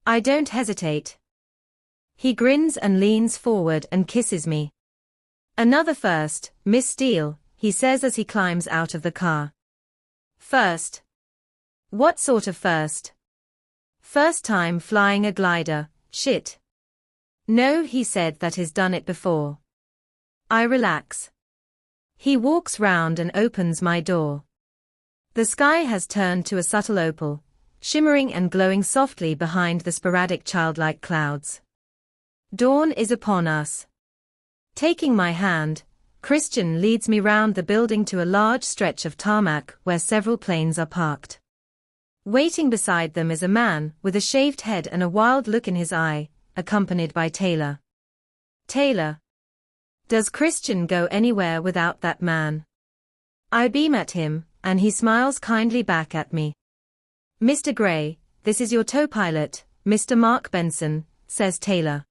I don't hesitate. He grins and leans forward and kisses me. Another first, Miss Steele, he says as he climbs out of the car. First. What sort of first? First time flying a glider, shit. No, he said that he's done it before. I relax. He walks round and opens my door. The sky has turned to a subtle opal, shimmering and glowing softly behind the sporadic childlike clouds. Dawn is upon us. Taking my hand, Christian leads me round the building to a large stretch of tarmac where several planes are parked. Waiting beside them is a man with a shaved head and a wild look in his eye, accompanied by Taylor. Taylor. Does Christian go anywhere without that man? I beam at him, and he smiles kindly back at me. Mr. Gray, this is your tow pilot, Mr. Mark Benson, says Taylor.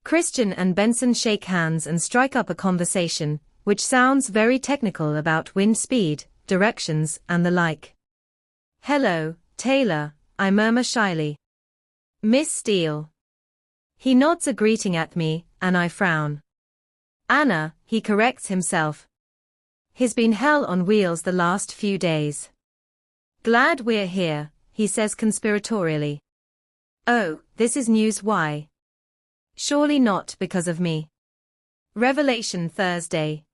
Christian and Benson shake hands and strike up a conversation, which sounds very technical about wind speed, directions, and the like. Hello, Taylor, I murmur shyly. Miss Steele. He nods a greeting at me, and I frown. Anna, he corrects himself. He's been hell on wheels the last few days. Glad we're here, he says conspiratorially. Oh, this is news. Why? Surely not because of me. Revelation Thursday.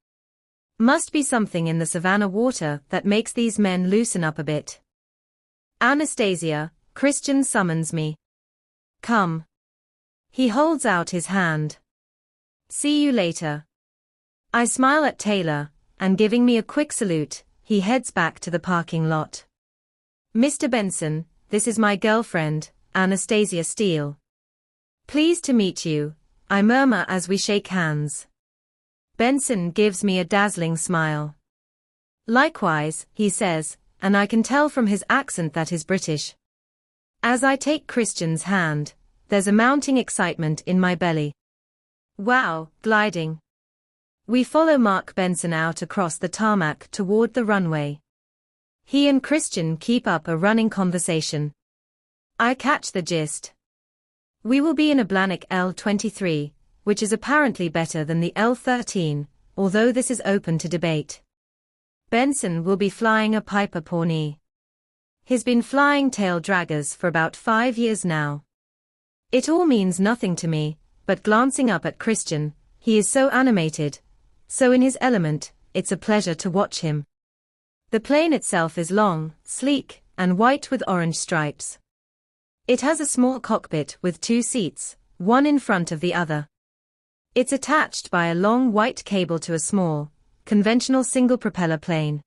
Must be something in the Savannah water that makes these men loosen up a bit. Anastasia, Christian summons me. Come. He holds out his hand. See you later. I smile at Taylor, and giving me a quick salute, he heads back to the parking lot. Mr. Benson, this is my girlfriend, Anastasia Steele. Pleased to meet you, I murmur as we shake hands. Benson gives me a dazzling smile. Likewise, he says, and I can tell from his accent that he's British. As I take Christian's hand, there's a mounting excitement in my belly. Wow, gliding. We follow Mark Benson out across the tarmac toward the runway. He and Christian keep up a running conversation. I catch the gist. We will be in a Blanik L-23, which is apparently better than the L-13, although this is open to debate. Benson will be flying a Piper Pawnee. He's been flying tail draggers for about 5 years now. It all means nothing to me, but glancing up at Christian, he is so animated, so in his element, it's a pleasure to watch him. The plane itself is long, sleek, and white with orange stripes. It has a small cockpit with 2 seats, one in front of the other. It's attached by a long white cable to a small, conventional single-propeller plane.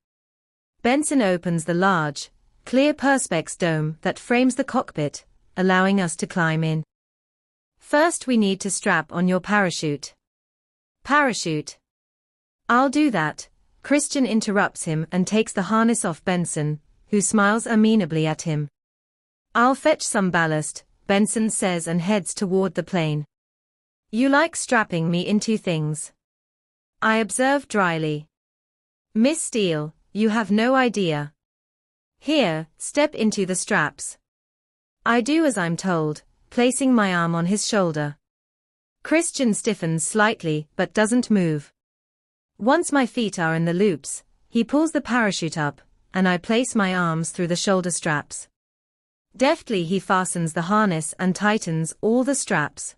Benson opens the large, clear perspex dome that frames the cockpit, allowing us to climb in. First we need to strap on your parachute. Parachute. I'll do that. Christian interrupts him and takes the harness off Benson, who smiles amenably at him. I'll fetch some ballast, Benson says and heads toward the plane. You like strapping me into things, I observe dryly. Miss Steele, you have no idea. Here, step into the straps. I do as I'm told, placing my arm on his shoulder. Christian stiffens slightly but doesn't move. Once my feet are in the loops, he pulls the parachute up, and I place my arms through the shoulder straps. Deftly he fastens the harness and tightens all the straps.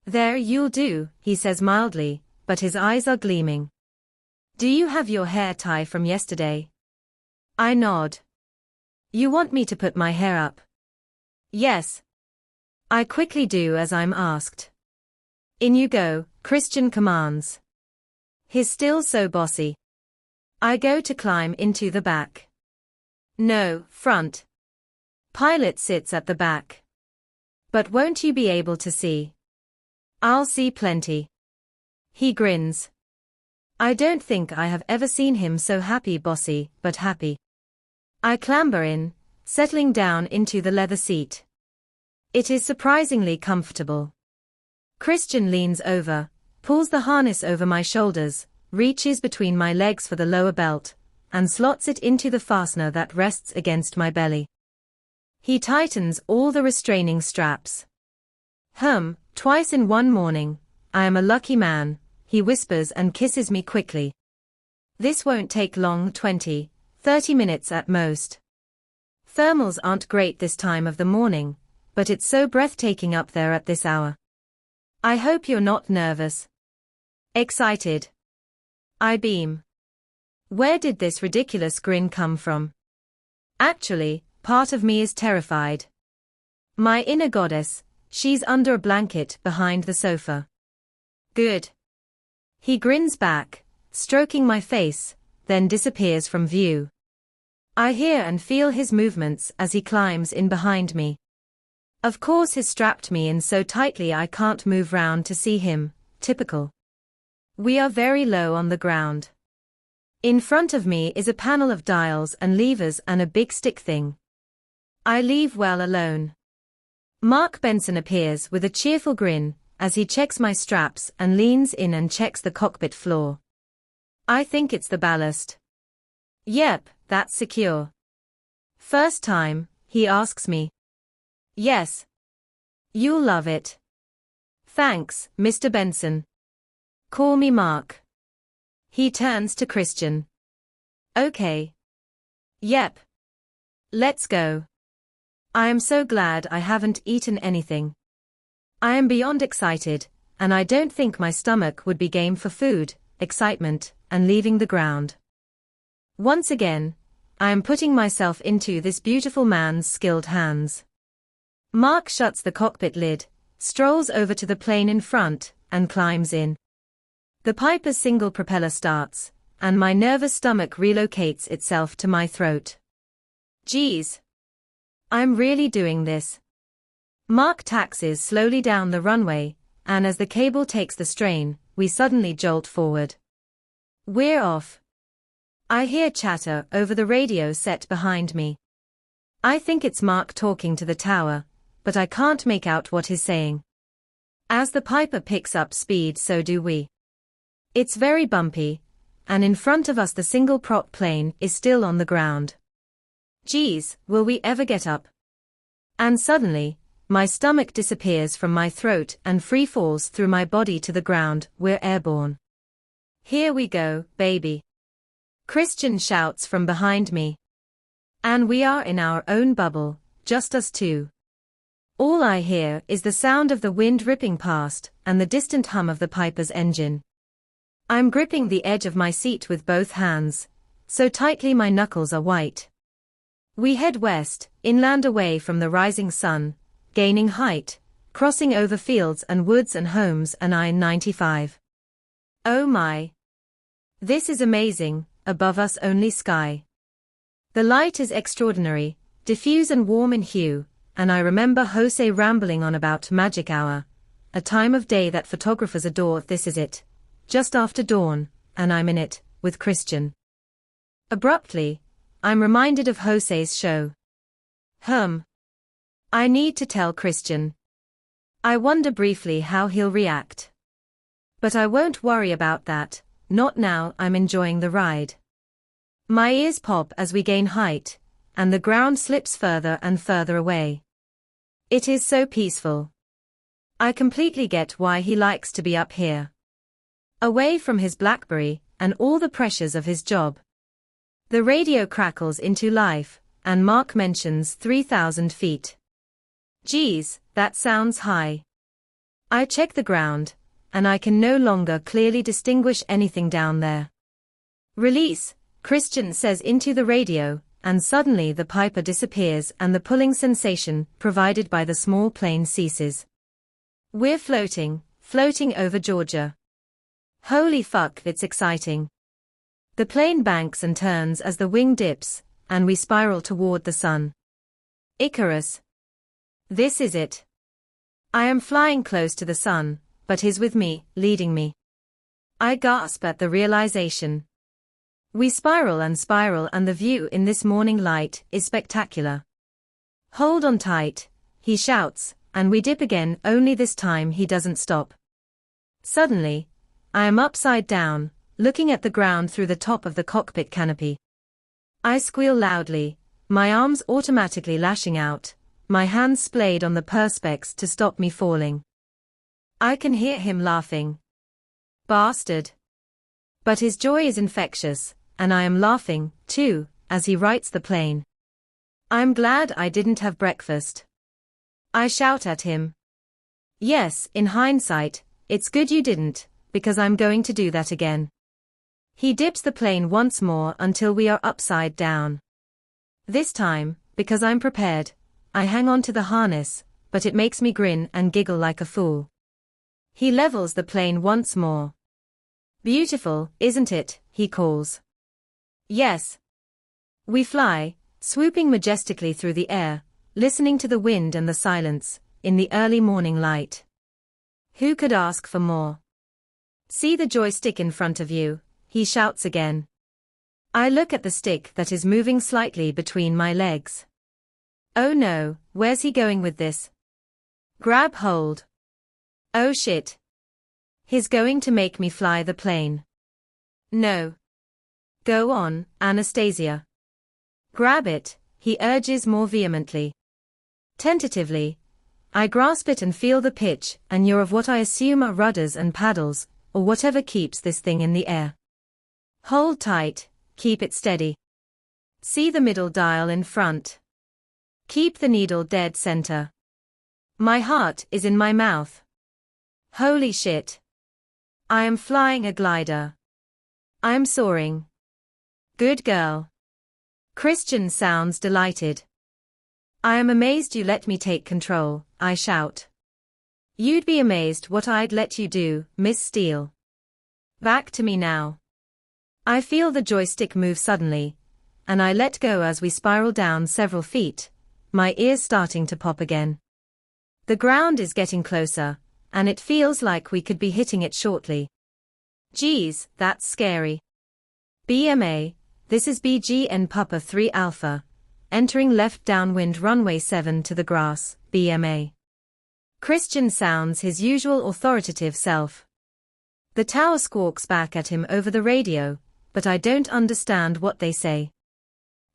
There, you'll do, he says mildly, but his eyes are gleaming. Do you have your hair tie from yesterday? I nod. You want me to put my hair up? Yes. I quickly do as I'm asked. In you go, Christian commands. He's still so bossy. I go to climb into the back. No, front. Pilot sits at the back. But won't you be able to see? I'll see plenty. He grins. I don't think I have ever seen him so happy, bossy, but happy. I clamber in, settling down into the leather seat. It is surprisingly comfortable. Christian leans over, pulls the harness over my shoulders, reaches between my legs for the lower belt, and slots it into the fastener that rests against my belly. He tightens all the restraining straps. Twice in one morning, I am a lucky man, he whispers and kisses me quickly. This won't take long, 20, 30 minutes at most. Thermals aren't great this time of the morning, but it's so breathtaking up there at this hour. I hope you're not nervous. Excited. I beam. Where did this ridiculous grin come from? Actually, part of me is terrified. My inner goddess, she's under a blanket behind the sofa. Good. He grins back, stroking my face, then disappears from view. I hear and feel his movements as he climbs in behind me. Of course he's strapped me in so tightly I can't move round to see him, typical. We are very low on the ground. In front of me is a panel of dials and levers and a big stick thing. I leave well alone. Mark Benson appears with a cheerful grin, as he checks my straps and leans in and checks the cockpit floor. I think it's the ballast. Yep, that's secure. First time, he asks me. Yes. You'll love it. Thanks, Mr. Benson. Call me Mark. He turns to Christian. Okay. Yep. Let's go. I am so glad I haven't eaten anything. I am beyond excited, and I don't think my stomach would be game for food, excitement, and leaving the ground. Once again, I am putting myself into this beautiful man's skilled hands. Mark shuts the cockpit lid, strolls over to the plane in front, and climbs in. The Piper's single propeller starts, and my nervous stomach relocates itself to my throat. Geez. I'm really doing this. Mark taxis slowly down the runway, and as the cable takes the strain, we suddenly jolt forward. We're off. I hear chatter over the radio set behind me. I think it's Mark talking to the tower, but I can't make out what he's saying. As the Piper picks up speed, so do we. It's very bumpy, and in front of us the single-prop plane is still on the ground. Geez, will we ever get up? And suddenly, my stomach disappears from my throat and free falls through my body to the ground. We're airborne. Here we go, baby. Christian shouts from behind me. And we are in our own bubble, just us two. All I hear is the sound of the wind ripping past and the distant hum of the Piper's engine. I'm gripping the edge of my seat with both hands, so tightly my knuckles are white. We head west, inland away from the rising sun, gaining height, crossing over fields and woods and homes and I-95. Oh my! This is amazing, above us only sky. The light is extraordinary, diffuse and warm in hue, and I remember Jose rambling on about magic hour, a time of day that photographers adore. This is it. Just after dawn, and I'm in it, with Christian. Abruptly, I'm reminded of Jose's show. I need to tell Christian. I wonder briefly how he'll react. But I won't worry about that, not now. I'm enjoying the ride. My ears pop as we gain height, and the ground slips further and further away. It is so peaceful. I completely get why he likes to be up here. Away from his BlackBerry, and all the pressures of his job. The radio crackles into life, and Mark mentions 3,000 feet. Geez, that sounds high. I check the ground, and I can no longer clearly distinguish anything down there. Release, Christian says into the radio, and suddenly the Piper disappears and the pulling sensation provided by the small plane ceases. We're floating over Georgia. Holy fuck, it's exciting. The plane banks and turns as the wing dips, and we spiral toward the sun. Icarus. This is it. I am flying close to the sun, but he's with me, leading me. I gasp at the realization. We spiral and the view in this morning light is spectacular. Hold on tight, he shouts, and we dip again, only this time he doesn't stop. Suddenly, I am upside down, looking at the ground through the top of the cockpit canopy. I squeal loudly, my arms automatically lashing out, my hands splayed on the perspex to stop me falling. I can hear him laughing. Bastard. But his joy is infectious, and I am laughing, too, as he rights the plane. I'm glad I didn't have breakfast. I shout at him. Yes, in hindsight, it's good you didn't, because I'm going to do that again. He dips the plane once more until we are upside down. This time, because I'm prepared, I hang on to the harness, but it makes me grin and giggle like a fool. He levels the plane once more. Beautiful, isn't it, he calls. Yes. We fly, swooping majestically through the air, listening to the wind and the silence, in the early morning light. Who could ask for more? See the joystick in front of you, he shouts again. I look at the stick that is moving slightly between my legs. Oh no, where's he going with this? Grab hold. Oh shit. He's going to make me fly the plane. No. Go on, Anastasia. Grab it, he urges more vehemently. Tentatively, I grasp it and feel the pitch and yaw of what I assume are rudders and paddles, or whatever keeps this thing in the air. Hold tight, keep it steady. See the middle dial in front. Keep the needle dead center. My heart is in my mouth. Holy shit. I am flying a glider. I am soaring. Good girl. Christian sounds delighted. I am amazed you let me take control, I shout. You'd be amazed what I'd let you do, Miss Steele. Back to me now. I feel the joystick move suddenly, and I let go as we spiral down several feet, my ears starting to pop again. The ground is getting closer, and it feels like we could be hitting it shortly. Geez, that's scary. BMA, this is BGN Papa 3 Alpha, entering left downwind runway 7 to the grass, BMA. Christian sounds his usual authoritative self. The tower squawks back at him over the radio, but I don't understand what they say.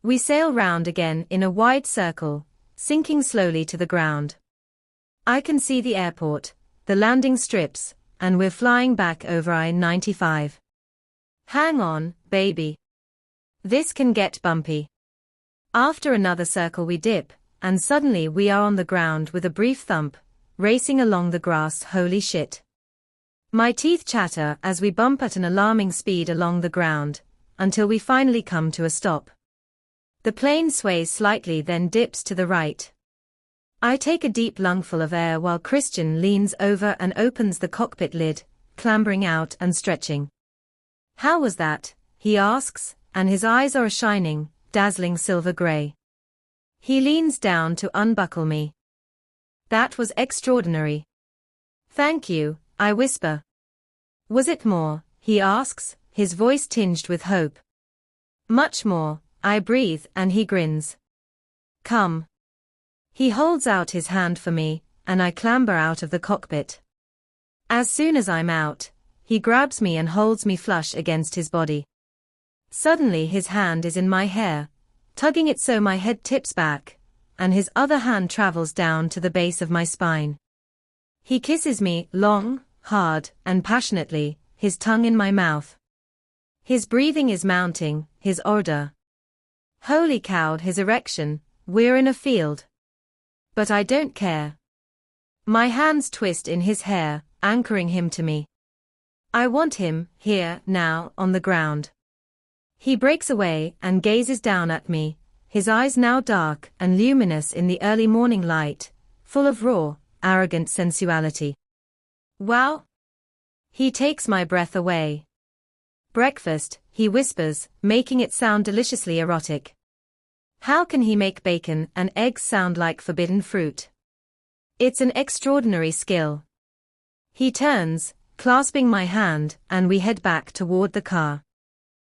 We sail round again in a wide circle, sinking slowly to the ground. I can see the airport, the landing strips, and we're flying back over I-95. Hang on, baby. This can get bumpy. After another circle we dip, and suddenly we are on the ground with a brief thump, racing along the grass. Holy shit. My teeth chatter as we bump at an alarming speed along the ground, until we finally come to a stop. The plane sways slightly, then dips to the right. I take a deep lungful of air while Christian leans over and opens the cockpit lid, clambering out and stretching. "How was that?" he asks, and his eyes are a shining, dazzling silver gray. He leans down to unbuckle me. "That was extraordinary." "Thank you," I whisper. "Was it more?" he asks, his voice tinged with hope. "Much more," I breathe, and he grins. "Come." He holds out his hand for me, and I clamber out of the cockpit. As soon as I'm out, he grabs me and holds me flush against his body. Suddenly his hand is in my hair, tugging it so my head tips back, and his other hand travels down to the base of my spine. He kisses me, long, hard, and passionately, his tongue in my mouth. His breathing is mounting, his odor. Holy cow, his erection, we're in a field. But I don't care. My hands twist in his hair, anchoring him to me. I want him, here, now, on the ground. He breaks away and gazes down at me, his eyes now dark and luminous in the early morning light, full of raw, arrogant sensuality. "Wow!" He takes my breath away. "Breakfast," he whispers, making it sound deliciously erotic. How can he make bacon and eggs sound like forbidden fruit? It's an extraordinary skill. He turns, clasping my hand, and we head back toward the car.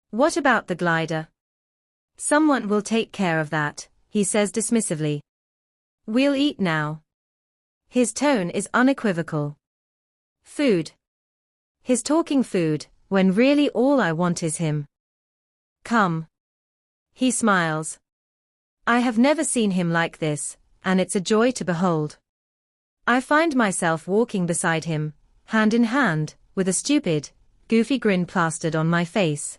"What about the glider?" "Someone will take care of that," he says dismissively. "We'll eat now." His tone is unequivocal. Food. He's talking food, when really all I want is him. "Come." He smiles. I have never seen him like this, and it's a joy to behold. I find myself walking beside him, hand in hand, with a stupid, goofy grin plastered on my face.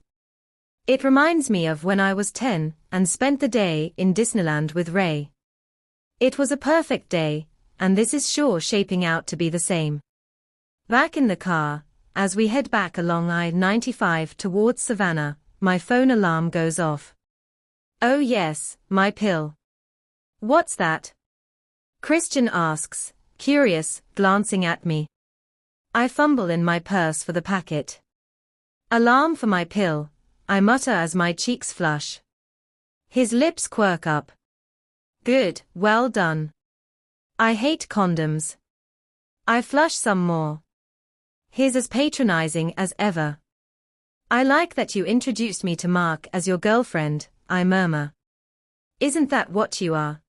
It reminds me of when I was 10 and spent the day in Disneyland with Ray. It was a perfect day, and this is sure shaping out to be the same. Back in the car, as we head back along I-95 towards Savannah, my phone alarm goes off. Oh yes, my pill. "What's that?" Christian asks, curious, glancing at me. I fumble in my purse for the packet. "Alarm for my pill," I mutter as my cheeks flush. His lips quirk up. "Good, well done." I hate condoms. I flush some more. He's as patronizing as ever. "I like that you introduced me to Mark as your girlfriend," I murmur. "Isn't that what you are?"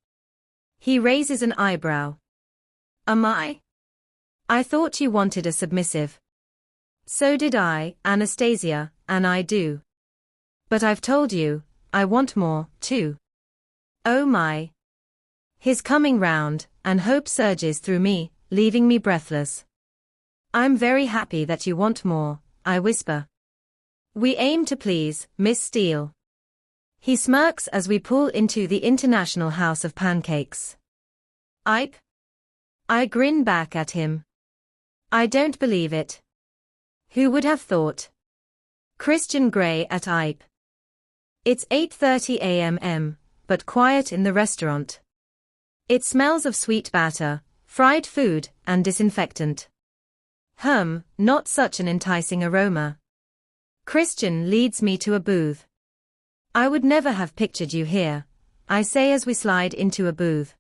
He raises an eyebrow. "Am I? I thought you wanted a submissive." "So did I, Anastasia, and I do. But I've told you, I want more, too." Oh my. He's coming round, and hope surges through me, leaving me breathless. "I'm very happy that you want more," I whisper. "We aim to please, Miss Steele." He smirks as we pull into the International House of Pancakes. "Ipe?" I grin back at him. I don't believe it. Who would have thought? Christian Grey at Ipe. It's 8:30 a.m., but quiet in the restaurant. It smells of sweet batter, fried food, and disinfectant. Not such an enticing aroma. Christian leads me to a booth. "I would never have pictured you here," I say as we slide into a booth.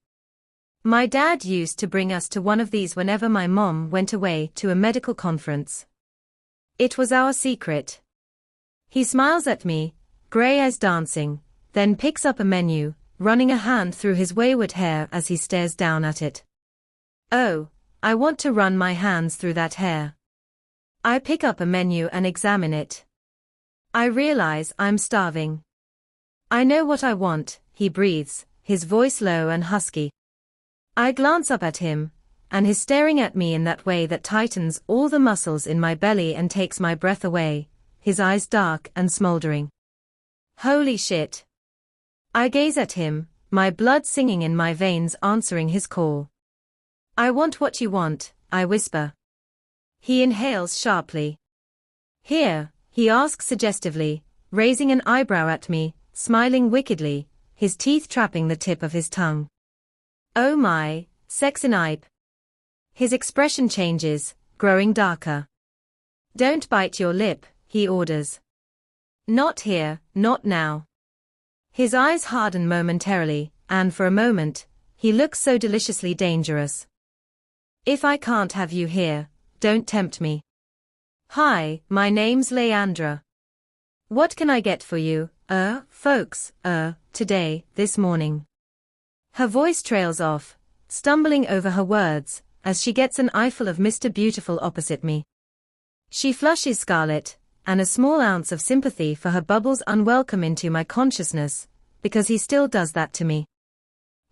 My dad used to bring us to one of these whenever my mom went away to a medical conference. It was our secret. He smiles at me, grey eyes dancing, then picks up a menu, running a hand through his wayward hair as he stares down at it. Oh, I want to run my hands through that hair. I pick up a menu and examine it. I realize I'm starving. "I know what I want," he breathes, his voice low and husky. I glance up at him, and he's staring at me in that way that tightens all the muscles in my belly and takes my breath away, his eyes dark and smoldering. Holy shit. I gaze at him, my blood singing in my veins answering his call. I want what you want, I whisper. He inhales sharply. Here, he asks suggestively, raising an eyebrow at me, smiling wickedly, his teeth trapping the tip of his tongue. Oh my, sexinipe. His expression changes, growing darker. Don't bite your lip, he orders. Not here, not now. His eyes harden momentarily, and for a moment, he looks so deliciously dangerous. If I can't have you here, don't tempt me. Hi, my name's Leandra. What can I get for you, folks, today, this morning? Her voice trails off, stumbling over her words, as she gets an eyeful of Mr. Beautiful opposite me. She flushes scarlet, and a small ounce of sympathy for her bubbles unwelcome into my consciousness, because he still does that to me.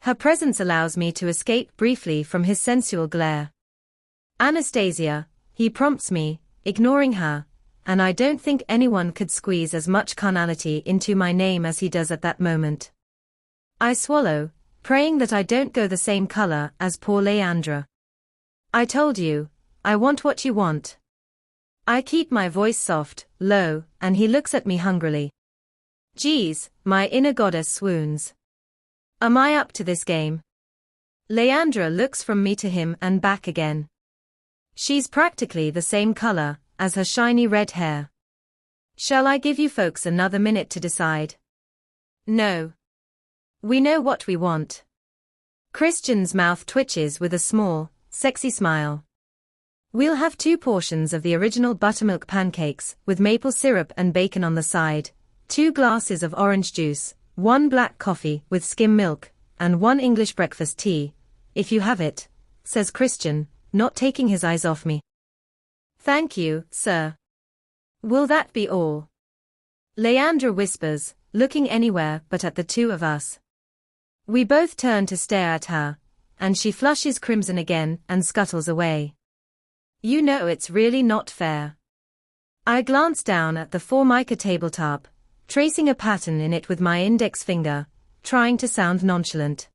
Her presence allows me to escape briefly from his sensual glare. Anastasia, he prompts me, ignoring her, and I don't think anyone could squeeze as much carnality into my name as he does at that moment. I swallow, praying that I don't go the same color as poor Leandra. I told you, I want what you want. I keep my voice soft, low, and he looks at me hungrily. Geez, my inner goddess swoons. Am I up to this game? Leandra looks from me to him and back again. She's practically the same color as her shiny red hair. Shall I give you folks another minute to decide? No. We know what we want. Christian's mouth twitches with a small, sexy smile. We'll have 2 portions of the original buttermilk pancakes with maple syrup and bacon on the side, 2 glasses of orange juice, 1 black coffee with skim milk, and 1 English breakfast tea, if you have it, says Christian, not taking his eyes off me. Thank you, sir. Will that be all? Leandra whispers, looking anywhere but at the 2 of us. We both turn to stare at her, and she flushes crimson again and scuttles away. You know it's really not fair. I glance down at the Formica tabletop, tracing a pattern in it with my index finger, trying to sound nonchalant.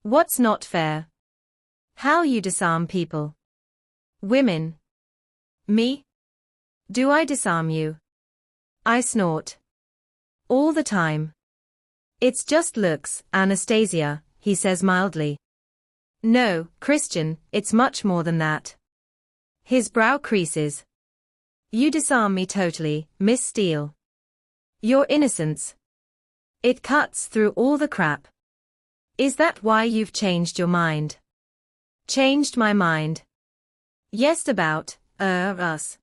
What's not fair? How you disarm people. Women. Me? Do I disarm you? I snort. All the time. It's just looks, Anastasia, he says mildly. No, Christian, it's much more than that. His brow creases. You disarm me totally, Miss Steele. Your innocence. It cuts through all the crap. Is that why you've changed your mind? Changed my mind. Yes, about, us.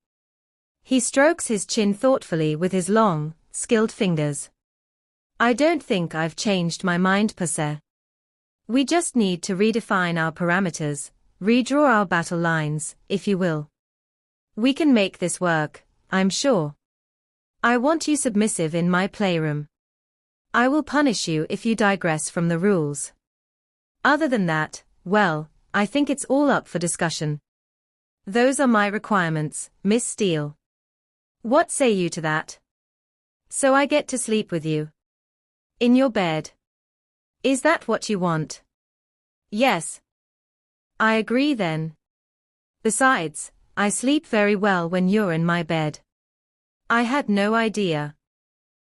He strokes his chin thoughtfully with his long, skilled fingers. I don't think I've changed my mind per se. We just need to redefine our parameters, redraw our battle lines, if you will. We can make this work, I'm sure. I want you submissive in my playroom. I will punish you if you digress from the rules. Other than that, well, I think it's all up for discussion. Those are my requirements, Miss Steele. What say you to that? So I get to sleep with you. In your bed. Is that what you want? Yes. I agree then. Besides, I sleep very well when you're in my bed. I had no idea.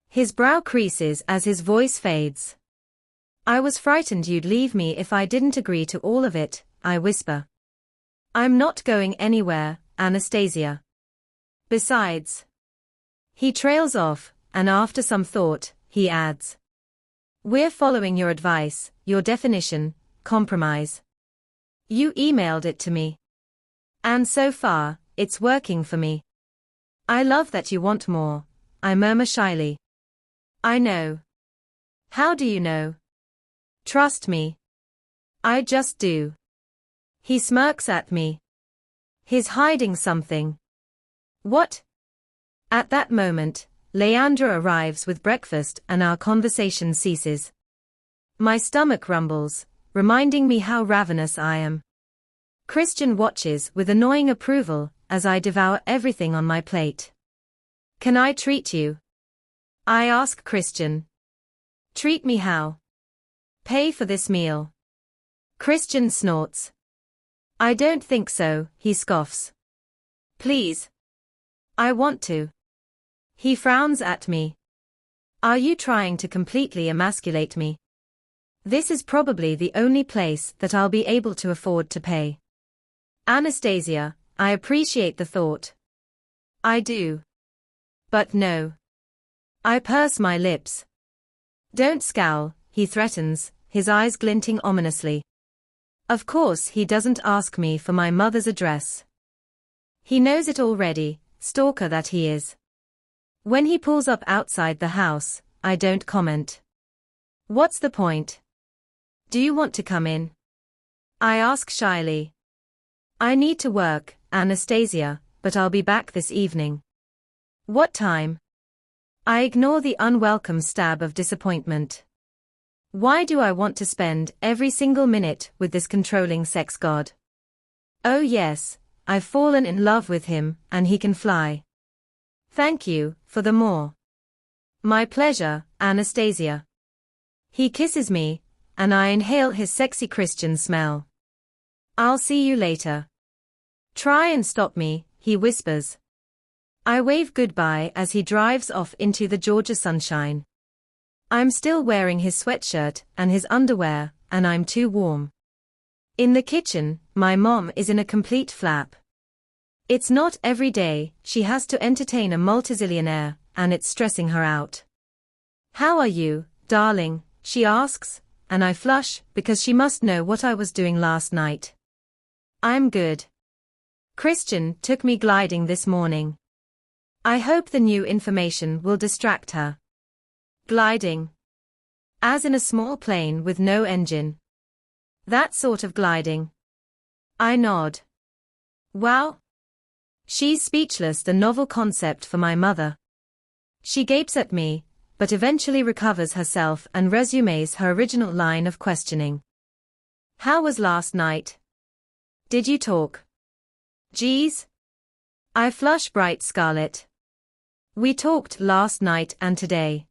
His brow creases as his voice fades. I was frightened you'd leave me if I didn't agree to all of it, I whisper. I'm not going anywhere, Anastasia. Besides. He trails off, and after some thought, he adds. We're following your advice, your definition, compromise. You emailed it to me. And so far, it's working for me. I love that you want more, I murmur shyly. I know. How do you know? Trust me. I just do. He smirks at me. He's hiding something. What? At that moment, Leandra arrives with breakfast and our conversation ceases. My stomach rumbles, reminding me how ravenous I am. Christian watches with annoying approval as I devour everything on my plate. Can I treat you? I ask Christian. Treat me how? Pay for this meal. Christian snorts. I don't think so, he scoffs. Please. I want to. He frowns at me. Are you trying to completely emasculate me? This is probably the only place that I'll be able to afford to pay. Anastasia, I appreciate the thought. I do. But no. I purse my lips. Don't scowl, he threatens, his eyes glinting ominously. Of course he doesn't ask me for my mother's address. He knows it already, stalker that he is. When he pulls up outside the house, I don't comment. What's the point? Do you want to come in? I ask shyly. I need to work, Anastasia, but I'll be back this evening. What time? I ignore the unwelcome stab of disappointment. Why do I want to spend every single minute with this controlling sex god? Oh yes, I've fallen in love with him, and he can fly. Thank you, for the more. My pleasure, Anastasia. He kisses me, and I inhale his sexy Christian smell. I'll see you later. Try and stop me, he whispers. I wave goodbye as he drives off into the Georgia sunshine. I'm still wearing his sweatshirt and his underwear, and I'm too warm. In the kitchen, my mom is in a complete flap. It's not every day she has to entertain a multizillionaire, and it's stressing her out. How are you, darling? She asks, and I flush because she must know what I was doing last night. I'm good. Christian took me gliding this morning. I hope the new information will distract her. Gliding. As in a small plane with no engine. That sort of gliding. I nod. Wow. She's speechless, the novel concept for my mother. She gapes at me, but eventually recovers herself and resumes her original line of questioning. How was last night? Did you talk? Geez. I flush bright scarlet. We talked last night and today.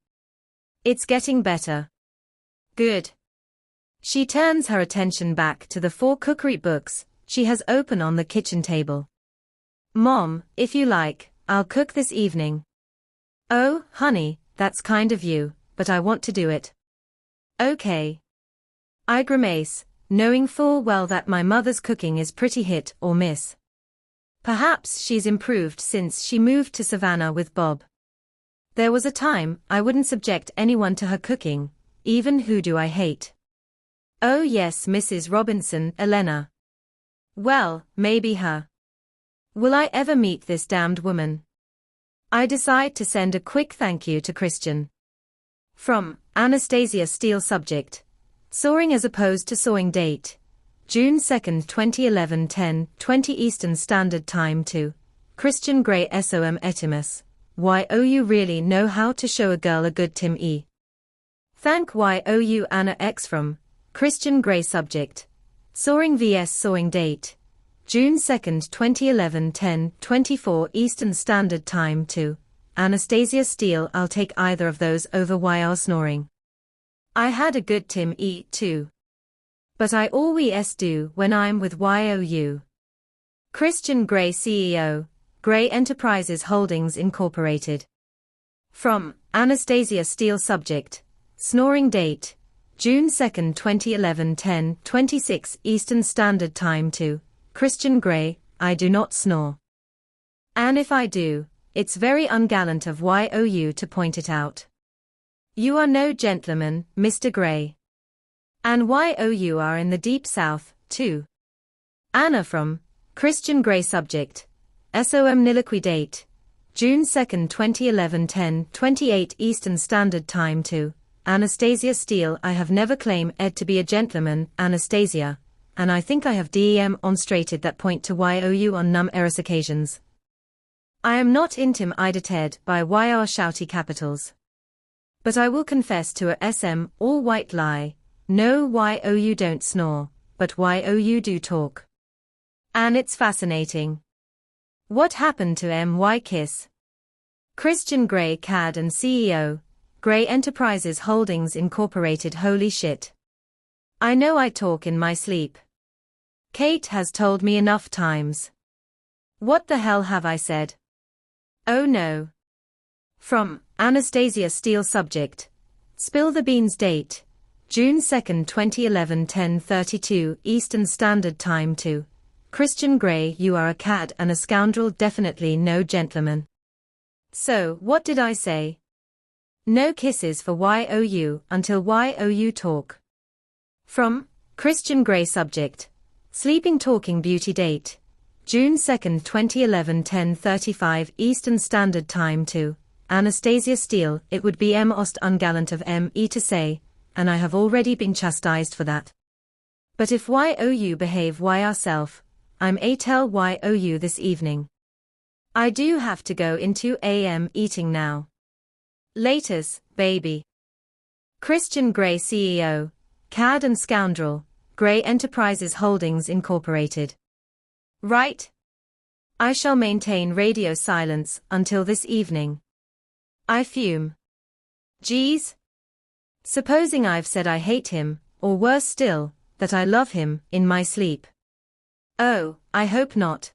It's getting better. Good. She turns her attention back to the 4 cookery books she has open on the kitchen table. Mom, if you like, I'll cook this evening. Oh, honey, that's kind of you, but I want to do it. Okay. I grimace, knowing full well that my mother's cooking is pretty hit or miss. Perhaps she's improved since she moved to Savannah with Bob. There was a time I wouldn't subject anyone to her cooking, even who do I hate. Oh yes, Mrs. Robinson, Elena. Well, maybe her. Will I ever meet this damned woman? I decide to send a quick thank you to Christian. From Anastasia Steele, subject: soaring as opposed to sawing, date June 2, 2011, 10:20 Eastern Standard Time. To Christian Grey, SOM Etimus. YOU really know how to show a girl a good Tim E. Thank YOU Anna X. From Christian Grey, subject: soaring vs sawing, date June 2, 2011, 10:24 Eastern Standard Time. To Anastasia Steele, I'll take either of those over YR snoring. I had a good Tim E too. But I always do when I'm with YOU. Christian Grey, CEO, Grey Enterprises Holdings Incorporated. From Anastasia Steele, subject: snoring, date June 2, 2011, 10:26 Eastern Standard Time. To Christian Grey, I do not snore. And if I do, it's very ungallant of YOU to point it out. You are no gentleman, Mr. Grey. And YOU are in the deep south, too. Anna. From Christian Grey, subject: SOM Niliqui, date June 2, 2011, 10:28 Eastern Standard Time. To Anastasia Steele, I have never claimed to be a gentleman, Anastasia, and I think I have demonstrated that point to YOU on numerous occasions. I am not intimidated by YR shouty capitals. But I will confess to a SM all white lie. No, YOU don't snore, but YOU do talk. And it's fascinating. What happened to MY Kiss? Christian Grey, CAD and CEO, Grey Enterprises Holdings Incorporated. Holy shit. I know I talk in my sleep. Kate has told me enough times. What the hell have I said? Oh no. From Anastasia Steele. Subject: Spill the Beans. Date: June 2, 2011, 10:32 Eastern Standard Time. To Christian Grey: You are a cad and a scoundrel, definitely no gentleman. So, what did I say? No kisses for YOU until YOU talk. From Christian Grey. Subject: Sleeping Talking Beauty. Date: June 2, 2011, 10:35 Eastern Standard Time. To Anastasia Steele: It would be most ungallant of me to say, and I have already been chastised for that. But if YOU behave yourself, I'm a tell YOU this evening. I do have to go into eating now. Laters, baby. Christian Grey, CEO, Cad and Scoundrel, Grey Enterprises Holdings Incorporated. Right? I shall maintain radio silence until this evening. I fume. Geez. Supposing I've said I hate him, or worse still, that I love him, in my sleep. Oh, I hope not.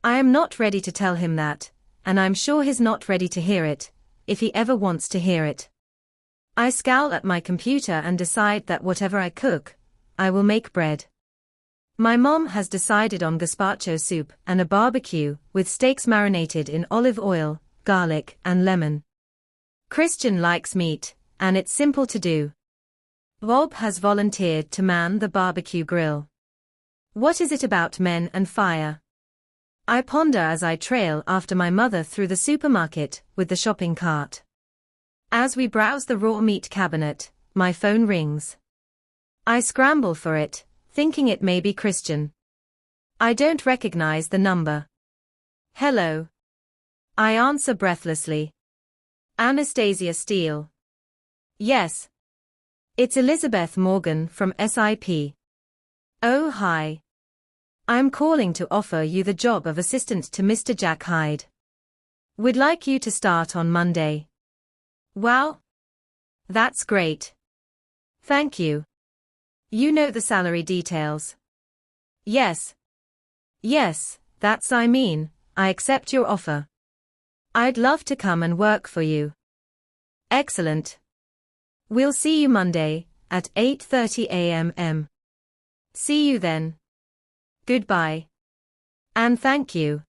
I am not ready to tell him that, and I'm sure he's not ready to hear it, if he ever wants to hear it. I scowl at my computer and decide that whatever I cook, I will make bread. My mom has decided on gazpacho soup and a barbecue with steaks marinated in olive oil, garlic, and lemon. Christian likes meat, and it's simple to do. Bob has volunteered to man the barbecue grill. What is it about men and fire? I ponder as I trail after my mother through the supermarket with the shopping cart. As we browse the raw meat cabinet, my phone rings. I scramble for it, thinking it may be Christian. I don't recognize the number. Hello. I answer breathlessly. Anastasia Steele. Yes. It's Elizabeth Morgan from SIP. Oh hi. I'm calling to offer you the job of assistant to Mr. Jack Hyde. We'd like you to start on Monday. Wow. That's great. Thank you. You know the salary details. Yes. Yes, I accept your offer. I'd love to come and work for you. Excellent. We'll see you Monday, at 8:30 a.m. See you then. Goodbye. And thank you.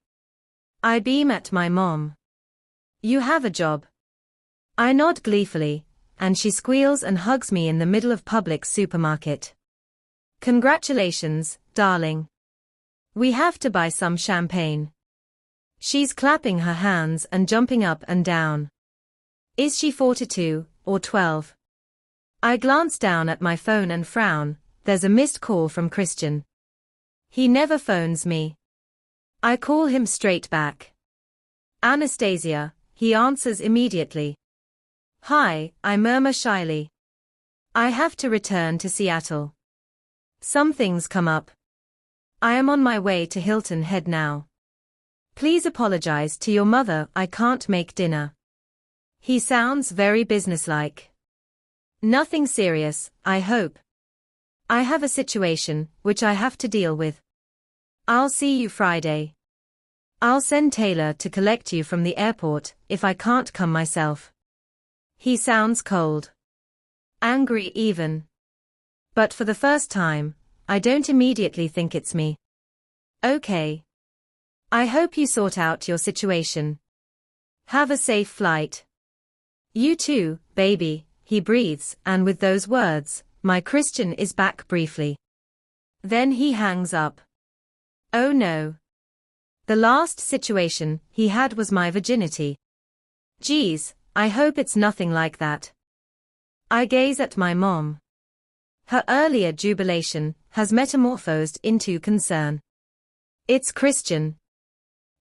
I beam at my mom. You have a job. I nod gleefully, and she squeals and hugs me in the middle of public supermarket. Congratulations, darling. We have to buy some champagne. She's clapping her hands and jumping up and down. Is she 42 or 12? I glance down at my phone and frown. There's a missed call from Christian. He never phones me. I call him straight back. Anastasia, he answers immediately. Hi, I murmur shyly. I have to return to Seattle. Something's come up. I am on my way to Hilton Head now. Please apologize to your mother, I can't make dinner. He sounds very businesslike. Nothing serious, I hope. I have a situation, which I have to deal with. I'll see you Friday. I'll send Taylor to collect you from the airport, if I can't come myself. He sounds cold. Angry even. But for the first time, I don't immediately think it's me. Okay. I hope you sort out your situation. Have a safe flight. You too, baby, he breathes, and with those words, my Christian is back briefly. Then he hangs up. Oh no. The last situation he had was my virginity. Geez, I hope it's nothing like that. I gaze at my mom. Her earlier jubilation has metamorphosed into concern. It's Christian.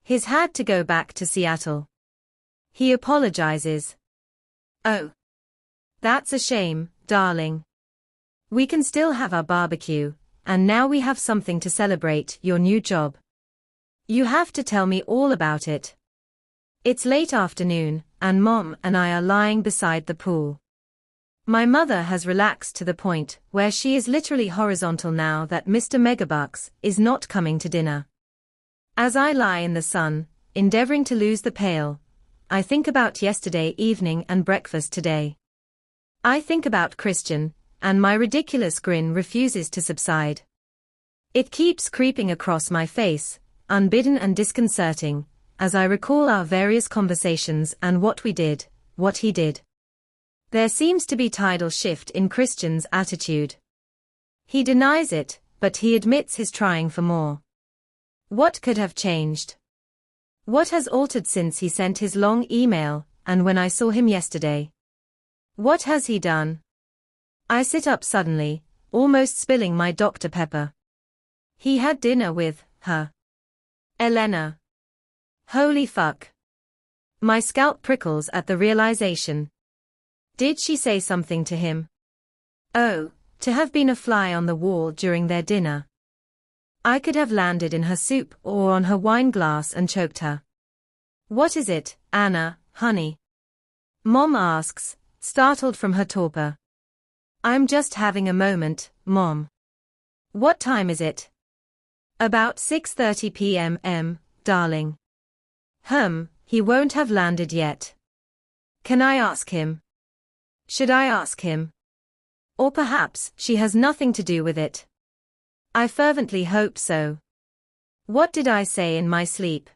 He's had to go back to Seattle. He apologizes. Oh. That's a shame, darling. We can still have our barbecue, and now we have something to celebrate your new job. You have to tell me all about it. It's late afternoon, and Mom and I are lying beside the pool. My mother has relaxed to the point where she is literally horizontal now that Mr. Megabucks is not coming to dinner. As I lie in the sun, endeavoring to lose the pail, I think about yesterday evening and breakfast today. I think about Christian, and my ridiculous grin refuses to subside. It keeps creeping across my face, unbidden and disconcerting, as I recall our various conversations and what we did, what he did. There seems to be tidal shift in Christian's attitude. He denies it, but he admits his trying for more. What could have changed? What has altered since he sent his long email, and when I saw him yesterday? What has he done? I sit up suddenly, almost spilling my Dr. Pepper. He had dinner with her. Elena. Holy fuck. My scalp prickles at the realization. Did she say something to him? Oh, to have been a fly on the wall during their dinner. I could have landed in her soup or on her wine glass and choked her. What is it, Anna, honey? Mom asks, startled from her torpor. I'm just having a moment, Mom. What time is it? About 6:30 p.m., darling. He won't have landed yet. Can I ask him? Should I ask him? Or perhaps she has nothing to do with it. I fervently hope so. What did I say in my sleep?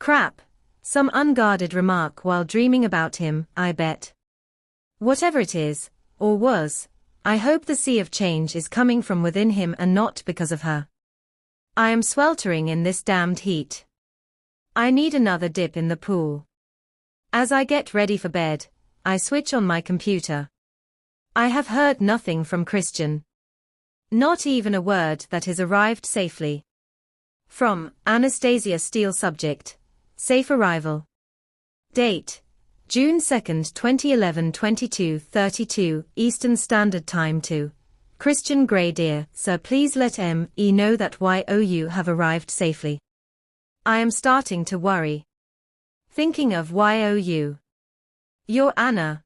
Crap. Some unguarded remark while dreaming about him, I bet. Whatever it is, or was, I hope the sea of change is coming from within him and not because of her. I am sweltering in this damned heat. I need another dip in the pool. As I get ready for bed, I switch on my computer. I have heard nothing from Christian. Not even a word that has arrived safely. From Anastasia Steele. Subject: Safe arrival. Date: June 2, 2011, 22:32 Eastern Standard Time. To Christian Grey. Dear Sir, please let me know that you have arrived safely. I am starting to worry. Thinking of you. Your Anna.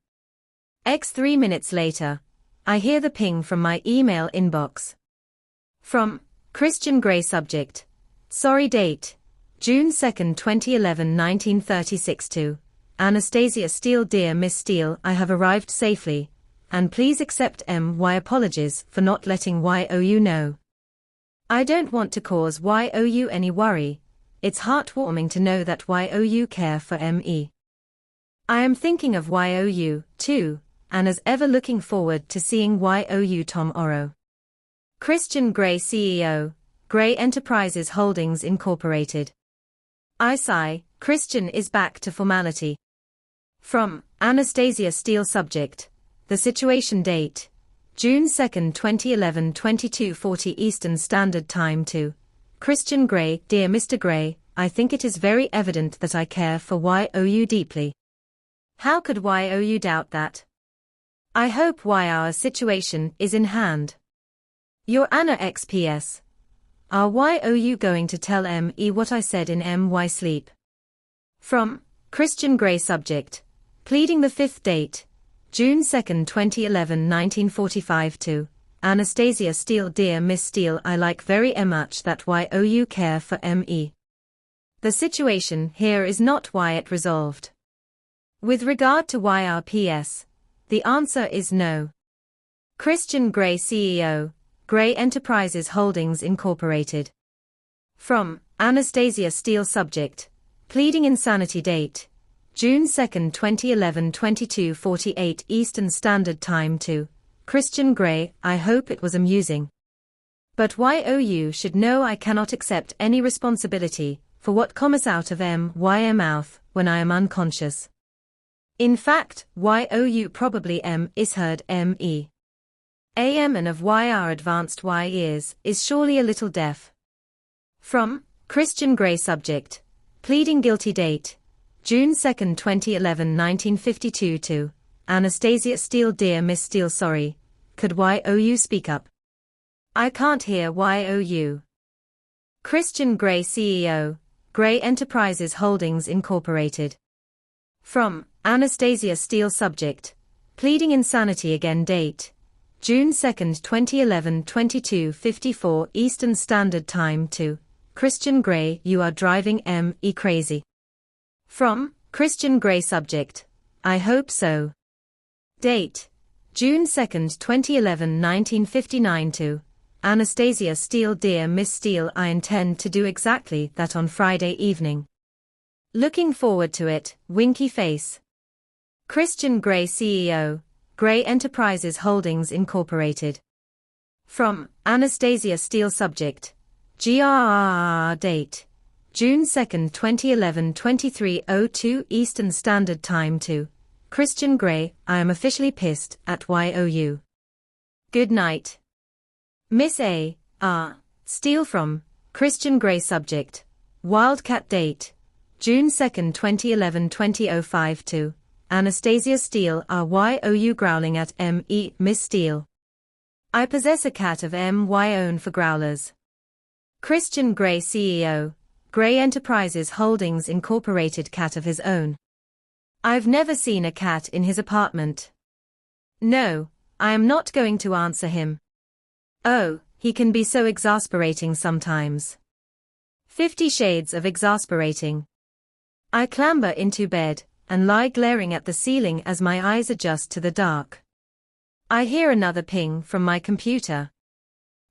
3 minutes later, I hear the ping from my email inbox. From Christian Grey. Subject: Sorry. Date: June 2, 2011, 19:36 To Anastasia Steele. Dear Miss Steele, I have arrived safely, and please accept my apologies for not letting you know. I don't want to cause you any worry. It's heartwarming to know that you care for me. I am thinking of you, too, and as ever looking forward to seeing you tomorrow. Christian Grey, CEO, Grey Enterprises Holdings Incorporated. I sigh, Christian is back to formality. From Anastasia Steele. Subject: The situation. Date: June 2, 2011, 22:40 Eastern Standard Time. To Christian Grey. Dear Mr. Grey, I think it is very evident that I care for you deeply. How could you doubt that? I hope our situation is in hand. Your Anna XPS. Are you going to tell me what I said in my sleep? From Christian Grey. Subject: Pleading the fifth. Date: June 2, 2011, 19:45 To Anastasia Steele. Dear Miss Steele, I like very much that you care for me. The situation here is not yet resolved. With regard to our PS, the answer is no. Christian Grey, CEO, Grey Enterprises Holdings Incorporated. From Anastasia Steele. Subject: Pleading insanity. Date: June 2, 2011, 22:48 Eastern Standard Time. To Christian Grey, I hope it was amusing. But you should know I cannot accept any responsibility for what comes out of my mouth when I am unconscious. In fact, you probably is heard me. And of our advanced ears is surely a little deaf. From Christian Grey. Subject: Pleading guilty. Date: June 2, 2011, 19:52 To Anastasia Steele. Dear Miss Steele, sorry. Could you speak up? I can't hear you. Christian Grey, CEO, Grey Enterprises Holdings Incorporated. From Anastasia Steele. Subject: Pleading insanity again. Date: June 2, 2011, 22:54 Eastern Standard Time. To Christian Grey, you are driving me crazy. From Christian Grey. Subject: I hope so. Date: June 2, 2011, 19:59 To Anastasia Steele. Dear Miss Steele, I intend to do exactly that on Friday evening. Looking forward to it, winky face. Christian Grey, CEO, Grey Enterprises Holdings Incorporated. From Anastasia Steele. Subject: GRRR. Date: June 2, 2011, 23:02 Eastern Standard Time. To Christian Grey, I am officially pissed at you. Good night. Miss A. R. Steele. From Christian Grey. Subject: Wildcat. Date: June 2, 2011, 20:05 To Anastasia Steele. You growling at me. Miss Steele, I possess a cat of my own for growlers. Christian Grey, CEO, Grey Enterprises Holdings Incorporated. Cat of his own. I've never seen a cat in his apartment. No, I am not going to answer him. Oh, he can be so exasperating sometimes. 50 Shades of Exasperating. I clamber into bed and lie glaring at the ceiling as my eyes adjust to the dark. I hear another ping from my computer.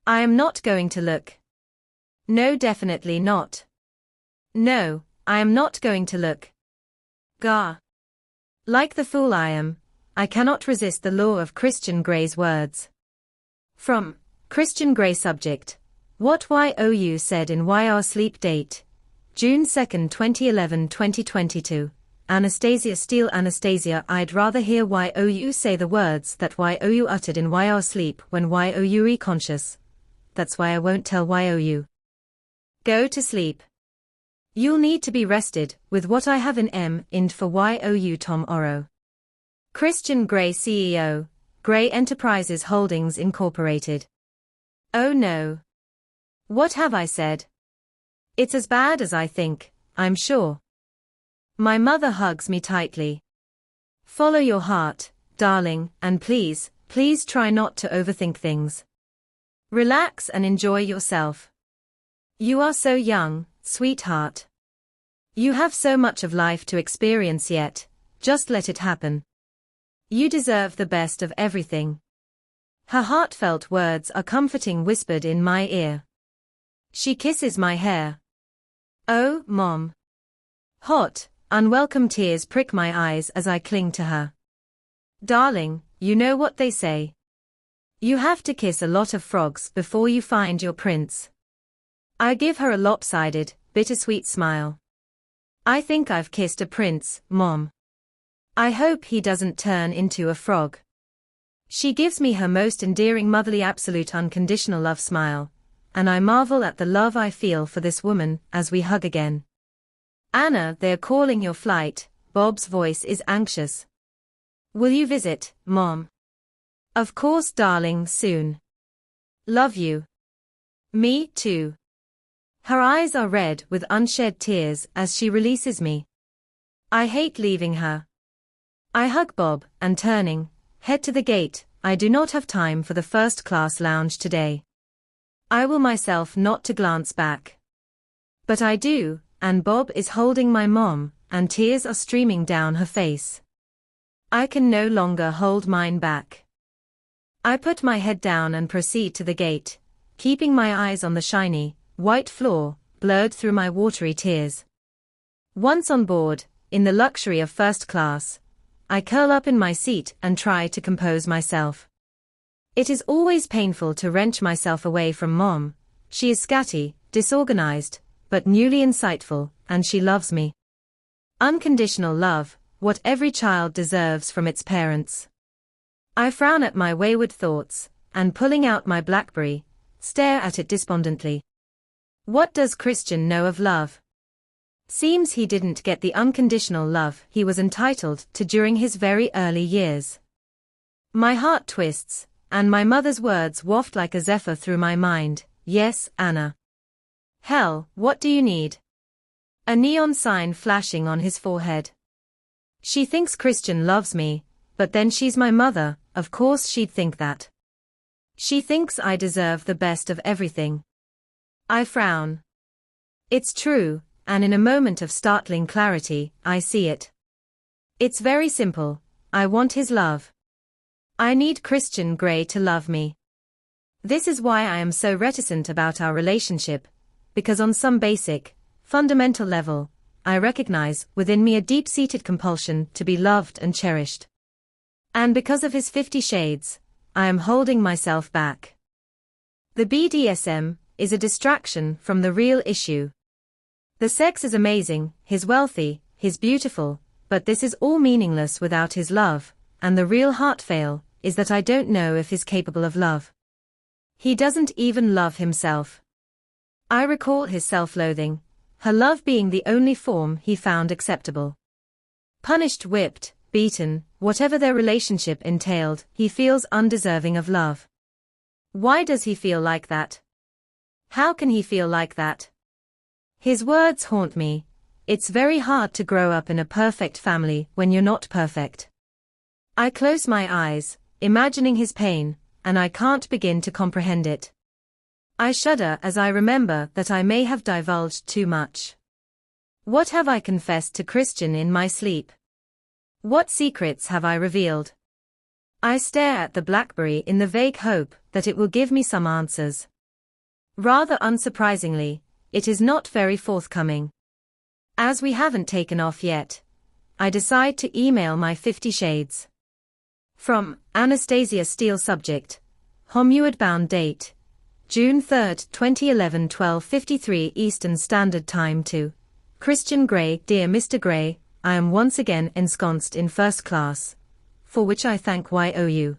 I am not going to look. No, definitely not. No, I am not going to look. Gah. Like the fool I am, I cannot resist the law of Christian Grey's words. From Christian Grey. Subject: What you said in Our Sleep. Date: June 2, 2011, 2022 Anastasia Steele. Anastasia, I'd rather hear you say the words that you uttered in Our Sleep when you conscious. That's why I won't tell you. Go to sleep. You'll need to be rested with what I have in for you. Tom Oro. Christian Grey, CEO, Grey Enterprises Holdings Incorporated. Oh no. What have I said? It's as bad as I think, I'm sure. My mother hugs me tightly. Follow your heart, darling, and please, please try not to overthink things. Relax and enjoy yourself. You are so young, sweetheart. You have so much of life to experience yet, just let it happen. You deserve the best of everything. Her heartfelt words are comforting, whispered in my ear. She kisses my hair. Oh, Mom. Hot, unwelcome tears prick my eyes as I cling to her. Darling, you know what they say. You have to kiss a lot of frogs before you find your prince. I give her a lopsided, bittersweet smile. I think I've kissed a prince, Mom. I hope he doesn't turn into a frog. She gives me her most endearing, motherly, absolute, unconditional love smile, and I marvel at the love I feel for this woman as we hug again. Anna, they're calling your flight. Bob's voice is anxious. Will you visit, Mom? Of course, darling, soon. Love you. Me too. Her eyes are red with unshed tears as she releases me. I hate leaving her. I hug Bob and, turning, head to the gate. I do not have time for the first-class lounge today. I will myself not to glance back. But I do, and Bob is holding my mom, and tears are streaming down her face. I can no longer hold mine back. I put my head down and proceed to the gate, keeping my eyes on the shiny, white floor, blurred through my watery tears. Once on board, in the luxury of first class, I curl up in my seat and try to compose myself. It is always painful to wrench myself away from Mom. She is scatty, disorganized, but newly insightful, and she loves me. Unconditional love, what every child deserves from its parents. I frown at my wayward thoughts, and pulling out my BlackBerry, stare at it despondently. What does Christian know of love? Seems he didn't get the unconditional love he was entitled to during his very early years. My heart twists, and my mother's words waft like a zephyr through my mind. Yes, Anna. Hell, what do you need? A neon sign flashing on his forehead. She thinks Christian loves me, but then she's my mother, of course she'd think that. She thinks I deserve the best of everything. I frown. It's true, and in a moment of startling clarity, I see it. It's very simple. I want his love. I need Christian Grey to love me. This is why I am so reticent about our relationship, because on some basic, fundamental level, I recognize within me a deep-seated compulsion to be loved and cherished. And because of his 50 Shades, I am holding myself back. The BDSM is a distraction from the real issue. The sex is amazing, he's wealthy, he's beautiful, but this is all meaningless without his love, and the real heart fail is that I don't know if he's capable of love. He doesn't even love himself. I recall his self-loathing, her love being the only form he found acceptable. Punished, whipped, beaten, whatever their relationship entailed, he feels undeserving of love. Why does he feel like that? How can he feel like that? His words haunt me. It's very hard to grow up in a perfect family when you're not perfect. I close my eyes, imagining his pain, and I can't begin to comprehend it. I shudder as I remember that I may have divulged too much. What have I confessed to Christian in my sleep? What secrets have I revealed? I stare at the BlackBerry in the vague hope that it will give me some answers. Rather unsurprisingly, it is not very forthcoming. As we haven't taken off yet, I decide to email my 50 Shades. From Anastasia Steele. Subject: Homeward bound. Date: June 3, 2011, 12:53 Eastern Standard Time. To Christian Grey. Dear Mr. Grey, I am once again ensconced in first class, for which I thank YOU.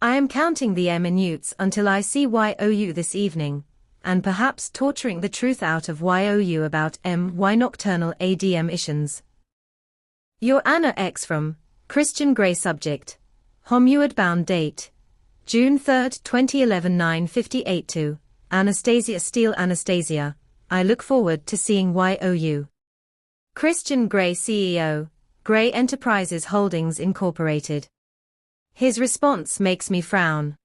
I am counting the minutes until I see YOU this evening, and perhaps torturing the truth out of YOU about my nocturnal ADM-issions. Your Anna X. From Christian Grey. Subject: Homeward bound. Date: June 3, 2011, 9:58 To Anastasia Steele. Anastasia, I look forward to seeing YOU. Christian Grey, CEO, Grey Enterprises Holdings Incorporated. His response makes me frown.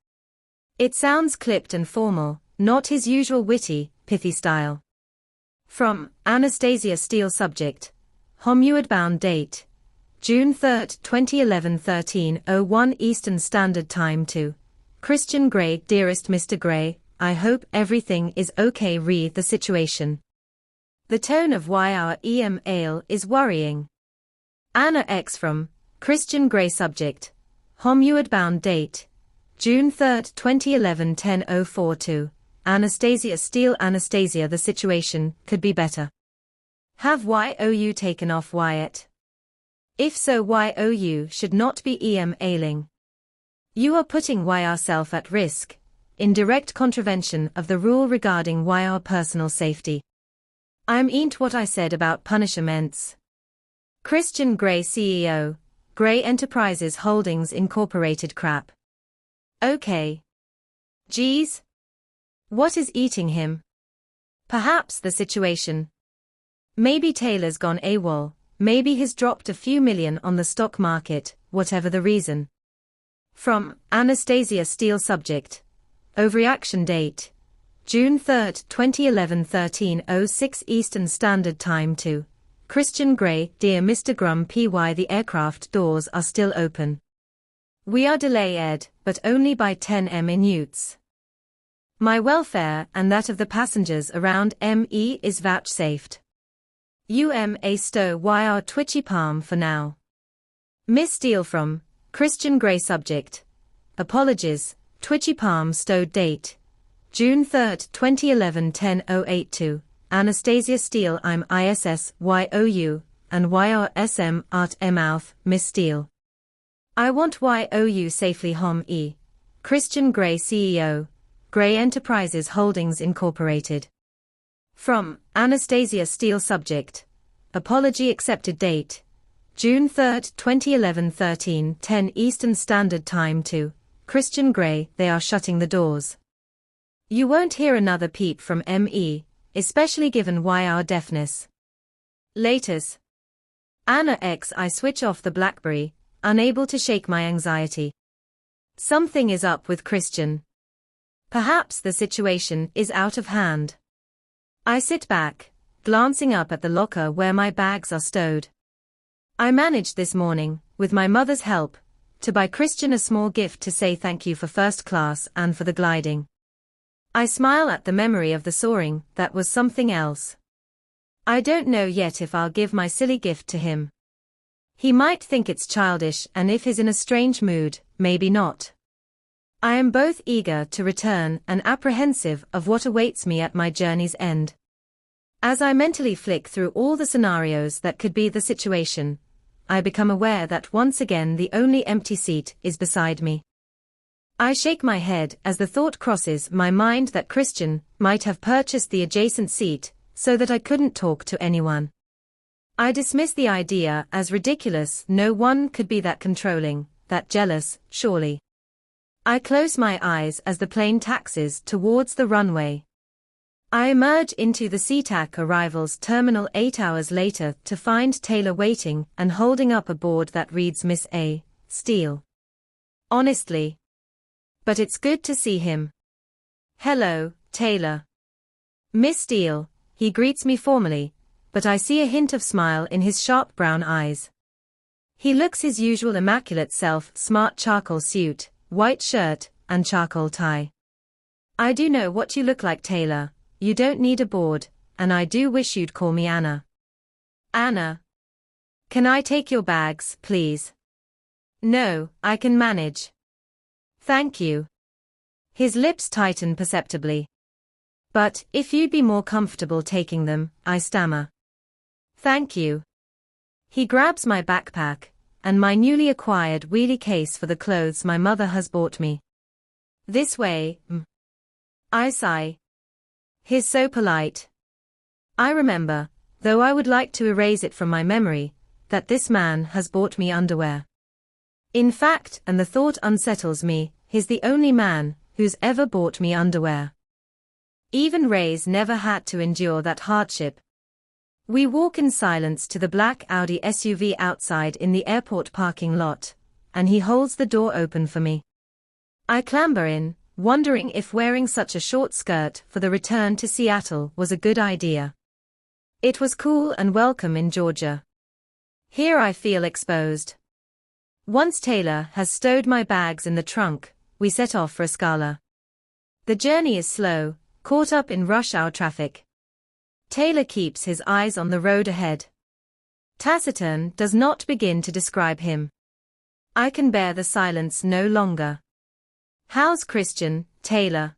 It sounds clipped and formal, not his usual witty, pithy style. From Anastasia Steele. Subject: Homeward bound. Date: June 3, 2011, 13:01 Eastern Standard Time. To Christian Grey. Dearest Mr. Grey, I hope everything is okay. Read the situation. The tone of our email is worrying. Anna X. From Christian Grey. Subject: Homeward bound. Date: June 3, 2011, 10:04 To Anastasia Steele. Anastasia, the situation could be better. Have YOU taken off Wyatt? If so, YOU should not be emailing. You are putting yourself at risk, in direct contravention of the rule regarding our personal safety. I meant what I said about punishments. Christian Grey, CEO, Grey Enterprises Holdings Incorporated. Crap. Okay. Geez. What is eating him? Perhaps the situation. Maybe Taylor's gone AWOL, maybe he's dropped a few million on the stock market, whatever the reason. From Anastasia Steele. Subject: Overreaction. Date: June 3, 2011, 13:06 Eastern Standard Time. To Christian Grey. Dear Mr. Grum, the aircraft doors are still open. We are delayed, but only by 10 minutes. My welfare and that of the passengers around me is vouchsafed. Stow our twitchy palm for now. Miss Steele. From Christian Grey. Subject: Apologies, twitchy palm stowed. Date: June 3, 2011, 10:08 To Anastasia Steele. I'm ISSYOU, and YRSM art mouth, Miss Steele. I want YOU safely home. Christian Grey, CEO, Grey Enterprises Holdings Incorporated. From Anastasia Steele. Subject: Apology accepted. Date: June 3, 2011, 13:10 Eastern Standard Time. To Christian Grey. They are shutting the doors. You won't hear another peep from me, especially given our deafness. Laters. Anna X. I switch off the BlackBerry, unable to shake my anxiety. Something is up with Christian. Perhaps the situation is out of hand. I sit back, glancing up at the locker where my bags are stowed. I managed this morning, with my mother's help, to buy Christian a small gift to say thank you for first class and for the gliding. I smile at the memory of the soaring. That was something else. I don't know yet if I'll give my silly gift to him. He might think it's childish, and if he's in a strange mood, maybe not. I am both eager to return and apprehensive of what awaits me at my journey's end. As I mentally flick through all the scenarios that could be the situation, I become aware that once again the only empty seat is beside me. I shake my head as the thought crosses my mind that Christian might have purchased the adjacent seat so that I couldn't talk to anyone. I dismiss the idea as ridiculous. No one could be that controlling, that jealous, surely. I close my eyes as the plane taxis towards the runway. I emerge into the SeaTac arrivals terminal 8 hours later to find Taylor waiting and holding up a board that reads Miss A. Steele. Honestly. But it's good to see him. Hello, Taylor. Miss Steele, he greets me formally, but I see a hint of smile in his sharp brown eyes. He looks his usual immaculate self, smart charcoal suit, white shirt, and charcoal tie. I do know what you look like, Taylor. You don't need a board, and I do wish you'd call me Anna. Anna. Can I take your bags, please? No, I can manage. Thank you. His lips tighten perceptibly. But, if you'd be more comfortable taking them, I stammer. Thank you. He grabs my backpack, and my newly acquired wheelie case for the clothes my mother has bought me. This way, I sigh. He's so polite. I remember, though I would like to erase it from my memory, that this man has bought me underwear. In fact, and the thought unsettles me, he's the only man who's ever bought me underwear. Even Ray's never had to endure that hardship. We walk in silence to the black Audi SUV outside in the airport parking lot, and he holds the door open for me. I clamber in, wondering if wearing such a short skirt for the return to Seattle was a good idea. It was cool and welcome in Georgia. Here I feel exposed. Once Taylor has stowed my bags in the trunk, we set off for Escala. The journey is slow, caught up in rush hour traffic. Taylor keeps his eyes on the road ahead. Taciturn does not begin to describe him. I can bear the silence no longer. How's Christian, Taylor?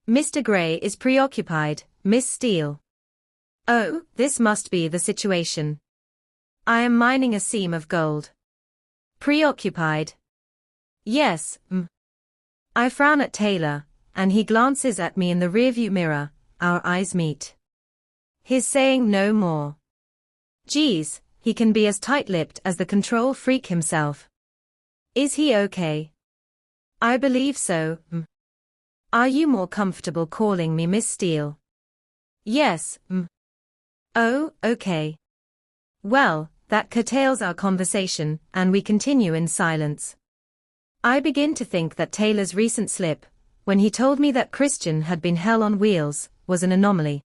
Mr. Gray is preoccupied, Miss Steele. Oh, this must be the situation. I am mining a seam of gold. Preoccupied? Yes, I frown at Taylor, and he glances at me in the rearview mirror. Our eyes meet. He's saying no more. Geez, he can be as tight-lipped as the control freak himself. Is he okay? I believe so. Are you more comfortable calling me Miss Steele? Yes. Oh, okay. Well, that curtails our conversation, and we continue in silence. I begin to think that Taylor's recent slip, when he told me that Christian had been hell on wheels, was an anomaly.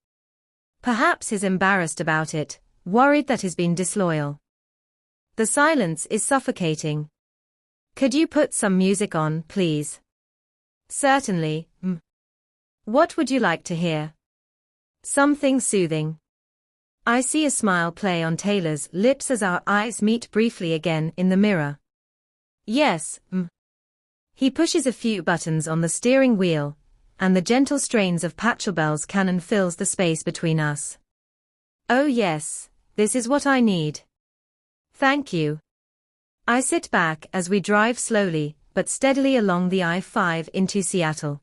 Perhaps he's embarrassed about it, worried that he's been disloyal. The silence is suffocating. Could you put some music on, please? Certainly. What would you like to hear? Something soothing. I see a smile play on Taylor's lips as our eyes meet briefly again in the mirror. Yes. He pushes a few buttons on the steering wheel, and the gentle strains of Pachelbel's canon fills the space between us. Oh yes, this is what I need. Thank you. I sit back as we drive slowly, but steadily along the I-5 into Seattle.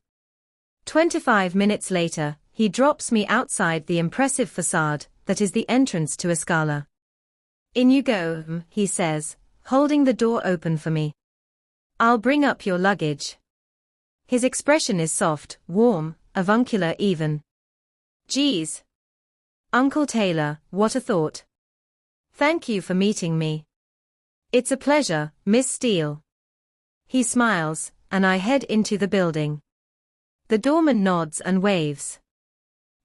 25 minutes later, he drops me outside the impressive facade that is the entrance to Escala. In you go, he says, holding the door open for me. I'll bring up your luggage. His expression is soft, warm, avuncular even. Geez. Uncle Taylor, what a thought. Thank you for meeting me. It's a pleasure, Miss Steele. He smiles, and I head into the building. The doorman nods and waves.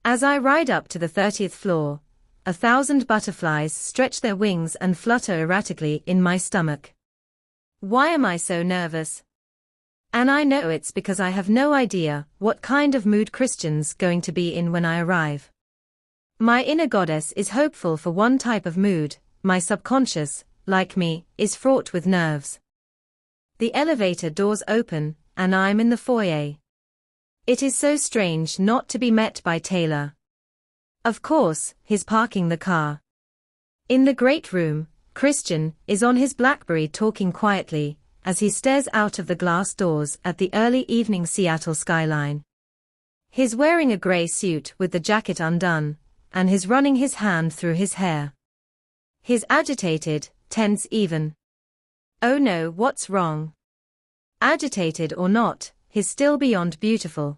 As I ride up to the 30th floor, 1,000 butterflies stretch their wings and flutter erratically in my stomach. Why am I so nervous? And I know it's because I have no idea what kind of mood Christian's going to be in when I arrive. My inner goddess is hopeful for one type of mood, my subconscious, like me, is fraught with nerves. The elevator doors open, and I'm in the foyer. It is so strange not to be met by Taylor. Of course, he's parking the car. In the great room, Christian is on his BlackBerry talking quietly, as he stares out of the glass doors at the early evening Seattle skyline. He's wearing a gray suit with the jacket undone, and he's running his hand through his hair. He's agitated, tense even. Oh no, what's wrong? Agitated or not, he's still beyond beautiful.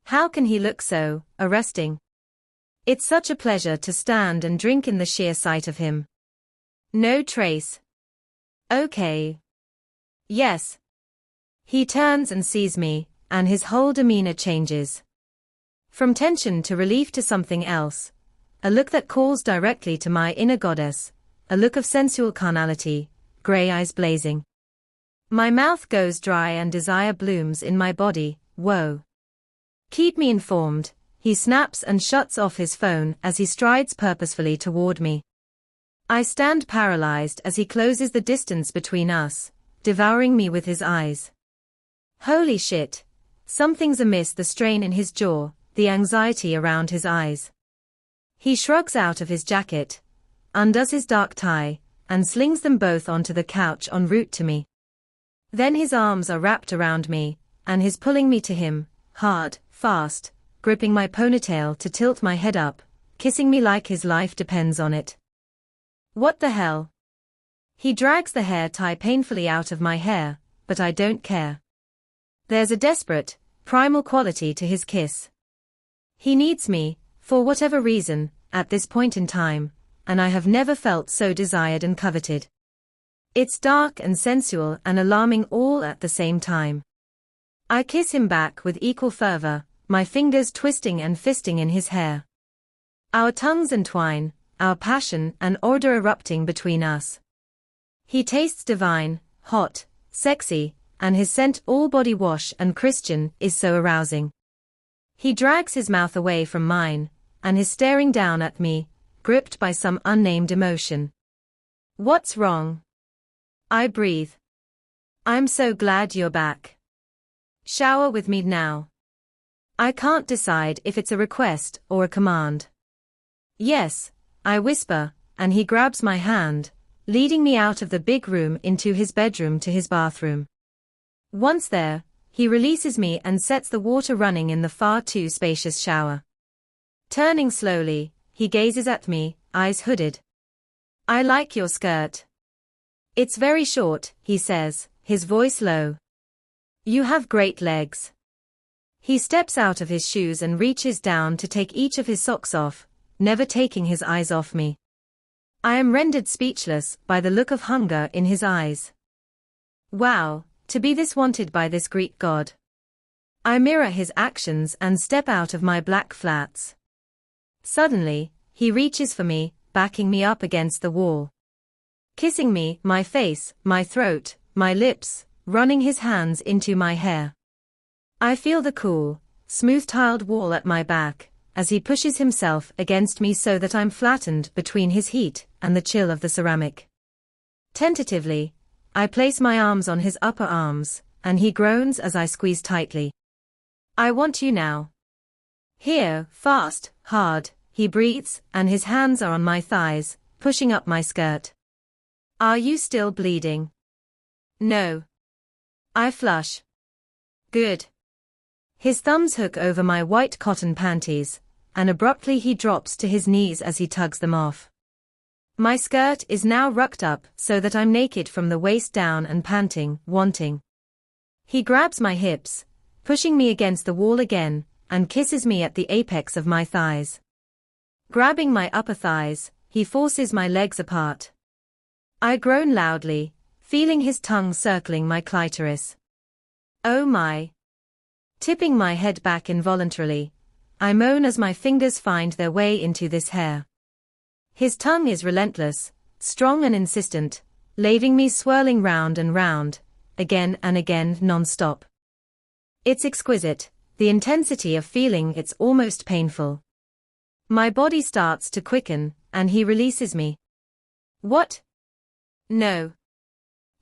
How can he look so arresting? It's such a pleasure to stand and drink in the sheer sight of him. No trace. Okay. Yes. He turns and sees me, and his whole demeanor changes. From tension to relief to something else. A look that calls directly to my inner goddess. A look of sensual carnality, gray eyes blazing. My mouth goes dry and desire blooms in my body. Whoa. Keep me informed. He snaps and shuts off his phone as he strides purposefully toward me. I stand paralyzed as he closes the distance between us, devouring me with his eyes. Holy shit. Something's amiss, the strain in his jaw, the anxiety around his eyes. He shrugs out of his jacket, undoes his dark tie, and slings them both onto the couch en route to me. Then his arms are wrapped around me, and he's pulling me to him, hard, fast, gripping my ponytail to tilt my head up, kissing me like his life depends on it. What the hell? He drags the hair tie painfully out of my hair, but I don't care. There's a desperate, primal quality to his kiss. He needs me, for whatever reason, at this point in time, and I have never felt so desired and coveted. It's dark and sensual and alarming all at the same time. I kiss him back with equal fervor, my fingers twisting and fisting in his hair. Our tongues entwine, our passion and order erupting between us. He tastes divine, hot, sexy, and his scent all body wash and Christian is so arousing. He drags his mouth away from mine, and is staring down at me, gripped by some unnamed emotion. What's wrong? I breathe. I'm so glad you're back. Shower with me now. I can't decide if it's a request or a command. Yes, I whisper, and he grabs my hand, leading me out of the big room into his bedroom to his bathroom. Once there, he releases me and sets the water running in the far too spacious shower. Turning slowly, he gazes at me, eyes hooded. I like your skirt. It's very short, he says, his voice low. You have great legs. He steps out of his shoes and reaches down to take each of his socks off, never taking his eyes off me. I am rendered speechless by the look of hunger in his eyes. Wow, to be this wanted by this Greek god. I mirror his actions and step out of my black flats. Suddenly, he reaches for me, backing me up against the wall. Kissing me, my face, my throat, my lips, running his hands into my hair. I feel the cool, smooth-tiled wall at my back, as he pushes himself against me so that I'm flattened between his heat and the chill of the ceramic. Tentatively, I place my arms on his upper arms, and he groans as I squeeze tightly. I want you now. Here, fast, hard, he breathes, and his hands are on my thighs, pushing up my skirt. Are you still bleeding? No. I flush. Good. His thumbs hook over my white cotton panties, and abruptly he drops to his knees as he tugs them off. My skirt is now rucked up so that I'm naked from the waist down and panting, wanting. He grabs my hips, pushing me against the wall again, and kisses me at the apex of my thighs. Grabbing my upper thighs, he forces my legs apart. I groan loudly, feeling his tongue circling my clitoris. Oh my. Tipping my head back involuntarily, I moan as my fingers find their way into this hair. His tongue is relentless, strong and insistent, leaving me swirling round and round, again and again non-stop. It's exquisite, the intensity of feeling it's almost painful. My body starts to quicken, and he releases me. What? No.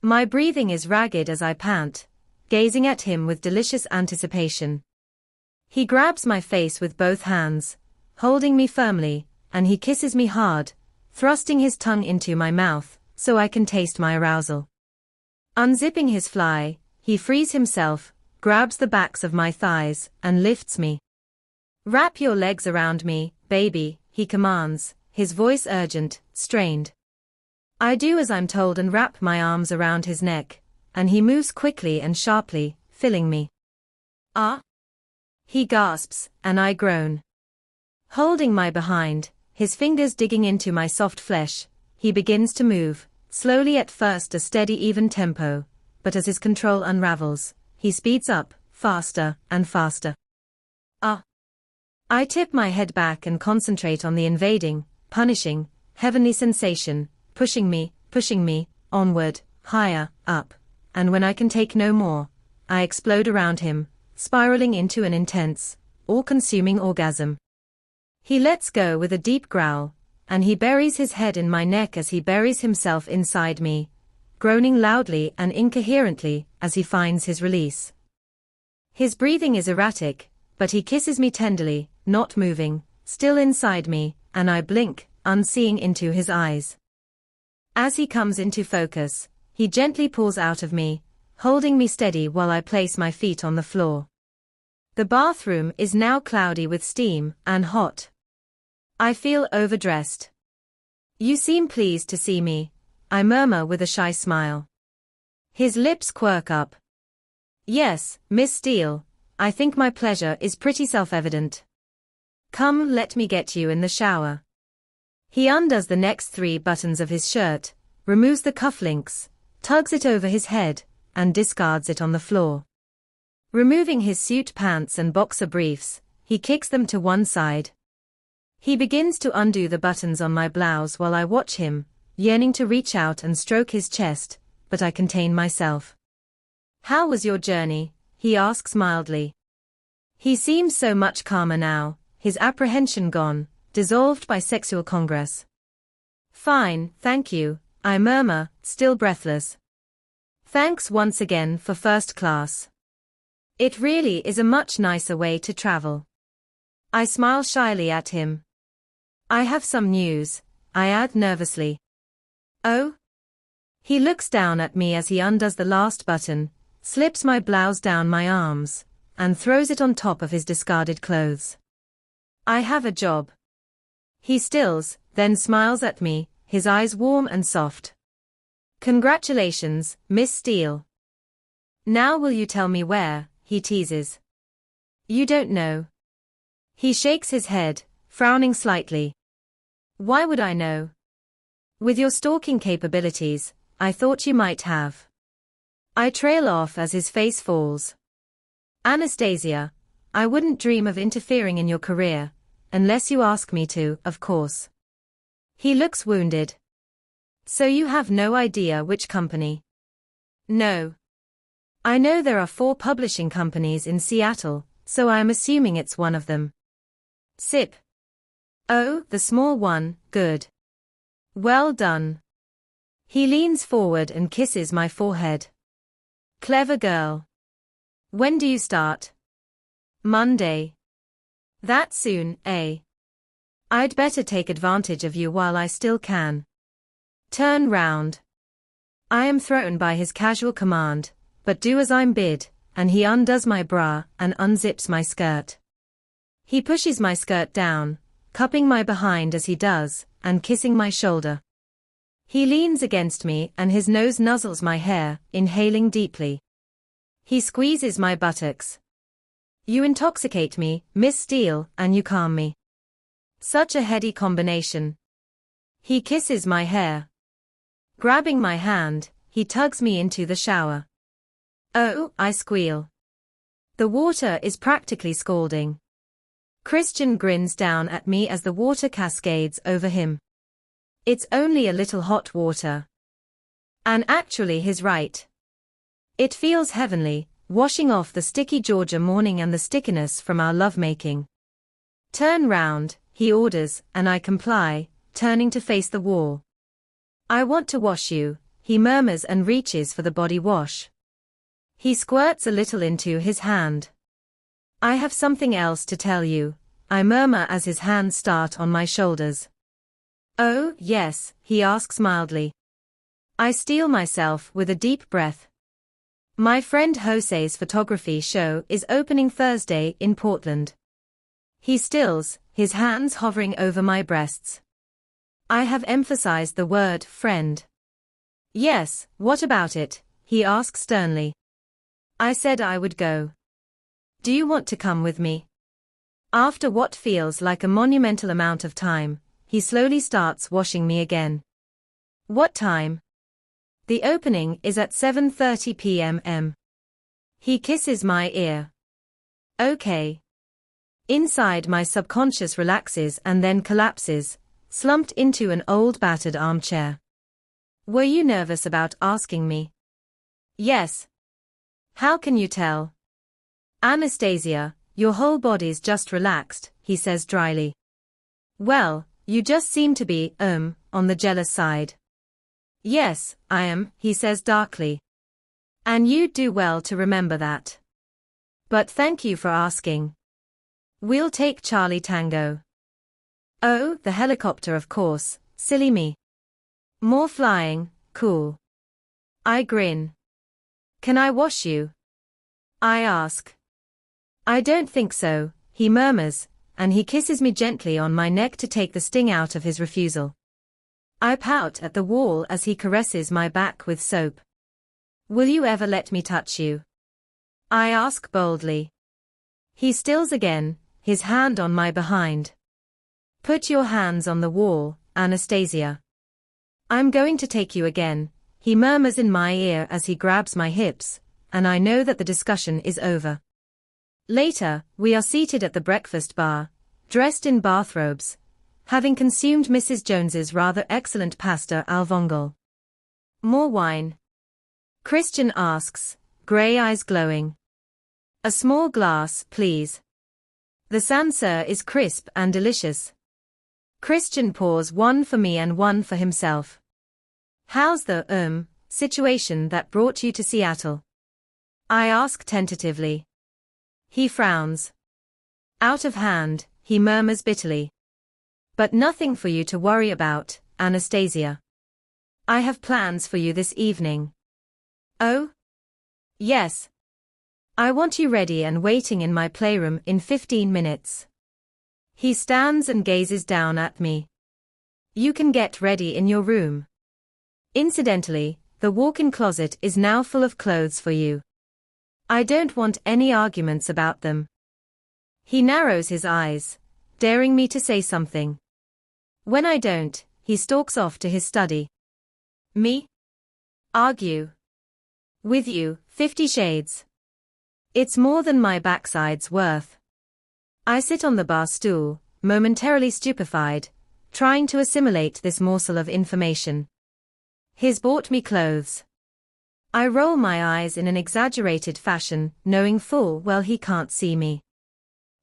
My breathing is ragged as I pant, gazing at him with delicious anticipation. He grabs my face with both hands, holding me firmly, and he kisses me hard, thrusting his tongue into my mouth, so I can taste my arousal. Unzipping his fly, he frees himself, grabs the backs of my thighs, and lifts me. Wrap your legs around me, baby, he commands, his voice urgent, strained. I do as I'm told and wrap my arms around his neck, and he moves quickly and sharply, filling me. Ah! He gasps, and I groan. Holding my behind, his fingers digging into my soft flesh, he begins to move, slowly at first a steady even tempo, but as his control unravels, he speeds up, faster and faster. Ah! I tip my head back and concentrate on the invading, punishing, heavenly sensation, pushing me, onward, higher, up, and when I can take no more, I explode around him, spiraling into an intense, all-consuming orgasm. He lets go with a deep growl, and he buries his head in my neck as he buries himself inside me, groaning loudly and incoherently as he finds his release. His breathing is erratic, but he kisses me tenderly, not moving, still inside me, and I blink, unseeing into his eyes. As he comes into focus, he gently pulls out of me, holding me steady while I place my feet on the floor. The bathroom is now cloudy with steam and hot. I feel overdressed. You seem pleased to see me, I murmur with a shy smile. His lips quirk up. Yes, Miss Steele, I think my pleasure is pretty self-evident. Come, let me get you in the shower. He undoes the next 3 buttons of his shirt, removes the cufflinks, tugs it over his head, and discards it on the floor. Removing his suit pants and boxer briefs, he kicks them to one side. He begins to undo the buttons on my blouse while I watch him, yearning to reach out and stroke his chest, but I contain myself. How was your journey? He asks mildly. He seems so much calmer now, his apprehension gone, dissolved by sexual congress. Fine, thank you, I murmur, still breathless. Thanks once again for first class. It really is a much nicer way to travel. I smile shyly at him. I have some news, I add nervously. Oh? He looks down at me as he undoes the last button, slips my blouse down my arms, and throws it on top of his discarded clothes. I have a job. He stills, then smiles at me, his eyes warm and soft. Congratulations, Miss Steele. Now will you tell me where, he teases. You don't know. He shakes his head, frowning slightly. Why would I know? With your stalking capabilities, I thought you might have. I trail off as his face falls. Anastasia, I wouldn't dream of interfering in your career, unless you ask me to, of course. He looks wounded. So you have no idea which company? No. I know there are 4 publishing companies in Seattle, so I am assuming it's one of them. Sip. Oh, the small one, good. Well done. He leans forward and kisses my forehead. Clever girl. When do you start? Monday. That soon, eh? I'd better take advantage of you while I still can. Turn round. I am thrown by his casual command, but do as I'm bid, and he undoes my bra and unzips my skirt. He pushes my skirt down, cupping my behind as he does, and kissing my shoulder. He leans against me and his nose nuzzles my hair, inhaling deeply. He squeezes my buttocks. You intoxicate me, Miss Steele, and you calm me. Such a heady combination. He kisses my hair. Grabbing my hand, he tugs me into the shower. Oh, I squeal. The water is practically scalding. Christian grins down at me as the water cascades over him. It's only a little hot water. And actually he's right. It feels heavenly, washing off the sticky Georgia morning and the stickiness from our lovemaking. Turn round, he orders, and I comply, turning to face the wall. I want to wash you, he murmurs and reaches for the body wash. He squirts a little into his hand. I have something else to tell you, I murmur as his hands start on my shoulders. Oh, yes, he asks mildly. I steel myself with a deep breath. My friend Jose's photography show is opening Thursday in Portland. He stills, his hands hovering over my breasts. I have emphasized the word friend. Yes, what about it? He asks sternly. I said I would go. Do you want to come with me? After what feels like a monumental amount of time, he slowly starts washing me again. What time? The opening is at 7:30 p.m. He kisses my ear. Okay. Inside my subconscious relaxes and then collapses, slumped into an old battered armchair. Were you nervous about asking me? Yes. How can you tell? Anastasia, your whole body's just relaxed, he says dryly. Well, you just seem to be, on the jealous side. Yes, I am, he says darkly. And you'd do well to remember that. But thank you for asking. We'll take Charlie Tango. Oh, the helicopter of course, silly me. More flying, cool. I grin. Can I wash you? I ask. I don't think so, he murmurs, and he kisses me gently on my neck to take the sting out of his refusal. I pout at the wall as he caresses my back with soap. Will you ever let me touch you? I ask boldly. He stills again, his hand on my behind. Put your hands on the wall, Anastasia. I'm going to take you again, he murmurs in my ear as he grabs my hips, and I know that the discussion is over. Later, we are seated at the breakfast bar, dressed in bathrobes, having consumed Mrs. Jones's rather excellent pasta al vongole. More wine? Christian asks, grey eyes glowing. A small glass, please. The Sancerre is crisp and delicious. Christian pours one for me and one for himself. How's the, situation that brought you to Seattle? I ask tentatively. He frowns. Out of hand, he murmurs bitterly. But nothing for you to worry about, Anastasia. I have plans for you this evening. Oh? Yes. I want you ready and waiting in my playroom in 15 minutes. He stands and gazes down at me. You can get ready in your room. Incidentally, the walk-in closet is now full of clothes for you. I don't want any arguments about them. He narrows his eyes, daring me to say something. When I don't, he stalks off to his study. Me? Argue. With you, 50 shades. It's more than my backside's worth. I sit on the bar stool, momentarily stupefied, trying to assimilate this morsel of information. He's bought me clothes. I roll my eyes in an exaggerated fashion, knowing full well he can't see me.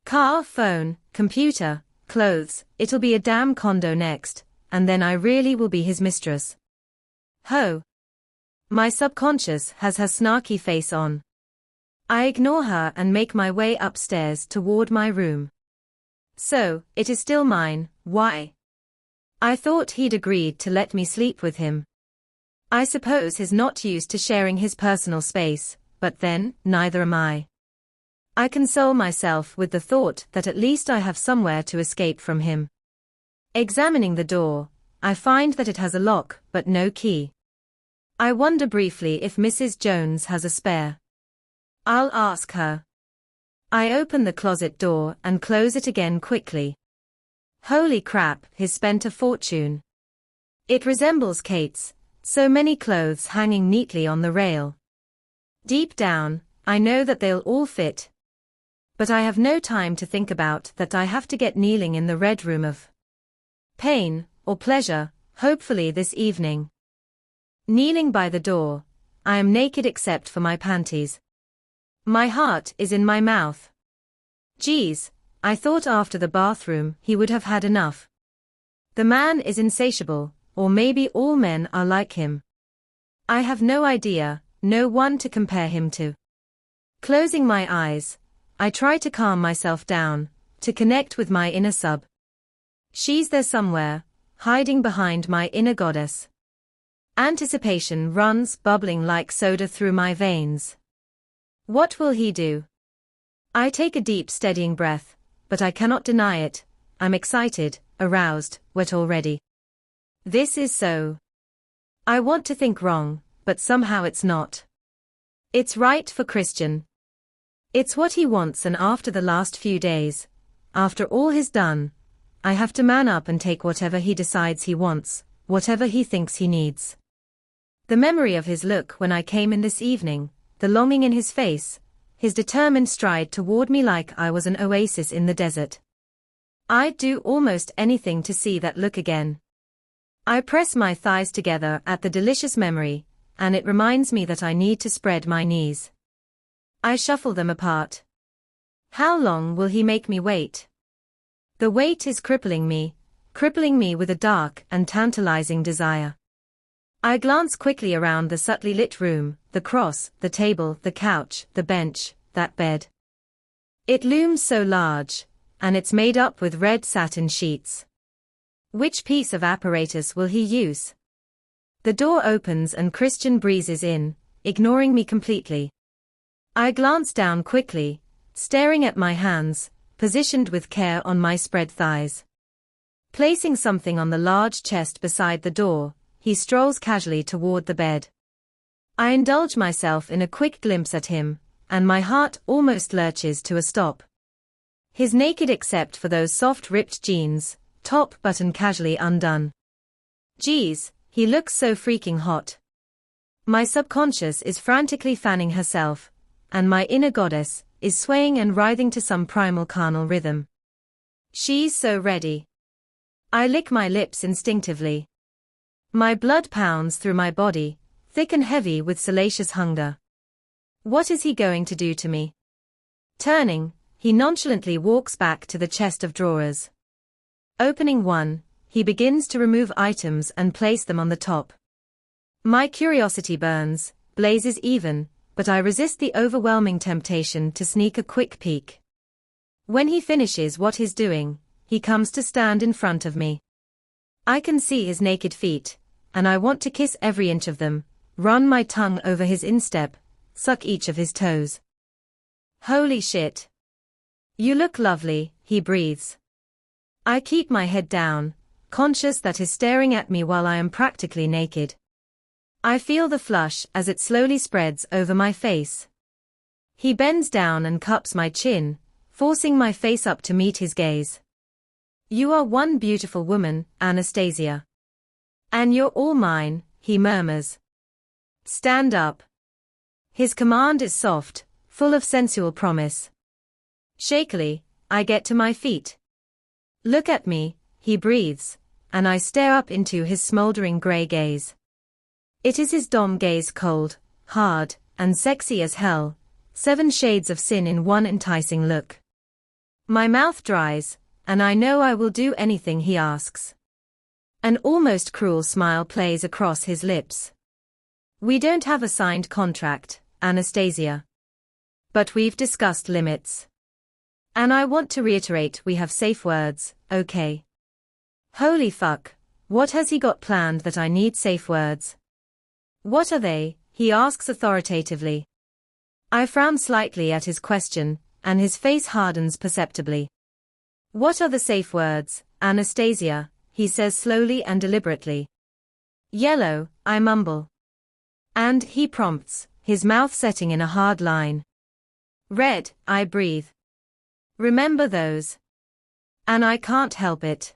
Car, phone, computer, clothes, it'll be a damn condo next, and then I really will be his mistress. Ho! My subconscious has her snarky face on. I ignore her and make my way upstairs toward my room. So, it is still mine, why? I thought he'd agreed to let me sleep with him. I suppose he's not used to sharing his personal space, but then, neither am I. I console myself with the thought that at least I have somewhere to escape from him. Examining the door, I find that it has a lock but no key. I wonder briefly if Mrs. Jones has a spare. I'll ask her. I open the closet door and close it again quickly. Holy crap, he's spent a fortune. It resembles Kate's, So many clothes hanging neatly on the rail. Deep down, I know that they'll all fit. But I have no time to think about that. I have to get kneeling in the red room of pain, or pleasure, hopefully this evening. Kneeling by the door, I am naked except for my panties. My heart is in my mouth. Geez, I thought after the bathroom he would have had enough. The man is insatiable, or maybe all men are like him. I have no idea, no one to compare him to. Closing my eyes, I try to calm myself down, to connect with my inner sub. She's there somewhere, hiding behind my inner goddess. Anticipation runs bubbling like soda through my veins. What will he do? I take a deep steadying breath, but I cannot deny it. I'm excited, aroused, wet already. This is so. I want to think wrong, but somehow it's not. It's right for Christian. It's what he wants, and after the last few days, after all he's done, I have to man up and take whatever he decides he wants, whatever he thinks he needs. The memory of his look when I came in this evening, the longing in his face, his determined stride toward me like I was an oasis in the desert. I'd do almost anything to see that look again. I press my thighs together at the delicious memory, and it reminds me that I need to spread my knees. I shuffle them apart. How long will he make me wait? The weight is crippling me with a dark and tantalizing desire. I glance quickly around the subtly lit room, the cross, the table, the couch, the bench, that bed. It looms so large, and it's made up with red satin sheets. Which piece of apparatus will he use? The door opens and Christian breezes in, ignoring me completely. I glance down quickly, staring at my hands, positioned with care on my spread thighs. Placing something on the large chest beside the door, he strolls casually toward the bed. I indulge myself in a quick glimpse at him, and my heart almost lurches to a stop. He's naked except for those soft ripped jeans, top button casually undone. Geez, he looks so freaking hot. My subconscious is frantically fanning herself, and my inner goddess is swaying and writhing to some primal carnal rhythm. She's so ready. I lick my lips instinctively. My blood pounds through my body, thick and heavy with salacious hunger. What is he going to do to me? Turning, he nonchalantly walks back to the chest of drawers. Opening one, he begins to remove items and place them on the top. My curiosity burns, blazes even, but I resist the overwhelming temptation to sneak a quick peek. When he finishes what he's doing, he comes to stand in front of me. I can see his naked feet, and I want to kiss every inch of them, run my tongue over his instep, suck each of his toes. Holy shit. You look lovely, he breathes. I keep my head down, conscious that he's staring at me while I am practically naked. I feel the flush as it slowly spreads over my face. He bends down and cups my chin, forcing my face up to meet his gaze. You are one beautiful woman, Anastasia. And you're all mine, he murmurs. Stand up. His command is soft, full of sensual promise. Shakily, I get to my feet. Look at me, he breathes, and I stare up into his smoldering grey gaze. It is his dom gaze, cold, hard, and sexy as hell, 7 shades of sin in one enticing look. My mouth dries, and I know I will do anything he asks. An almost cruel smile plays across his lips. We don't have a signed contract, Anastasia. But we've discussed limits. And I want to reiterate, we have safe words, okay? Holy fuck, what has he got planned that I need safe words? What are they? He asks authoritatively. I frown slightly at his question, and his face hardens perceptibly. What are the safe words, Anastasia? He says slowly and deliberately. Yellow, I mumble. And he prompts, his mouth setting in a hard line. Red, I breathe. Remember those. And I can't help it.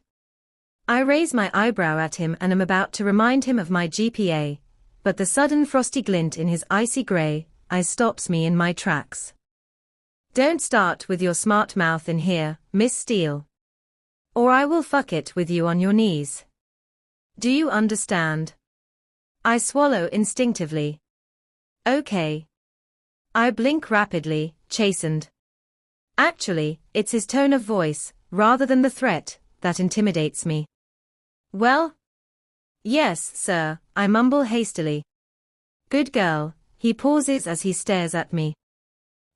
I raise my eyebrow at him and am about to remind him of my GPA, but the sudden frosty glint in his icy grey eyes stops me in my tracks. Don't start with your smart mouth in here, Miss Steele. Or I will fuck it with you on your knees. Do you understand? I swallow instinctively. Okay. I blink rapidly, chastened. Actually, it's his tone of voice, rather than the threat, that intimidates me. Well? Yes, sir, I mumble hastily. Good girl, he pauses as he stares at me.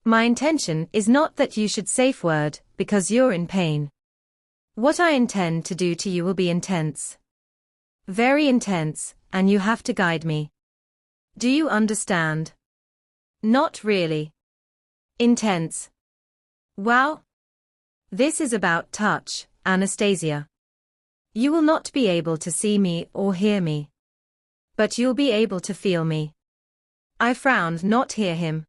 My intention is not that you should safe word, because you're in pain. What I intend to do to you will be intense. Very intense, and you have to guide me. Do you understand? Not really. Intense. Wow. This is about touch, Anastasia. You will not be able to see me or hear me. But you'll be able to feel me. I frowned, not hear him.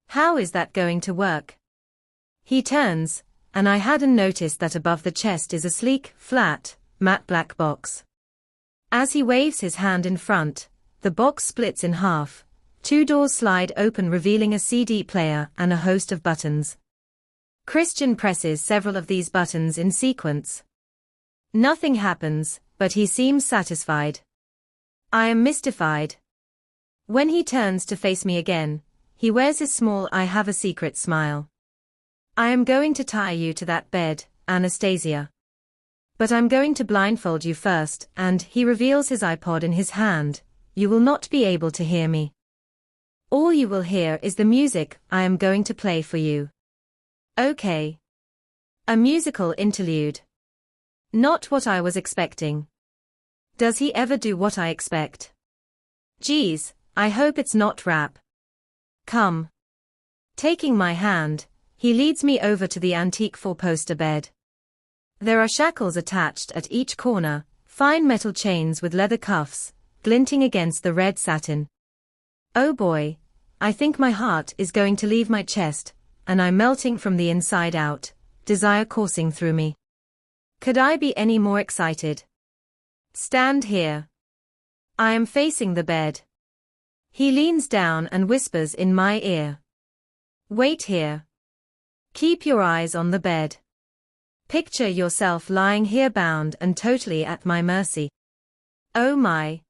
How is that going to work? He turns, and I hadn't noticed that above the chest is a sleek, flat, matte black box. As he waves his hand in front, the box splits in half. 2 doors slide open, revealing a CD player and a host of buttons. Christian presses several of these buttons in sequence. Nothing happens, but he seems satisfied. I am mystified. When he turns to face me again, he wears his small "I have a secret" smile. I am going to tie you to that bed, Anastasia. But I'm going to blindfold you first, and he reveals his iPod in his hand. You will not be able to hear me. All you will hear is the music I am going to play for you. Okay. A musical interlude. Not what I was expecting. Does he ever do what I expect? Geez, I hope it's not rap. Come. Taking my hand, he leads me over to the antique 4-poster bed. There are shackles attached at each corner, fine metal chains with leather cuffs, glinting against the red satin. Oh boy, I think my heart is going to leave my chest, and I'm melting from the inside out, desire coursing through me. Could I be any more excited? Stand here. I am facing the bed. He leans down and whispers in my ear. Wait here. Keep your eyes on the bed. Picture yourself lying here bound and totally at my mercy. Oh my.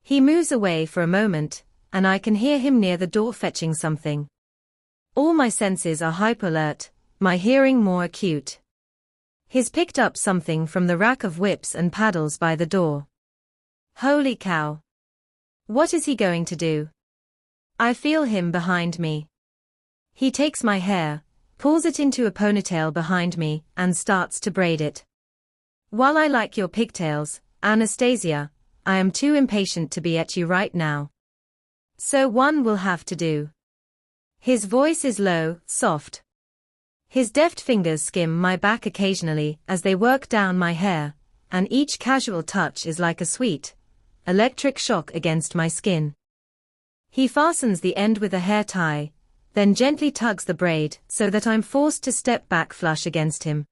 He moves away for a moment, and I can hear him near the door fetching something. All my senses are hyper-alert, my hearing more acute. He's picked up something from the rack of whips and paddles by the door. Holy cow. What is he going to do? I feel him behind me. He takes my hair, pulls it into a ponytail behind me, and starts to braid it. While I like your pigtails, Anastasia, I am too impatient to be at you right now. So one will have to do. His voice is low, soft. His deft fingers skim my back occasionally as they work down my hair, and each casual touch is like a sweet, electric shock against my skin. He fastens the end with a hair tie, then gently tugs the braid so that I'm forced to step back flush against him.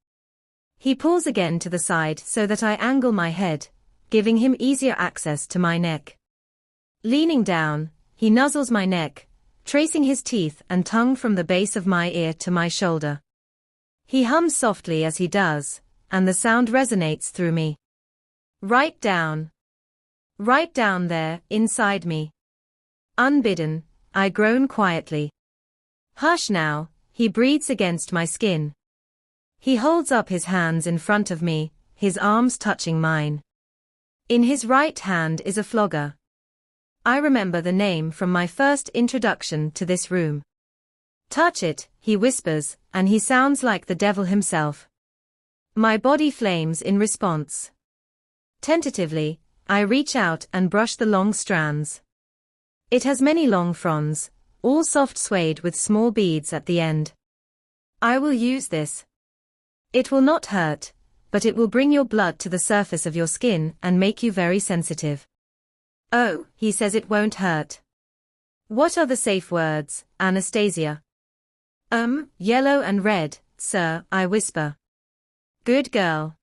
He pulls again to the side so that I angle my head, giving him easier access to my neck. Leaning down, he nuzzles my neck, tracing his teeth and tongue from the base of my ear to my shoulder. He hums softly as he does, and the sound resonates through me. Right down. Right down there, inside me. Unbidden, I groan quietly. Hush now, he breathes against my skin. He holds up his hands in front of me, his arms touching mine. In his right hand is a flogger. I remember the name from my first introduction to this room. Touch it, he whispers, and he sounds like the devil himself. My body flames in response. Tentatively, I reach out and brush the long strands. It has many long fronds, all soft suede with small beads at the end. I will use this. It will not hurt, but it will bring your blood to the surface of your skin and make you very sensitive. Oh, he says it won't hurt. What are the safe words, Anastasia? Yellow and red, sir, I whisper. Good girl.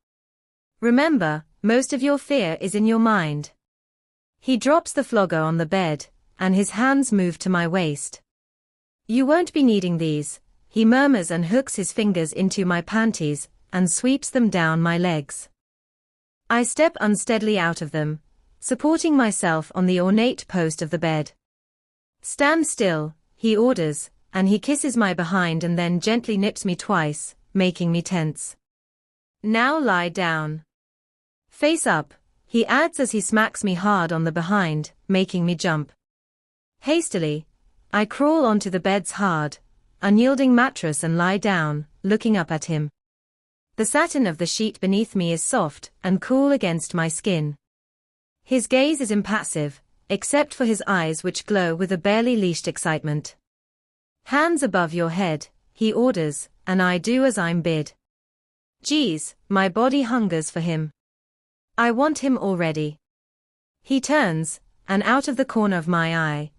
Remember, most of your fear is in your mind. He drops the flogger on the bed, and his hands move to my waist. You won't be needing these, he murmurs and hooks his fingers into my panties, and sweeps them down my legs. I step unsteadily out of them, supporting myself on the ornate post of the bed. Stand still, he orders, and he kisses my behind and then gently nips me twice, making me tense. Now lie down. Face up, he adds as he smacks me hard on the behind, making me jump. Hastily, I crawl onto the bed's hard, unyielding mattress and lie down, looking up at him. The satin of the sheet beneath me is soft and cool against my skin. His gaze is impassive, except for his eyes which glow with a barely leashed excitement. Hands above your head, he orders, and I do as I'm bid. Geez, my body hungers for him. I want him already. He turns, and out of the corner of my eye,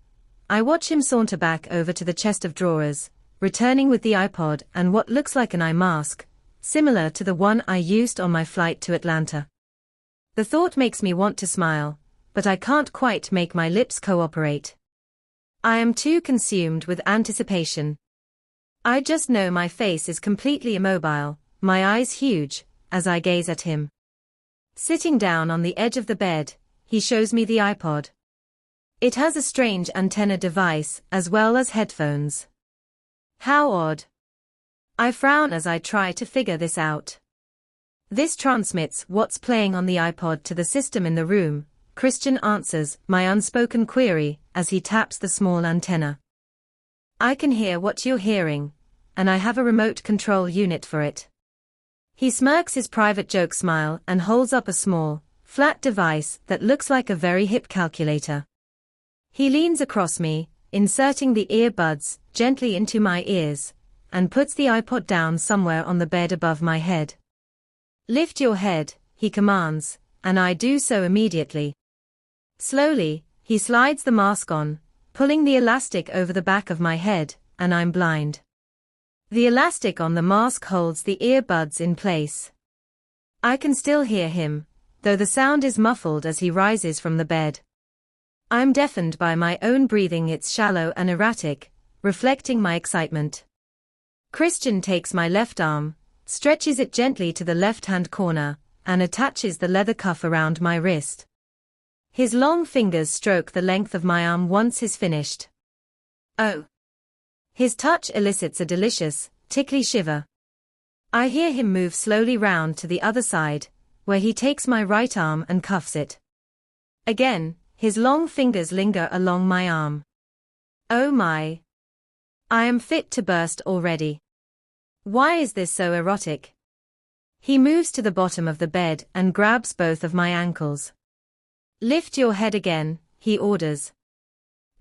I watch him saunter back over to the chest of drawers, returning with the iPod and what looks like an eye mask, similar to the one I used on my flight to Atlanta. The thought makes me want to smile, but I can't quite make my lips cooperate. I am too consumed with anticipation. I just know my face is completely immobile, my eyes huge, as I gaze at him. Sitting down on the edge of the bed, he shows me the iPod. It has a strange antenna device as well as headphones. How odd. I frown as I try to figure this out. This transmits what's playing on the iPod to the system in the room, Christian answers my unspoken query as he taps the small antenna. I can hear what you're hearing, and I have a remote control unit for it. He smirks his private joke smile and holds up a small, flat device that looks like a very hip calculator. He leans across me, inserting the earbuds gently into my ears, and puts the iPod down somewhere on the bed above my head. Lift your head, he commands, and I do so immediately. Slowly, he slides the mask on, pulling the elastic over the back of my head, and I'm blind. The elastic on the mask holds the earbuds in place. I can still hear him, though the sound is muffled as he rises from the bed. I'm deafened by my own breathing. It's shallow and erratic, reflecting my excitement. Christian takes my left arm, stretches it gently to the left-hand corner, and attaches the leather cuff around my wrist. His long fingers stroke the length of my arm once he's finished. Oh! His touch elicits a delicious, tickly shiver. I hear him move slowly round to the other side, where he takes my right arm and cuffs it. Again, his long fingers linger along my arm. Oh my! I am fit to burst already. Why is this so erotic? He moves to the bottom of the bed and grabs both of my ankles. Lift your head again, he orders.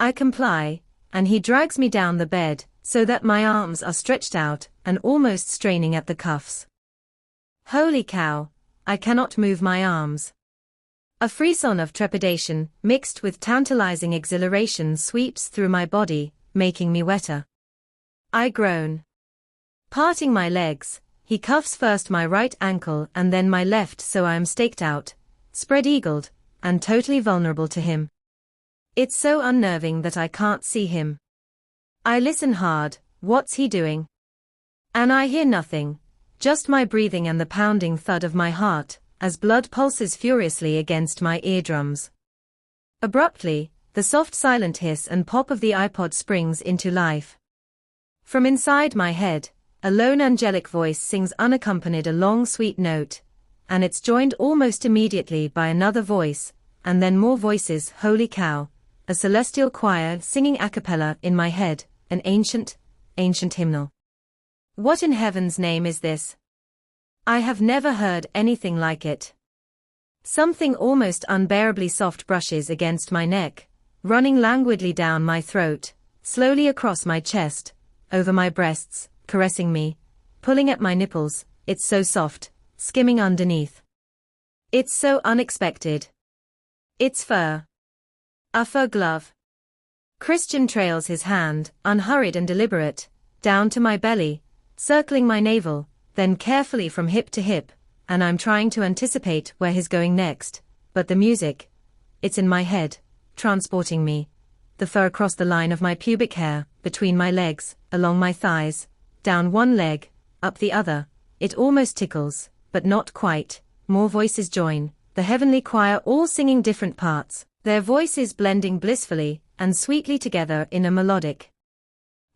I comply, and he drags me down the bed, so that my arms are stretched out and almost straining at the cuffs. Holy cow, I cannot move my arms. A frisson of trepidation, mixed with tantalizing exhilaration, sweeps through my body, making me wetter. I groan. Parting my legs, he cuffs first my right ankle and then my left, so I am staked out, spread-eagled, and totally vulnerable to him. It's so unnerving that I can't see him. I listen hard. What's he doing? And I hear nothing, just my breathing and the pounding thud of my heart, as blood pulses furiously against my eardrums. Abruptly, the soft silent hiss and pop of the iPod springs into life. From inside my head, a lone angelic voice sings unaccompanied a long sweet note, and it's joined almost immediately by another voice, and then more voices. Holy cow, a celestial choir singing a cappella in my head, an ancient hymnal. What in heaven's name is this? I have never heard anything like it. Something almost unbearably soft brushes against my neck, running languidly down my throat, slowly across my chest, over my breasts, caressing me, pulling at my nipples. It's so soft, skimming underneath. It's so unexpected. It's fur. A fur glove. Christian trails his hand, unhurried and deliberate, down to my belly, circling my navel, then carefully from hip to hip, and I'm trying to anticipate where he's going next, but the music, it's in my head, transporting me. The fur across the line of my pubic hair, between my legs, along my thighs, down one leg, up the other, it almost tickles, but not quite. More voices join, the heavenly choir all singing different parts, their voices blending blissfully and sweetly together in a melodic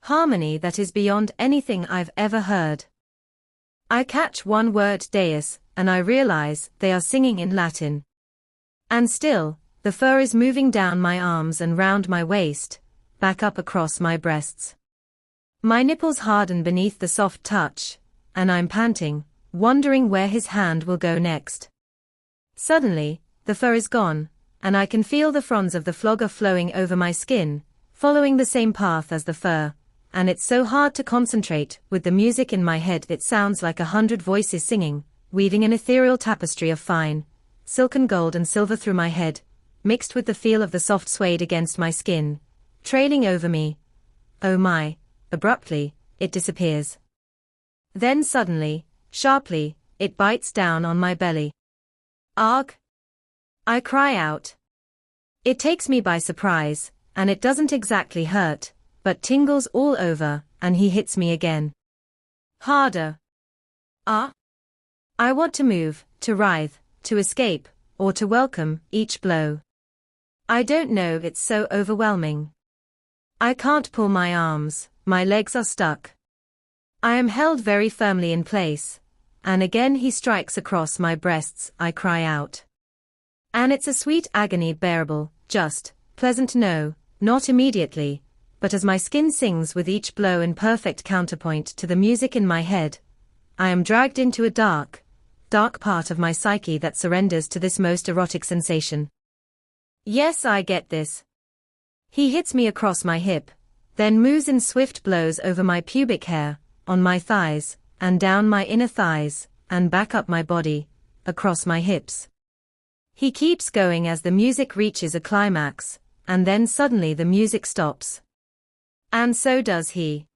harmony that is beyond anything I've ever heard. I catch one word, deus, and I realize they are singing in Latin. And still, the fur is moving down my arms and round my waist, back up across my breasts. My nipples harden beneath the soft touch, and I'm panting, wondering where his hand will go next. Suddenly, the fur is gone, and I can feel the fronds of the flogger flowing over my skin, following the same path as the fur, and it's so hard to concentrate with the music in my head. It sounds like 100 voices singing, weaving an ethereal tapestry of fine, silken gold and silver through my head, mixed with the feel of the soft suede against my skin, trailing over me. Oh my, abruptly, it disappears. Then suddenly, sharply, it bites down on my belly. Arg! I cry out. It takes me by surprise, and it doesn't exactly hurt, but tingles all over, and he hits me again. Harder. Ah! I want to move, to writhe, to escape, or to welcome each blow. I don't know, it's so overwhelming. I can't pull my arms, my legs are stuck. I am held very firmly in place, and again he strikes across my breasts. I cry out. And it's a sweet agony, bearable, just, pleasant, no, not immediately, but as my skin sings with each blow in perfect counterpoint to the music in my head, I am dragged into a dark, dark part of my psyche that surrenders to this most erotic sensation. Yes, I get this. He hits me across my hip, then moves in swift blows over my pubic hair, on my thighs, and down my inner thighs, and back up my body, across my hips. He keeps going as the music reaches a climax, and then suddenly the music stops. And so does he.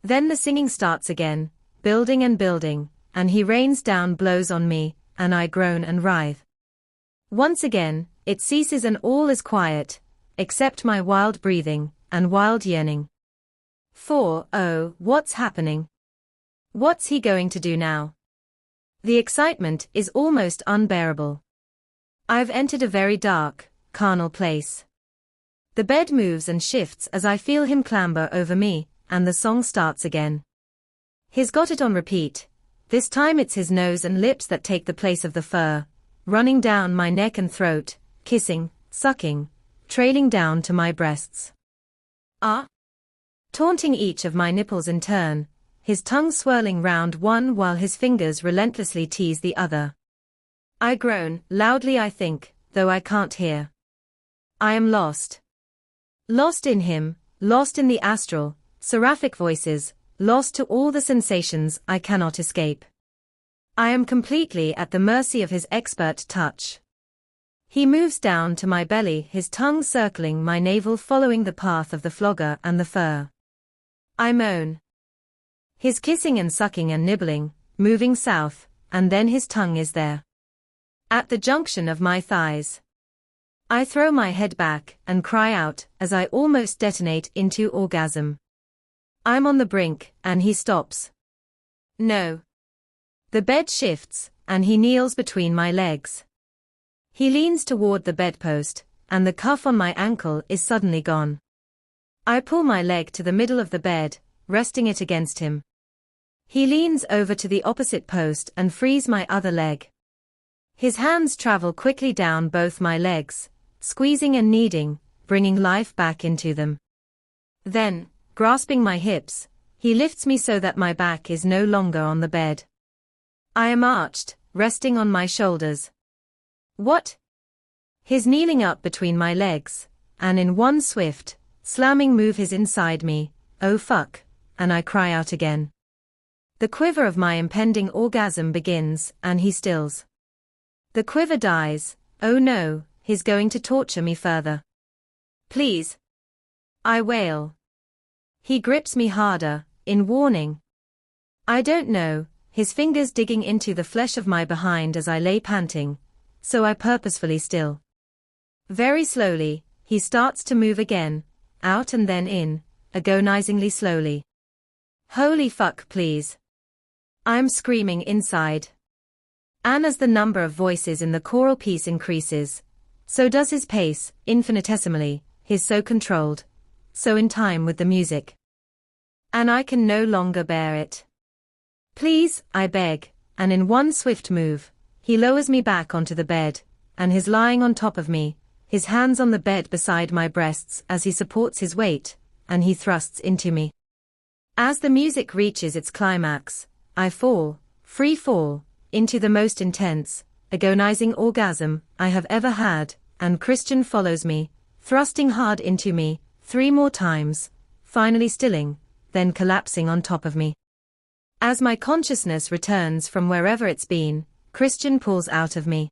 Then the singing starts again, building and building, and he rains down blows on me, and I groan and writhe. Once again, it ceases and all is quiet, except my wild breathing, and wild yearning. For, oh, what's happening? What's he going to do now? The excitement is almost unbearable. I've entered a very dark, carnal place. The bed moves and shifts as I feel him clamber over me, and the song starts again. He's got it on repeat. This time it's his nose and lips that take the place of the fur, running down my neck and throat, kissing, sucking, trailing down to my breasts. Ah! Taunting each of my nipples in turn, his tongue swirling round one while his fingers relentlessly tease the other. I groan, loudly I think, though I can't hear. I am lost. Lost in him, lost in the astral, seraphic voices, lost to all the sensations I cannot escape. I am completely at the mercy of his expert touch. He moves down to my belly, his tongue circling my navel following the path of the flogger and the fur. I moan. His kissing and sucking and nibbling, moving south, and then his tongue is there. At the junction of my thighs. I throw my head back and cry out as I almost detonate into orgasm. I'm on the brink, and he stops. No. The bed shifts, and he kneels between my legs. He leans toward the bedpost, and the cuff on my ankle is suddenly gone. I pull my leg to the middle of the bed, resting it against him. He leans over to the opposite post and frees my other leg. His hands travel quickly down both my legs, squeezing and kneading, bringing life back into them. Then, grasping my hips, he lifts me so that my back is no longer on the bed. I am arched, resting on my shoulders. What? He's kneeling up between my legs, and in one swift, slamming move he's inside me. Oh fuck, and I cry out again. The quiver of my impending orgasm begins, and he stills. The quiver dies. Oh no, he's going to torture me further. Please. I wail. He grips me harder, in warning. I don't know, his fingers digging into the flesh of my behind as I lay panting, so I purposefully still. Very slowly, he starts to move again, out and then in, agonizingly slowly. Holy fuck, please. I'm screaming inside. And as the number of voices in the choral piece increases, so does his pace, infinitesimally, he's so controlled, so in time with the music. And I can no longer bear it. Please, I beg, and in one swift move, he lowers me back onto the bed, and he's lying on top of me, his hands on the bed beside my breasts as he supports his weight, and he thrusts into me. As the music reaches its climax, I fall, free fall, into the most intense, agonizing orgasm I have ever had, and Christian follows me, thrusting hard into me, 3 more times, finally stilling, then collapsing on top of me. As my consciousness returns from wherever it's been, Christian pulls out of me.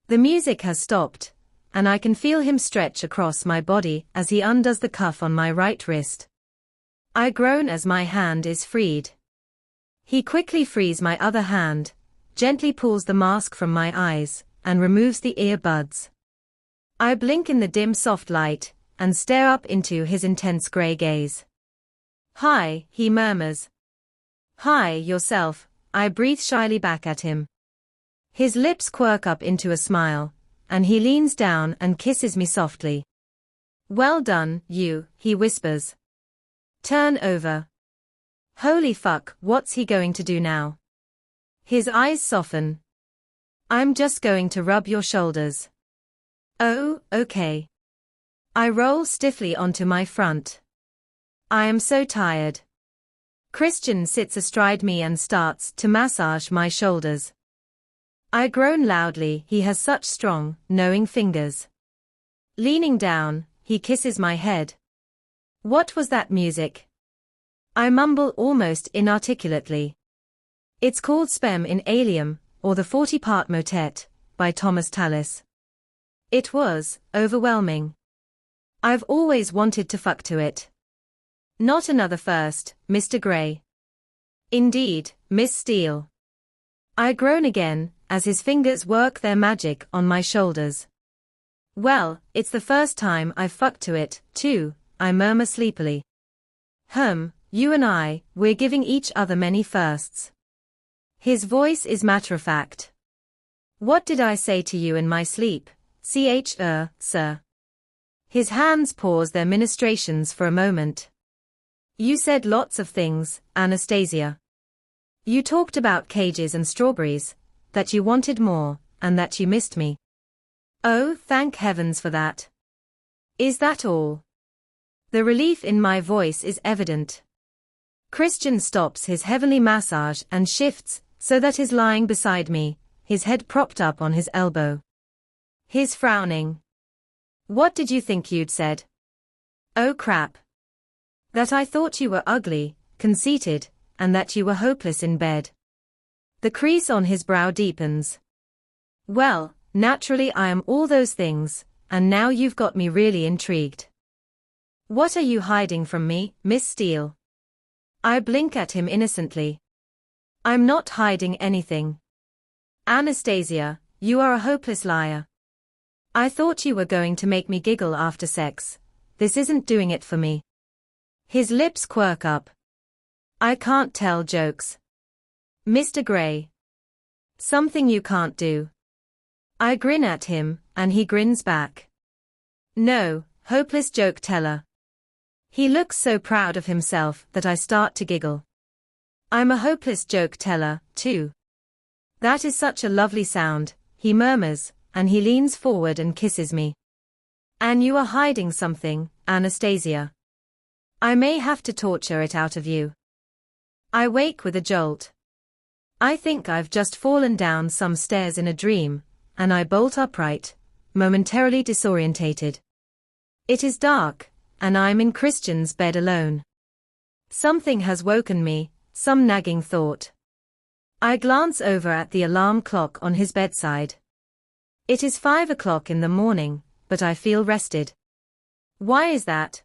The music has stopped, and I can feel him stretch across my body as he undoes the cuff on my right wrist. I groan as my hand is freed. He quickly frees my other hand, gently pulls the mask from my eyes, and removes the earbuds. I blink in the dim soft light, and stare up into his intense grey gaze. Hi, he murmurs. Hi, yourself, I breathe shyly back at him. His lips quirk up into a smile, and he leans down and kisses me softly. Well done, you, he whispers. Turn over. Holy fuck, what's he going to do now? His eyes soften. I'm just going to rub your shoulders. Oh, okay. I roll stiffly onto my front. I am so tired. Christian sits astride me and starts to massage my shoulders. I groan loudly, he has such strong, knowing fingers. Leaning down, he kisses my head. What was that music? I mumble almost inarticulately. It's called Spem in Alium, or the 40-part motet, by Thomas Tallis. It was overwhelming. I've always wanted to fuck to it. Not another first, Mr. Gray. Indeed, Miss Steele. I groan again, as his fingers work their magic on my shoulders. Well, it's the first time I've fucked to it, too, I murmur sleepily. You and we're giving each other many firsts. His voice is matter-of-fact. What did I say to you in my sleep, sir? His hands pause their ministrations for a moment. You said lots of things, Anastasia. You talked about cages and strawberries, that you wanted more, and that you missed me. Oh, thank heavens for that. Is that all? The relief in my voice is evident. Christian stops his heavenly massage and shifts, so that he's lying beside me, his head propped up on his elbow. He's frowning. What did you think you'd said? Oh crap. That I thought you were ugly, conceited, and that you were hopeless in bed. The crease on his brow deepens. Well, naturally I am all those things, and now you've got me really intrigued. What are you hiding from me, Miss Steele? I blink at him innocently. I'm not hiding anything. Anastasia, you are a hopeless liar. I thought you were going to make me giggle after sex. This isn't doing it for me. His lips quirk up. I can't tell jokes. Mr. Gray. Something you can't do. I grin at him, and he grins back. No, hopeless joke teller. He looks so proud of himself that I start to giggle. I'm a hopeless joke teller, too. That is such a lovely sound, he murmurs, and he leans forward and kisses me. And you are hiding something, Anastasia. I may have to torture it out of you. I wake with a jolt. I think I've just fallen down some stairs in a dream, and I bolt upright, momentarily disorientated. It is dark, and I'm in Christian's bed alone. Something has woken me, some nagging thought. I glance over at the alarm clock on his bedside. It is 5 o'clock in the morning, but I feel rested. Why is that?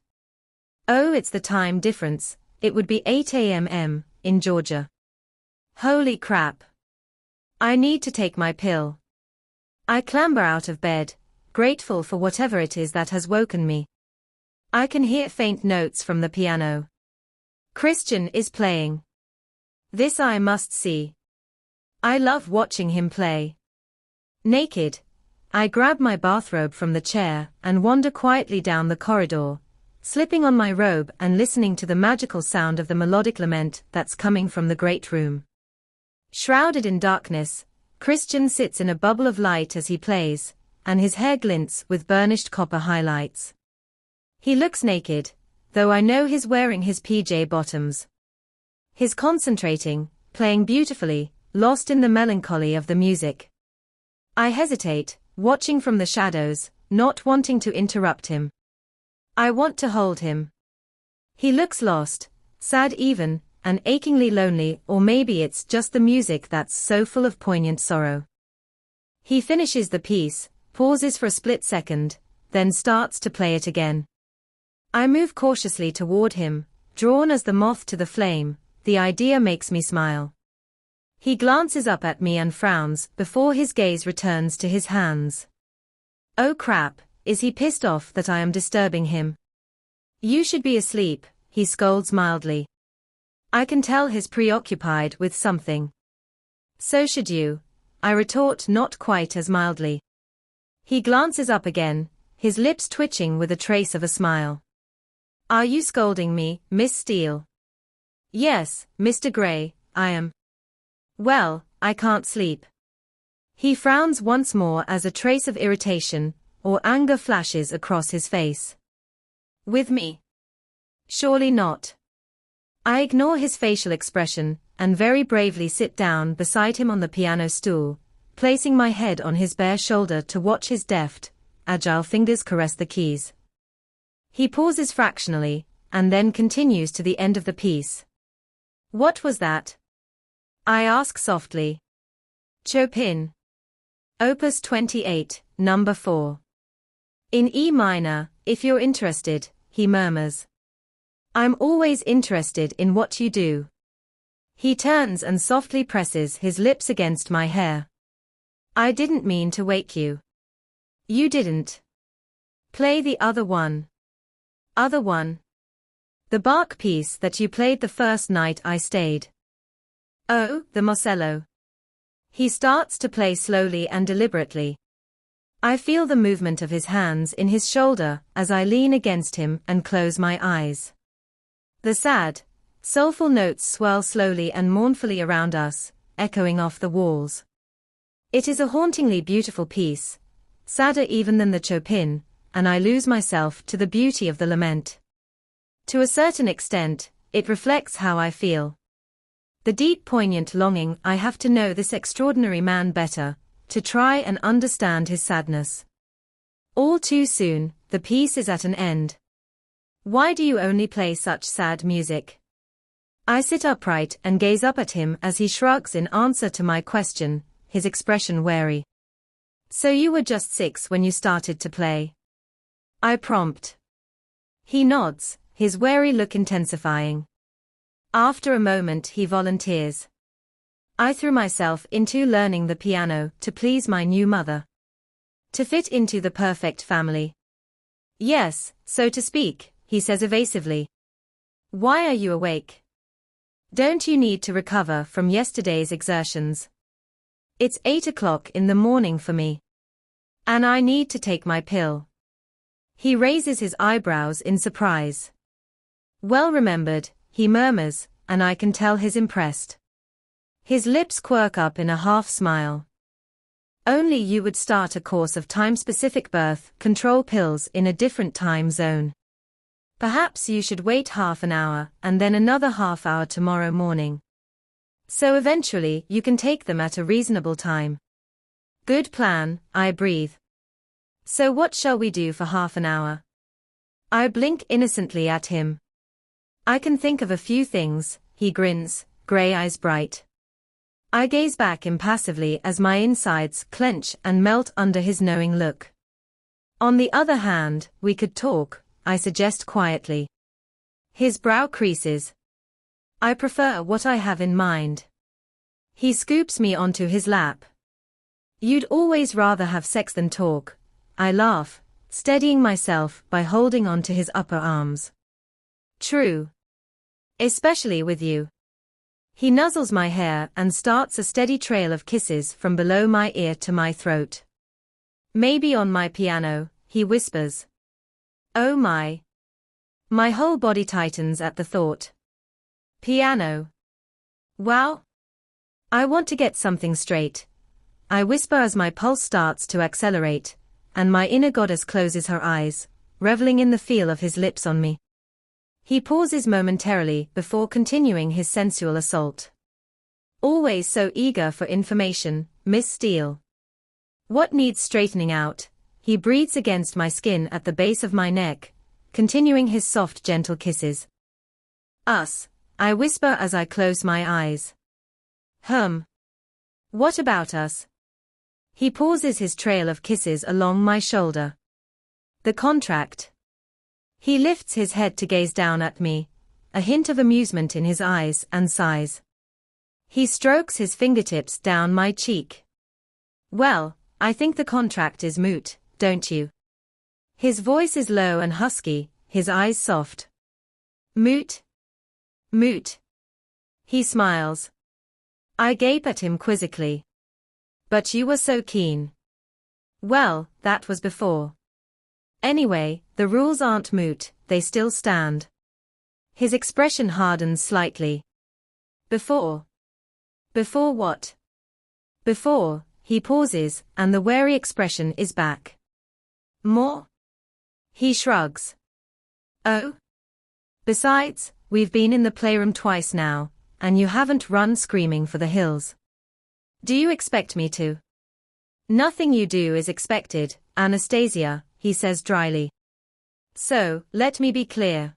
Oh, it's the time difference, it would be 8 a.m. in Georgia. Holy crap. I need to take my pill. I clamber out of bed, grateful for whatever it is that has woken me. I can hear faint notes from the piano. Christian is playing. This I must see. I love watching him play. Naked, I grab my bathrobe from the chair and wander quietly down the corridor, slipping on my robe and listening to the magical sound of the melodic lament that's coming from the great room. Shrouded in darkness, Christian sits in a bubble of light as he plays, and his hair glints with burnished copper highlights. He looks naked, though I know he's wearing his PJ bottoms. He's concentrating, playing beautifully, lost in the melancholy of the music. I hesitate, watching from the shadows, not wanting to interrupt him. I want to hold him. He looks lost, sad even, and achingly lonely, or maybe it's just the music that's so full of poignant sorrow. He finishes the piece, pauses for a split second, then starts to play it again. I move cautiously toward him, drawn as the moth to the flame. The idea makes me smile. He glances up at me and frowns before his gaze returns to his hands. Oh crap, is he pissed off that I am disturbing him? You should be asleep, he scolds mildly. I can tell he's preoccupied with something. So should you, I retort, not quite as mildly. He glances up again, his lips twitching with a trace of a smile. Are you scolding me, Miss Steele? Yes, Mr. Gray, I am. Well, I can't sleep. He frowns once more as a trace of irritation or anger flashes across his face. With me? Surely not. I ignore his facial expression and very bravely sit down beside him on the piano stool, placing my head on his bare shoulder to watch his deft, agile fingers caress the keys. He pauses fractionally, and then continues to the end of the piece. What was that? I ask softly. Chopin. Opus 28, number 4. In E minor, if you're interested, he murmurs. I'm always interested in what you do. He turns and softly presses his lips against my hair. I didn't mean to wake you. You didn't. Play the other one. Other one? The Bach piece that you played the first night I stayed. Oh, the Mossello. He starts to play slowly and deliberately. I feel the movement of his hands in his shoulder as I lean against him and close my eyes. The sad, soulful notes swirl slowly and mournfully around us, echoing off the walls. It is a hauntingly beautiful piece, sadder even than the Chopin, and I lose myself to the beauty of the lament. To a certain extent, it reflects how I feel. The deep poignant longing I have to know this extraordinary man better, to try and understand his sadness. All too soon, the piece is at an end. Why do you only play such sad music? I sit upright and gaze up at him as he shrugs in answer to my question, his expression wary. So you were just 6 when you started to play? I prompt. He nods, his wary look intensifying. After a moment he volunteers. I threw myself into learning the piano to please my new mother. To fit into the perfect family. Yes, so to speak, he says evasively. Why are you awake? Don't you need to recover from yesterday's exertions? It's 8 o'clock in the morning for me. And I need to take my pill. He raises his eyebrows in surprise. Well remembered, he murmurs, and I can tell he's impressed. His lips quirk up in a half-smile. Only you would start a course of time-specific birth control pills in a different time zone. Perhaps you should wait half an hour and then another half hour tomorrow morning. So eventually you can take them at a reasonable time. Good plan, I breathe. So what shall we do for half an hour? I blink innocently at him. I can think of a few things, he grins, grey eyes bright. I gaze back impassively as my insides clench and melt under his knowing look. On the other hand, we could talk, I suggest quietly. His brow creases. I prefer what I have in mind. He scoops me onto his lap. You'd always rather have sex than talk, I laugh, steadying myself by holding onto his upper arms. True. Especially with you. He nuzzles my hair and starts a steady trail of kisses from below my ear to my throat. Maybe on my piano, he whispers. Oh my. My whole body tightens at the thought. Piano. Wow. I want to get something straight. I whisper as my pulse starts to accelerate, and my inner goddess closes her eyes, reveling in the feel of his lips on me. He pauses momentarily before continuing his sensual assault. Always so eager for information, Miss Steele. What needs straightening out? He breathes against my skin at the base of my neck, continuing his soft, gentle kisses. Us, I whisper as I close my eyes. What about us? He pauses his trail of kisses along my shoulder. The contract. He lifts his head to gaze down at me, a hint of amusement in his eyes, and sighs. He strokes his fingertips down my cheek. Well, I think the contract is moot, don't you? His voice is low and husky, his eyes soft. Moot? Moot. He smiles. I gape at him quizzically. But you were so keen. Well, that was before. Anyway, the rules aren't moot, they still stand. His expression hardens slightly. Before. Before what? Before, he pauses, and the wary expression is back. More? He shrugs. Oh? Besides, we've been in the playroom twice now, and you haven't run screaming for the hills. Do you expect me to? Nothing you do is expected, Anastasia, he says dryly. So, let me be clear.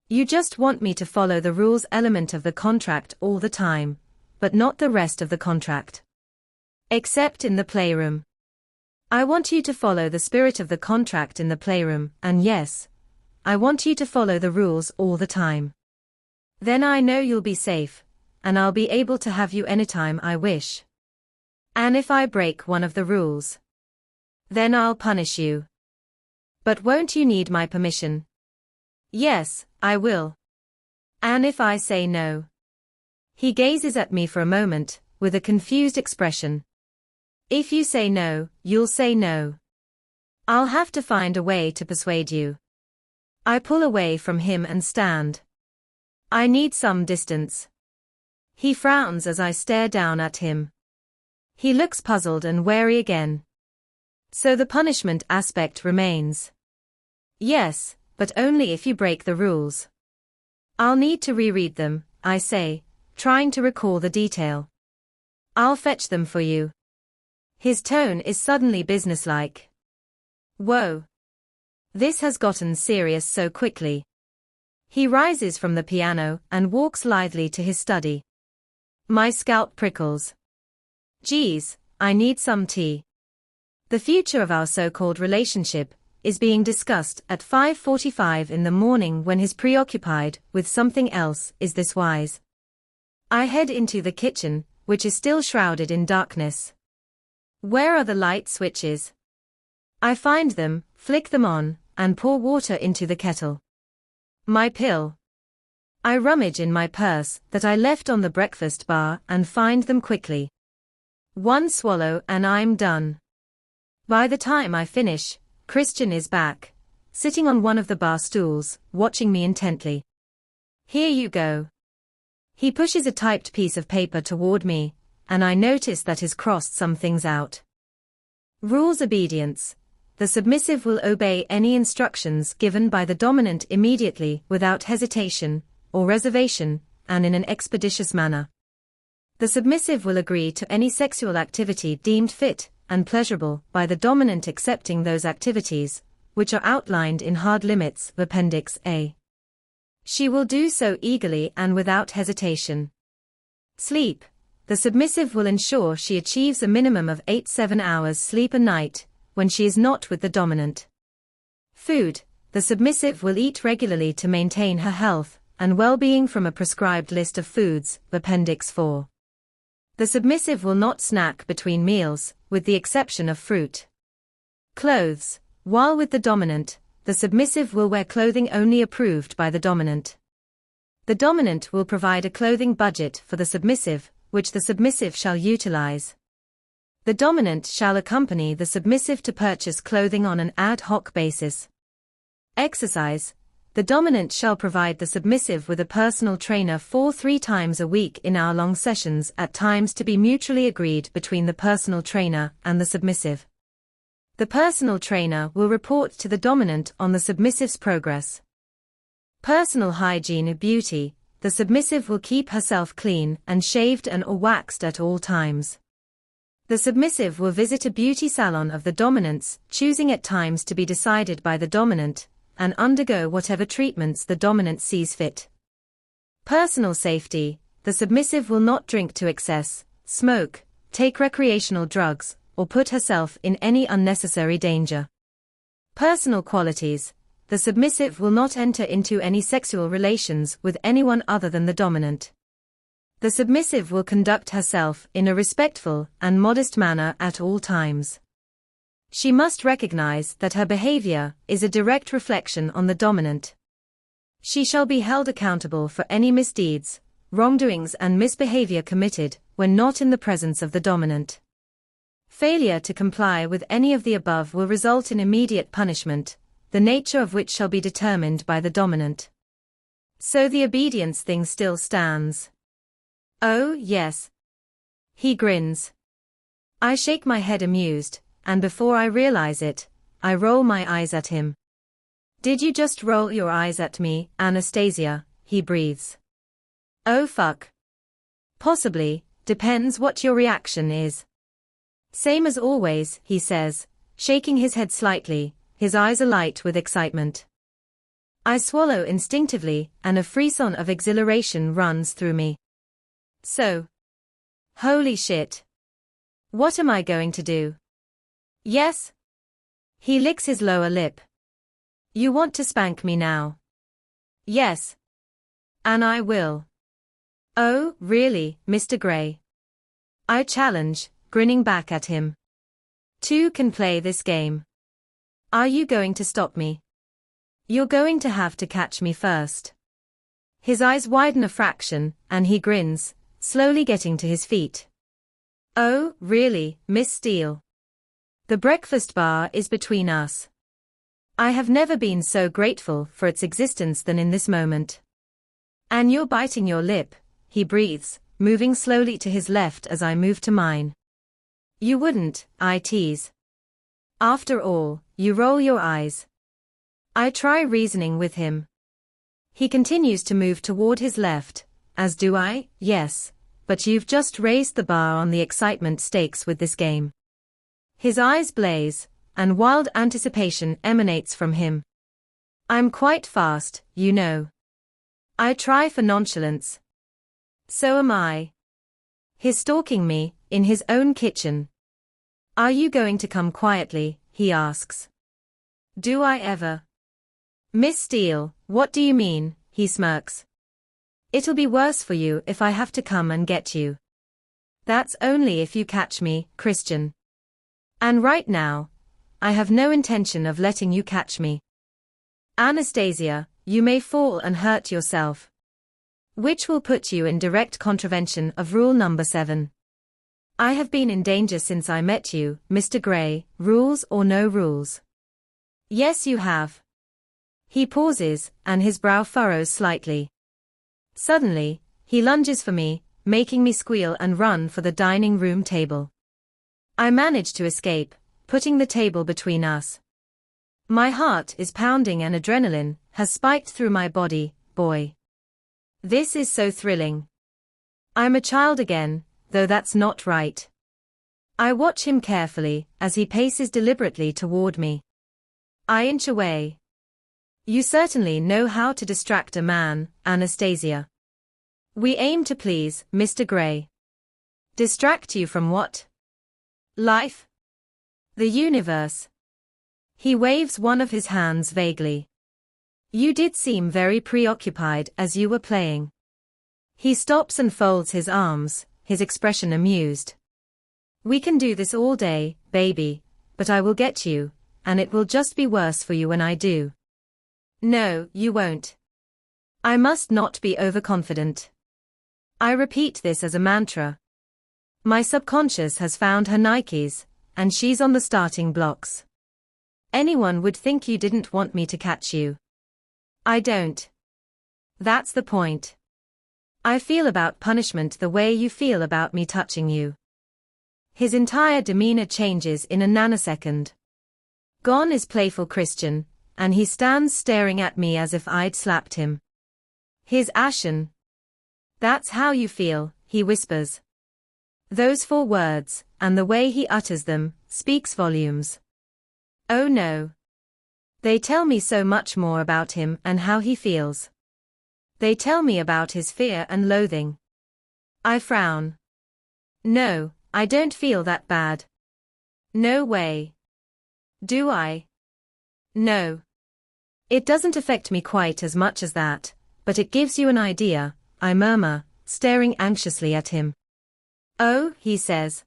You just want me to follow the rules element of the contract all the time, but not the rest of the contract. Except in the playroom. I want you to follow the spirit of the contract in the playroom, and yes, I want you to follow the rules all the time. Then I know you'll be safe, and I'll be able to have you anytime I wish. And if I break one of the rules, then I'll punish you. But won't you need my permission? Yes, I will. And if I say no? He gazes at me for a moment, with a confused expression. If you say no, you'll say no. I'll have to find a way to persuade you. I pull away from him and stand. I need some distance. He frowns as I stare down at him. He looks puzzled and wary again. So the punishment aspect remains. Yes, but only if you break the rules. I'll need to reread them, I say, trying to recall the detail. I'll fetch them for you. His tone is suddenly businesslike. Whoa. This has gotten serious so quickly. He rises from the piano and walks lithely to his study. My scalp prickles. Geez, I need some tea. The future of our so-called relationship is being discussed at 5:45 in the morning when he's preoccupied with something else. Is this wise? I head into the kitchen, which is still shrouded in darkness. Where are the light switches? I find them, flick them on, and pour water into the kettle. My pill. I rummage in my purse that I left on the breakfast bar and find them quickly. One swallow and I'm done. By the time I finish, Christian is back, sitting on one of the bar stools, watching me intently. Here you go. He pushes a typed piece of paper toward me, and I notice that he's crossed some things out. Rules obedience. The submissive will obey any instructions given by the dominant immediately, without hesitation or reservation, and in an expeditious manner. The submissive will agree to any sexual activity deemed fit and pleasurable by the dominant, accepting those activities, which are outlined in hard limits, Appendix A. She will do so eagerly and without hesitation. Sleep. The submissive will ensure she achieves a minimum of 8-7 hours sleep a night, when she is not with the dominant. Food. The submissive will eat regularly to maintain her health and well-being from a prescribed list of foods, Appendix 4. The submissive will not snack between meals, with the exception of fruit. Clothes. While with the dominant, the submissive will wear clothing only approved by the dominant. The dominant will provide a clothing budget for the submissive, which the submissive shall utilize. The dominant shall accompany the submissive to purchase clothing on an ad hoc basis. Exercise. The dominant shall provide the submissive with a personal trainer 3 times a week in hour-long sessions at times to be mutually agreed between the personal trainer and the submissive. The personal trainer will report to the dominant on the submissive's progress. Personal hygiene and beauty. The submissive will keep herself clean and shaved and or waxed at all times. The submissive will visit a beauty salon of the dominant's, choosing at times to be decided by the dominant, and undergo whatever treatments the dominant sees fit. Personal safety. The submissive will not drink to excess, smoke, take recreational drugs, or put herself in any unnecessary danger. Personal qualities. The submissive will not enter into any sexual relations with anyone other than the dominant. The submissive will conduct herself in a respectful and modest manner at all times. She must recognize that her behavior is a direct reflection on the dominant. She shall be held accountable for any misdeeds, wrongdoings and misbehavior committed when not in the presence of the dominant. Failure to comply with any of the above will result in immediate punishment, the nature of which shall be determined by the dominant. So the obedience thing still stands. Oh, yes. He grins. I shake my head amused, and before I realize it, I roll my eyes at him. Did you just roll your eyes at me, Anastasia? He breathes. Oh fuck. Possibly, depends what your reaction is. Same as always, he says, shaking his head slightly, his eyes alight with excitement. I swallow instinctively, and a frisson of exhilaration runs through me. So. Holy shit. What am I going to do? Yes? He licks his lower lip. You want to spank me now? Yes. And I will. Oh, really, Mr. Gray? I challenge, grinning back at him. Two can play this game. Are you going to stop me? You're going to have to catch me first. His eyes widen a fraction, and he grins, slowly getting to his feet. Oh, really, Miss Steele? The breakfast bar is between us. I have never been so grateful for its existence than in this moment. And you're biting your lip, he breathes, moving slowly to his left as I move to mine. You wouldn't, I tease. After all, you roll your eyes. I try reasoning with him. He continues to move toward his left, as do I. Yes, but you've just raised the bar on the excitement stakes with this game. His eyes blaze, and wild anticipation emanates from him. I'm quite fast, you know. I try for nonchalance. So am I. He's stalking me, in his own kitchen. Are you going to come quietly, he asks. Do I ever? Miss Steele, what do you mean, he smirks. It'll be worse for you if I have to come and get you. That's only if you catch me, Christian. And right now, I have no intention of letting you catch me. Anastasia, you may fall and hurt yourself. Which will put you in direct contravention of rule number 7. I have been in danger since I met you, Mr. Gray, rules or no rules. Yes, you have. He pauses, and his brow furrows slightly. Suddenly, he lunges for me, making me squeal and run for the dining room table. I manage to escape, putting the table between us. My heart is pounding and adrenaline has spiked through my body, boy. This is so thrilling. I'm a child again, though that's not right. I watch him carefully as he paces deliberately toward me. I inch away. You certainly know how to distract a man, Anastasia. We aim to please, Mr. Gray. Distract you from what? Life? The universe. He waves one of his hands vaguely. You did seem very preoccupied as you were playing. He stops and folds his arms, his expression amused. We can do this all day, baby, but I will get you, and it will just be worse for you when I do. No, you won't. I must not be overconfident. I repeat this as a mantra. My subconscious has found her Nikes, and she's on the starting blocks. Anyone would think you didn't want me to catch you. I don't. That's the point. I feel about punishment the way you feel about me touching you. His entire demeanor changes in a nanosecond. Gone is playful Christian, and he stands staring at me as if I'd slapped him. He's ashen. That's how you feel, he whispers. Those 4 words, and the way he utters them, speaks volumes. Oh no. They tell me so much more about him and how he feels. They tell me about his fear and loathing. I frown. No, I don't feel that bad. No way. Do I? No. It doesn't affect me quite as much as that, but it gives you an idea, I murmur, staring anxiously at him. Oh, he says.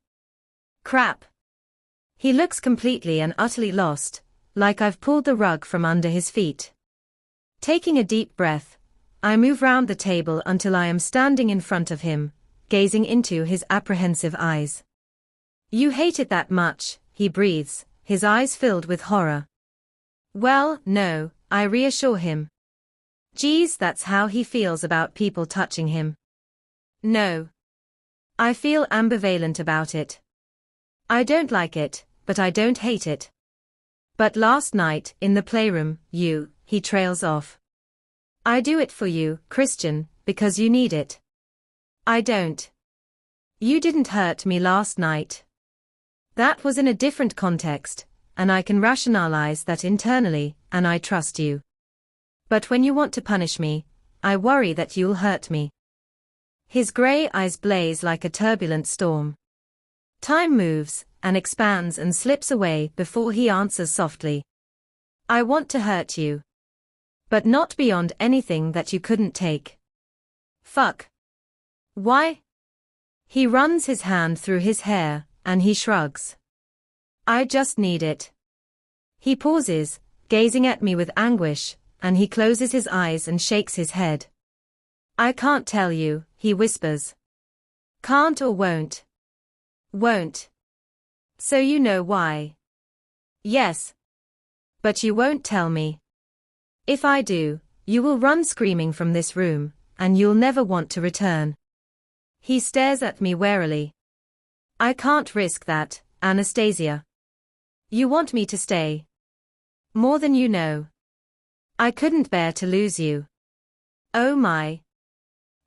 Crap. He looks completely and utterly lost, like I've pulled the rug from under his feet. Taking a deep breath, I move round the table until I am standing in front of him, gazing into his apprehensive eyes. You hate it that much, he breathes, his eyes filled with horror. Well, no, I reassure him. Geez, that's how he feels about people touching him. No. I feel ambivalent about it. I don't like it, but I don't hate it. But last night, in the playroom, he trails off. I do it for you, Christian, because you need it. I don't. You didn't hurt me last night. That was in a different context, and I can rationalize that internally, and I trust you. But when you want to punish me, I worry that you'll hurt me. His gray eyes blaze like a turbulent storm. Time moves, and expands and slips away before he answers softly. I want to hurt you. But not beyond anything that you couldn't take. Fuck. Why? He runs his hand through his hair, and he shrugs. I just need it. He pauses, gazing at me with anguish, and he closes his eyes and shakes his head. I can't tell you, he whispers. Can't or won't? Won't. So you know why? Yes. But you won't tell me. If I do, you will run screaming from this room, and you'll never want to return. He stares at me warily. I can't risk that, Anastasia. You want me to stay. More than you know. I couldn't bear to lose you. Oh my.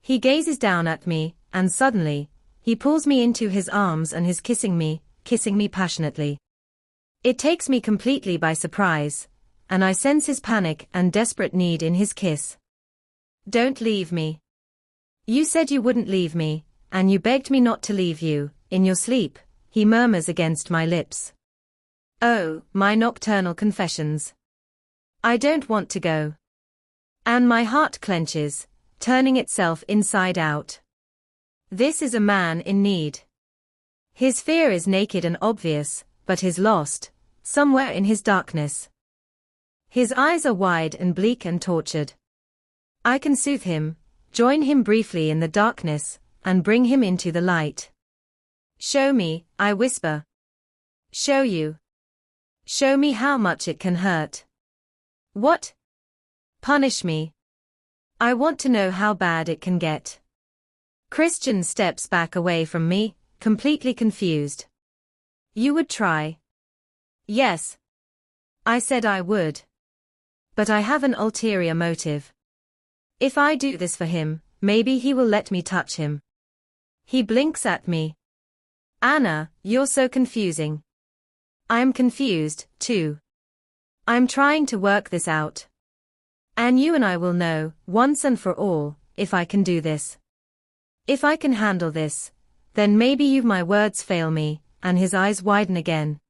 He gazes down at me, and suddenly, he pulls me into his arms and is kissing me passionately. It takes me completely by surprise, and I sense his panic and desperate need in his kiss. Don't leave me. You said you wouldn't leave me, and you begged me not to leave you, in your sleep, he murmurs against my lips. Oh, my nocturnal confessions. I don't want to go. And my heart clenches, turning itself inside out. This is a man in need. His fear is naked and obvious, but is lost, somewhere in his darkness. His eyes are wide and bleak and tortured. I can soothe him, join him briefly in the darkness, and bring him into the light. Show me, I whisper. Show you. Show me how much it can hurt. What? Punish me. I want to know how bad it can get. Christian steps back away from me, completely confused. You would try? Yes. I said I would. But I have an ulterior motive. If I do this for him, maybe he will let me touch him. He blinks at me. Anna, you're so confusing. I'm confused, too. I'm trying to work this out. And you and I will know, once and for all, if I can do this. If I can handle this, then maybe my words fail me, and his eyes widen again.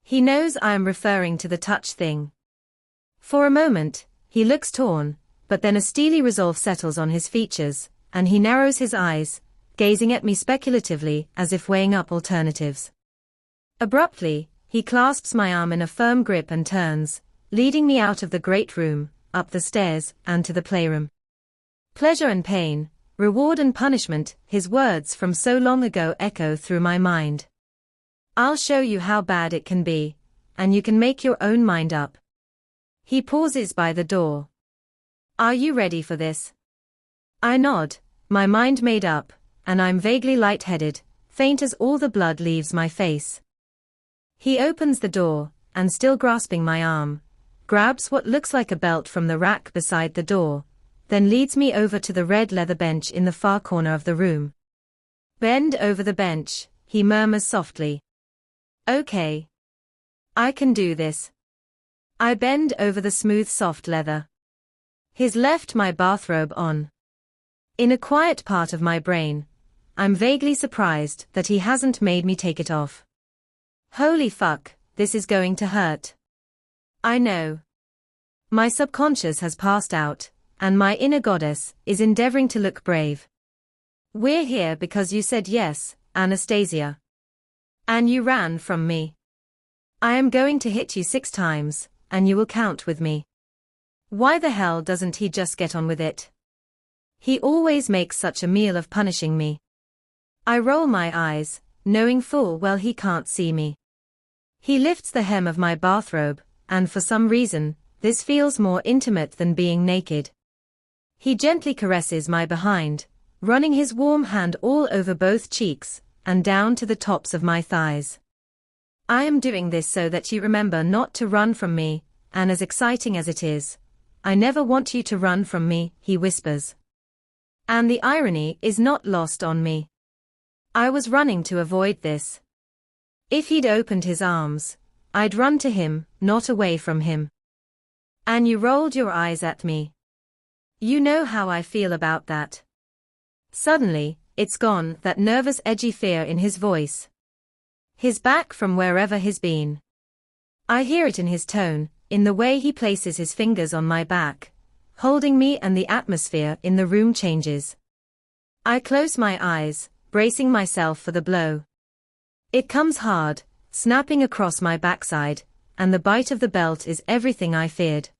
He knows I am referring to the touch thing. For a moment, he looks torn, but then a steely resolve settles on his features, and he narrows his eyes, gazing at me speculatively as if weighing up alternatives. Abruptly, he clasps my arm in a firm grip and turns, leading me out of the great room, up the stairs, and to the playroom. Pleasure and pain, reward and punishment, his words from so long ago echo through my mind. I'll show you how bad it can be, and you can make your own mind up. He pauses by the door. Are you ready for this? I nod, my mind made up, and I'm vaguely lightheaded, faint as all the blood leaves my face. He opens the door, and still grasping my arm, grabs what looks like a belt from the rack beside the door, then leads me over to the red leather bench in the far corner of the room. Bend over the bench, he murmurs softly. Okay. I can do this. I bend over the smooth soft leather. He's left my bathrobe on. In a quiet part of my brain, I'm vaguely surprised that he hasn't made me take it off. Holy fuck, this is going to hurt. I know. My subconscious has passed out, and my inner goddess is endeavoring to look brave. We're here because you said yes, Anastasia. And you ran from me. I am going to hit you 6 times, and you will count with me. Why the hell doesn't he just get on with it? He always makes such a meal of punishing me. I roll my eyes, knowing full well he can't see me. He lifts the hem of my bathrobe, and for some reason, this feels more intimate than being naked. He gently caresses my behind, running his warm hand all over both cheeks, and down to the tops of my thighs. I am doing this so that you remember not to run from me, and as exciting as it is, I never want you to run from me, he whispers. And the irony is not lost on me. I was running to avoid this. If he'd opened his arms, I'd run to him, not away from him. And you rolled your eyes at me. You know how I feel about that. Suddenly, it's gone, that nervous edgy fear in his voice. He's back from wherever he's been. I hear it in his tone, in the way he places his fingers on my back, holding me, and the atmosphere in the room changes. I close my eyes, bracing myself for the blow. It comes hard, snapping across my backside, and the bite of the belt is everything I feared.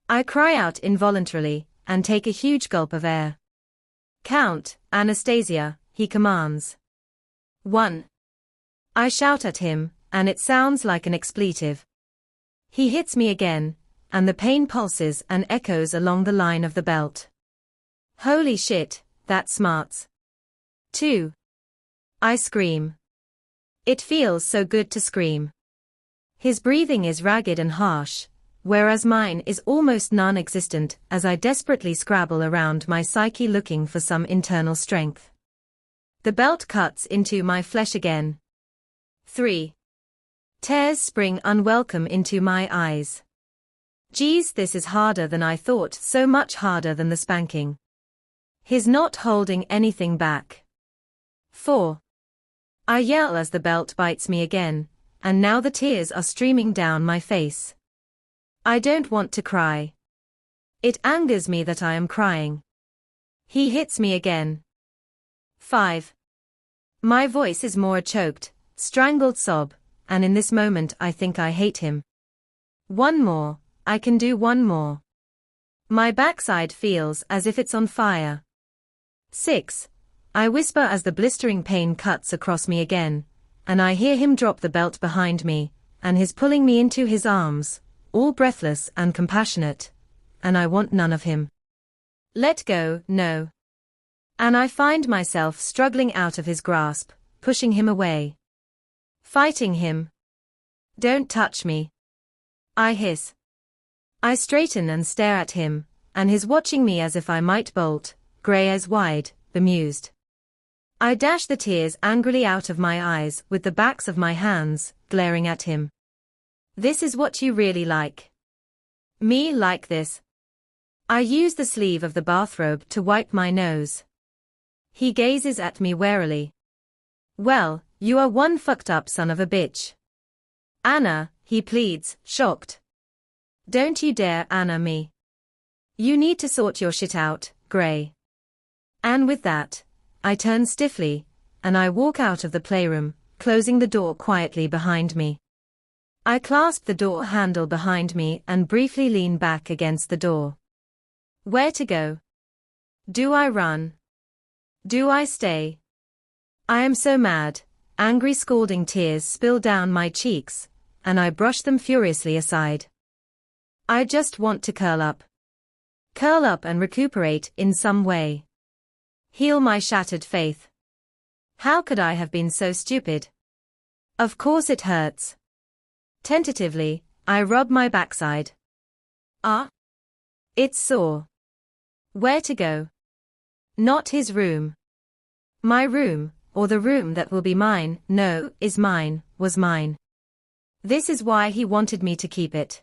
I cry out involuntarily, and take a huge gulp of air. Count, Anastasia, he commands. 1. I shout at him, and it sounds like an expletive. He hits me again, and the pain pulses and echoes along the line of the belt. Holy shit, that smarts. 2. I scream. It feels so good to scream. His breathing is ragged and harsh, whereas mine is almost non-existent as I desperately scrabble around my psyche looking for some internal strength. The belt cuts into my flesh again. 3. Tears spring unwelcome into my eyes. Geez, this is harder than I thought, so much harder than the spanking. He's not holding anything back. 4. I yell as the belt bites me again, and now the tears are streaming down my face. I don't want to cry. It angers me that I am crying. He hits me again. 5. My voice is more a choked, strangled sob, and in this moment I think I hate him. 1 more, I can do 1 more. My backside feels as if it's on fire. 6. I whisper as the blistering pain cuts across me again, and I hear him drop the belt behind me, and he's pulling me into his arms, all breathless and compassionate, and I want none of him. Let go, no. And I find myself struggling out of his grasp, pushing him away. Fighting him. Don't touch me. I hiss. I straighten and stare at him, and he's watching me as if I might bolt, grey eyes wide, bemused. I dash the tears angrily out of my eyes with the backs of my hands, glaring at him. This is what you really like. Me like this. I use the sleeve of the bathrobe to wipe my nose. He gazes at me warily. Well, you are one fucked up son of a bitch. Anna, he pleads, shocked. Don't you dare Anna me. You need to sort your shit out, Gray. And with that, I turn stiffly, and I walk out of the playroom, closing the door quietly behind me. I clasp the door handle behind me and briefly lean back against the door. Where to go? Do I run? Do I stay? I am so mad, angry scalding tears spill down my cheeks, and I brush them furiously aside. I just want to curl up. Curl up and recuperate in some way. Heal my shattered faith. How could I have been so stupid? Of course it hurts. Tentatively, I rub my backside. It's sore. Where to go? Not his room. My room, or the room that will be mine, no, is mine, was mine. This is why he wanted me to keep it.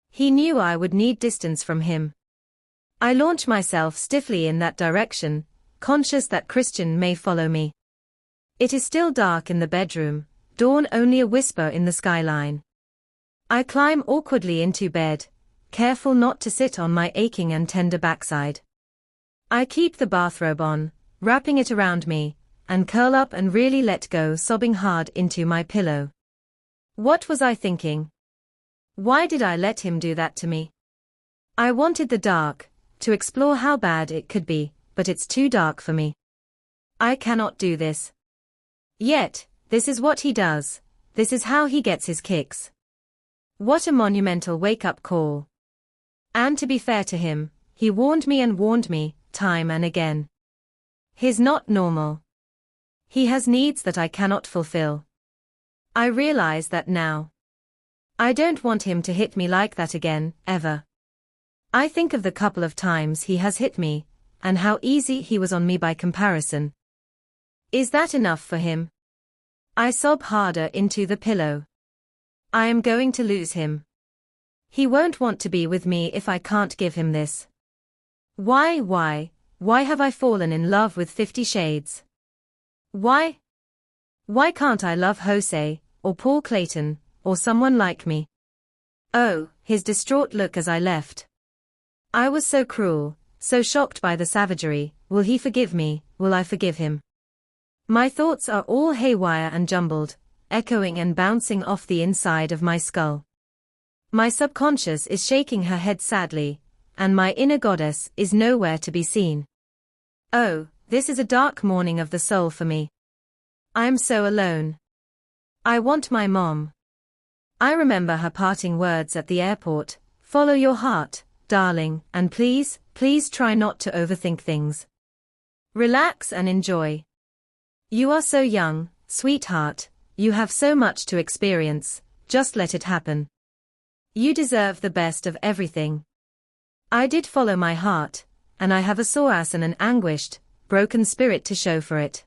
He knew I would need distance from him. I launch myself stiffly in that direction, conscious that Christian may follow me. It is still dark in the bedroom, dawn only a whisper in the skyline. I climb awkwardly into bed, careful not to sit on my aching and tender backside. I keep the bathrobe on, wrapping it around me, and curl up and really let go, sobbing hard into my pillow. What was I thinking? Why did I let him do that to me? I wanted the dark, to explore how bad it could be, but it's too dark for me. I cannot do this. Yet, this is what he does, this is how he gets his kicks. What a monumental wake-up call. And to be fair to him, he warned me and warned me, time and again. He's not normal. He has needs that I cannot fulfill. I realize that now. I don't want him to hit me like that again, ever. I think of the couple of times he has hit me, and how easy he was on me by comparison. Is that enough for him? I sob harder into the pillow. I am going to lose him. He won't want to be with me if I can't give him this. Why have I fallen in love with 50 Shades? Why can't I love Jose, or Paul Clayton, or someone like me? Oh, his distraught look as I left. I was so cruel, so shocked by the savagery. Will he forgive me, will I forgive him? My thoughts are all haywire and jumbled, echoing and bouncing off the inside of my skull. My subconscious is shaking her head sadly, and my inner goddess is nowhere to be seen. Oh, this is a dark morning of the soul for me. I'm so alone. I want my mom. I remember her parting words at the airport, follow your heart, darling, and please try not to overthink things. Relax and enjoy. You are so young, sweetheart, you have so much to experience, just let it happen. You deserve the best of everything. I did follow my heart, and I have a sore ass and an anguished, broken spirit to show for it.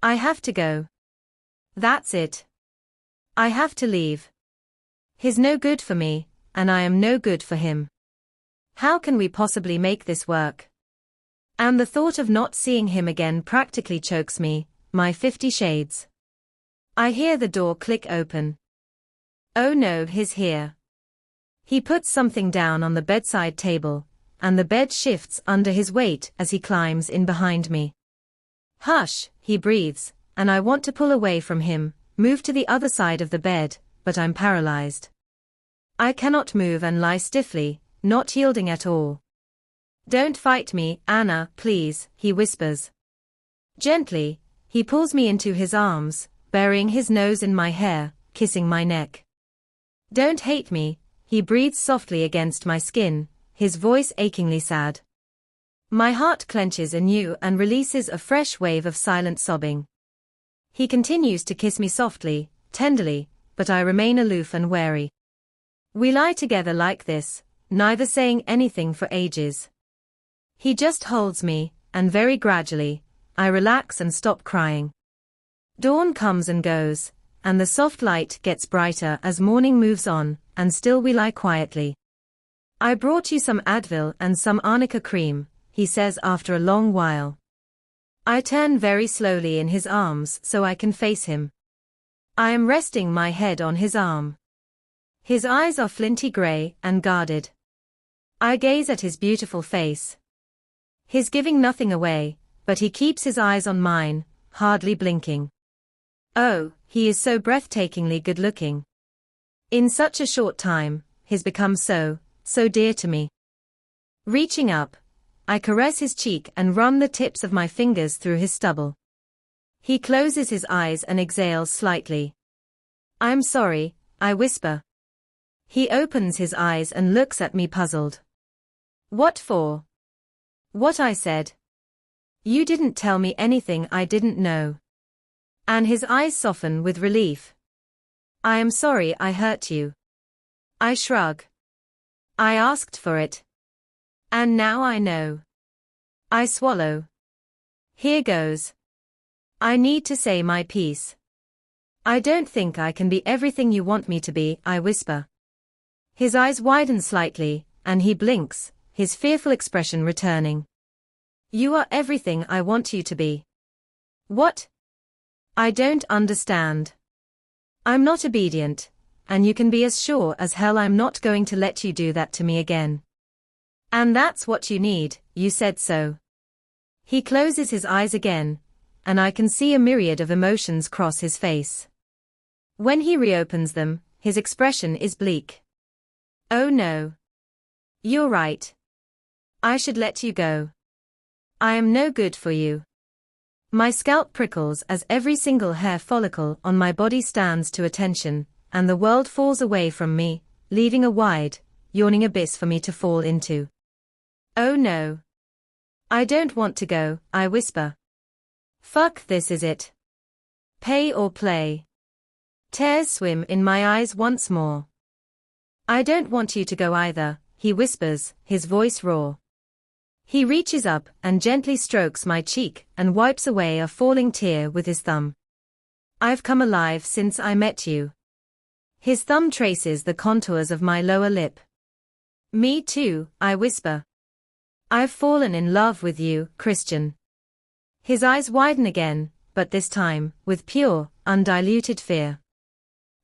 I have to go. That's it. I have to leave. He's no good for me, and I am no good for him. How can we possibly make this work? And the thought of not seeing him again practically chokes me, my 50 Shades. I hear the door click open. Oh no, he's here. He puts something down on the bedside table, and the bed shifts under his weight as he climbs in behind me. Hush, he breathes, and I want to pull away from him, move to the other side of the bed, but I'm paralyzed. I cannot move and lie stiffly, not yielding at all. Don't fight me, Anna, please, he whispers. Gently, he pulls me into his arms, burying his nose in my hair, kissing my neck. Don't hate me, he breathes softly against my skin, his voice achingly sad. My heart clenches anew and releases a fresh wave of silent sobbing. He continues to kiss me softly, tenderly, but I remain aloof and wary. We lie together like this, neither saying anything for ages. He just holds me, and very gradually, I relax and stop crying. Dawn comes and goes, and the soft light gets brighter as morning moves on, and still we lie quietly. I brought you some Advil and some arnica cream, he says after a long while. I turn very slowly in his arms so I can face him. I am resting my head on his arm. His eyes are flinty gray and guarded. I gaze at his beautiful face. He's giving nothing away, but he keeps his eyes on mine, hardly blinking. Oh, he is so breathtakingly good-looking. In such a short time, he's become so dear to me. Reaching up, I caress his cheek and run the tips of my fingers through his stubble. He closes his eyes and exhales slightly. "I'm sorry," I whisper. He opens his eyes and looks at me puzzled. "What for?" "What I said. You didn't tell me anything I didn't know." And his eyes soften with relief. "I am sorry I hurt you." I shrug. "I asked for it. And now I know." I swallow. "Here goes. I need to say my piece." "I don't think I can be everything you want me to be," I whisper. His eyes widen slightly, and he blinks, his fearful expression returning. "You are everything I want you to be." "What?" "I don't understand." "I'm not obedient, and you can be as sure as hell I'm not going to let you do that to me again." "And that's what you need, you said so." He closes his eyes again, and I can see a myriad of emotions cross his face. When he reopens them, his expression is bleak. "Oh no. You're right. I should let you go. I am no good for you." My scalp prickles as every single hair follicle on my body stands to attention, and the world falls away from me, leaving a wide, yawning abyss for me to fall into. "Oh no. I don't want to go," I whisper. "Fuck this, is it? Pay or play?" Tears swim in my eyes once more. "I don't want you to go either," he whispers, his voice raw. He reaches up and gently strokes my cheek and wipes away a falling tear with his thumb. "I've come alive since I met you." His thumb traces the contours of my lower lip. "Me too," I whisper. "I've fallen in love with you, Christian." His eyes widen again, but this time, with pure, undiluted fear.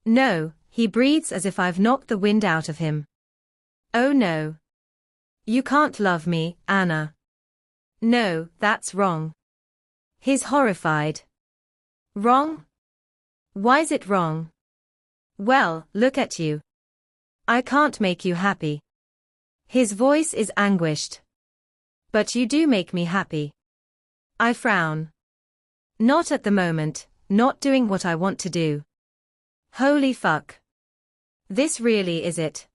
"No," he breathes as if I've knocked the wind out of him. "Oh no. You can't love me, Anna." "No, that's wrong." He's horrified. "Wrong? Why's it wrong?" "Well, look at you. I can't make you happy." His voice is anguished. "But you do make me happy." I frown. "Not at the moment, not doing what I want to do." Holy fuck. This really is it.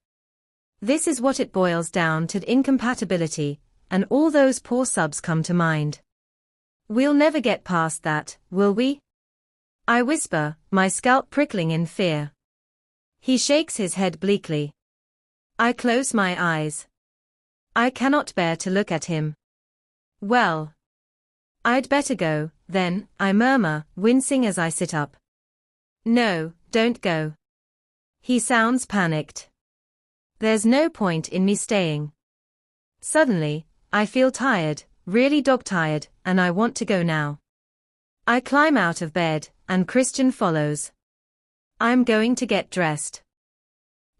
This is what it boils down to, incompatibility, and all those poor subs come to mind. We'll never get past that, will we? I whisper, my scalp prickling in fear. He shakes his head bleakly. I close my eyes. I cannot bear to look at him. "Well, I'd better go, then," I murmur, wincing as I sit up. "No, don't go." He sounds panicked. There's no point in me staying. Suddenly, I feel tired, really dog-tired, and I want to go now. I climb out of bed, and Christian follows. I'm going to get dressed.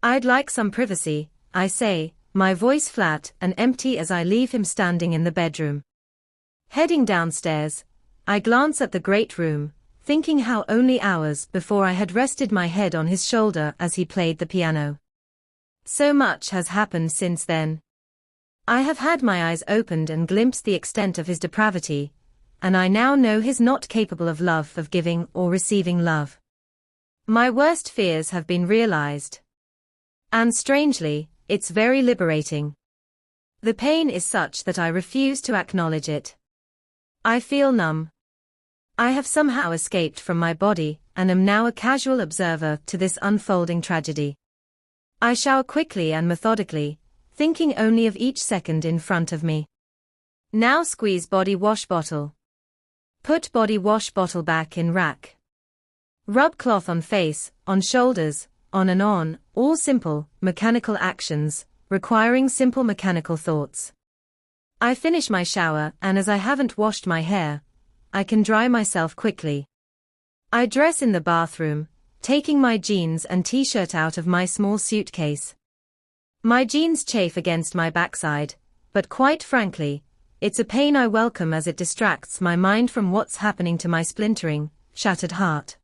"I'd like some privacy," I say, my voice flat and empty as I leave him standing in the bedroom. Heading downstairs, I glance at the great room, thinking how only hours before I had rested my head on his shoulder as he played the piano. So much has happened since then. I have had my eyes opened and glimpsed the extent of his depravity, and I now know he's not capable of love, of giving or receiving love. My worst fears have been realized. And strangely, it's very liberating. The pain is such that I refuse to acknowledge it. I feel numb. I have somehow escaped from my body and am now a casual observer to this unfolding tragedy. I shower quickly and methodically, thinking only of each second in front of me. Now squeeze body wash bottle. Put body wash bottle back in rack. Rub cloth on face, on shoulders, on and on, all simple, mechanical actions, requiring simple mechanical thoughts. I finish my shower, and as I haven't washed my hair, I can dry myself quickly. I dress in the bathroom, taking my jeans and t-shirt out of my small suitcase. My jeans chafe against my backside, but quite frankly, It's a pain I welcome as it distracts my mind from what's happening to my splintering, shattered heart.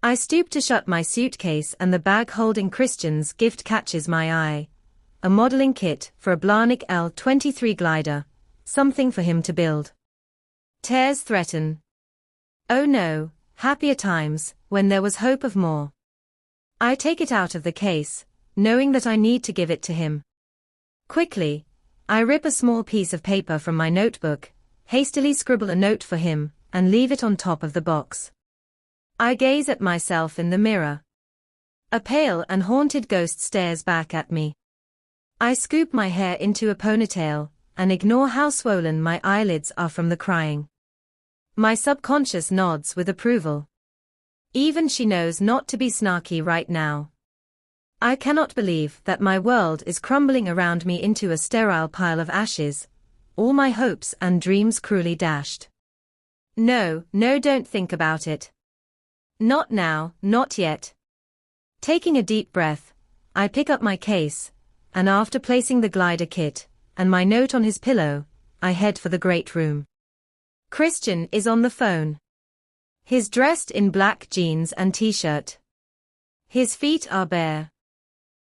I stoop to shut my suitcase and the bag holding Christian's gift catches my eye. A modeling kit for a Blarnick L-23 glider, something for him to build. Tears threaten. Oh no, happier times, when there was hope of more. I take it out of the case, knowing that I need to give it to him. Quickly, I rip a small piece of paper from my notebook, hastily scribble a note for him, and leave it on top of the box. I gaze at myself in the mirror. A pale and haunted ghost stares back at me. I scoop my hair into a ponytail, and ignore how swollen my eyelids are from the crying. My subconscious nods with approval. Even she knows not to be snarky right now. I cannot believe that my world is crumbling around me into a sterile pile of ashes, all my hopes and dreams cruelly dashed. No, don't think about it. Not now, not yet. Taking a deep breath, I pick up my case, and after placing the glider kit, and my note on his pillow, I head for the great room. Christian is on the phone. He's dressed in black jeans and t-shirt. His feet are bare.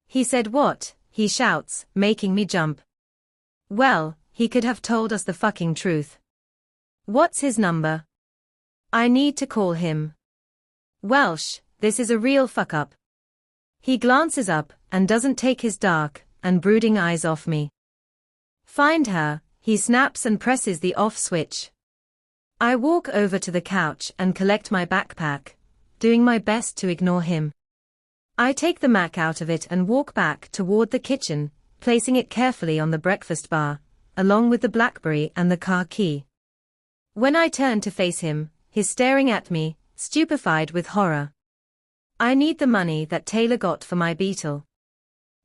He said what? He shouts, making me jump. Well, he could have told us the fucking truth. What's his number? I need to call him. Welsh, this is a real fuck-up. He glances up and doesn't take his dark and brooding eyes off me. Find her, he snaps and presses the off switch. I walk over to the couch and collect my backpack, doing my best to ignore him. I take the Mac out of it and walk back toward the kitchen, placing it carefully on the breakfast bar, along with the BlackBerry and the car key. When I turn to face him, he's staring at me, stupefied with horror. I need the money that Taylor got for my Beetle.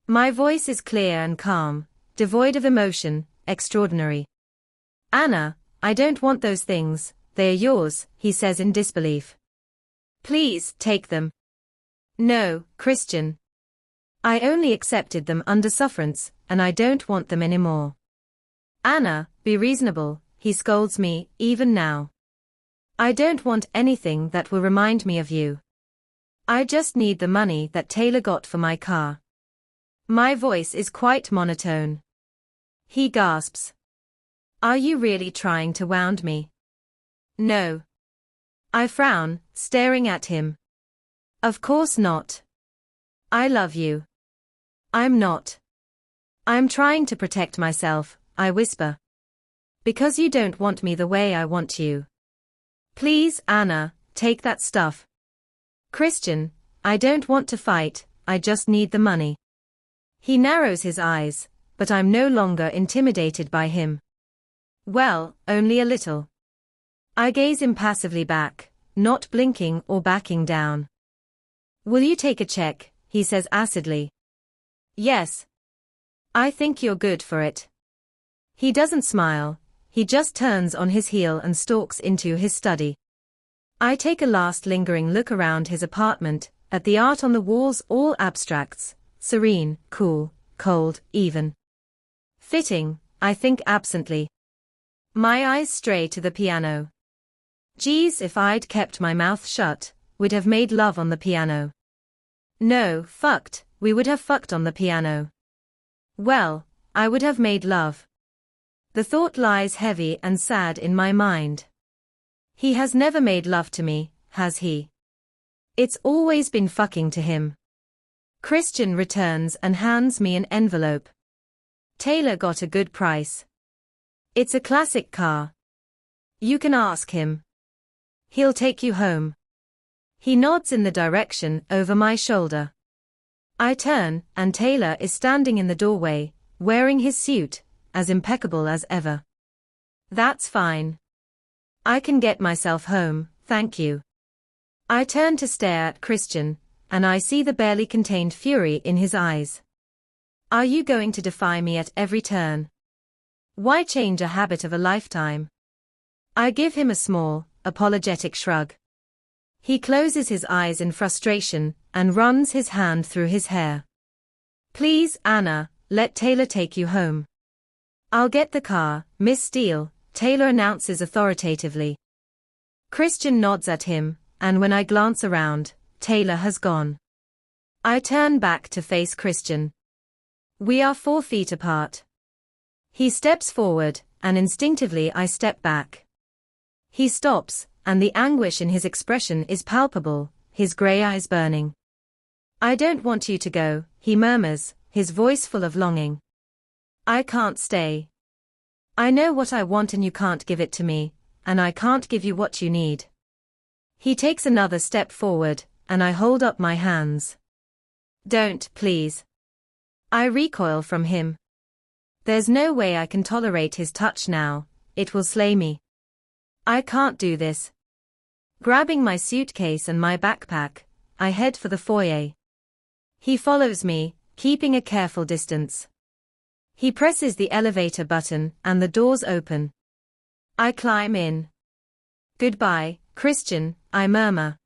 My voice is clear and calm, devoid of emotion, extraordinary. Anna, I don't want those things, they are yours, he says in disbelief. Please, take them. No, Christian. I only accepted them under sufferance, and I don't want them anymore. Anna, be reasonable, he scolds me, even now. I don't want anything that will remind me of you. I just need the money that Taylor got for my car. My voice is quite monotone. He gasps. Are you really trying to wound me? No. I frown, staring at him. Of course not. I love you. I'm not. I'm trying to protect myself, I whisper. Because you don't want me the way I want you. Please, Anna, take that stuff. Christian, I don't want to fight, I just need the money. He narrows his eyes, but I'm no longer intimidated by him. Well, only a little. I gaze impassively back, not blinking or backing down. Will you take a check? He says acidly. Yes. I think you're good for it. He doesn't smile, he just turns on his heel and stalks into his study. I take a last lingering look around his apartment, at the art on the walls, all abstracts, serene, cool, cold, even. Fitting, I think absently. My eyes stray to the piano. Geez, if I'd kept my mouth shut, we'd have made love on the piano. No, fucked, we would have fucked on the piano. Well, I would have made love. The thought lies heavy and sad in my mind. He has never made love to me, has he? It's always been fucking to him. Christian returns and hands me an envelope. Taylor got a good price. It's a classic car. You can ask him. He'll take you home. He nods in the direction over my shoulder. I turn, and Taylor is standing in the doorway, wearing his suit, as impeccable as ever. That's fine. I can get myself home, thank you. I turn to stare at Christian, and I see the barely contained fury in his eyes. Are you going to defy me at every turn? Why change a habit of a lifetime? I give him a small, apologetic shrug. He closes his eyes in frustration, and runs his hand through his hair. Please, Anna, let Taylor take you home. I'll get the car, Miss Steele, Taylor announces authoritatively. Christian nods at him, and when I glance around, Taylor has gone. I turn back to face Christian. We are 4 feet apart. He steps forward, and instinctively I step back. He stops, and the anguish in his expression is palpable, his grey eyes burning. I don't want you to go, he murmurs, his voice full of longing. I can't stay. I know what I want and you can't give it to me, and I can't give you what you need. He takes another step forward, and I hold up my hands. Don't, please. I recoil from him. There's no way I can tolerate his touch now, it will slay me. I can't do this. Grabbing my suitcase and my backpack, I head for the foyer. He follows me, keeping a careful distance. He presses the elevator button, and the doors open. I climb in. Goodbye, Christian, I murmur.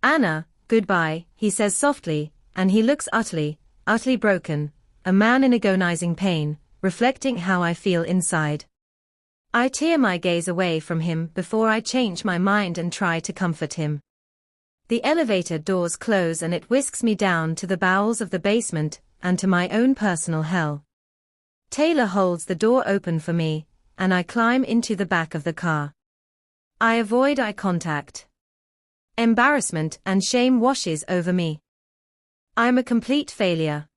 Anna, goodbye, he says softly, and he looks utterly broken, a man in agonizing pain, reflecting how I feel inside. I tear my gaze away from him before I change my mind and try to comfort him. The elevator doors close and it whisks me down to the bowels of the basement, and to my own personal hell. Taylor holds the door open for me, and I climb into the back of the car. I avoid eye contact. Embarrassment and shame washes over me. I'm a complete failure.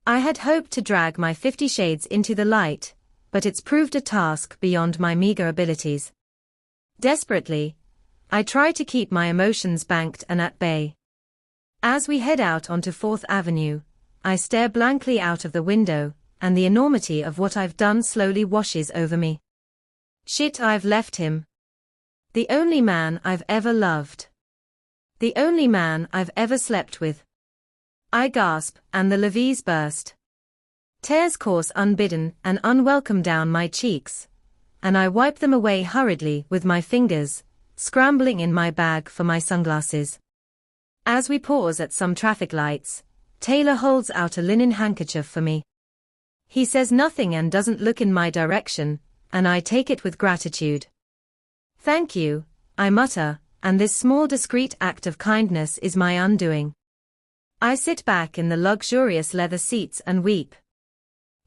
I had hoped to drag my 50 Shades into the light, but it's proved a task beyond my meager abilities. Desperately, I try to keep my emotions banked and at bay. As we head out onto 4th Avenue, I stare blankly out of the window, and the enormity of what I've done slowly washes over me. Shit, I've left him. The only man I've ever loved. The only man I've ever slept with. I gasp, and the levees burst. Tears course unbidden and unwelcome down my cheeks, and I wipe them away hurriedly with my fingers, scrambling in my bag for my sunglasses. As we pause at some traffic lights, Taylor holds out a linen handkerchief for me. He says nothing and doesn't look in my direction, and I take it with gratitude. Thank you, I mutter, and this small discreet act of kindness is my undoing. I sit back in the luxurious leather seats and weep.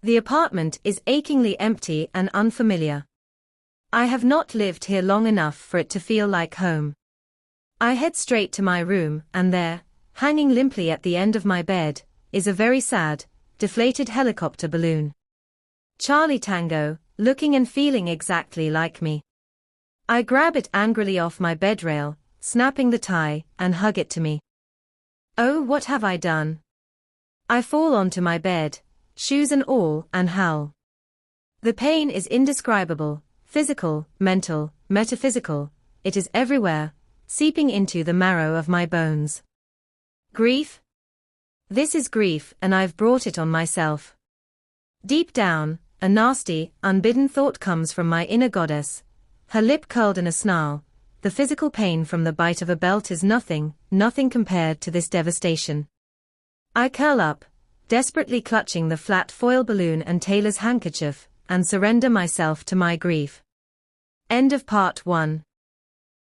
The apartment is achingly empty and unfamiliar. I have not lived here long enough for it to feel like home. I head straight to my room, and there, hanging limply at the end of my bed, is a very sad, deflated helicopter balloon. Charlie Tango, looking and feeling exactly like me. I grab it angrily off my bed rail, snapping the tie, and hug it to me. Oh, what have I done? I fall onto my bed, shoes and all, and howl. The pain is indescribable, physical, mental, metaphysical, it is everywhere, seeping into the marrow of my bones. Grief? This is grief, and I've brought it on myself. Deep down, a nasty, unbidden thought comes from my inner goddess, her lip curled in a snarl. The physical pain from the bite of a belt is nothing compared to this devastation. I curl up, desperately clutching the flat foil balloon and Taylor's handkerchief, and surrender myself to my grief. End of part 1.